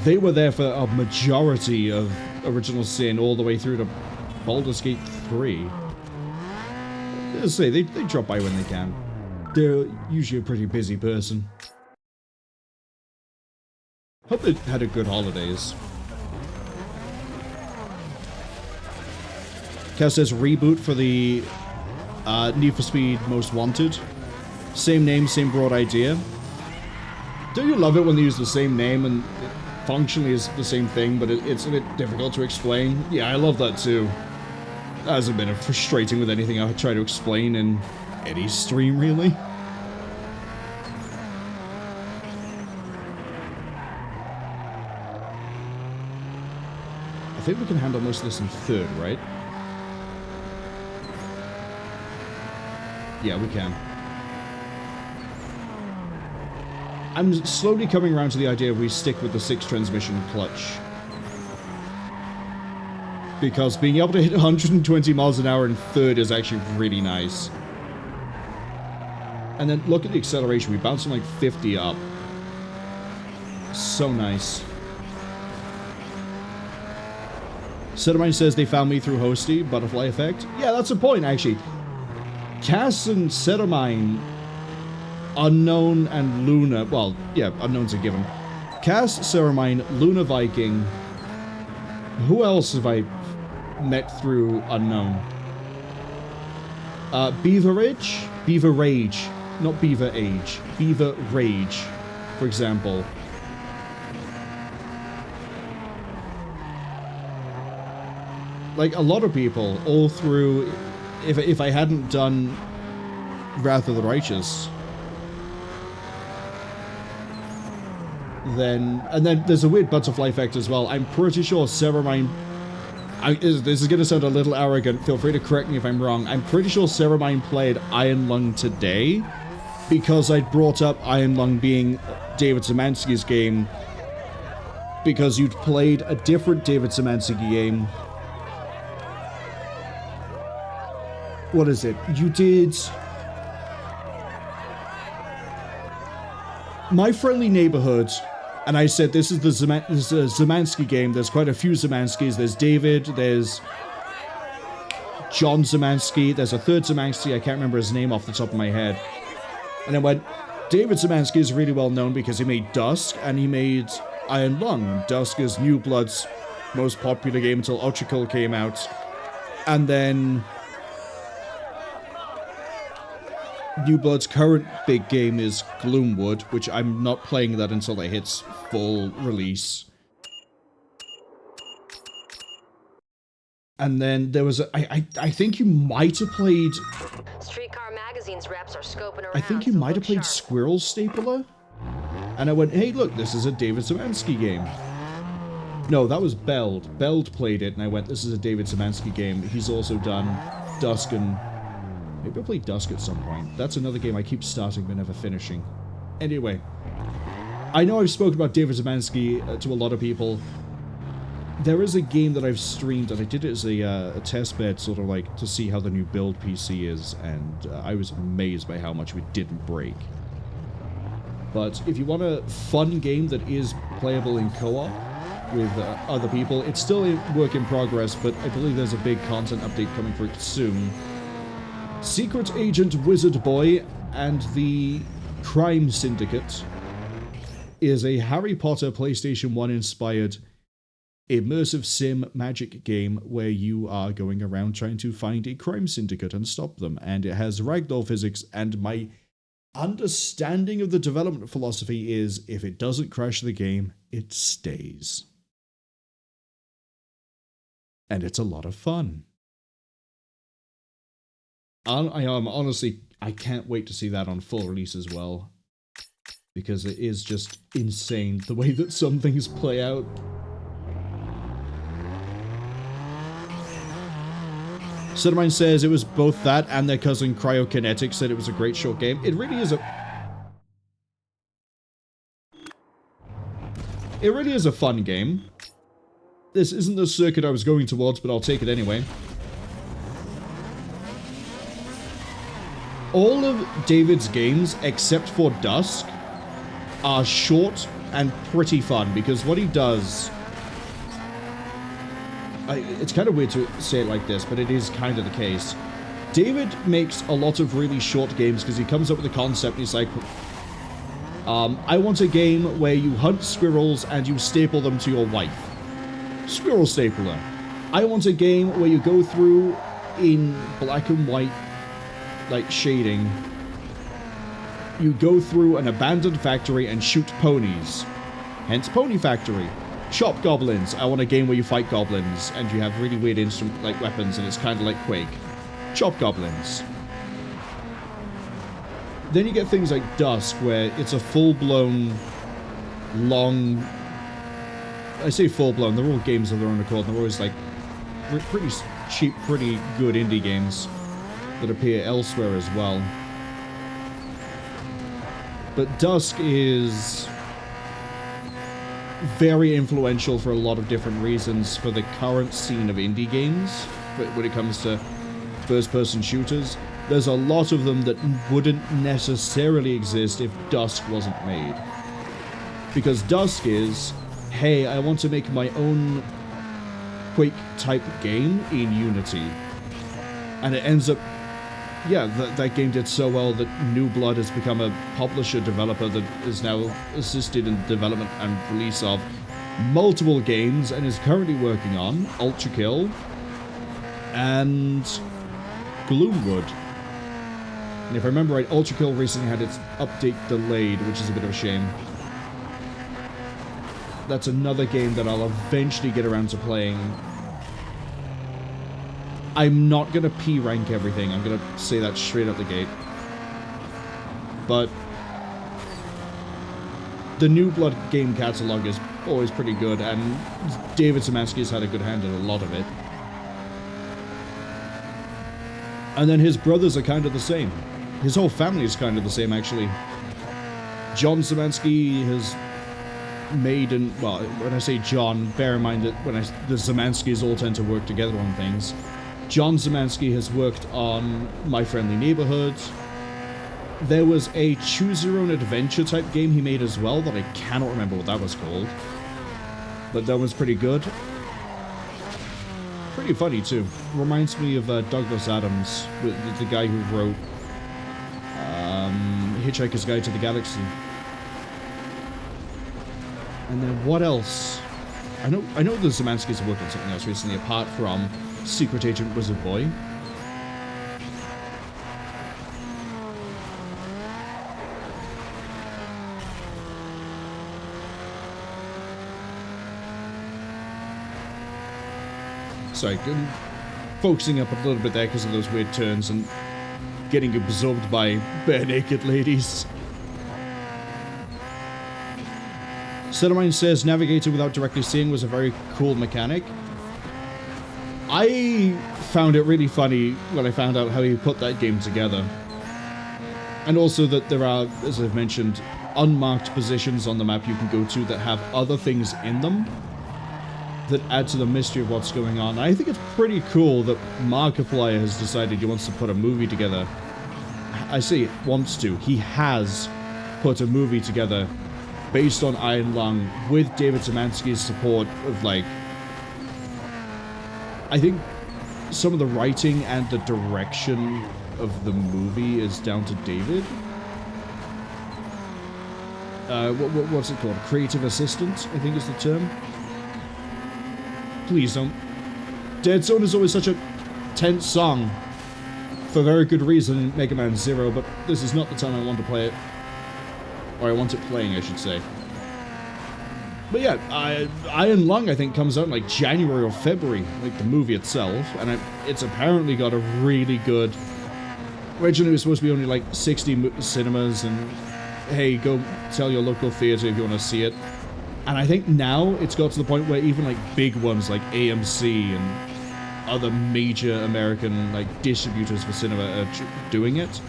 They were there for a majority of Original Sin all the way through to Baldur's Gate 3. Let's say they drop by when they can. They're usually a pretty busy person. Hope they had a good holidays. Cass says reboot for the Need for Speed Most Wanted. Same name, same broad idea. Don't you love it when they use the same name and it functionally is the same thing, but it's a bit difficult to explain? Yeah, I love that too. That hasn't been frustrating with anything I try to explain in any stream, really. I think we can handle most of this in third, right? Yeah, we can. I'm slowly coming around to the idea we stick with the 6-transmission clutch. Because being able to hit 120 miles an hour in third is actually really nice. And then look at the acceleration. We bounced from like 50 up. So nice. Sedamine says they found me through Hosty, Butterfly Effect. Yeah, that's a point, actually. Cass and Sedamine, Unknown and Luna. Well, yeah, Unknown's a given. Cass, Sedamine, Luna Viking. Who else have I met through Unknown? Beaver Rage. Not Beaver Age. Beaver Rage, for example. Like, a lot of people, all through... If I hadn't done Wrath of the Righteous, then there's a weird butterfly effect as well. I'm pretty sure Ceramine, this is going to sound a little arrogant, feel free to correct me if I'm wrong, I'm pretty sure Ceramine played Iron Lung today, because I'd brought up Iron Lung being David Szymanski's game, because you'd played a different David Szymanski game. What is it? You did My Friendly Neighborhood, and I said this is the Szymanski game. There's quite a few Szymanskis. There's David, there's John Szymanski, there's a third Szymanski, I can't remember his name off the top of my head. And I went, David Szymanski is really well known because he made Dusk, and he made Iron Lung. Dusk is New Blood's most popular game until Ultra Kill came out. And then New Blood's current big game is Gloomwood, which I'm not playing that until it hits full release. And then there was I think you might have played... Streetcar Magazine's reps are scoping around. I think you might have played Squirrel Stapler. And I went, hey, look, this is a David Szymanski game. No, that was Beld. Beld played it, and I went, this is a David Szymanski game. He's also done Dusk and... Maybe I'll play Dusk at some point. That's another game I keep starting but never finishing. Anyway, I know I've spoken about David Szymanski to a lot of people. There is a game that I've streamed, and I did it as a test bed, sort of like, to see how the new build PC is, and I was amazed by how much it didn't break. But if you want a fun game that is playable in co-op with other people, it's still a work in progress, but I believe there's a big content update coming for it soon. Secret Agent Wizard Boy and the Crime Syndicate is a Harry Potter PlayStation 1 inspired immersive sim magic game where you are going around trying to find a crime syndicate and stop them. And it has ragdoll physics, and my understanding of the development philosophy is if it doesn't crash the game, it stays. And it's a lot of fun. I am honestly, I can't wait to see that on full release as well, because it is just insane the way that some things play out. Cinnamine says it was both that and their cousin Cryokinetic said it was a great short game. It really is a fun game. This isn't the circuit I was going towards, but I'll take it anyway. All of David's games, except for Dusk, are short and pretty fun, because what he does... it's kind of weird to say it like this, but it is kind of the case. David makes a lot of really short games because he comes up with a concept and he's like, I want a game where you hunt squirrels and you staple them to your wife. Squirrel Stapler. I want a game where you go through in black and white, like shading. You go through an abandoned factory and shoot ponies. Hence Pony Factory. Chop goblins. I want a game where you fight goblins and you have really weird instrument like weapons and it's kind of like Quake. Chop goblins. Then you get things like Dusk, where it's a full-blown, long... I say full-blown, they're all games of their own accord. They're always like pretty cheap, pretty good indie games that appear elsewhere as well. But Dusk is very influential for a lot of different reasons for the current scene of indie games. But when it comes to first-person shooters, there's a lot of them that wouldn't necessarily exist if Dusk wasn't made. Because Dusk is, hey, I want to make my own Quake-type game in Unity. And it ends up, yeah, that game did so well that New Blood has become a publisher-developer that is now assisted in development and release of multiple games and is currently working on Ultra Kill and Gloomwood. And if I remember right, Ultra Kill recently had its update delayed, which is a bit of a shame. That's another game that I'll eventually get around to playing. I'm not going to P-rank everything. I'm going to say that straight out the gate. but the New Blood game catalog is always pretty good, and David Szymanski's had a good hand in a lot of it. And then his brothers are kind of the same. His whole family is kind of the same, actually. John Szymanski has made, and well, when I say John, bear in mind that the Szymanskis all tend to work together on things. John Szymanski has worked on My Friendly Neighborhood. There was a choose your own adventure type game he made as well that I cannot remember what that was called. But that was pretty good. Pretty funny too. Reminds me of Douglas Adams, the guy who wrote Hitchhiker's Guide to the Galaxy. And then what else? I know the Szymanskis have worked on something else recently apart from Secret Agent Wizard Boy. Sorry, I'm focusing up a little bit there because of those weird turns and getting absorbed by bare naked ladies. Cinnamine says navigator without directly seeing was a very cool mechanic. I found it really funny when I found out how he put that game together. And also that there are, as I've mentioned, unmarked positions on the map you can go to that have other things in them that add to the mystery of what's going on. I think it's pretty cool that Markiplier has decided he wants to put a movie together. I say wants to. He has put a movie together based on Iron Lung with David Szymanski's support of, like, I think some of the writing and the direction of the movie is down to David. What's it called? Creative assistant, I think is the term. Please don't. Dead Zone is always such a tense song. For very good reason in Mega Man Zero, but this is not the time I want to play it. Or I want it playing, I should say. But yeah, Iron Lung, I think, comes out in like January or February, like the movie itself, and it's apparently got a really good... Originally it was supposed to be only like 60 cinemas, and hey, go tell your local theater if you want to see it. And I think now it's got to the point where even like big ones like AMC and other major American like distributors for cinema are doing it.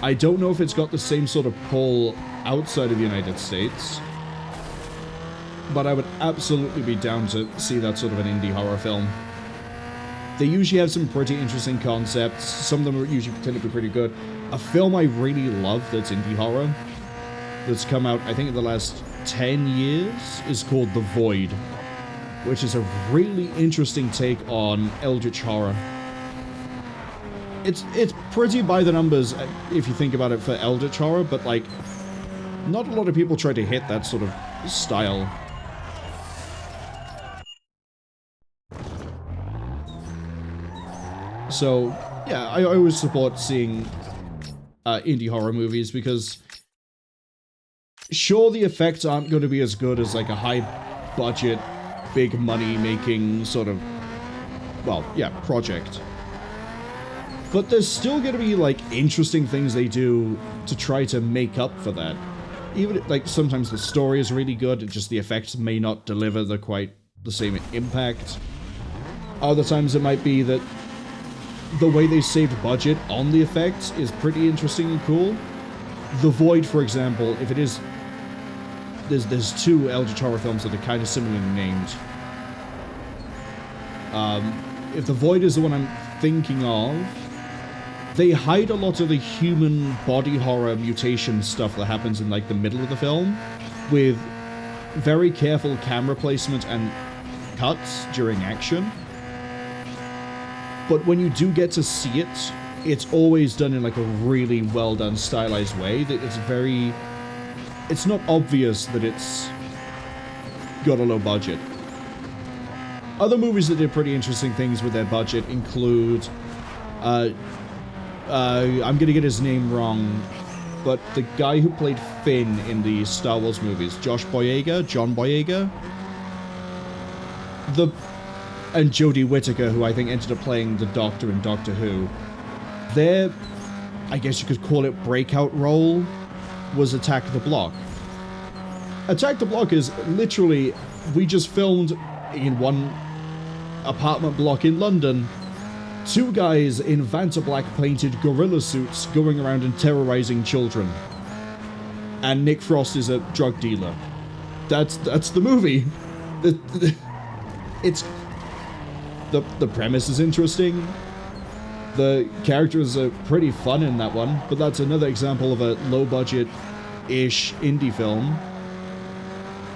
I don't know if it's got the same sort of pull outside of the United States, but I would absolutely be down to see that sort of an indie horror film. They usually have some pretty interesting concepts. Some of them usually tend to be pretty good. A film I really love that's indie horror, that's come out, I think, in the last 10 years, is called The Void, which is a really interesting take on eldritch horror. It's pretty by the numbers, if you think about it, for eldritch horror, but, like, not a lot of people try to hit that sort of style. So, yeah, I always support seeing indie horror movies because sure, the effects aren't going to be as good as like a high-budget, big money-making sort of, well, yeah, project. But there's still going to be like interesting things they do to try to make up for that. Even like sometimes the story is really good, and just the effects may not deliver the same impact. Other times it might be that the way they saved budget on the effects is pretty interesting and cool. The Void, for example, if it is... There's two eldritch horror films that are kind of similarly named. If The Void is the one I'm thinking of, they hide a lot of the human body horror mutation stuff that happens in like the middle of the film with very careful camera placement and cuts during action. But when you do get to see it, it's always done in like a really well done, stylized way. That it's not obvious that it's got a low budget. Other movies that did pretty interesting things with their budget include, I'm gonna get his name wrong, but the guy who played Finn in the Star Wars movies, John Boyega, and Jodie Whittaker, who I think ended up playing the Doctor in Doctor Who. Their, I guess you could call it breakout role, was Attack the Block. Attack the Block is literally, we just filmed in one apartment block in London, two guys in Vanta Black painted gorilla suits going around and terrorizing children. And Nick Frost is a drug dealer. That's the movie. It's the premise is interesting. The characters are pretty fun in that one, but that's another example of a low budget-ish indie film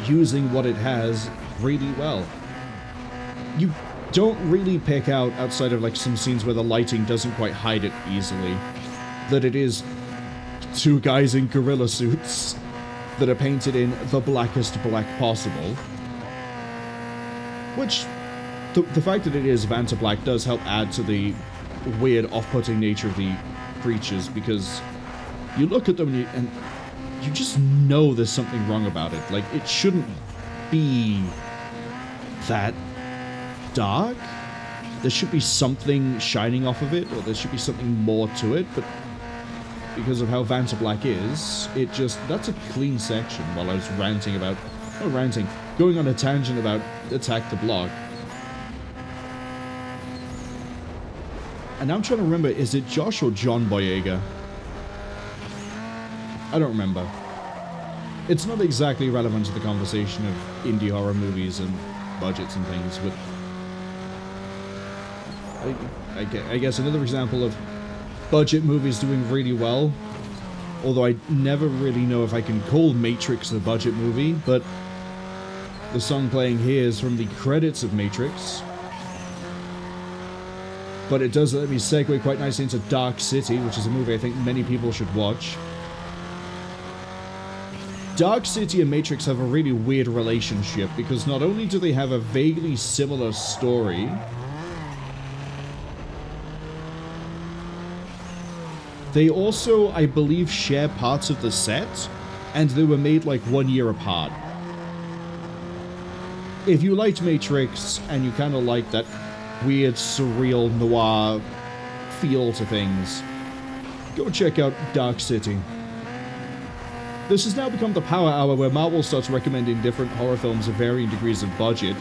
using what it has really well. You don't really pick out, outside of like some scenes where the lighting doesn't quite hide it easily, that it is two guys in gorilla suits that are painted in the blackest black possible. Which, the fact that it is Vanta Black does help add to the weird, off-putting nature of the creatures, because you look at them and you just know there's something wrong about it. Like, it shouldn't be that dark. There should be something shining off of it, or there should be something more to it, but because of how Vanta Black is, it just, that's a clean section while I was ranting about, not ranting, going on a tangent about Attack the Block. And I'm trying to remember, is it Josh or John Boyega? I don't remember. It's not exactly relevant to the conversation of indie horror movies and budgets and things, but I guess another example of budget movies doing really well, although I never really know if I can call Matrix a budget movie, but the song playing here is from the credits of Matrix. But it does let me segue quite nicely into Dark City, which is a movie I think many people should watch. Dark City and Matrix have a really weird relationship, because not only do they have a vaguely similar story, they also, I believe, share parts of the set, and they were made like 1 year apart. If you liked Matrix, and you kind of like that weird, surreal, noir feel to things, go check out Dark City. This has now become the Power Hour, where Marwol starts recommending different horror films of varying degrees of budget.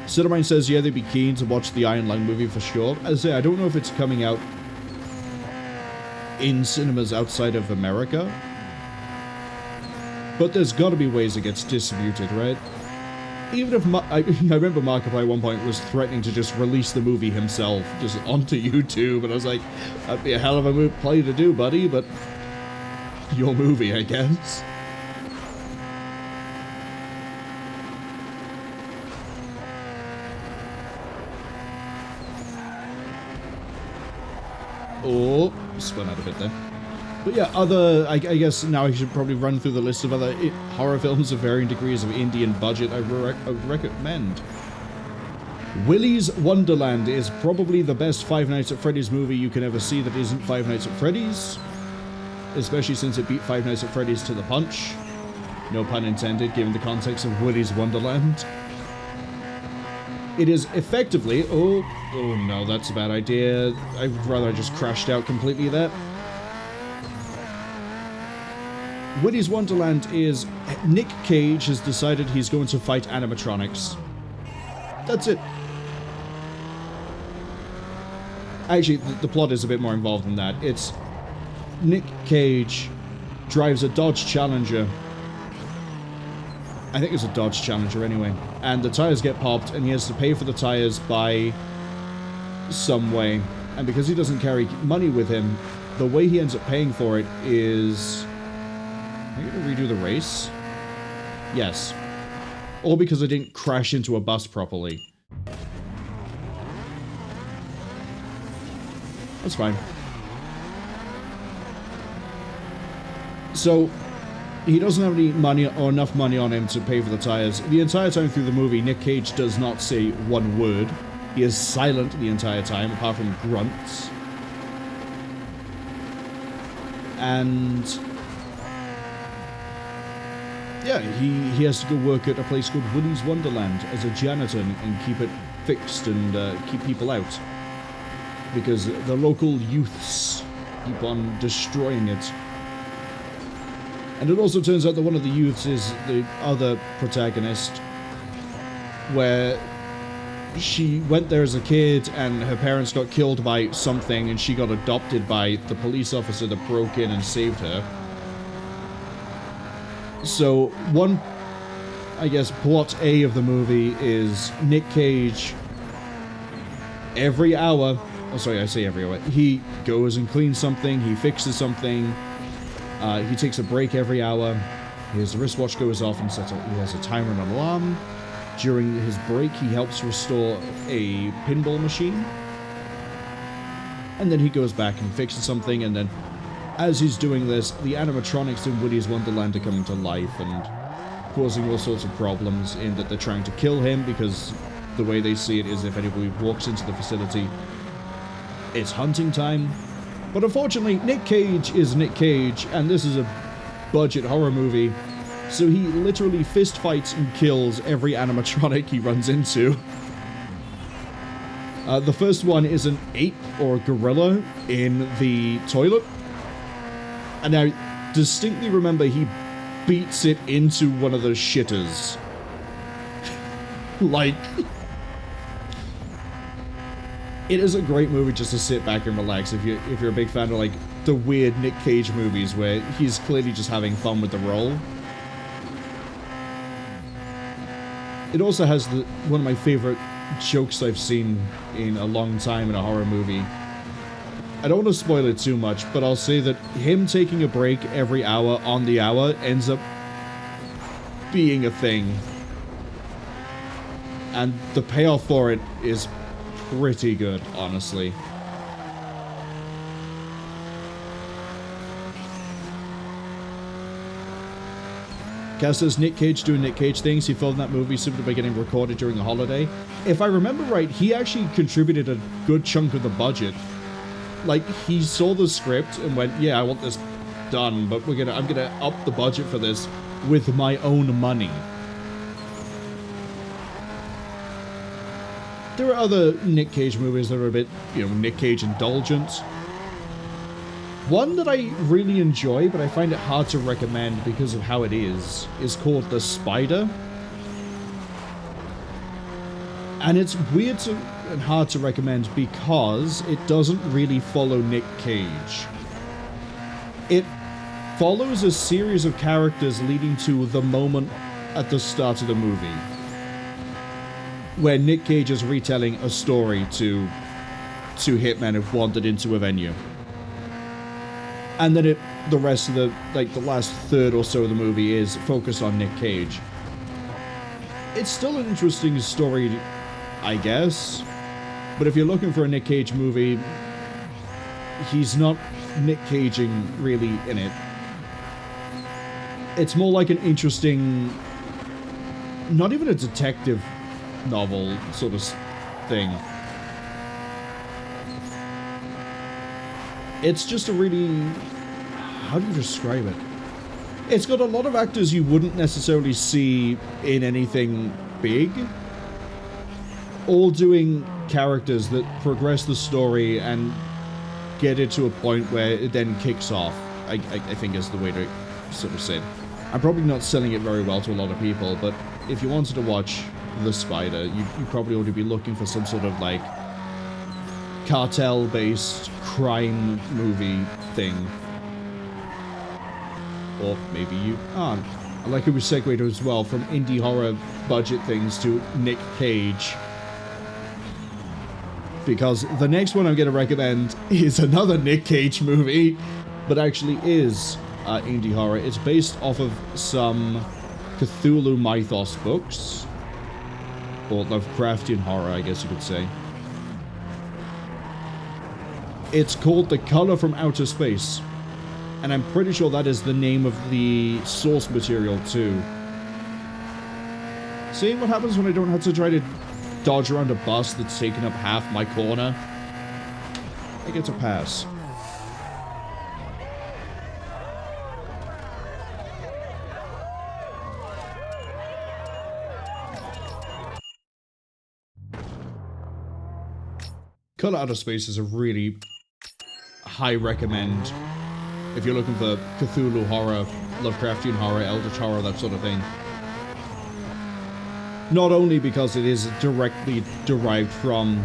Cinnamine says, yeah, they'd be keen to watch the Iron Lung movie for sure. As I say, I don't know if it's coming out in cinemas outside of America, but there's got to be ways it gets distributed, right? Even if I remember Markiplier at one point was threatening to just release the movie himself, just onto YouTube, and I was like, that'd be a hell of a play to do, buddy, but your movie, I guess. Oh, spun out a bit there. But yeah, I guess now I should probably run through the list of other horror films of varying degrees of indie and budget I would recommend. Willy's Wonderland is probably the best Five Nights at Freddy's movie you can ever see that isn't Five Nights at Freddy's. Especially since it beat Five Nights at Freddy's to the punch. No pun intended, given the context of Willy's Wonderland. It is effectively... Oh no, that's a bad idea. I would rather I just crashed out completely there. Willy's Wonderland is Nick Cage has decided he's going to fight animatronics. That's it. Actually, the plot is a bit more involved than that. It's Nick Cage drives a Dodge Challenger. I think it's a Dodge Challenger anyway. And the tires get popped, and he has to pay for the tires by some way. And because he doesn't carry money with him, the way he ends up paying for it is... Am I going to redo the race? Yes. All because I didn't crash into a bus properly. That's fine. So, he doesn't have any money or enough money on him to pay for the tires. The entire time through the movie, Nick Cage does not say one word. He is silent the entire time, apart from grunts. And... yeah, he has to go work at a place called Willy's Wonderland as a janitor and keep it fixed and keep people out. because the local youths keep on destroying it. And it also turns out that one of the youths is the other protagonist, where she went there as a kid and her parents got killed by something and she got adopted by the police officer that broke in and saved her. So one, I guess, plot A of the movie is Nick Cage every hour, oh sorry, I say every hour, he goes and cleans something, he fixes something, he takes a break every hour, his wristwatch goes off and he has a timer and an alarm. During his break, he helps restore a pinball machine. And then he goes back and fixes something, and then as he's doing this, the animatronics in Willy's Wonderland are coming to life and causing all sorts of problems in that they're trying to kill him because the way they see it is if anybody walks into the facility, it's hunting time. But unfortunately, Nick Cage is Nick Cage, and this is a budget horror movie. So he literally fist fights and kills every animatronic he runs into. The first one is an ape or a gorilla in the toilet. And I distinctly remember he beats it into one of those shitters. Like, it is a great movie just to sit back and relax if you're a big fan of like the weird Nick Cage movies where he's clearly just having fun with the role. It also has one of my favorite jokes I've seen in a long time in a horror movie. I don't want to spoil it too much, but I'll say that him taking a break every hour on the hour ends up being a thing. And the payoff for it is pretty good, honestly. Cass says Nick Cage doing Nick Cage things. He filmed that movie simply by getting recorded during a holiday. If I remember right, he actually contributed a good chunk of the budget. Like, he saw the script and went, yeah, I want this done, but I'm gonna up the budget for this with my own money. There are other Nick Cage movies that are a bit, Nick Cage indulgent. One that I really enjoy, but I find it hard to recommend because of how it is called The Spider. And it's weird and hard to recommend because it doesn't really follow Nick Cage. It follows a series of characters leading to the moment at the start of the movie, where Nick Cage is retelling a story to hitmen who've wandered into a venue. And then the rest of the last third or so of the movie is focused on Nick Cage. It's still an interesting story, I guess. But if you're looking for a Nick Cage movie, he's not Nick Caging really in it. It's more like an interesting, not even a detective novel sort of thing. It's just a really, how do you describe it? It's got a lot of actors you wouldn't necessarily see in anything big, all doing characters that progress the story and get it to a point where it then kicks off, I think is the way to sort of say it. I'm probably not selling it very well to a lot of people, but if you wanted to watch The Spider, you probably ought to be looking for some sort of like cartel-based crime movie thing. Or maybe you aren't. I like how we segued as well from indie horror budget things to Nick Cage. Because the next one I'm going to recommend is another Nick Cage movie, but actually is indie horror. It's based off of some Cthulhu mythos books, or Lovecraftian horror, I guess you could say. It's called The Color from Outer Space, and I'm pretty sure that is the name of the source material too. Seeing what happens when I don't have to try to dodge around a bus that's taken up half my corner, I get to pass. Color Out of Space is a really high recommend if you're looking for Cthulhu horror, Lovecraftian horror, Eldritch horror, that sort of thing. Not only because it is directly derived from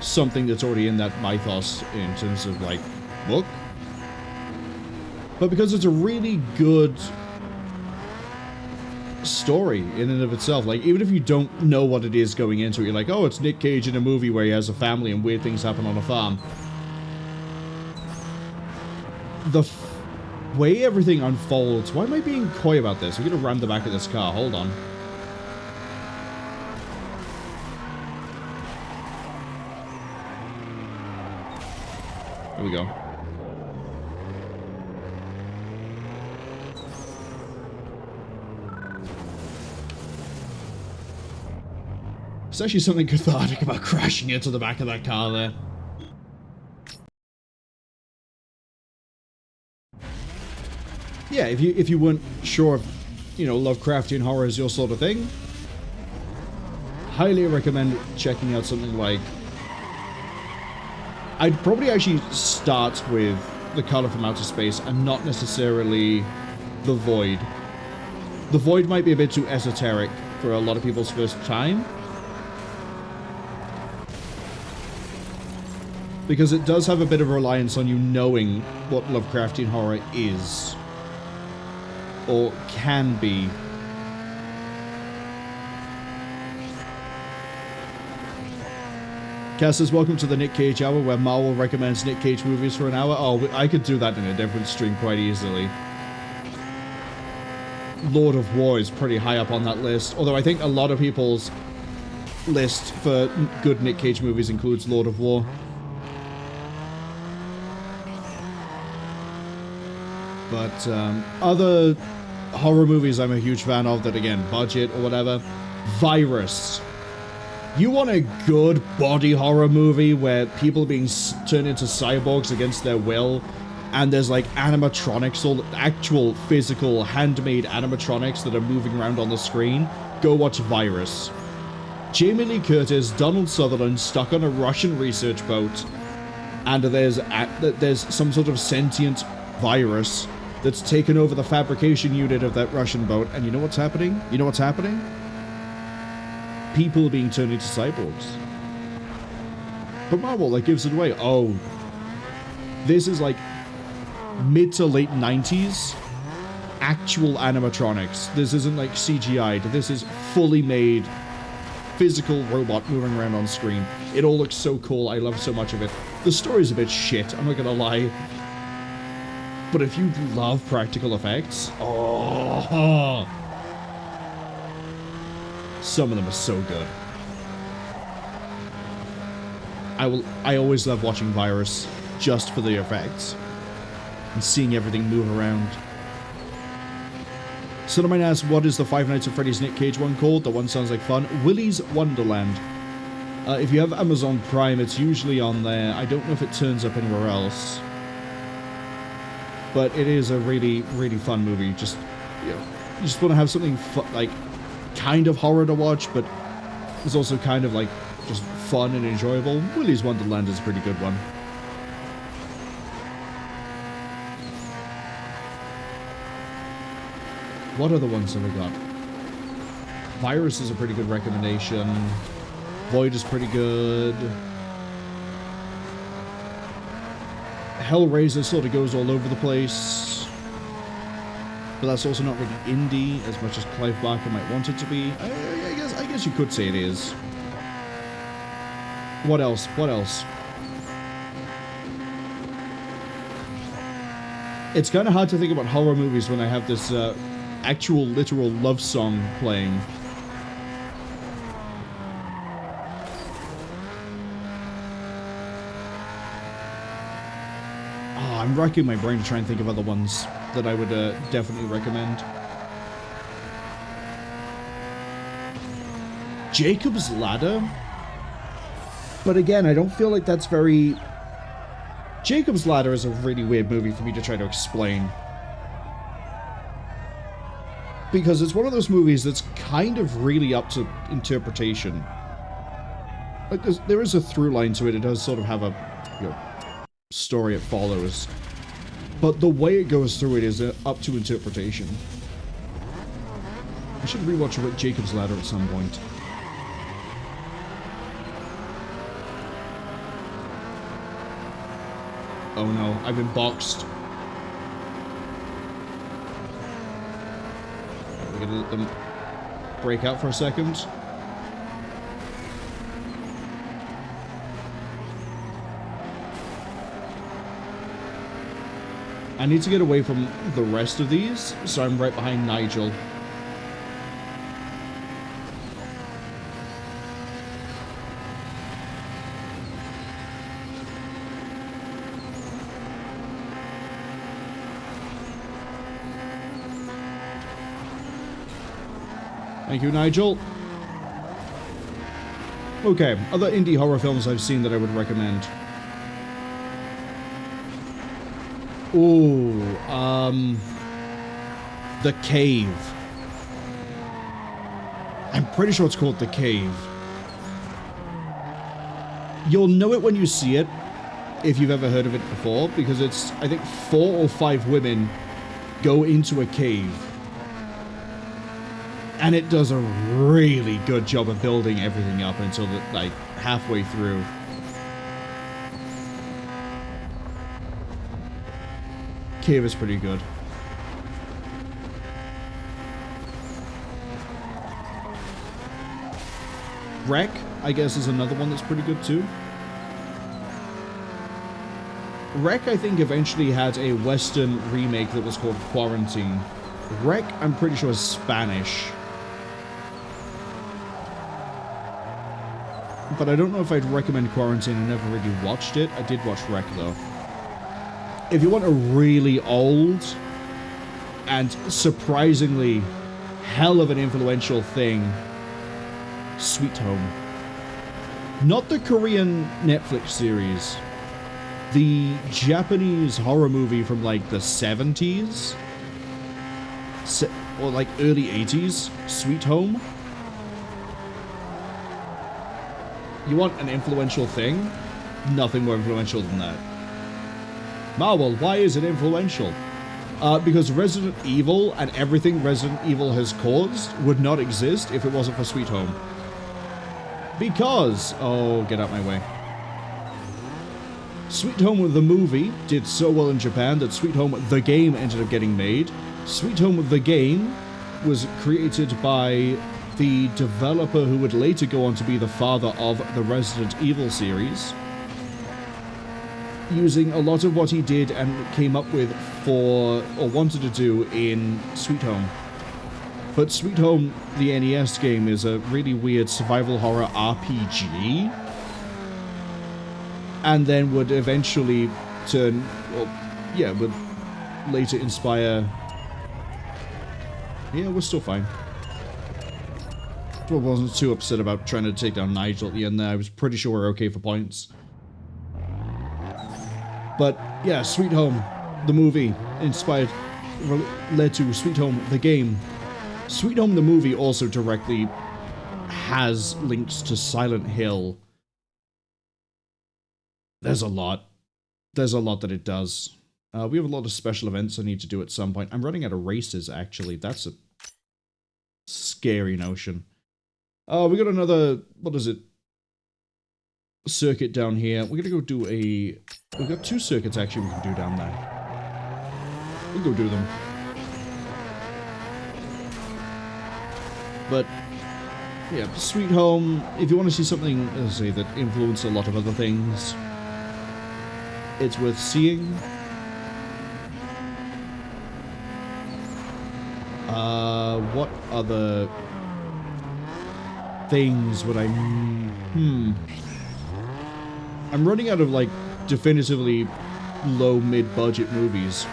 something that's already in that mythos in terms of, like, book, but because it's a really good story in and of itself. Like, even if you don't know what it is going into it, you're like, oh, it's Nick Cage in a movie where he has a family and weird things happen on a farm. The way everything unfolds... Why am I being coy about this? I'm gonna ram the back of this car. Hold on. Here we go. There's actually something cathartic about crashing into the back of that car there. Yeah, if you weren't sure if, you know, Lovecraftian horror is your sort of thing, highly recommend checking out something like... I'd probably actually start with The Color from Outer Space and not necessarily The Void. The Void might be a bit too esoteric for a lot of people's first time, because it does have a bit of reliance on you knowing what Lovecraftian horror is. Or can be. Cass says, welcome to the Nick Cage Hour, where Marwol recommends Nick Cage movies for an hour. Oh, I could do that in a different stream quite easily. Lord of War is pretty high up on that list, although I think a lot of people's list for good Nick Cage movies includes Lord of War. But other horror movies I'm a huge fan of that, again, budget or whatever. Virus. You want a good body horror movie where people are being turned into cyborgs against their will, and there's like animatronics, all actual physical handmade animatronics that are moving around on the screen? Go watch Virus. Jamie Lee Curtis, Donald Sutherland stuck on a Russian research boat, and there's some sort of sentient virus that's taken over the fabrication unit of that Russian boat, and you know what's happening? You know what's happening? People being turned into cyborgs. But Marwol, that gives it away. Oh, this is like mid to late 90s actual animatronics. This isn't like CGI'd. This is fully made physical robot moving around on screen. It all looks so cool. I love so much of it. The story's a bit shit, I'm not gonna lie. But if you love practical effects, oh, some of them are so good. I always love watching Virus just for the effects and seeing everything move around. Someone might ask, what is the Five Nights at Freddy's Nick Cage one called? The one sounds like fun. Willy's Wonderland. If you have Amazon Prime, it's usually on there. I don't know if it turns up anywhere else. But it is a really, really fun movie. Just, you know, you just want to have something like kind of horror to watch, but it's also kind of like just fun and enjoyable. Willy's Wonderland is a pretty good one. What other ones have we got? Virus is a pretty good recommendation. Void is pretty good. Hellraiser sort of goes all over the place, but that's also not really indie as much as Clive Barker might want it to be. I guess you could say it is. What else? What else? It's kind of hard to think about horror movies when I have this actual literal love song playing. I'm racking my brain to try and think of other ones that I would definitely recommend. Jacob's Ladder? But again, I don't feel like that's very... Jacob's Ladder is a really weird movie for me to try to explain. Because it's one of those movies that's kind of really up to interpretation. Like, there is a through line to it. It does sort of have a, you know, story it follows. But the way it goes through it is up to interpretation. I should rewatch Jacob's Ladder at some point. Oh no, I've been boxed. We're gonna let them break out for a second. I need to get away from the rest of these, so I'm right behind Nigel. Thank you, Nigel. Okay, other indie horror films I've seen that I would recommend. Ooh, The Cave. I'm pretty sure it's called The Cave. You'll know it when you see it, if you've ever heard of it before, because it's, I think, 4 or 5 women go into a cave. And it does a really good job of building everything up until, like, halfway through. Cave is pretty good. Wreck, I guess, is another one that's pretty good too. Wreck, I think, eventually had a Western remake that was called Quarantine. Wreck, I'm pretty sure, is Spanish. But I don't know if I'd recommend Quarantine. I never really watched it. I did watch Wreck, though. If you want a really old and surprisingly hell of an influential thing, Sweet Home. Not the Korean Netflix series. The Japanese horror movie from like the 70s? Or like early 80s? Sweet Home? You want an influential thing? Nothing more influential than that. Marwol, why is it influential? Because Resident Evil and everything Resident Evil has caused would not exist if it wasn't for Sweet Home. Because... oh, get out my way. Sweet Home the movie did so well in Japan that Sweet Home the game ended up getting made. Sweet Home the game was created by the developer who would later go on to be the father of the Resident Evil series, using a lot of what he did and came up with for, or wanted to do, in Sweet Home. But Sweet Home, the NES game, is a really weird survival horror RPG, and then would eventually turn, well, yeah, would later inspire... yeah, we're still fine. I wasn't too upset about trying to take down Nigel at the end there. I was pretty sure we're okay for points. But yeah, Sweet Home, the movie, led to Sweet Home, the game. Sweet Home, the movie, also directly has links to Silent Hill. There's a lot. There's a lot that it does. We have a lot of special events I need to do at some point. I'm running out of races, actually. That's a scary notion. We got another, what is it? Circuit down here. We're gonna go do a... we've got 2 circuits, actually, we can do down there. We'll go do them. But, yeah, Sweet Home, if you want to see something, as I say, that influenced a lot of other things, it's worth seeing. What other things would I... I'm running out of, like, definitively low, mid-budget movies.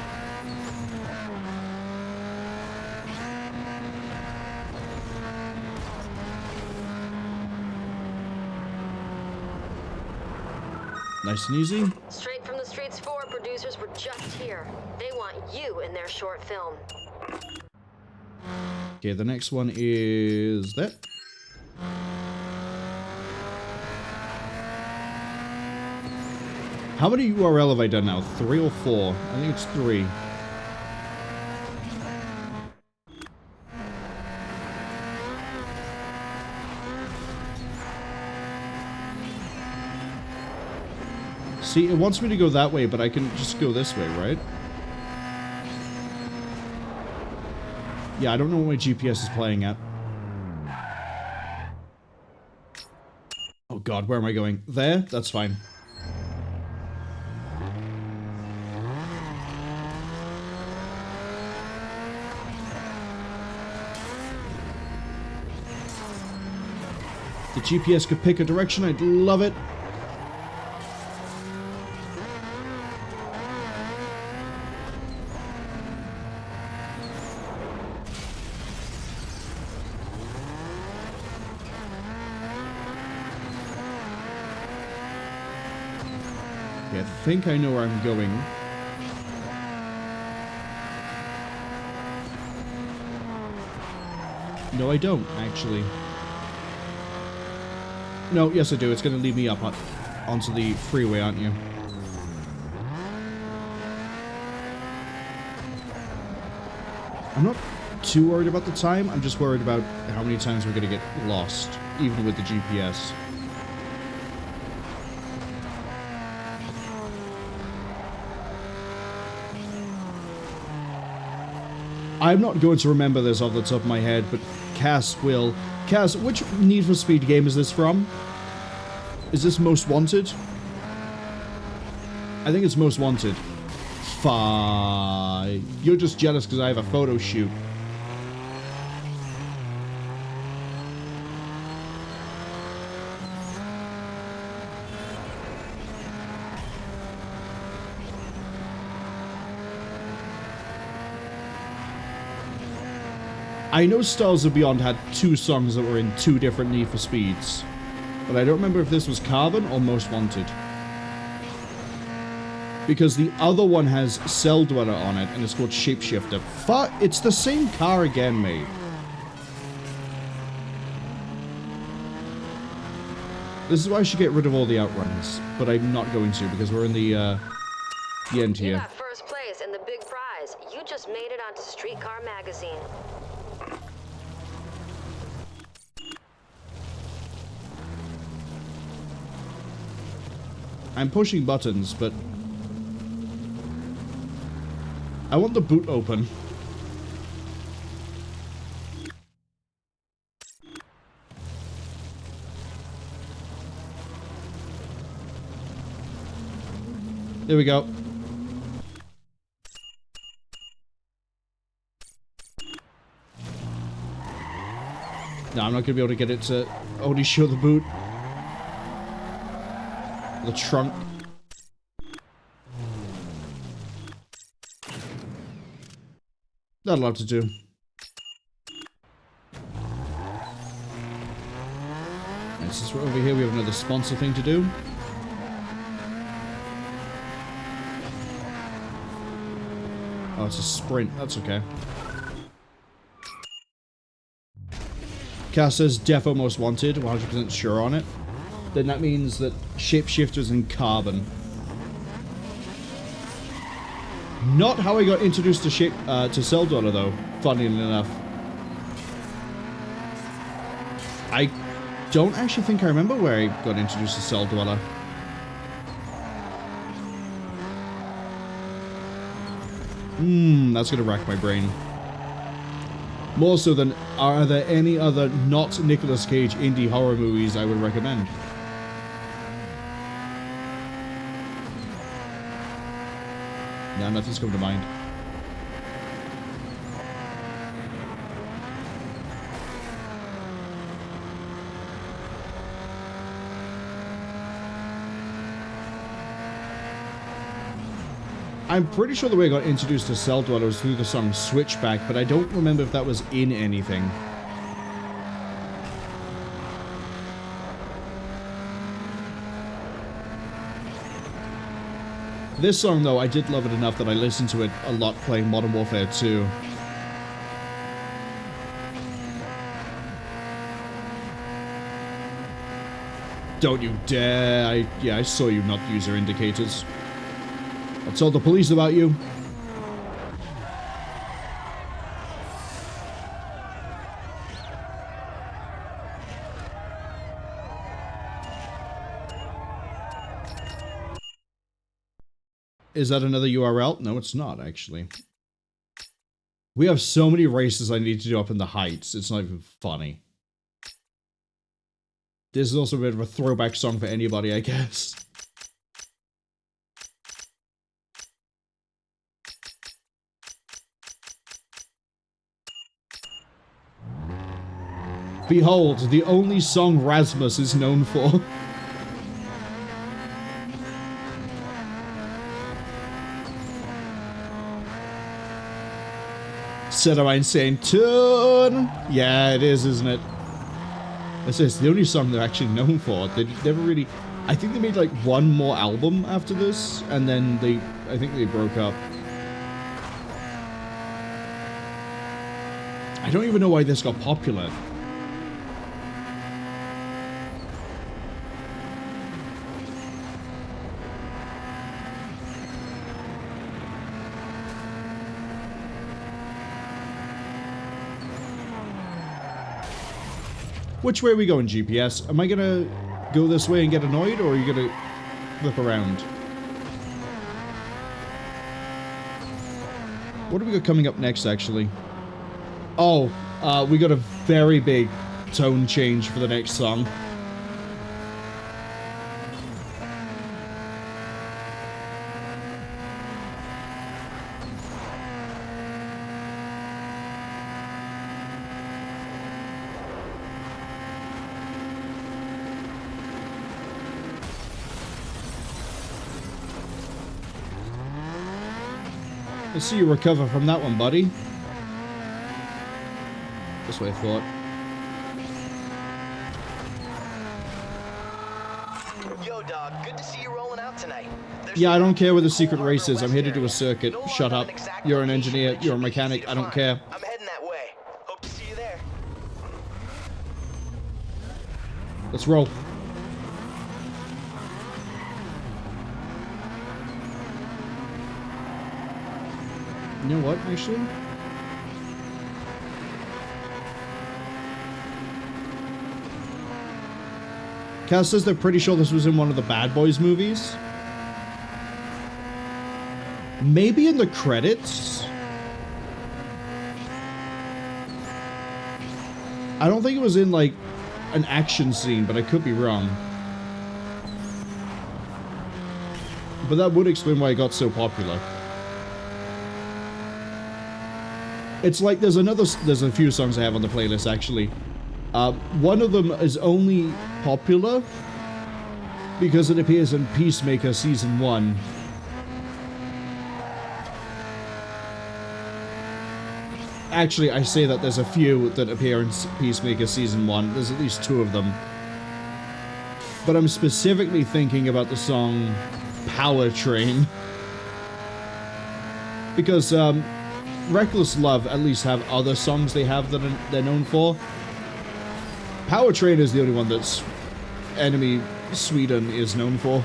Nice and easy. Straight from the Streets 4 producers were just here. They want you in their short film. Okay, the next one is that. How many URL have I done now? 3 or 4? I think it's 3. See, it wants me to go that way, but I can just go this way, right? Yeah, I don't know what my GPS is playing at. Oh god, where am I going? There? That's fine. If the GPS could pick a direction, I'd love it. I think I know where I'm going. No, I don't, actually. No, yes I do. It's going to lead me up onto the freeway, aren't you? I'm not too worried about the time. I'm just worried about how many times we're going to get lost, even with the GPS. I'm not going to remember this off the top of my head, but Cass will. Cass, which Need for Speed game is this from? Is this Most Wanted? I think it's Most Wanted. Fine. You're just jealous because I have a photo shoot. I know Stars of Beyond had 2 songs that were in 2 different Need for Speeds, but I don't remember if this was Carbon or Most Wanted. Because the other one has Cell Dweller on it, and it's called Shapeshifter. Fuck, it's the same car again, mate. This is why I should get rid of all the outruns, but I'm not going to, because we're in the end here. You got first place in the big prize. You just made it onto Streetcar Magazine. I'm pushing buttons, but I want the boot open. There we go. No, I'm not going to be able to get it to only show the boot. The trunk. That'll have to do. And since we're over here, we have another sponsor thing to do. Oh, it's a sprint. That's okay. Cass says Defo Most Wanted, 100% sure on it. Then that means that Shapeshifters and Carbon. Not how I got introduced to Cell Dweller, though, funnily enough. I don't actually think I remember where I got introduced to Cell Dweller. That's gonna rack my brain. More so than, are there any other not Nicolas Cage indie horror movies I would recommend? No, nothing's come to mind. I'm pretty sure the way I got introduced to Cell Dweller was through the song Switchback, but I don't remember if that was in anything. This song, though, I did love it enough that I listened to it a lot playing Modern Warfare 2. Don't you dare. I saw you not use your indicators. I'll tell the police about you. Is that another U.R.L? No, it's not, actually. We have so many races I need to do up in the heights. It's not even funny. This is also a bit of a throwback song for anybody, I guess. Behold, the only song Rasmus is known for. Said am I insane? Tune! Yeah, it is, isn't it? It's the only song they're actually known for. They never really... I think they made like one more album after this, and then I think they broke up. I don't even know why this got popular. Which way are we going, GPS? Am I gonna go this way and get annoyed, or are you gonna flip around? What do we got coming up next, actually? Oh, we got a very big tone change for the next song. Let's see you recover from that one, buddy. That's what I thought. Yo, dog, good to see you rolling out tonight. Yeah, I don't care where the secret race is. I'm here to do a circuit. Shut up. You're an engineer. You're a mechanic. I don't care. I'm heading that way. Hope to see you there. Let's roll. You know what, actually? Kaz says they're pretty sure this was in one of the Bad Boys movies. Maybe in the credits? I don't think it was in, like, an action scene, but I could be wrong. But that would explain why it got so popular. It's like there's a few songs I have on the playlist, actually. One of them is only popular because it appears in Peacemaker Season 1. Actually, I say that there's a few that appear in Peacemaker Season 1. There's at least 2 of them. But I'm specifically thinking about the song Power Train. Because, Reckless Love at least have other songs they have that they're known for. Power Train is the only one that's Enemy Sweden is known for.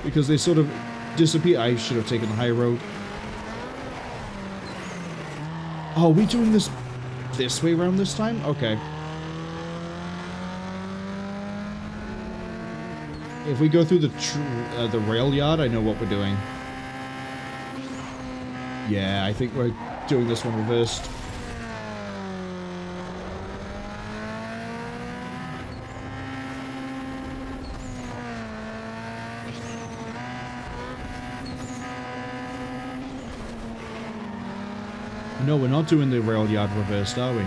Because they sort of disappear. I should have taken the high road. Oh, are we doing this way around this time? Okay. If we go through the rail yard, I know what we're doing. Yeah, I think we're doing this one reversed. No, we're not doing the rail yard reversed, are we?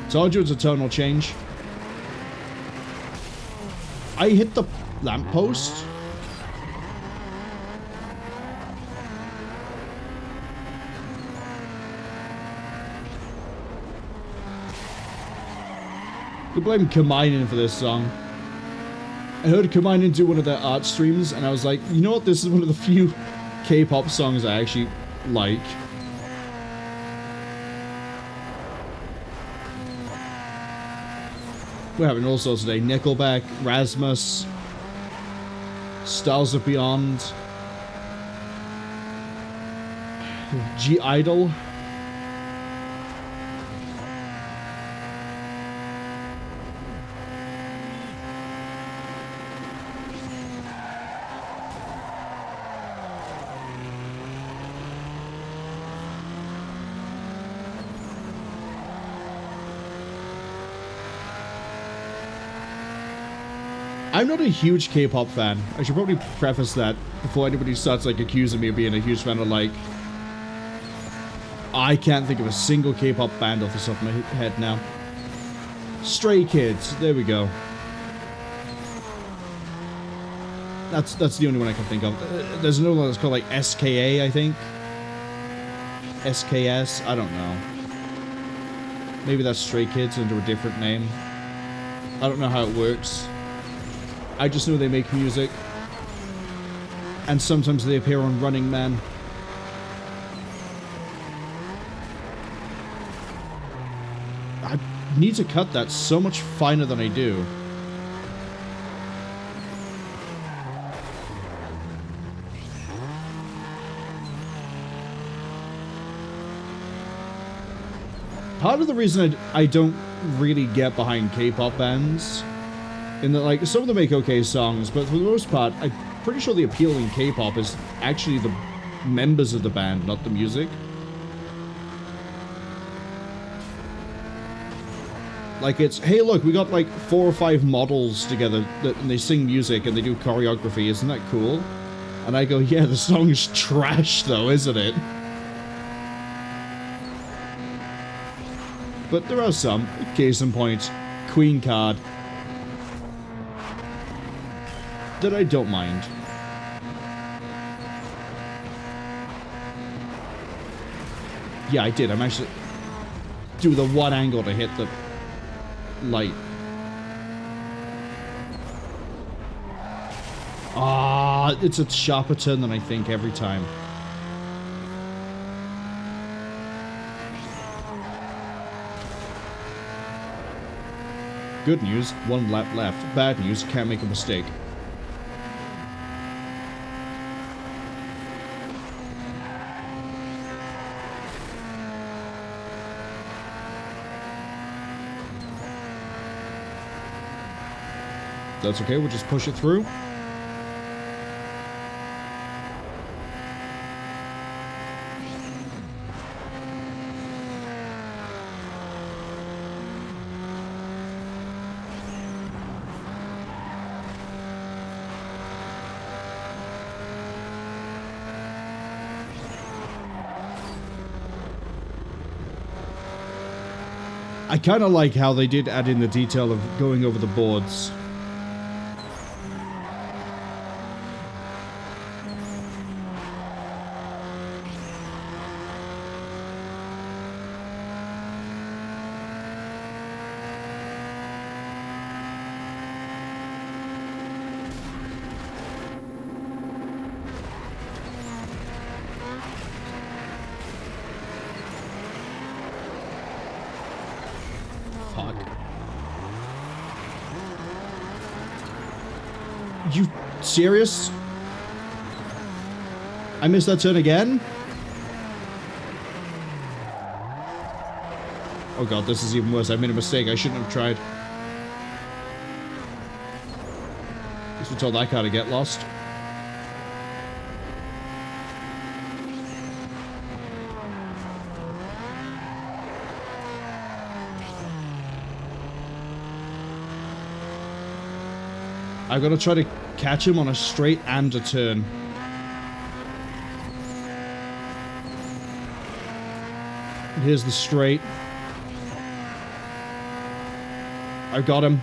Told you it's a tonal change. I hit the lamppost. You blame Cwningen for this song. I heard Cwningen do one of their art streams, and I was like, you know what, this is one of the few K-pop songs I actually like. We're having all sorts today. Nickelback, Rasmus, Stars of Beyond, G-Idol. I'm not a huge K-pop fan. I should probably preface that before anybody starts like accusing me of being a huge fan of like... I can't think of a single K-pop band off the top of my head now. Stray Kids, there we go. That's the only one I can think of. There's another one that's called like SKA, I think. SKS, I don't know. Maybe that's Stray Kids under a different name. I don't know how it works. I just know they make music. And sometimes they appear on Running Man. I need to cut that so much finer than I do. Part of the reason I don't really get behind K-pop bands, in that, like, some of them make okay songs, but for the most part, I'm pretty sure the appeal in K-pop is actually the members of the band, not the music. Like, it's, hey, look, we got, like, 4 or 5 models together, and they sing music, and they do choreography, isn't that cool? And I go, yeah, the song's trash, though, isn't it? But there are some. Case in point, Queen Card. That I don't mind. Yeah, I did. I'm actually... do the one angle to hit the light. Ah, it's a sharper turn than I think every time. Good news, 1 lap left. Bad news, can't make a mistake. That's okay, we'll just push it through. I kind of like how they did add in the detail of going over the boards. You serious? I missed that turn again? Oh god, this is even worse. I made a mistake. I shouldn't have tried. Guess we told that car to get lost. I've got to try to catch him on a straight and a turn. Here's the straight. I got him.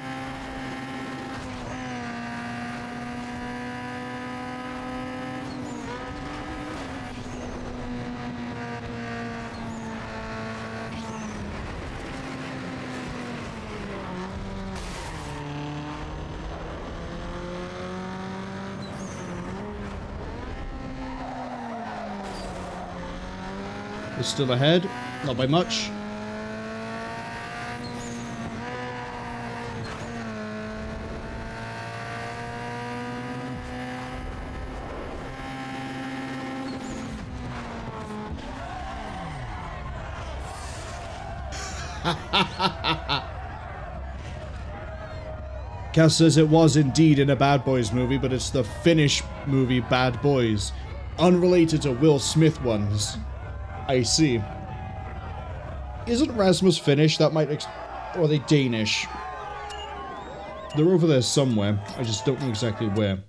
is still ahead, not by much. Cass says it was indeed in a Bad Boys movie, but it's the Finnish movie Bad Boys. Unrelated to Will Smith ones. I see. Isn't Rasmus Finnish? That might or are they Danish? They're over there somewhere. I just don't know exactly where.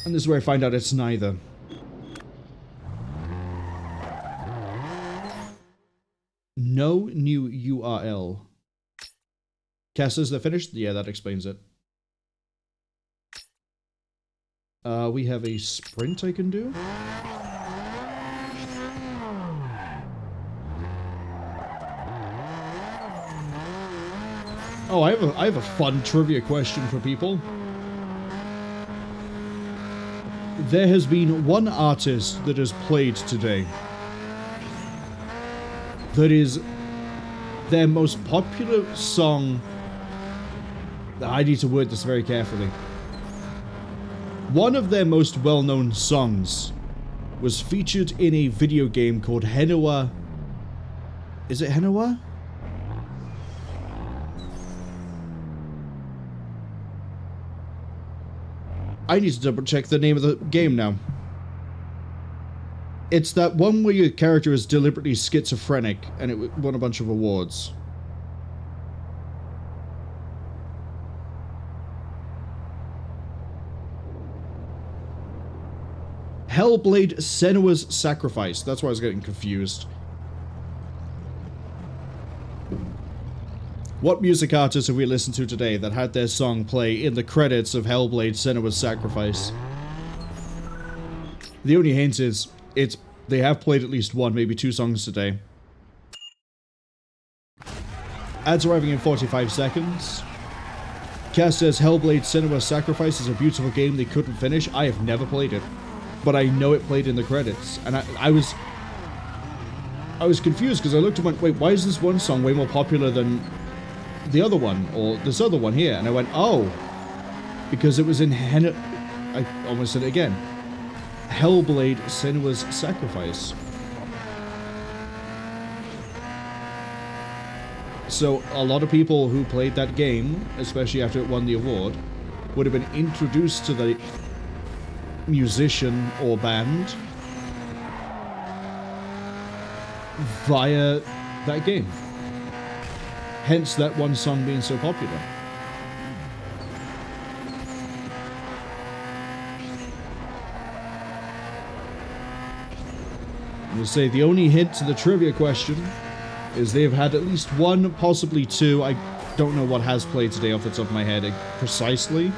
And this is where I find out it's neither. No new U.R.L. Cass says they're finished? Yeah, that explains it. We have a sprint I can do. Oh, I have a fun trivia question for people. There has been one artist that has played today that is their most popular song. I need to word this very carefully. One of their most well-known songs was featured in a video game called Henua. Is it Henua? I need to double check the name of the game now. It's that one where your character is deliberately schizophrenic and it won a bunch of awards. Hellblade Senua's Sacrifice. That's why I was getting confused. What music artists have we listened to today that had their song play in the credits of Hellblade Senua's Sacrifice? The only hint is, they have played at least one, maybe two songs today. Ads arriving in 45 seconds. Cass says Hellblade Senua's Sacrifice is a beautiful game they couldn't finish. I have never played it, but I know it played in the credits. And I was confused because I looked and went, wait, why is this one song way more popular than the other one, or this other one here? And I went, oh, because it was in I almost said it again. Hellblade Senua's Sacrifice. So a lot of people who played that game, especially after it won the award, would have been introduced to the musician or band via that game. Hence that one song being so popular. We'll say the only hint to the trivia question is they've had at least one, possibly two. I don't know what has played today off the top of my head precisely.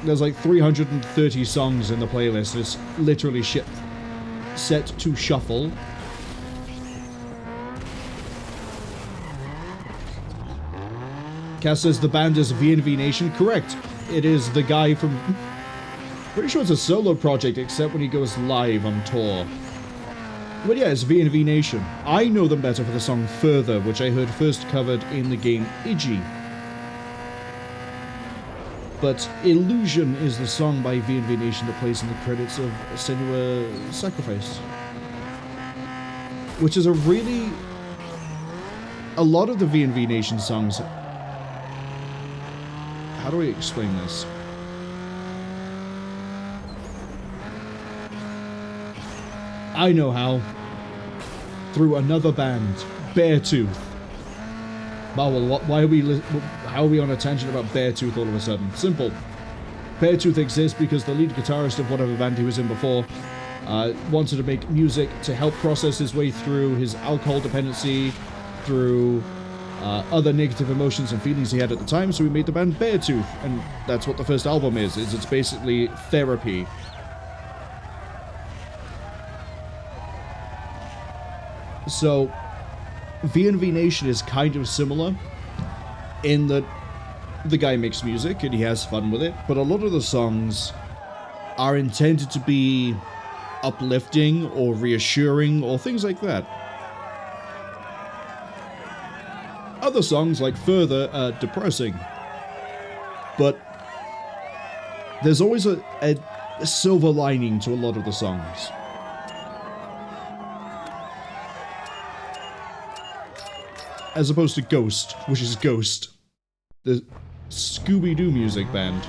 There's like 330 songs in the playlist. It's literally set to shuffle. Cass says the band is VNV Nation. Correct. It is the guy from... Pretty sure it's a solo project, except when he goes live on tour. But yeah, it's VNV Nation. I know them better for the song Further, which I heard first covered in the game Iggy. But Illusion is the song by VNV Nation that plays in the credits of Senua's Sacrifice. Which is a lot of the VNV Nation songs... How do I explain this? I know how. Through another band, Beartooth. Marwol, how are we on a tangent about Beartooth all of a sudden? Simple. Beartooth exists because the lead guitarist of whatever band he was in before wanted to make music to help process his way through his alcohol dependency, through other negative emotions and feelings he had at the time, so he made the band Beartooth, and that's what the first album is it's basically therapy. So, VNV Nation is kind of similar in that the guy makes music and he has fun with it, but a lot of the songs are intended to be uplifting or reassuring or things like that. Other songs, like Further, are depressing. But there's always a silver lining to a lot of the songs. As opposed to Ghost, which is Ghost. The Scooby-Doo music band.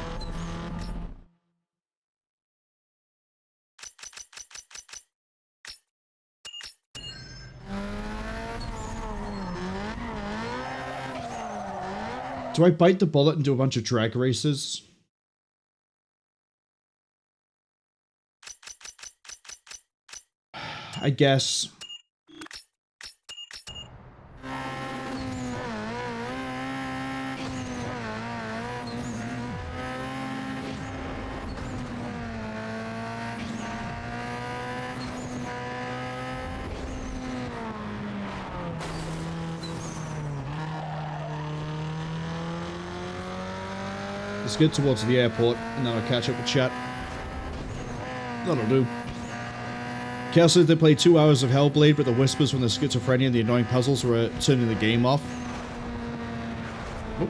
Do I bite the bullet and do a bunch of drag races? I guess. Let's get towards the airport, and then I'll catch up with chat. That'll do. Cal said they played 2 hours of Hellblade, but the whispers from the schizophrenia and the annoying puzzles were turning the game off. Oh.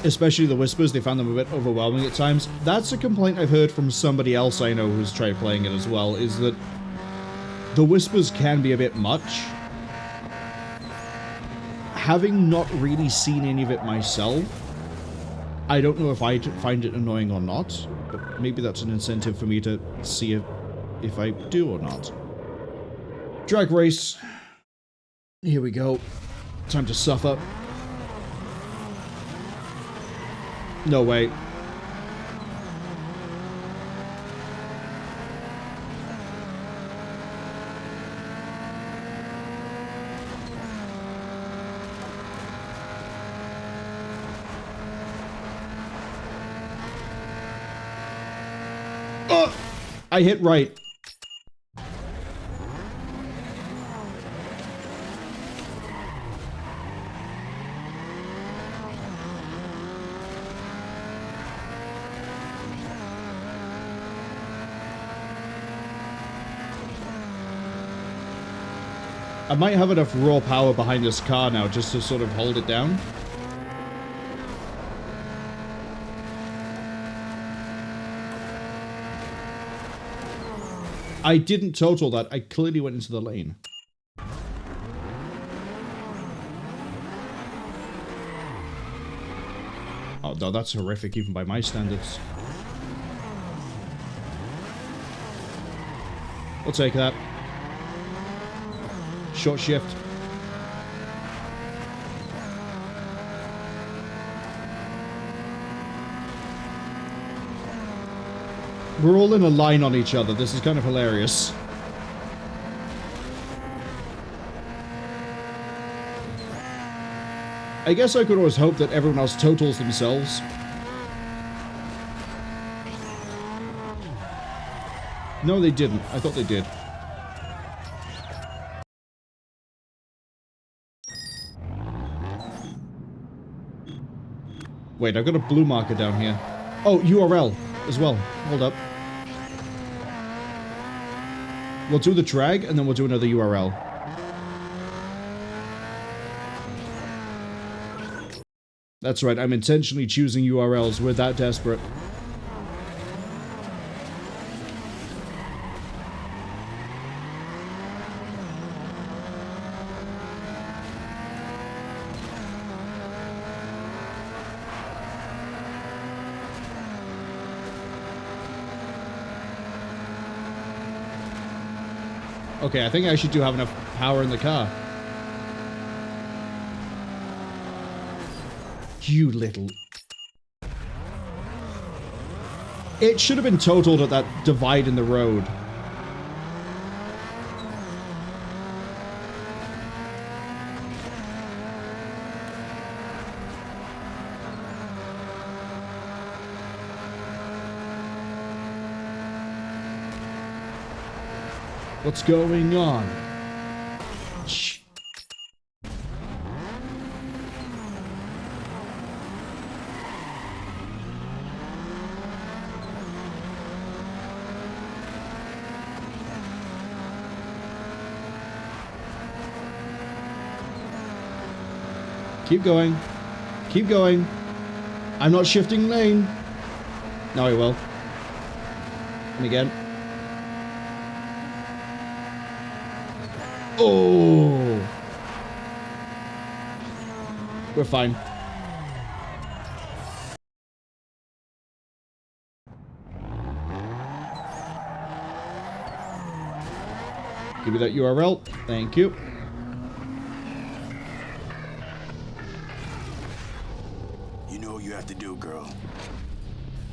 Especially the whispers, they found them a bit overwhelming at times. That's a complaint I've heard from somebody else I know who's tried playing it as well, is that the whispers can be a bit much. Having not really seen any of it myself, I don't know if I find it annoying or not, but maybe that's an incentive for me to see if I do or not. Drag race. Here we go. Time to suffer. No way. I hit right. I might have enough raw power behind this car now just to sort of hold it down. I didn't total that. I clearly went into the lane. Oh, no, that's horrific even by my standards. We'll take that. Short shift. We're all in a line on each other. This is kind of hilarious. I guess I could always hope that everyone else totals themselves. No, they didn't. I thought they did. Wait, I've got a blue marker down here. Oh, U.R.L. as well. Hold up. We'll do the drag, and then we'll do another U.R.L. That's right, I'm intentionally choosing U.R.Ls. We're that desperate. Okay, I think I actually do have enough power in the car. You little... It should have been totaled at that divide in the road. What's going on? Shh. Keep going. Keep going. I'm not shifting lane. Now I will. And again. Oh! We're fine. Give me that URL. Thank you. You know what you have to do, girl.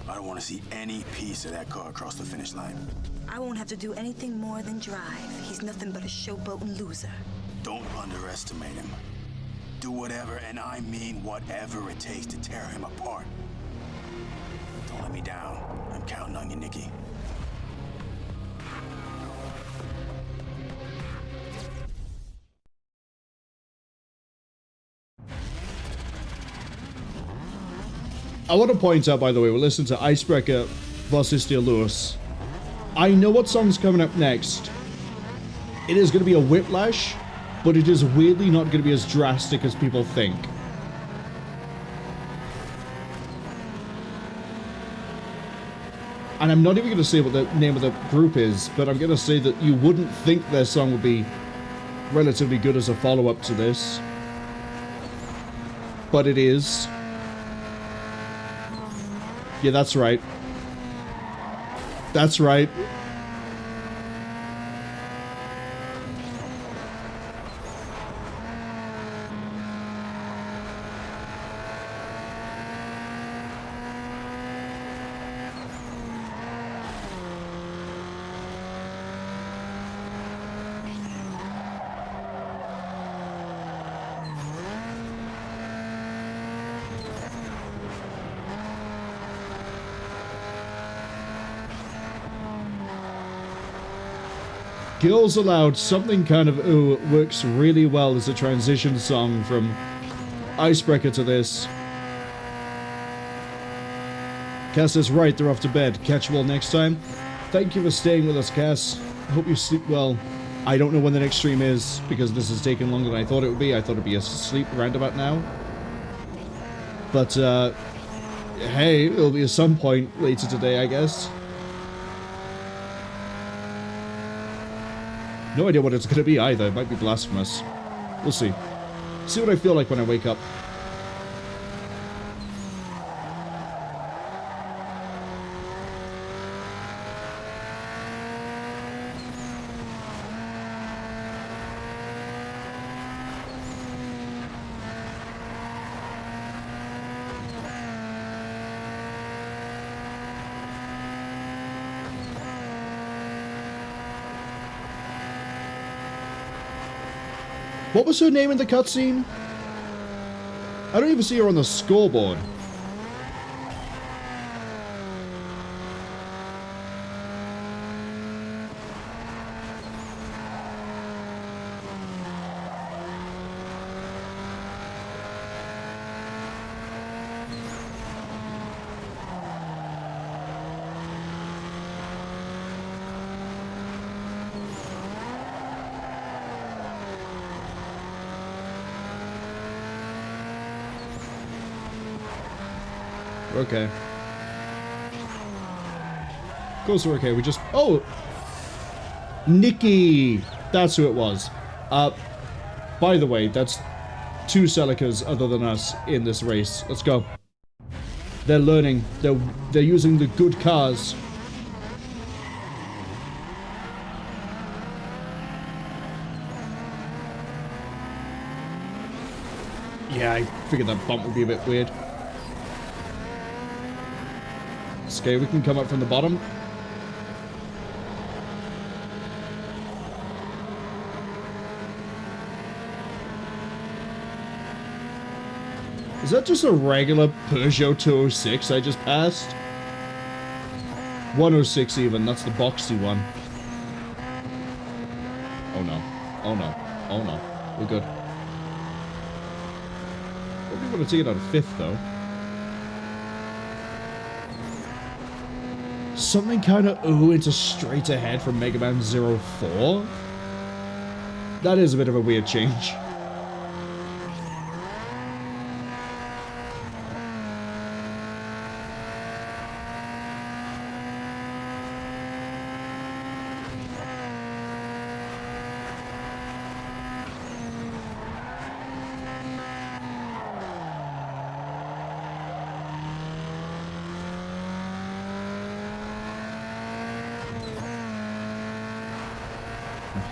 I don't want to see any piece of that car across the finish line. I won't have to do anything more than drive. He's nothing but a showboating loser. Don't underestimate him. Do whatever, and I mean whatever it takes to tear him apart. Don't let me down. I'm counting on you, Nikki. I want to point out, by the way, we're listening to Icebreaker versus Steel Lewis. I know what song's coming up next. It is going to be a whiplash, but it is weirdly not going to be as drastic as people think. And I'm not even going to say what the name of the group is, but I'm going to say that you wouldn't think their song would be relatively good as a follow-up to this. But it is. Yeah, that's right. That's right. Girls Aloud, something kind of ooh works really well as a transition song from Icebreaker to this. Cass is right, they're off to bed. Catch you all next time. Thank you for staying with us, Cass. Hope you sleep well. I don't know when the next stream is, because this has taken longer than I thought it would be. I thought it'd be asleep around about now. But, hey, it'll be at some point later today, I guess. No idea what it's going to be either. It might be blasphemous. We'll see. See what I feel like when I wake up. What was her name in the cutscene? I don't even see her on the scoreboard. Okay. Of course we're okay. We just... Oh! Nikki! That's who it was. By the way, that's 2 Celicas other than us in this race. Let's go. They're learning. They're using the good cars. Yeah, I figured that bump would be a bit weird. Okay, we can come up from the bottom. Is that just a regular Peugeot 206 I just passed? 106 even, that's the boxy one. Oh no. Oh no. Oh no. We're good. Probably want to take it out of 5th though. Something kind of into straight ahead from Mega Man 04? That is a bit of a weird change.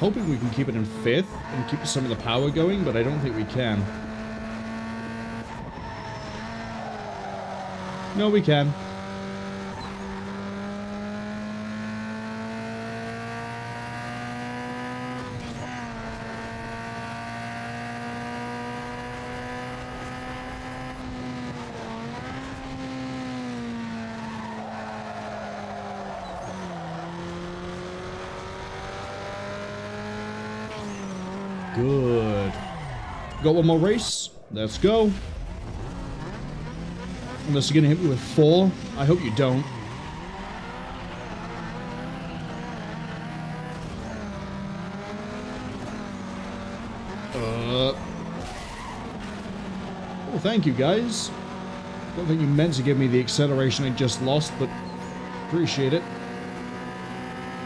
hoping we can keep it in 5th and keep some of the power going, but I don't think we can. No, we can. Good. Got one more race. Let's go. Unless you're gonna hit me with 4. I hope you don't. Well, thank you, guys. Don't think you meant to give me the acceleration I just lost, but appreciate it.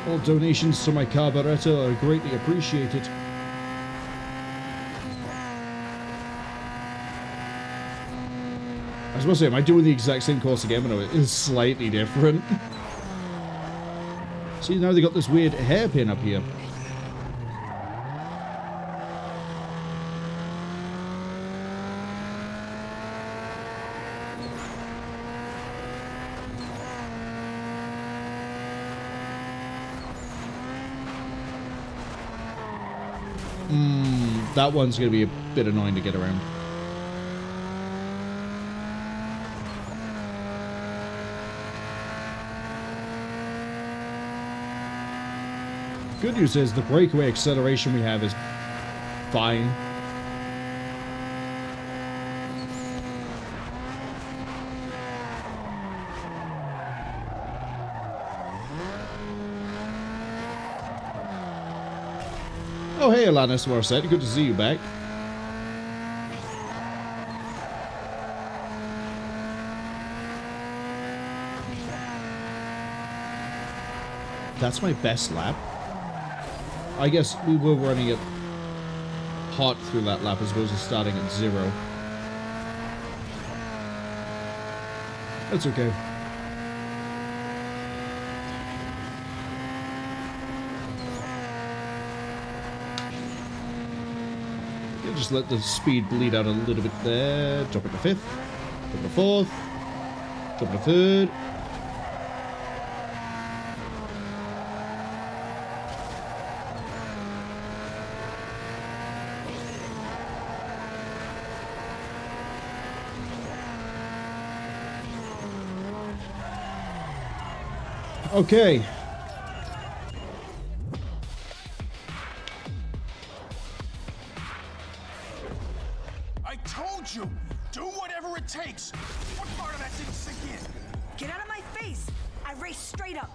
All donations to my carburetor are greatly appreciated. I was going to say, am I doing the exact same course again? But no, it is slightly different. See, now they got this weird hairpin up here. That one's going to be a bit annoying to get around. Good news is the breakaway acceleration we have is fine. Oh, hey, Alanis Morissette. Good to see you back. That's my best lap. I guess we were running it hot through that lap as opposed to starting at 0. That's okay. Just let the speed bleed out a little bit there. Drop it to 5th. Drop it to 4th. Drop it to 3rd. Okay. I told you, do whatever it takes. What part of that didn't sink in? Get out of my face! I raced straight up.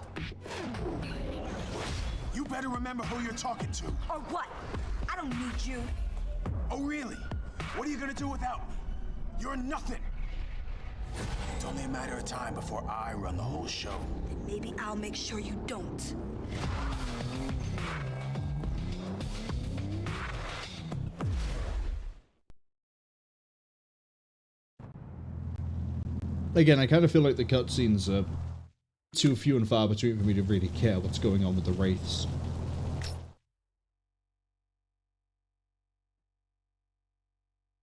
You better remember who you're talking to. Or what? I don't need you. Oh, really? What are you gonna do without me? You're nothing. It's only a matter of time before I run the whole show. And maybe I'll make sure you don't. Again, I kind of feel like the cutscenes are too few and far between for me to really care what's going on with the wraiths.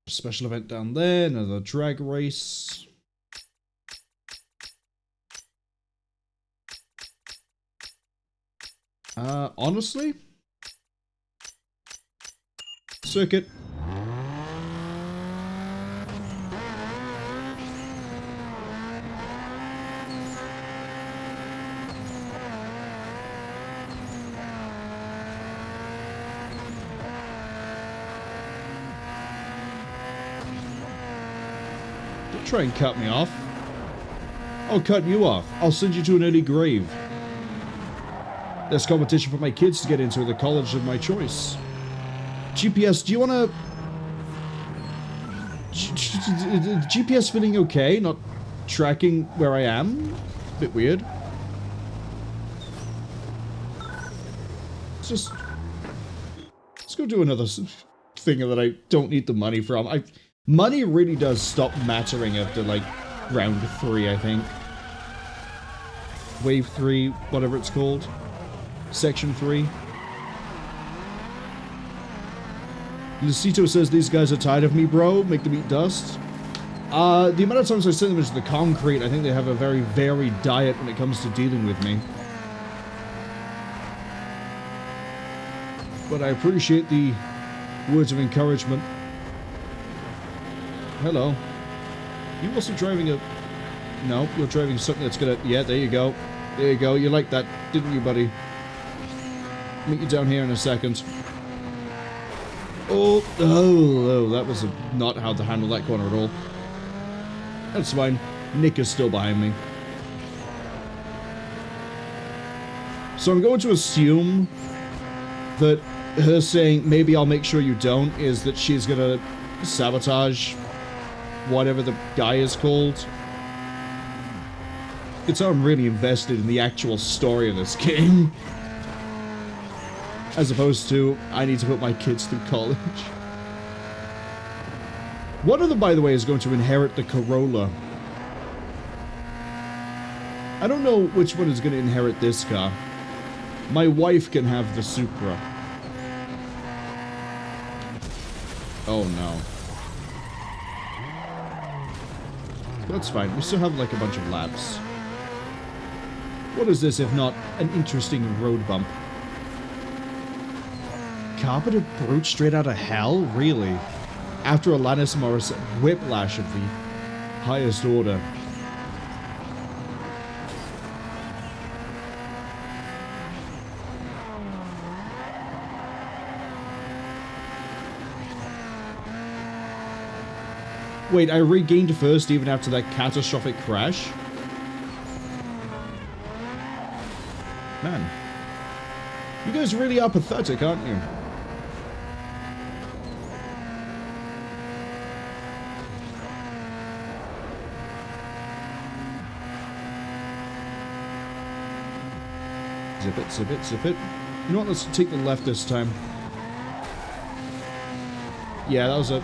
Special event down there, another drag race. Honestly? Circuit. Don't try and cut me off. I'll cut you off. I'll send you to an early grave. There's competition for my kids to get into the college of my choice. GPS, do you want to... GPS feeling okay? Not tracking where I am? Bit weird. Let's go do another thing that I don't need the money from. Money really does stop mattering after, like, round 3, I think. Wave 3, whatever it's called. Section 3. Lucito says these guys are tired of me, bro. Make them eat dust. The amount of times I send them into the concrete, I think they have a very varied diet when it comes to dealing with me. But I appreciate the words of encouragement. Hello. You also driving a... No, you're driving something that's gonna... Yeah, there you go. There you go. You liked that, didn't you, buddy? Meet you down here in a second. Oh, that was not how to handle that corner at all. That's fine. Nick is still behind me. So I'm going to assume that her saying, maybe I'll make sure you don't, is that she's gonna sabotage whatever the guy is called. It's how I'm really invested in the actual story of this game. As opposed to, I need to put my kids through college. One of them, by the way, is going to inherit the Corolla. I don't know which one is going to inherit this car. My wife can have the Supra. Oh no. That's fine. We still have like a bunch of laps. What is this if not an interesting road bump? Carpeted brute straight out of hell? Really? After Alanis Morris whiplash of the highest order. Wait, I regained first even after that catastrophic crash? Man. You guys really are pathetic, aren't you? Zip it, zip it, zip it. You know what, let's take the left this time. Yeah, that was a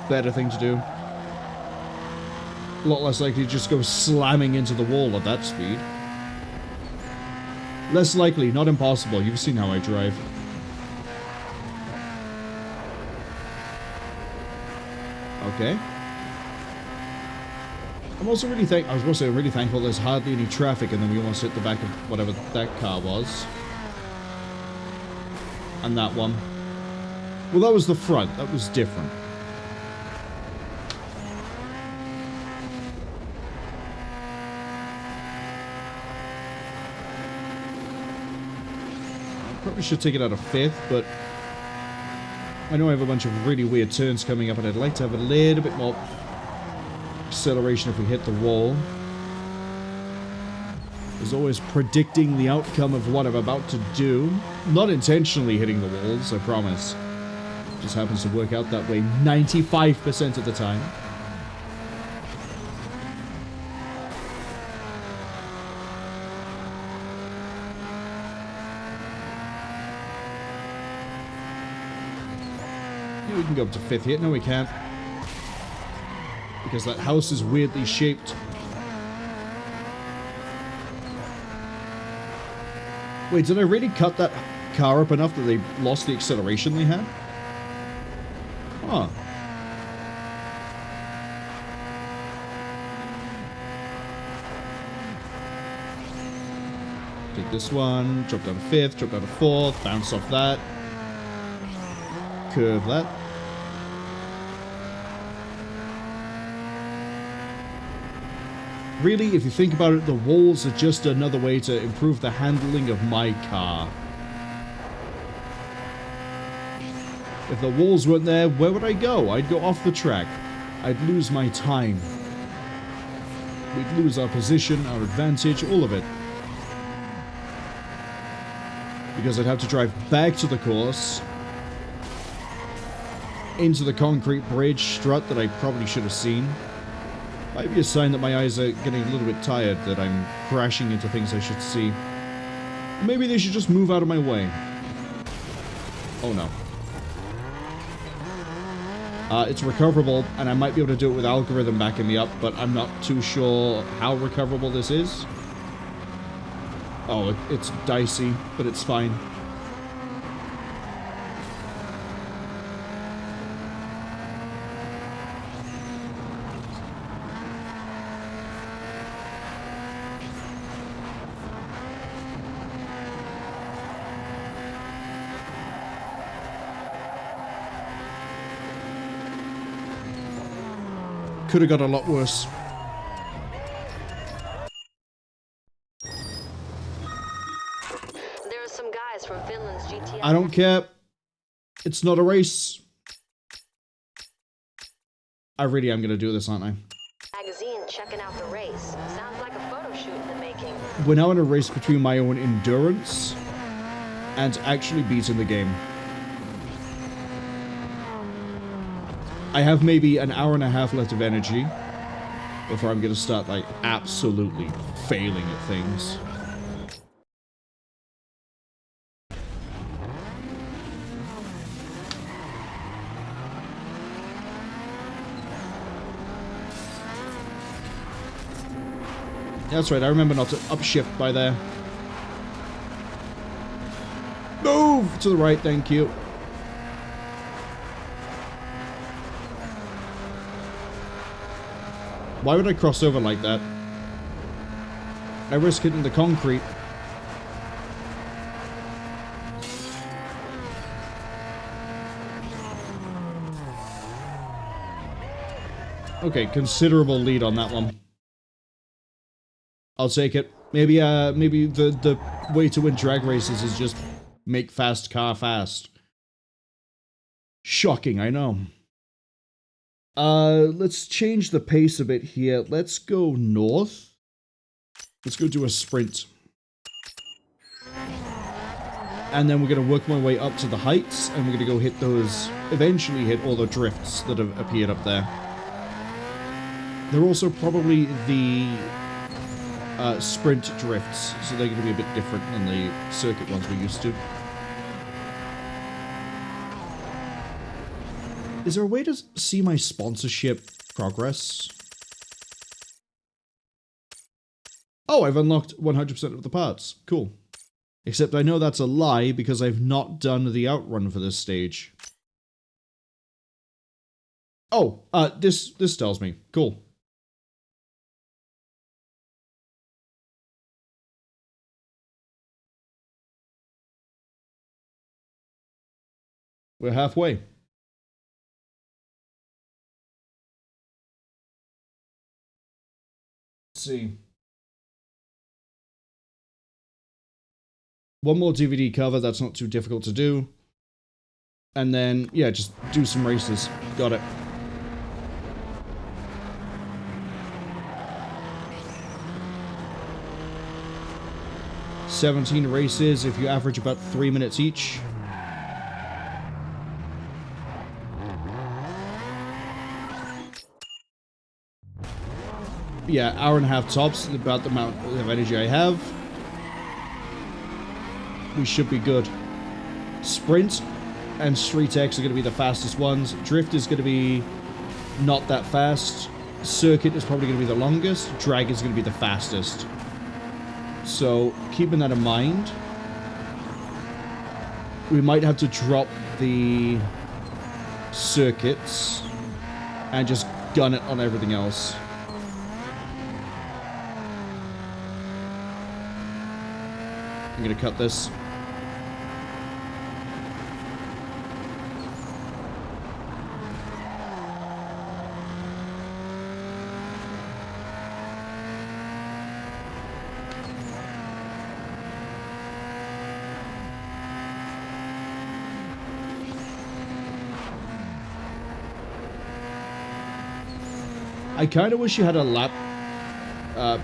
better thing to do. A lot less likely to just go slamming into the wall at that speed. Less likely, not impossible. You've seen how I drive. Okay. I'm also really I was going to say, I'm really thankful there's hardly any traffic, and then we almost hit the back of whatever that car was. And that one. Well, that was the front. That was different. Probably should take it out of 5th, but I know I have a bunch of really weird turns coming up, and I'd like to have a little bit more acceleration if we hit the wall. There's always predicting the outcome of what I'm about to do. Not intentionally hitting the walls, I promise. It just happens to work out that way 95% of the time. We can go up to 5th here. No, we can't. Because that house is weirdly shaped. Wait, did I really cut that car up enough that they lost the acceleration they had? Huh. Take this one, drop down to 5th, drop down to 4th, bounce off that. Curve that. Really, if you think about it, the walls are just another way to improve the handling of my car. If the walls weren't there, where would I go? I'd go off the track. I'd lose my time. We'd lose our position, our advantage, all of it. Because I'd have to drive back to the course, into the concrete bridge strut that I probably should have seen. Might be a sign that my eyes are getting a little bit tired, that I'm crashing into things I should see. Maybe they should just move out of my way. Oh no. It's recoverable, and I might be able to do it with algorithm backing me up, but I'm not too sure how recoverable this is. Oh, it's dicey, but it's fine. Could have got a lot worse. There are some guys from Finland's GTI. I don't care. It's not a race. I really am going to do this, aren't I? Magazine checking out the race. Sounds like a photo shoot in the making. We're now in a race between my own endurance and actually beating the game. I have maybe an hour and a half left of energy before I'm going to start, like, absolutely failing at things. That's right, I remember not to upshift by there. Move to the right, thank you. Why would I cross over like that? I risk hitting the concrete. Okay, considerable lead on that one. I'll take it. Maybe the way to win drag races is just make fast car fast. Shocking, I know. Let's change the pace a bit here. Let's go north. Let's go do a sprint. And then we're going to work my way up to the heights, and we're going to go hit those, eventually hit all the drifts that have appeared up there. They're also probably the sprint drifts, so they're going to be a bit different than the circuit ones we're used to. Is there a way to see my sponsorship progress? Oh, I've unlocked 100% of the parts. Cool. Except I know that's a lie because I've not done the outrun for this stage. Oh, this tells me. Cool. We're halfway. Let's see. One more DVD cover, that's not too difficult to do. And then, yeah, just do some races. Got it. $17 races if you average about 3 minutes each. Yeah, hour and a half tops, about the amount of energy I have. We should be good. Sprint and Street X are going to be the fastest ones. Drift is going to be not that fast. Circuit is probably going to be the longest. Drag is going to be the fastest. So, keeping that in mind, we might have to drop the circuits and just gun it on everything else. I'm going to cut this. I kind of wish you had a lap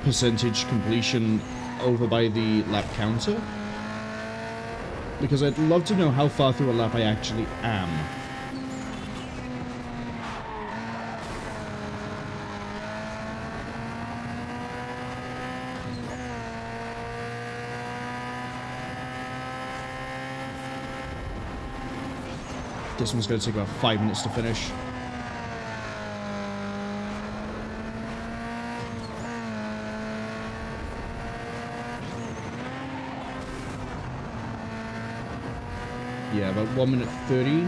percentage completion over by the lap counter, because I'd love to know how far through a lap I actually am. This one's going to take about 5 minutes to finish. Yeah, about 1 minute 30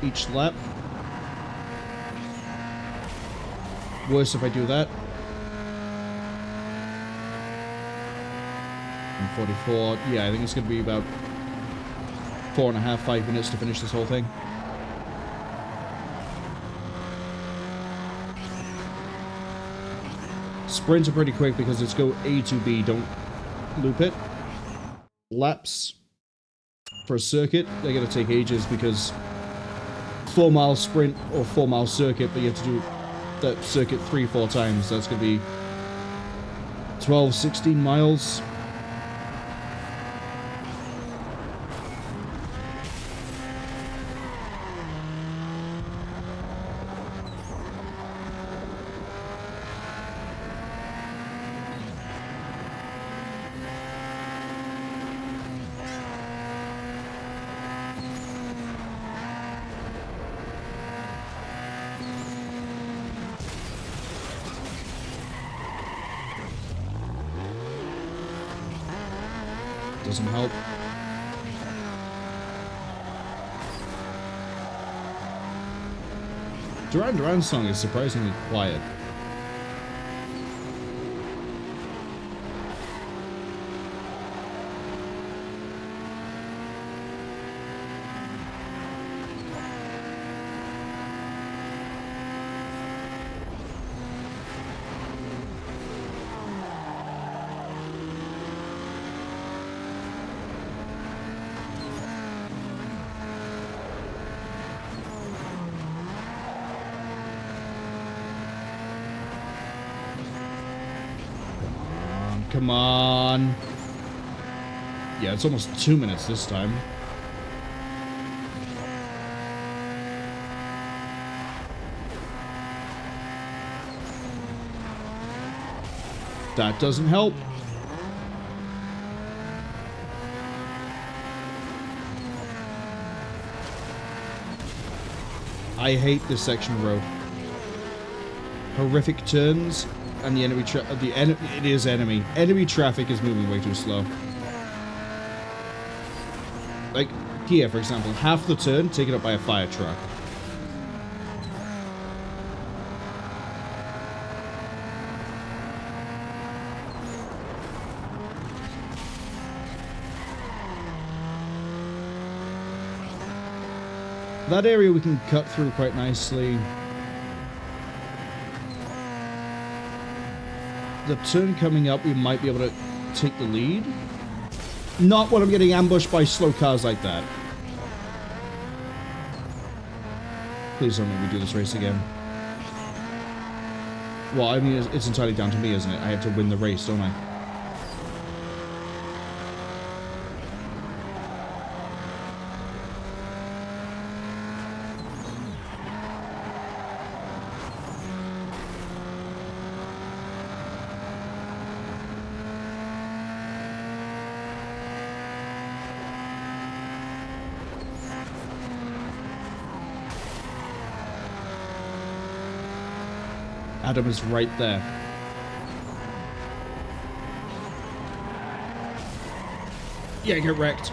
each lap. Worse if I do that. And 44. Yeah, I think it's going to be about 4.5, 5 minutes to finish this whole thing. Sprints are pretty quick because it's go A to B, don't loop it. Laps for a circuit, they're going to take ages because 4-mile sprint or 4-mile circuit, but you have to do that circuit 3-4 times. That's going to be 12, 16 miles. Doesn't help. Duran Duran's song is surprisingly quiet. Come on. Yeah, it's almost 2 minutes this time. That doesn't help. I hate this section of road. Horrific turns. And the enemy enemy traffic is moving way too slow. Like here, for example, half the turn taken up by a fire truck. That area we can cut through quite nicely. The turn coming up, we might be able to take the lead. Not when I'm getting ambushed by slow cars like that. Please don't make me do this race again. Well, I mean, it's entirely down to me, isn't it? I have to win the race, don't I? Adam is right there. Yeah, get wrecked.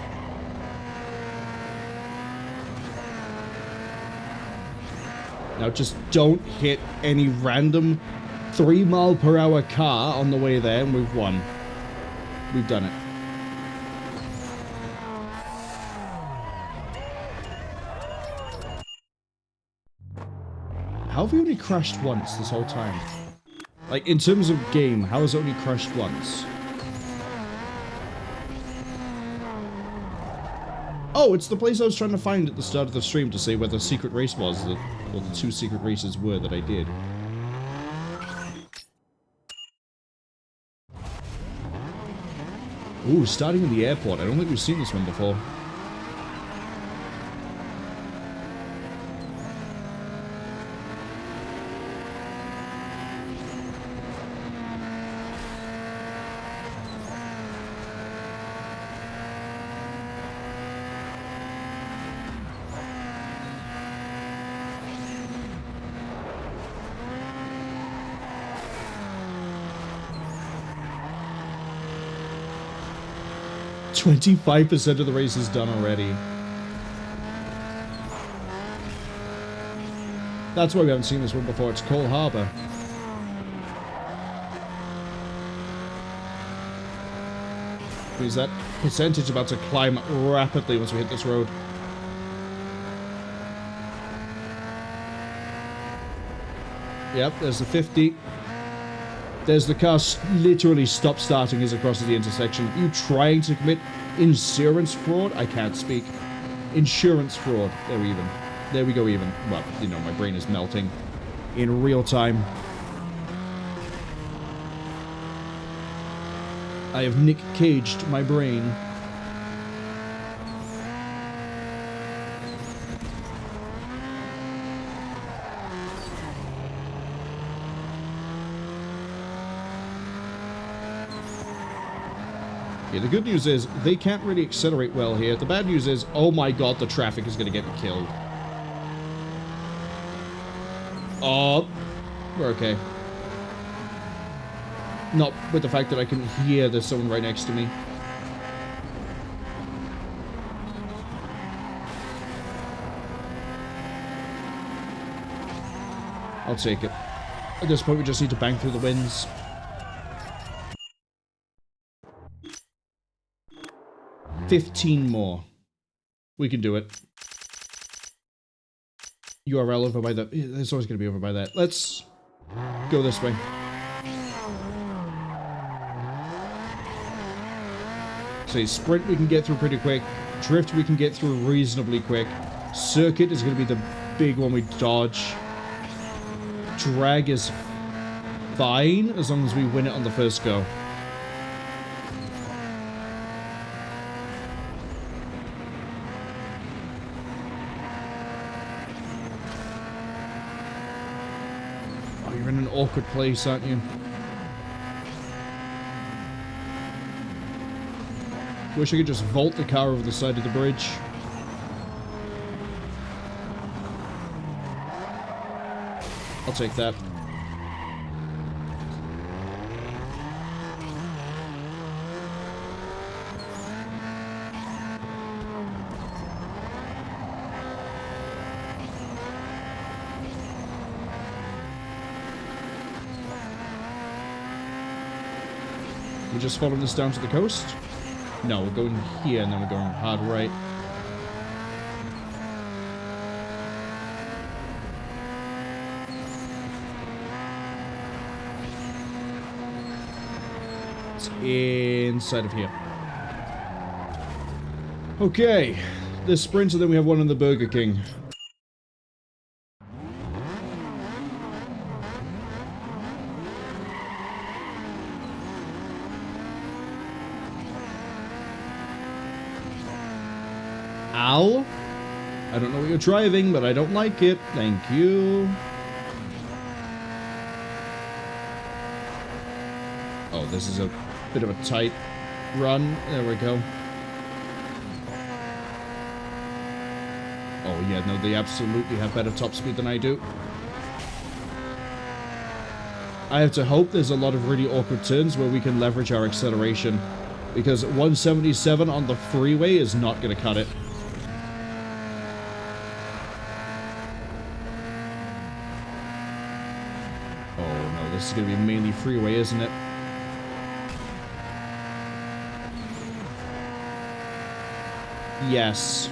Now just don't hit any random 3-mile-per-hour car on the way there, and we've won. We've done it. How have we only crashed once this whole time? Like, in terms of game, how has it only crashed once? Oh, it's the place I was trying to find at the start of the stream to say where the secret race was, or the 2 secret races were that I did. Ooh, starting in the airport. I don't think we've seen this one before. %25 of the race is done already. That's why we haven't seen this one before. It's Cole Harbour. Because that percentage about to climb rapidly once we hit this road. Yep, there's the 50. There's the car literally stop starting as it crosses the intersection. You trying to commit insurance fraud? I can't speak. Insurance fraud. There we go even. Well, you know, my brain is melting in real time. I have Nick Caged my brain. Yeah, the good news is they can't really accelerate well here. The bad news is, oh my god, the traffic is going to get me killed. Oh, we're okay. Not with the fact that I can hear there's someone right next to me. I'll take it. At this point, we just need to bang through the winds. $15 more. We can do it. U.R.L. over by that. It's always going to be over by that. Let's go this way. So sprint we can get through pretty quick. Drift we can get through reasonably quick. Circuit is going to be the big one we dodge. Drag is fine as long as we win it on the first go. Oh, you're in an awkward place, aren't you? Wish I could just vault the car over the side of the bridge. I'll take that. We're just following this down to the coast? No, we're going here and then we're going hard right. It's inside of here. Okay. This sprint and then we have one in the Burger King. Ow. I don't know what you're driving, but I don't like it. Thank you. Oh, this is a bit of a tight run. There we go. Oh, yeah, no, they absolutely have better top speed than I do. I have to hope there's a lot of really awkward turns where we can leverage our acceleration. Because 177 on the freeway is not going to cut it. This is going to be mainly freeway, isn't it? Yes.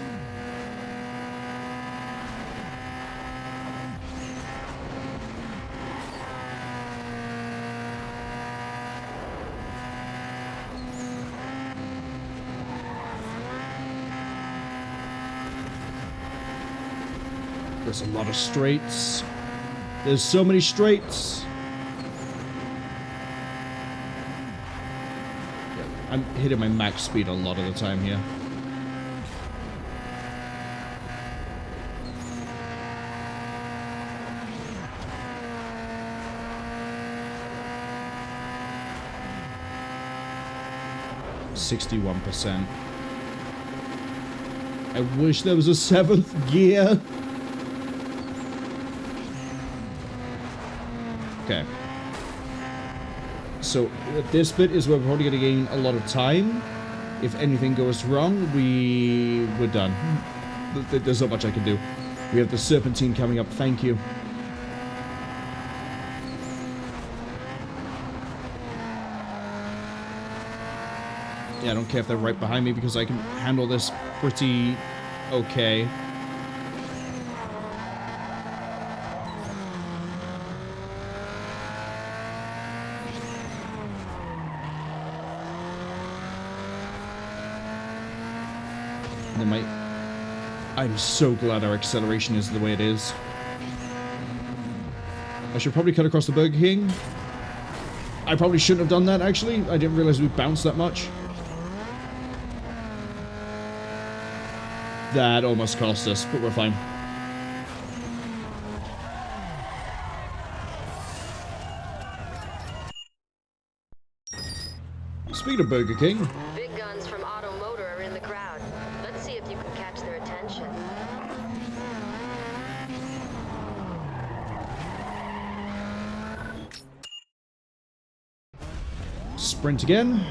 There's a lot of straights. There's so many straights. I'm hitting my max speed a lot of the time here. %61%. I wish there was a 7th gear. Okay. So this bit is where we're probably going to gain a lot of time. If anything goes wrong, we're done. There's not much I can do. We have the Serpentine coming up. Thank you. Yeah, I don't care if they're right behind me because I can handle this pretty okay. And then I'm so glad our acceleration is the way it is. I should probably cut across the Burger King. I probably shouldn't have done that, actually. I didn't realize we bounced that much. That almost cost us, but we're fine. Speaking of Burger King. Big guns from Auto Motor are in the crowd. Let's see if you can catch their attention. Sprint again.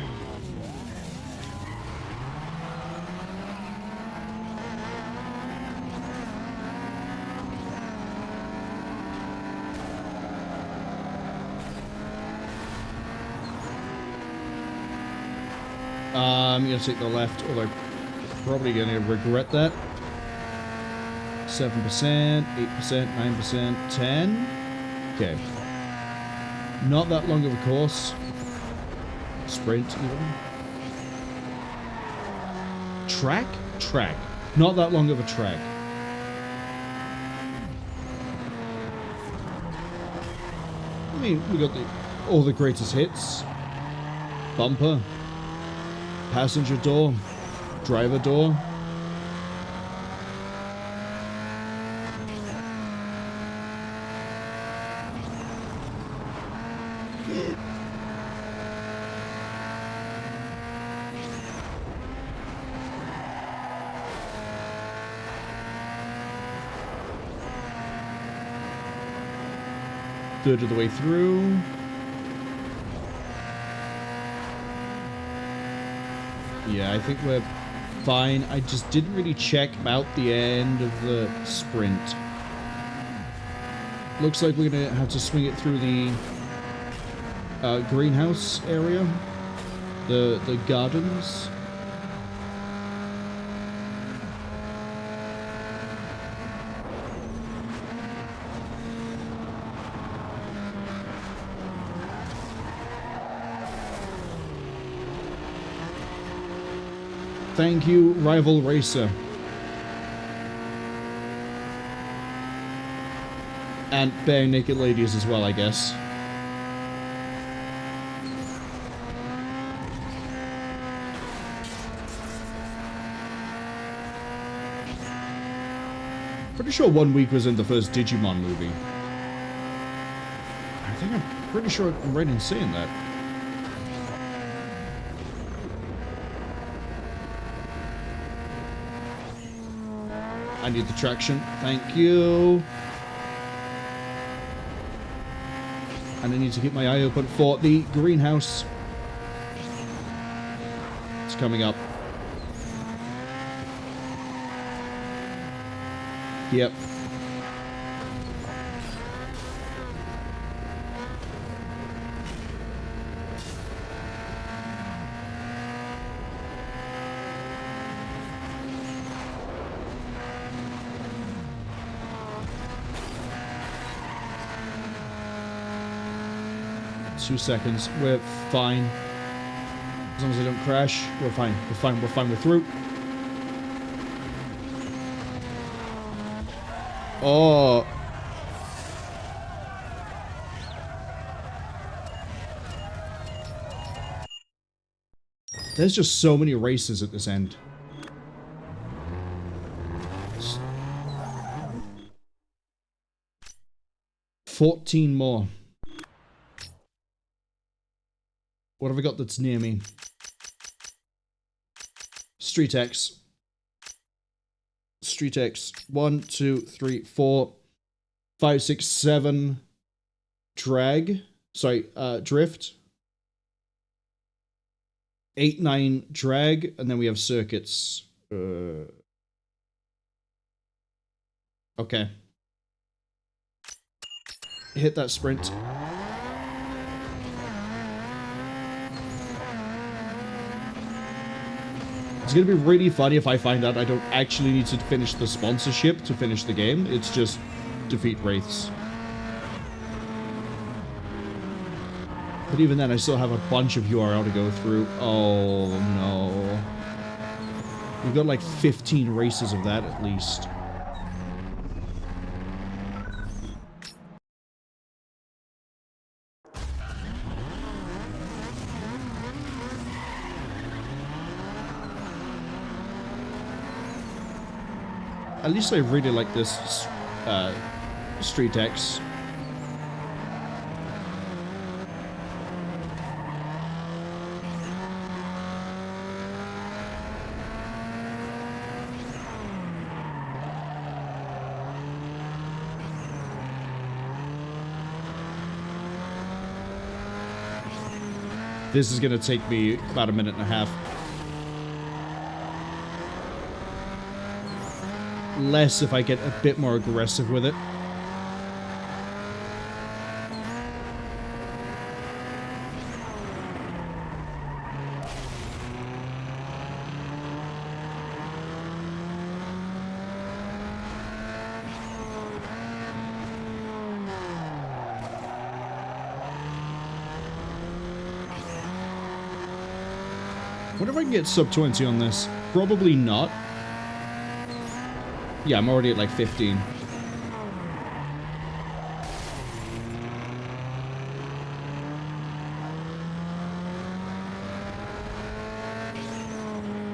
I'm going to take the left, although probably going to regret that. 7%, 8%, 9%, 10. Okay. Not that long of a course. Sprint, even. Track? Track. Not that long of a track. I mean, we got all the greatest hits. Bumper. Passenger door. Driver door. Third of the way through. Yeah, I think we're fine. I just didn't really check out the end of the sprint. Looks like we're gonna have to swing it through the greenhouse area, the gardens. Thank you, Rival Racer. And Bare Naked Ladies as well, I guess. Pretty sure 1 week was in the first Digimon movie. I think I'm pretty sure I'm right in saying that. I need the traction. Thank you. And I need to keep my eye open for the greenhouse. It's coming up. Yep. Two seconds. We're fine. As long as I don't crash, we're fine. We're fine. We're fine. We're through. Oh. There's just so many races at this end. 14 more. What have I got that's near me? Street X. Street X. 1, 2, 3, 4, 5, 6, 7. Drag. Sorry, drift. 8, 9, drag. And then we have circuits. Okay. Hit that sprint. It's going to be really funny if I find out I don't actually need to finish the sponsorship to finish the game. It's just defeat wraiths. But even then, I still have a bunch of U.R.L to go through. Oh, no. We've got like 15 races of that at least. At least I really like this Street X. This is going to take me about a minute and a half. Less if I get a bit more aggressive with it. Wonder if I can get sub 20 on this. Probably not. Yeah, I'm already at like 15.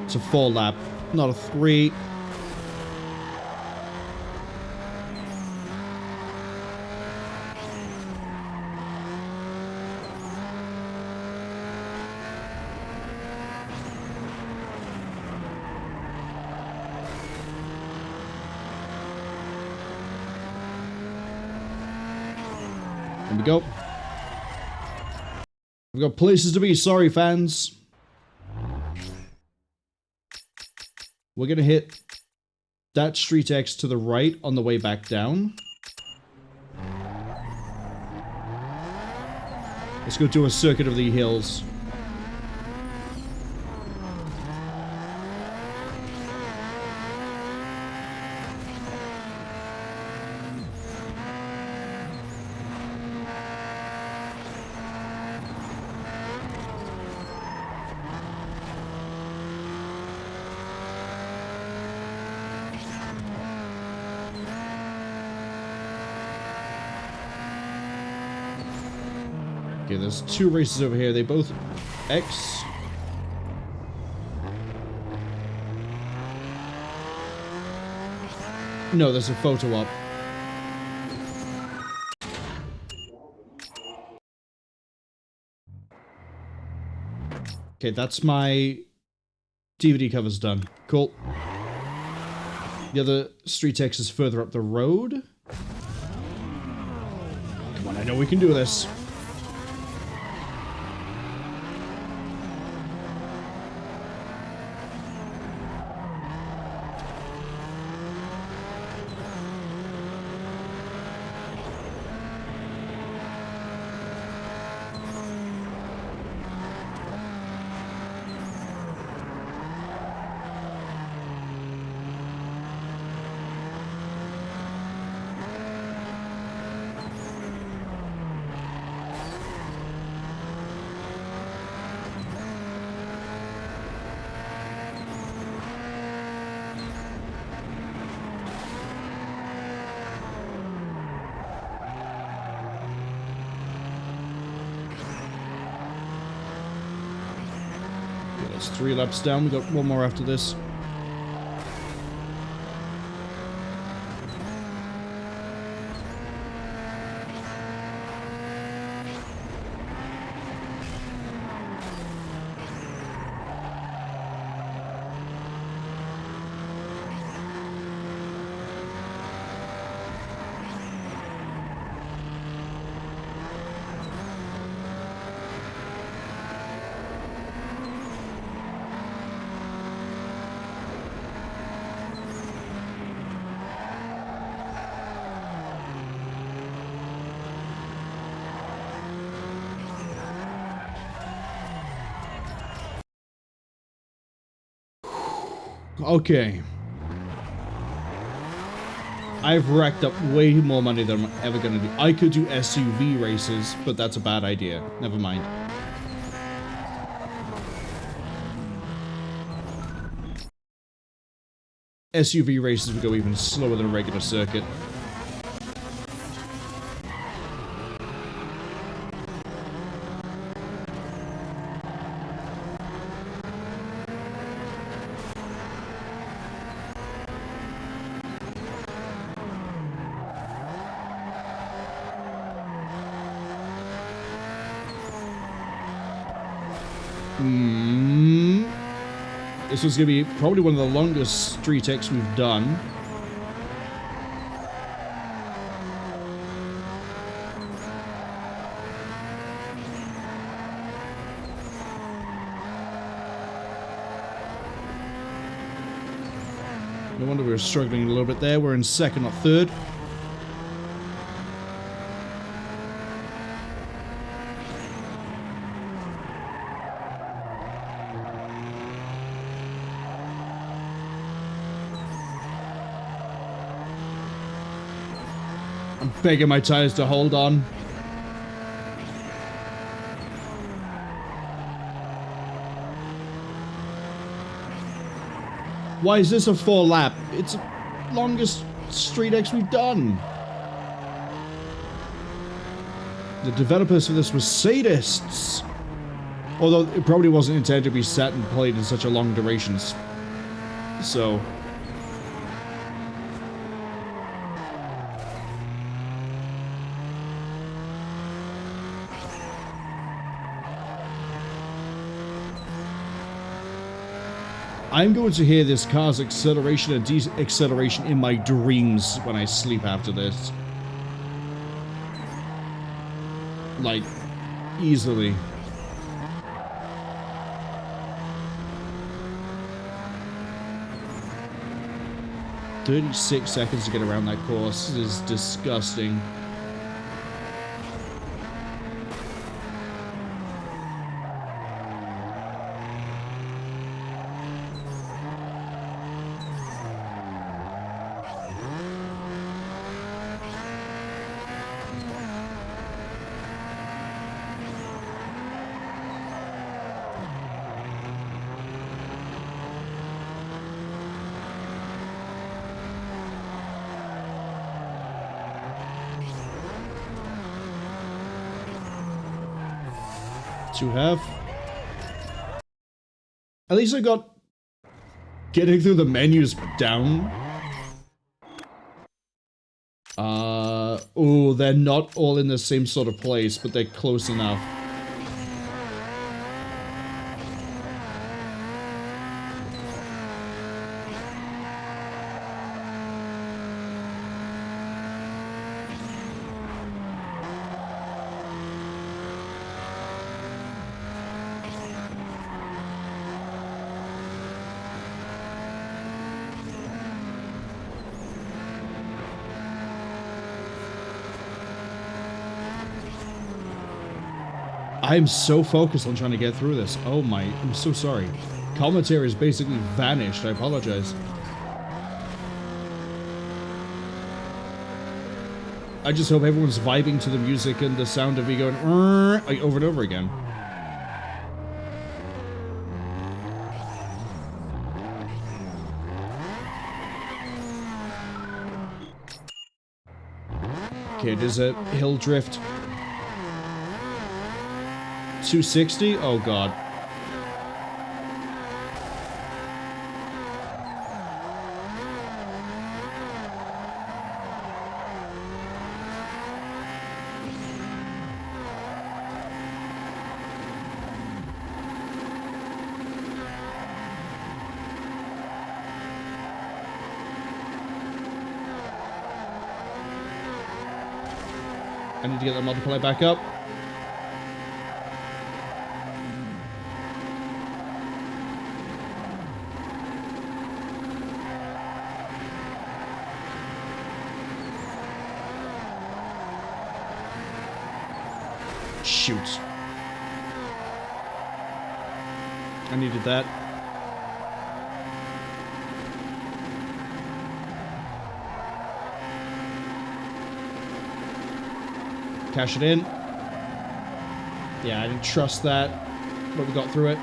It's a 4 lap, not a 3. Here we go. We've got places to be, sorry fans. We're gonna hit that Street X to the right on the way back down. Let's go do a circuit of the hills. Okay, there's 2 races over here. They both X. No, there's a photo op. Okay, that's my DVD cover's done. Cool. The other Street X is further up the road. Come on, I know we can do this. That's 3 laps down. We got 1 more after this. Okay. I've racked up way more money than I'm ever gonna do. I could do SUV races, but that's a bad idea. Never mind. SUV races would go even slower than a regular circuit. This was going to be probably one of the longest Street X we've done. No wonder we were struggling a little bit there. We're in second or third. I'm begging my tires to hold on. Why is this a 4-lap? It's the longest Street X we've done. The developers for this were sadists. Although it probably wasn't intended to be set and played in such a long duration. So... I'm going to hear this car's acceleration and deceleration in my dreams when I sleep after this. Like, easily. "36 seconds to get around that course." This is disgusting. To have. At least I got getting through the menus down. Oh, they're not all in the same sort of place, but they're close enough. I'm so focused on trying to get through this. Oh my, I'm so sorry. Commentary has basically vanished. I apologize. I just hope everyone's vibing to the music and the sound of me going like, over and over again. Okay, there's a hill drift. 260? Oh god. I need to get that multiplier back up. Shoot. I needed that. Cash it in. Yeah, I didn't trust that, but we got through it.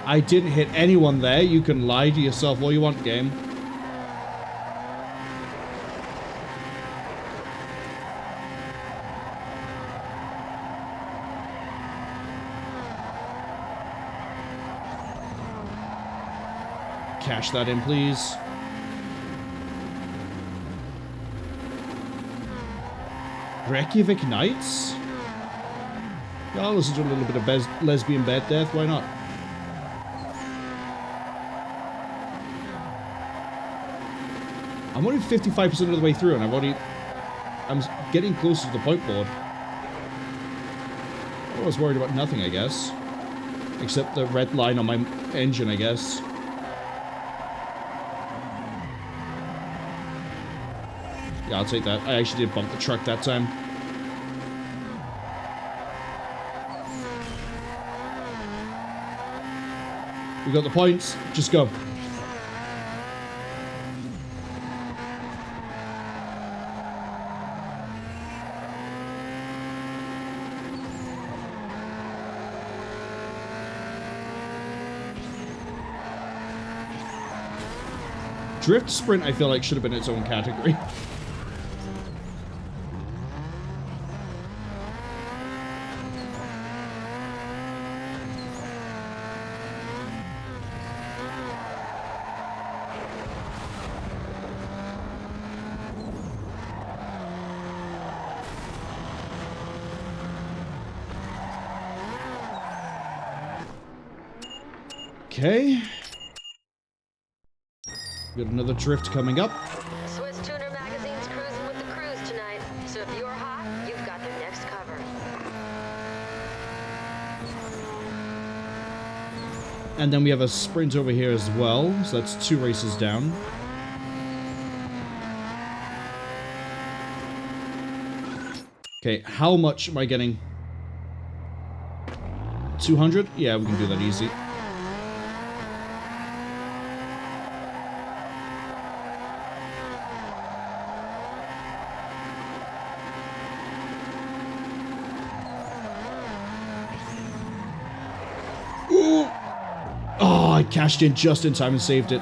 I didn't hit anyone there. You can lie to yourself all you want, game. Cash that in, please. Reykjavik Nights? Yeah, I'll listen to a little bit of lesbian bed death, why not? I'm only 55% of the way through and I'm getting closer to the point board. I was worried about nothing, I guess. Except the red line on my engine, I guess. Yeah, I'll take that. I actually did bump the truck that time. We got the points. Just go. Drift Sprint, I feel like, should have been its own category. Okay. Got another drift coming up. Swiss Tuner Magazine's cruising with the crews tonight, so if you're hot, you've got the next cover. And then we have a sprint over here as well, so that's 2 races down. Okay, how much am I getting? 200? Yeah, we can do that easy. Oh, I cashed in just in time and saved it.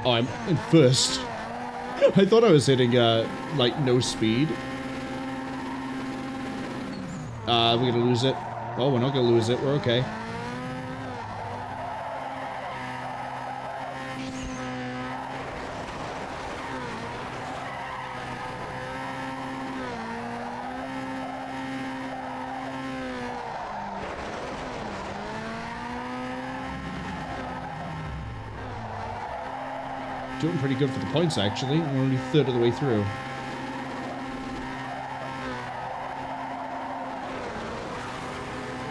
Oh, I'm in first. I thought I was hitting, like, no speed. We're gonna lose it. Oh, we're not gonna lose it. We're okay. Doing pretty good for the points, actually. We're only 1/3 of the way through.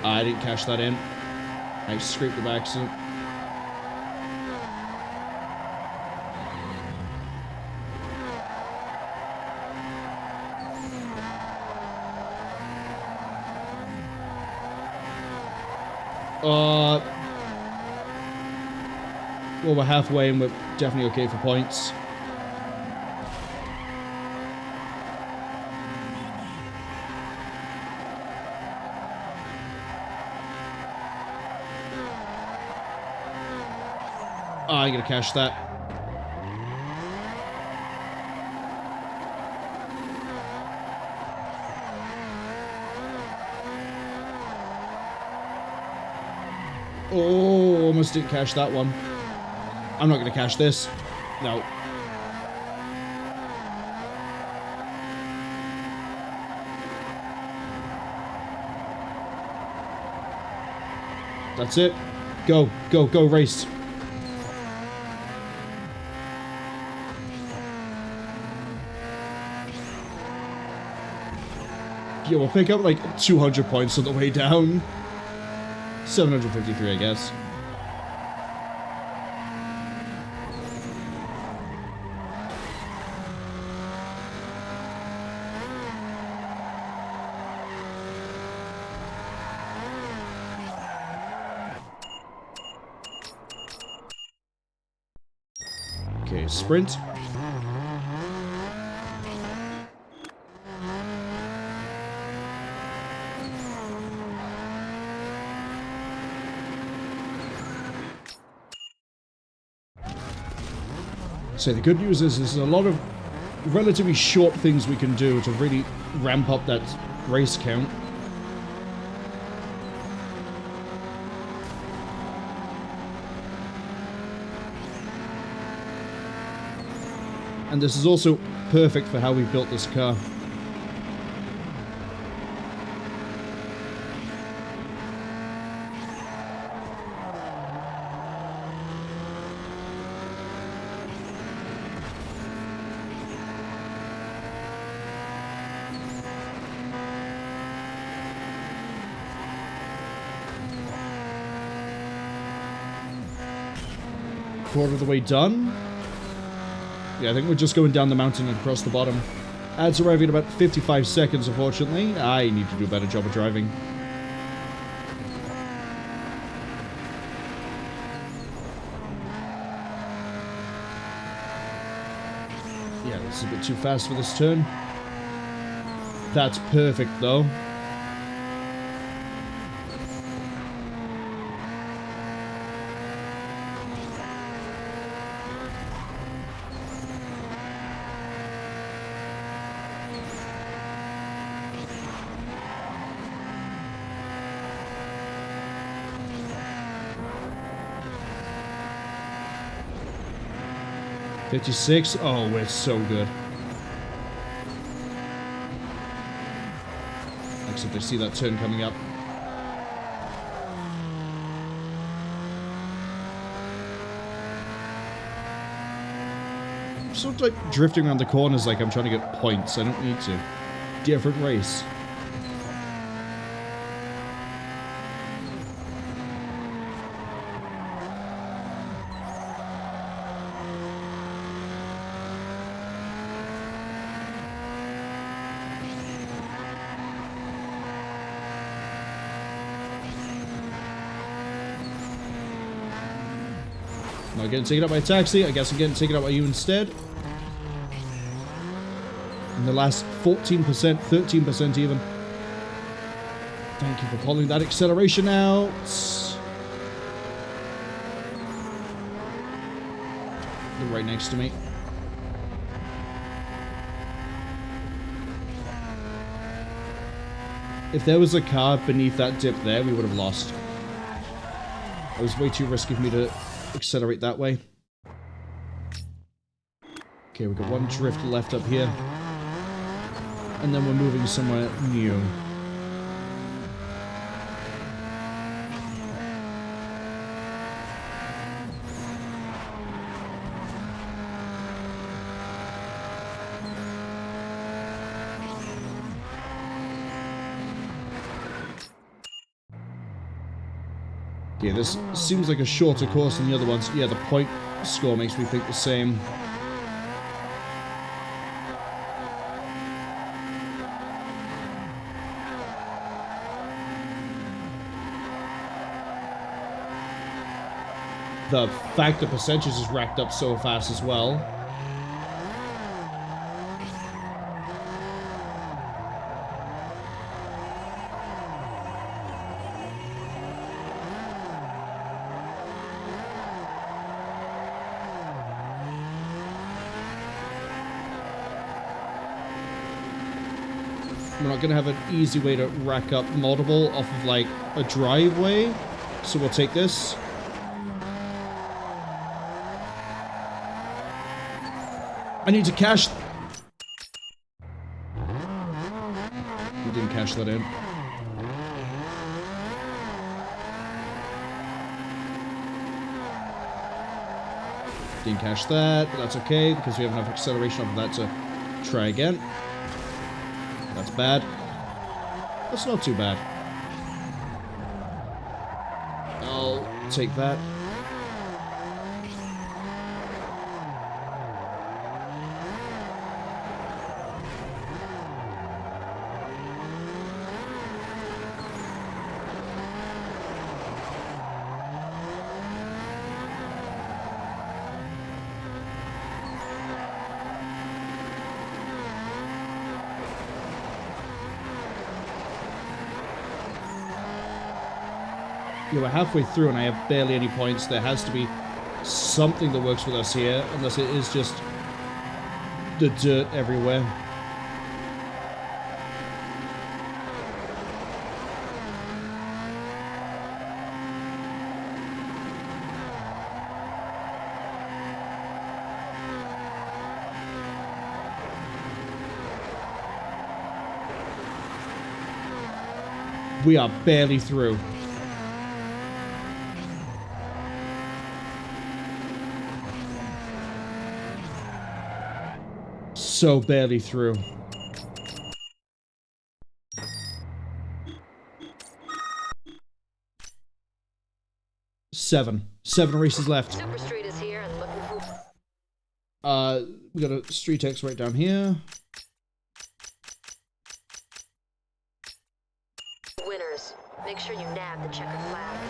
I didn't cash that in. I scraped the back accident. Well, we're halfway and we're definitely okay for points. Oh, I gotta cash that. Oh, almost didn't cash that one. I'm not going to cash this. No. That's it. Go, go, go, race. Yeah, we'll pick up like 200 points on the way down. 753, I guess. Okay, sprint. So the good news is there's a lot of relatively short things we can do to really ramp up that race count. And this is also perfect for how we built this car. Quarter of the way done. Yeah, I think we're just going down the mountain and across the bottom. Ads arriving in about 55 seconds, unfortunately. I need to do a better job of driving. Yeah, this is a bit too fast for this turn. That's perfect, though. $56. Oh, we're so good. Except I see that turn coming up. I'm sort of like drifting around the corners like I'm trying to get points. I don't need to. Different race. Not getting taken out by a taxi. I guess I'm getting taken out by you instead. In the last 14%, 13% even. Thank you for calling that acceleration out. They're right next to me. If there was a car beneath that dip there, we would have lost. It was way too risky for me to accelerate that way. Okay, we've got one drift left up here. And then we're moving somewhere new. Yeah, this seems like a shorter course than the other ones. Yeah, the point score makes me think the same. The fact the percentage is racked up so fast as well. We're not going to have an easy way to rack up multiple off of, like, a driveway. So we'll take this. I need to cash... We didn't cash that in. Didn't cash that, but that's okay, because we have enough acceleration off of that to try again. That's bad. That's not too bad. I'll take that. Yeah, we're halfway through and I have barely any points. There has to be something that works with us here, unless it is just the dirt everywhere. We are barely through. So barely through. Seven races left. Super Street is here and looking for... We got a street X right down here. Winners. Make sure you nab the checkered flag.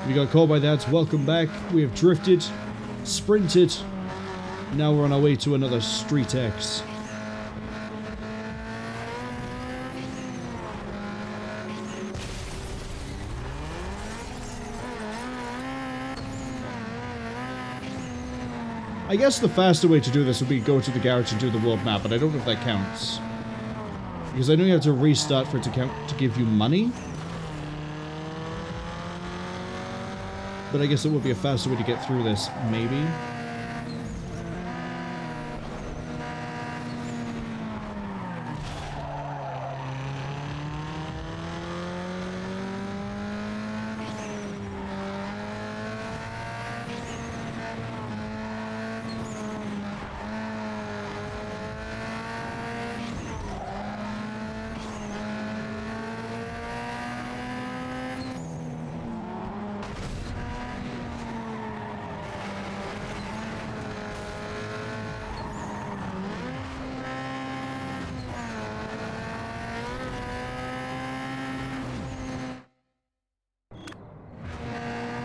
We got caught by that. Welcome back. We have drifted, sprinted. Now we're on our way to another Street X. I guess the faster way to do this would be go to the garage and do the world map, but I don't know if that counts. Because I know you have to restart for it to count to give you money. But I guess it would be a faster way to get through this, maybe.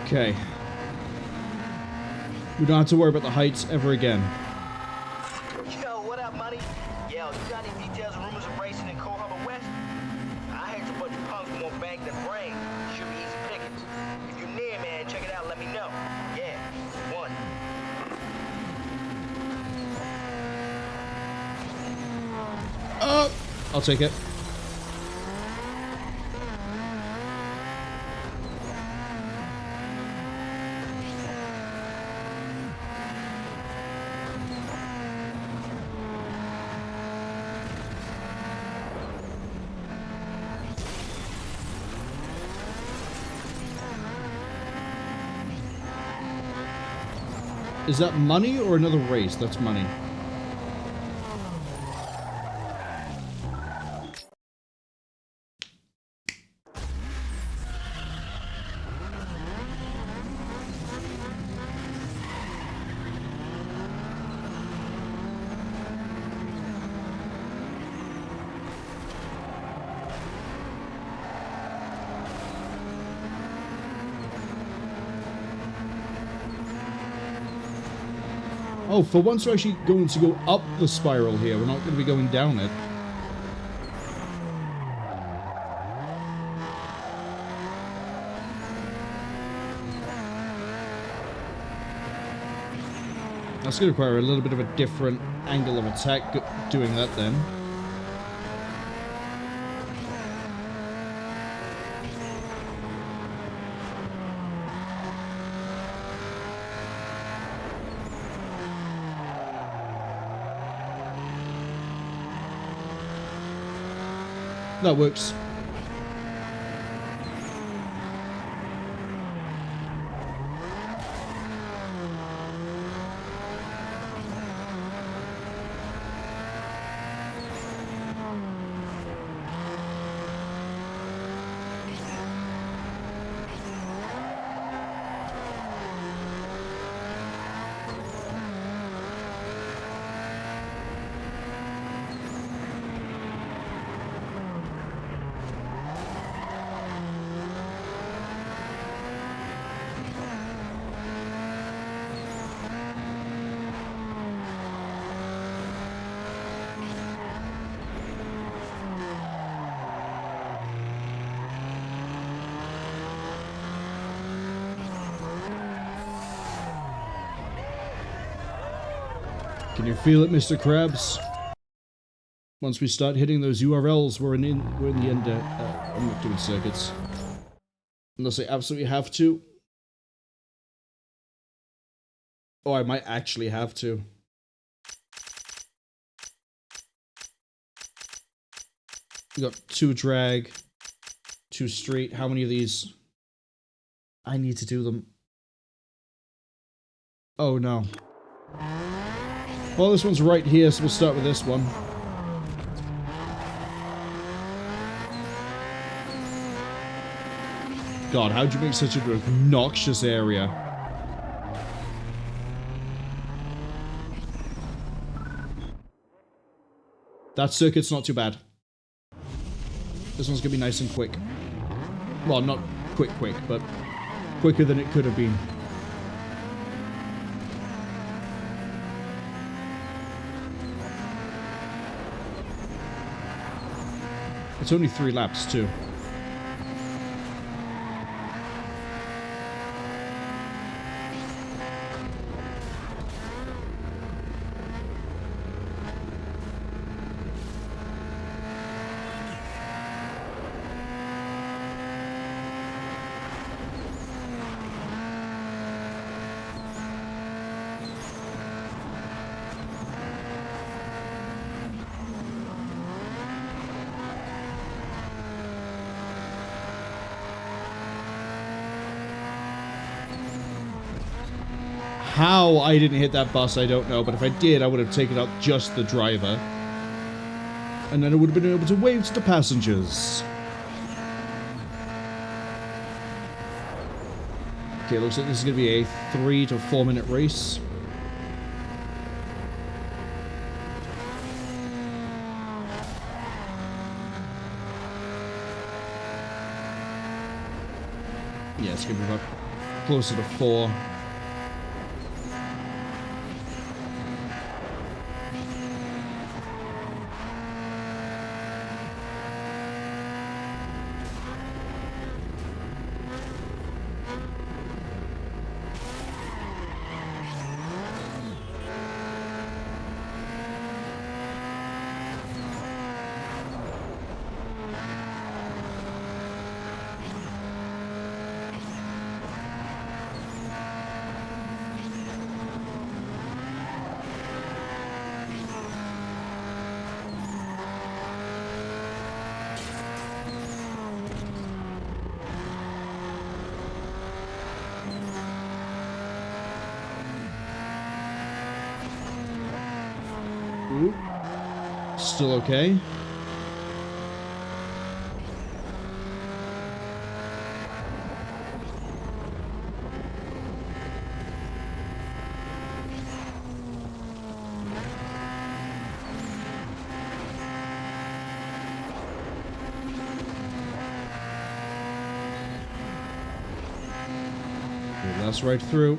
Okay. We don't have to worry about the heights ever again. Yo, what up, money? Yo, you got any details or rumors of racing in Coal Harbor West? I heard a bunch of punks with more bank than brains. Should be easy pickings. If you're near, man, check it out, let me know. Yeah, one. I'll take it. Is that money or another race? That's money. Oh, for once we're actually going to go up the spiral here. We're not going to be going down it. That's going to require a little bit of a different angle of attack doing that then. That works. Can you feel it, Mr. Krabs? Once we start hitting those URLs, we're in the end. I'm not doing circuits. Unless I absolutely have to. Oh, I might actually have to. We got 2 drag, 2 straight. How many of these? I need to do them. Oh no. Well, this one's right here, so we'll start with this one. God, how'd you make such an obnoxious area? That circuit's not too bad. This one's gonna be nice and quick. Well, not quick, but quicker than it could have been. It's only 3 laps, too. How I didn't hit that bus, I don't know, but if I did, I would have taken out just the driver. And then I would have been able to wave to the passengers. Okay, looks like this is going to be a 3 to 4 minute race. Yeah, it's going to be about closer to 4. Ooh. Still okay. That's right through.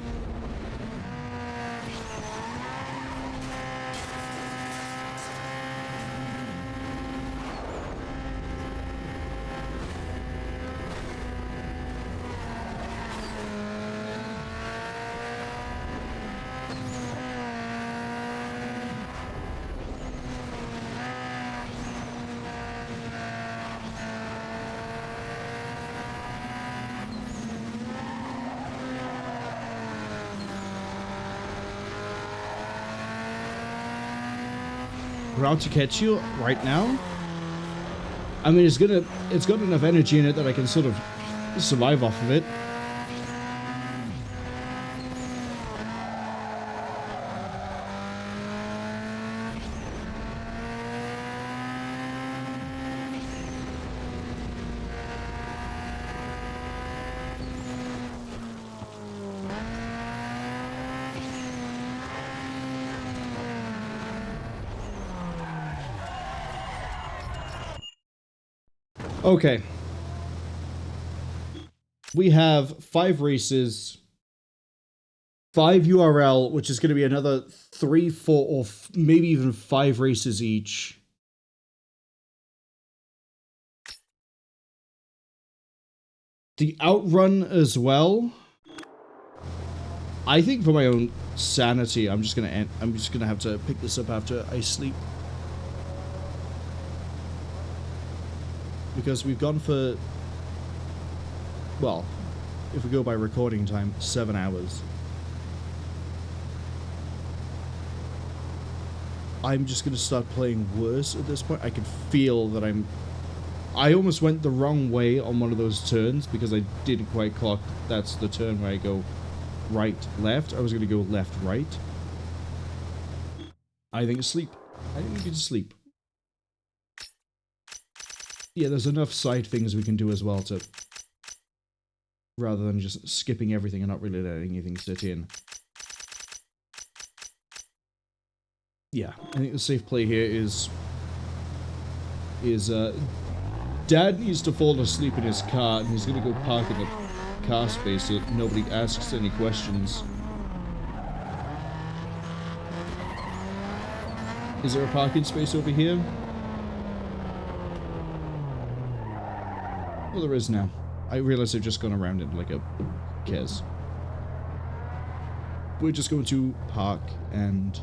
Route to catch you right now. I mean, it's got enough energy in it that I can sort of survive off of it. Okay. We have 5 races, 5 U.R.L, which is going to be another 3, 4, or maybe even 5 races each. The outrun as well. I think for my own sanity, I'm just gonna have to pick this up after I sleep. Because we've gone for, well, if we go by recording time, 7 hours. I'm just gonna start playing worse at this point. I can feel that I almost went the wrong way on one of those turns because I didn't quite clock that's the turn where I go right, left. I was gonna go left, right. I think sleep. I think we can sleep. Yeah, there's enough side things we can do as well to, rather than just skipping everything and not really letting anything sit in. Yeah, I think the safe play here is Dad needs to fall asleep in his car, and he's gonna go park in the car space so that nobody asks any questions. Is there a parking space over here? Well, there is now. I realize I've just gone around it like a cares. We're just going to park and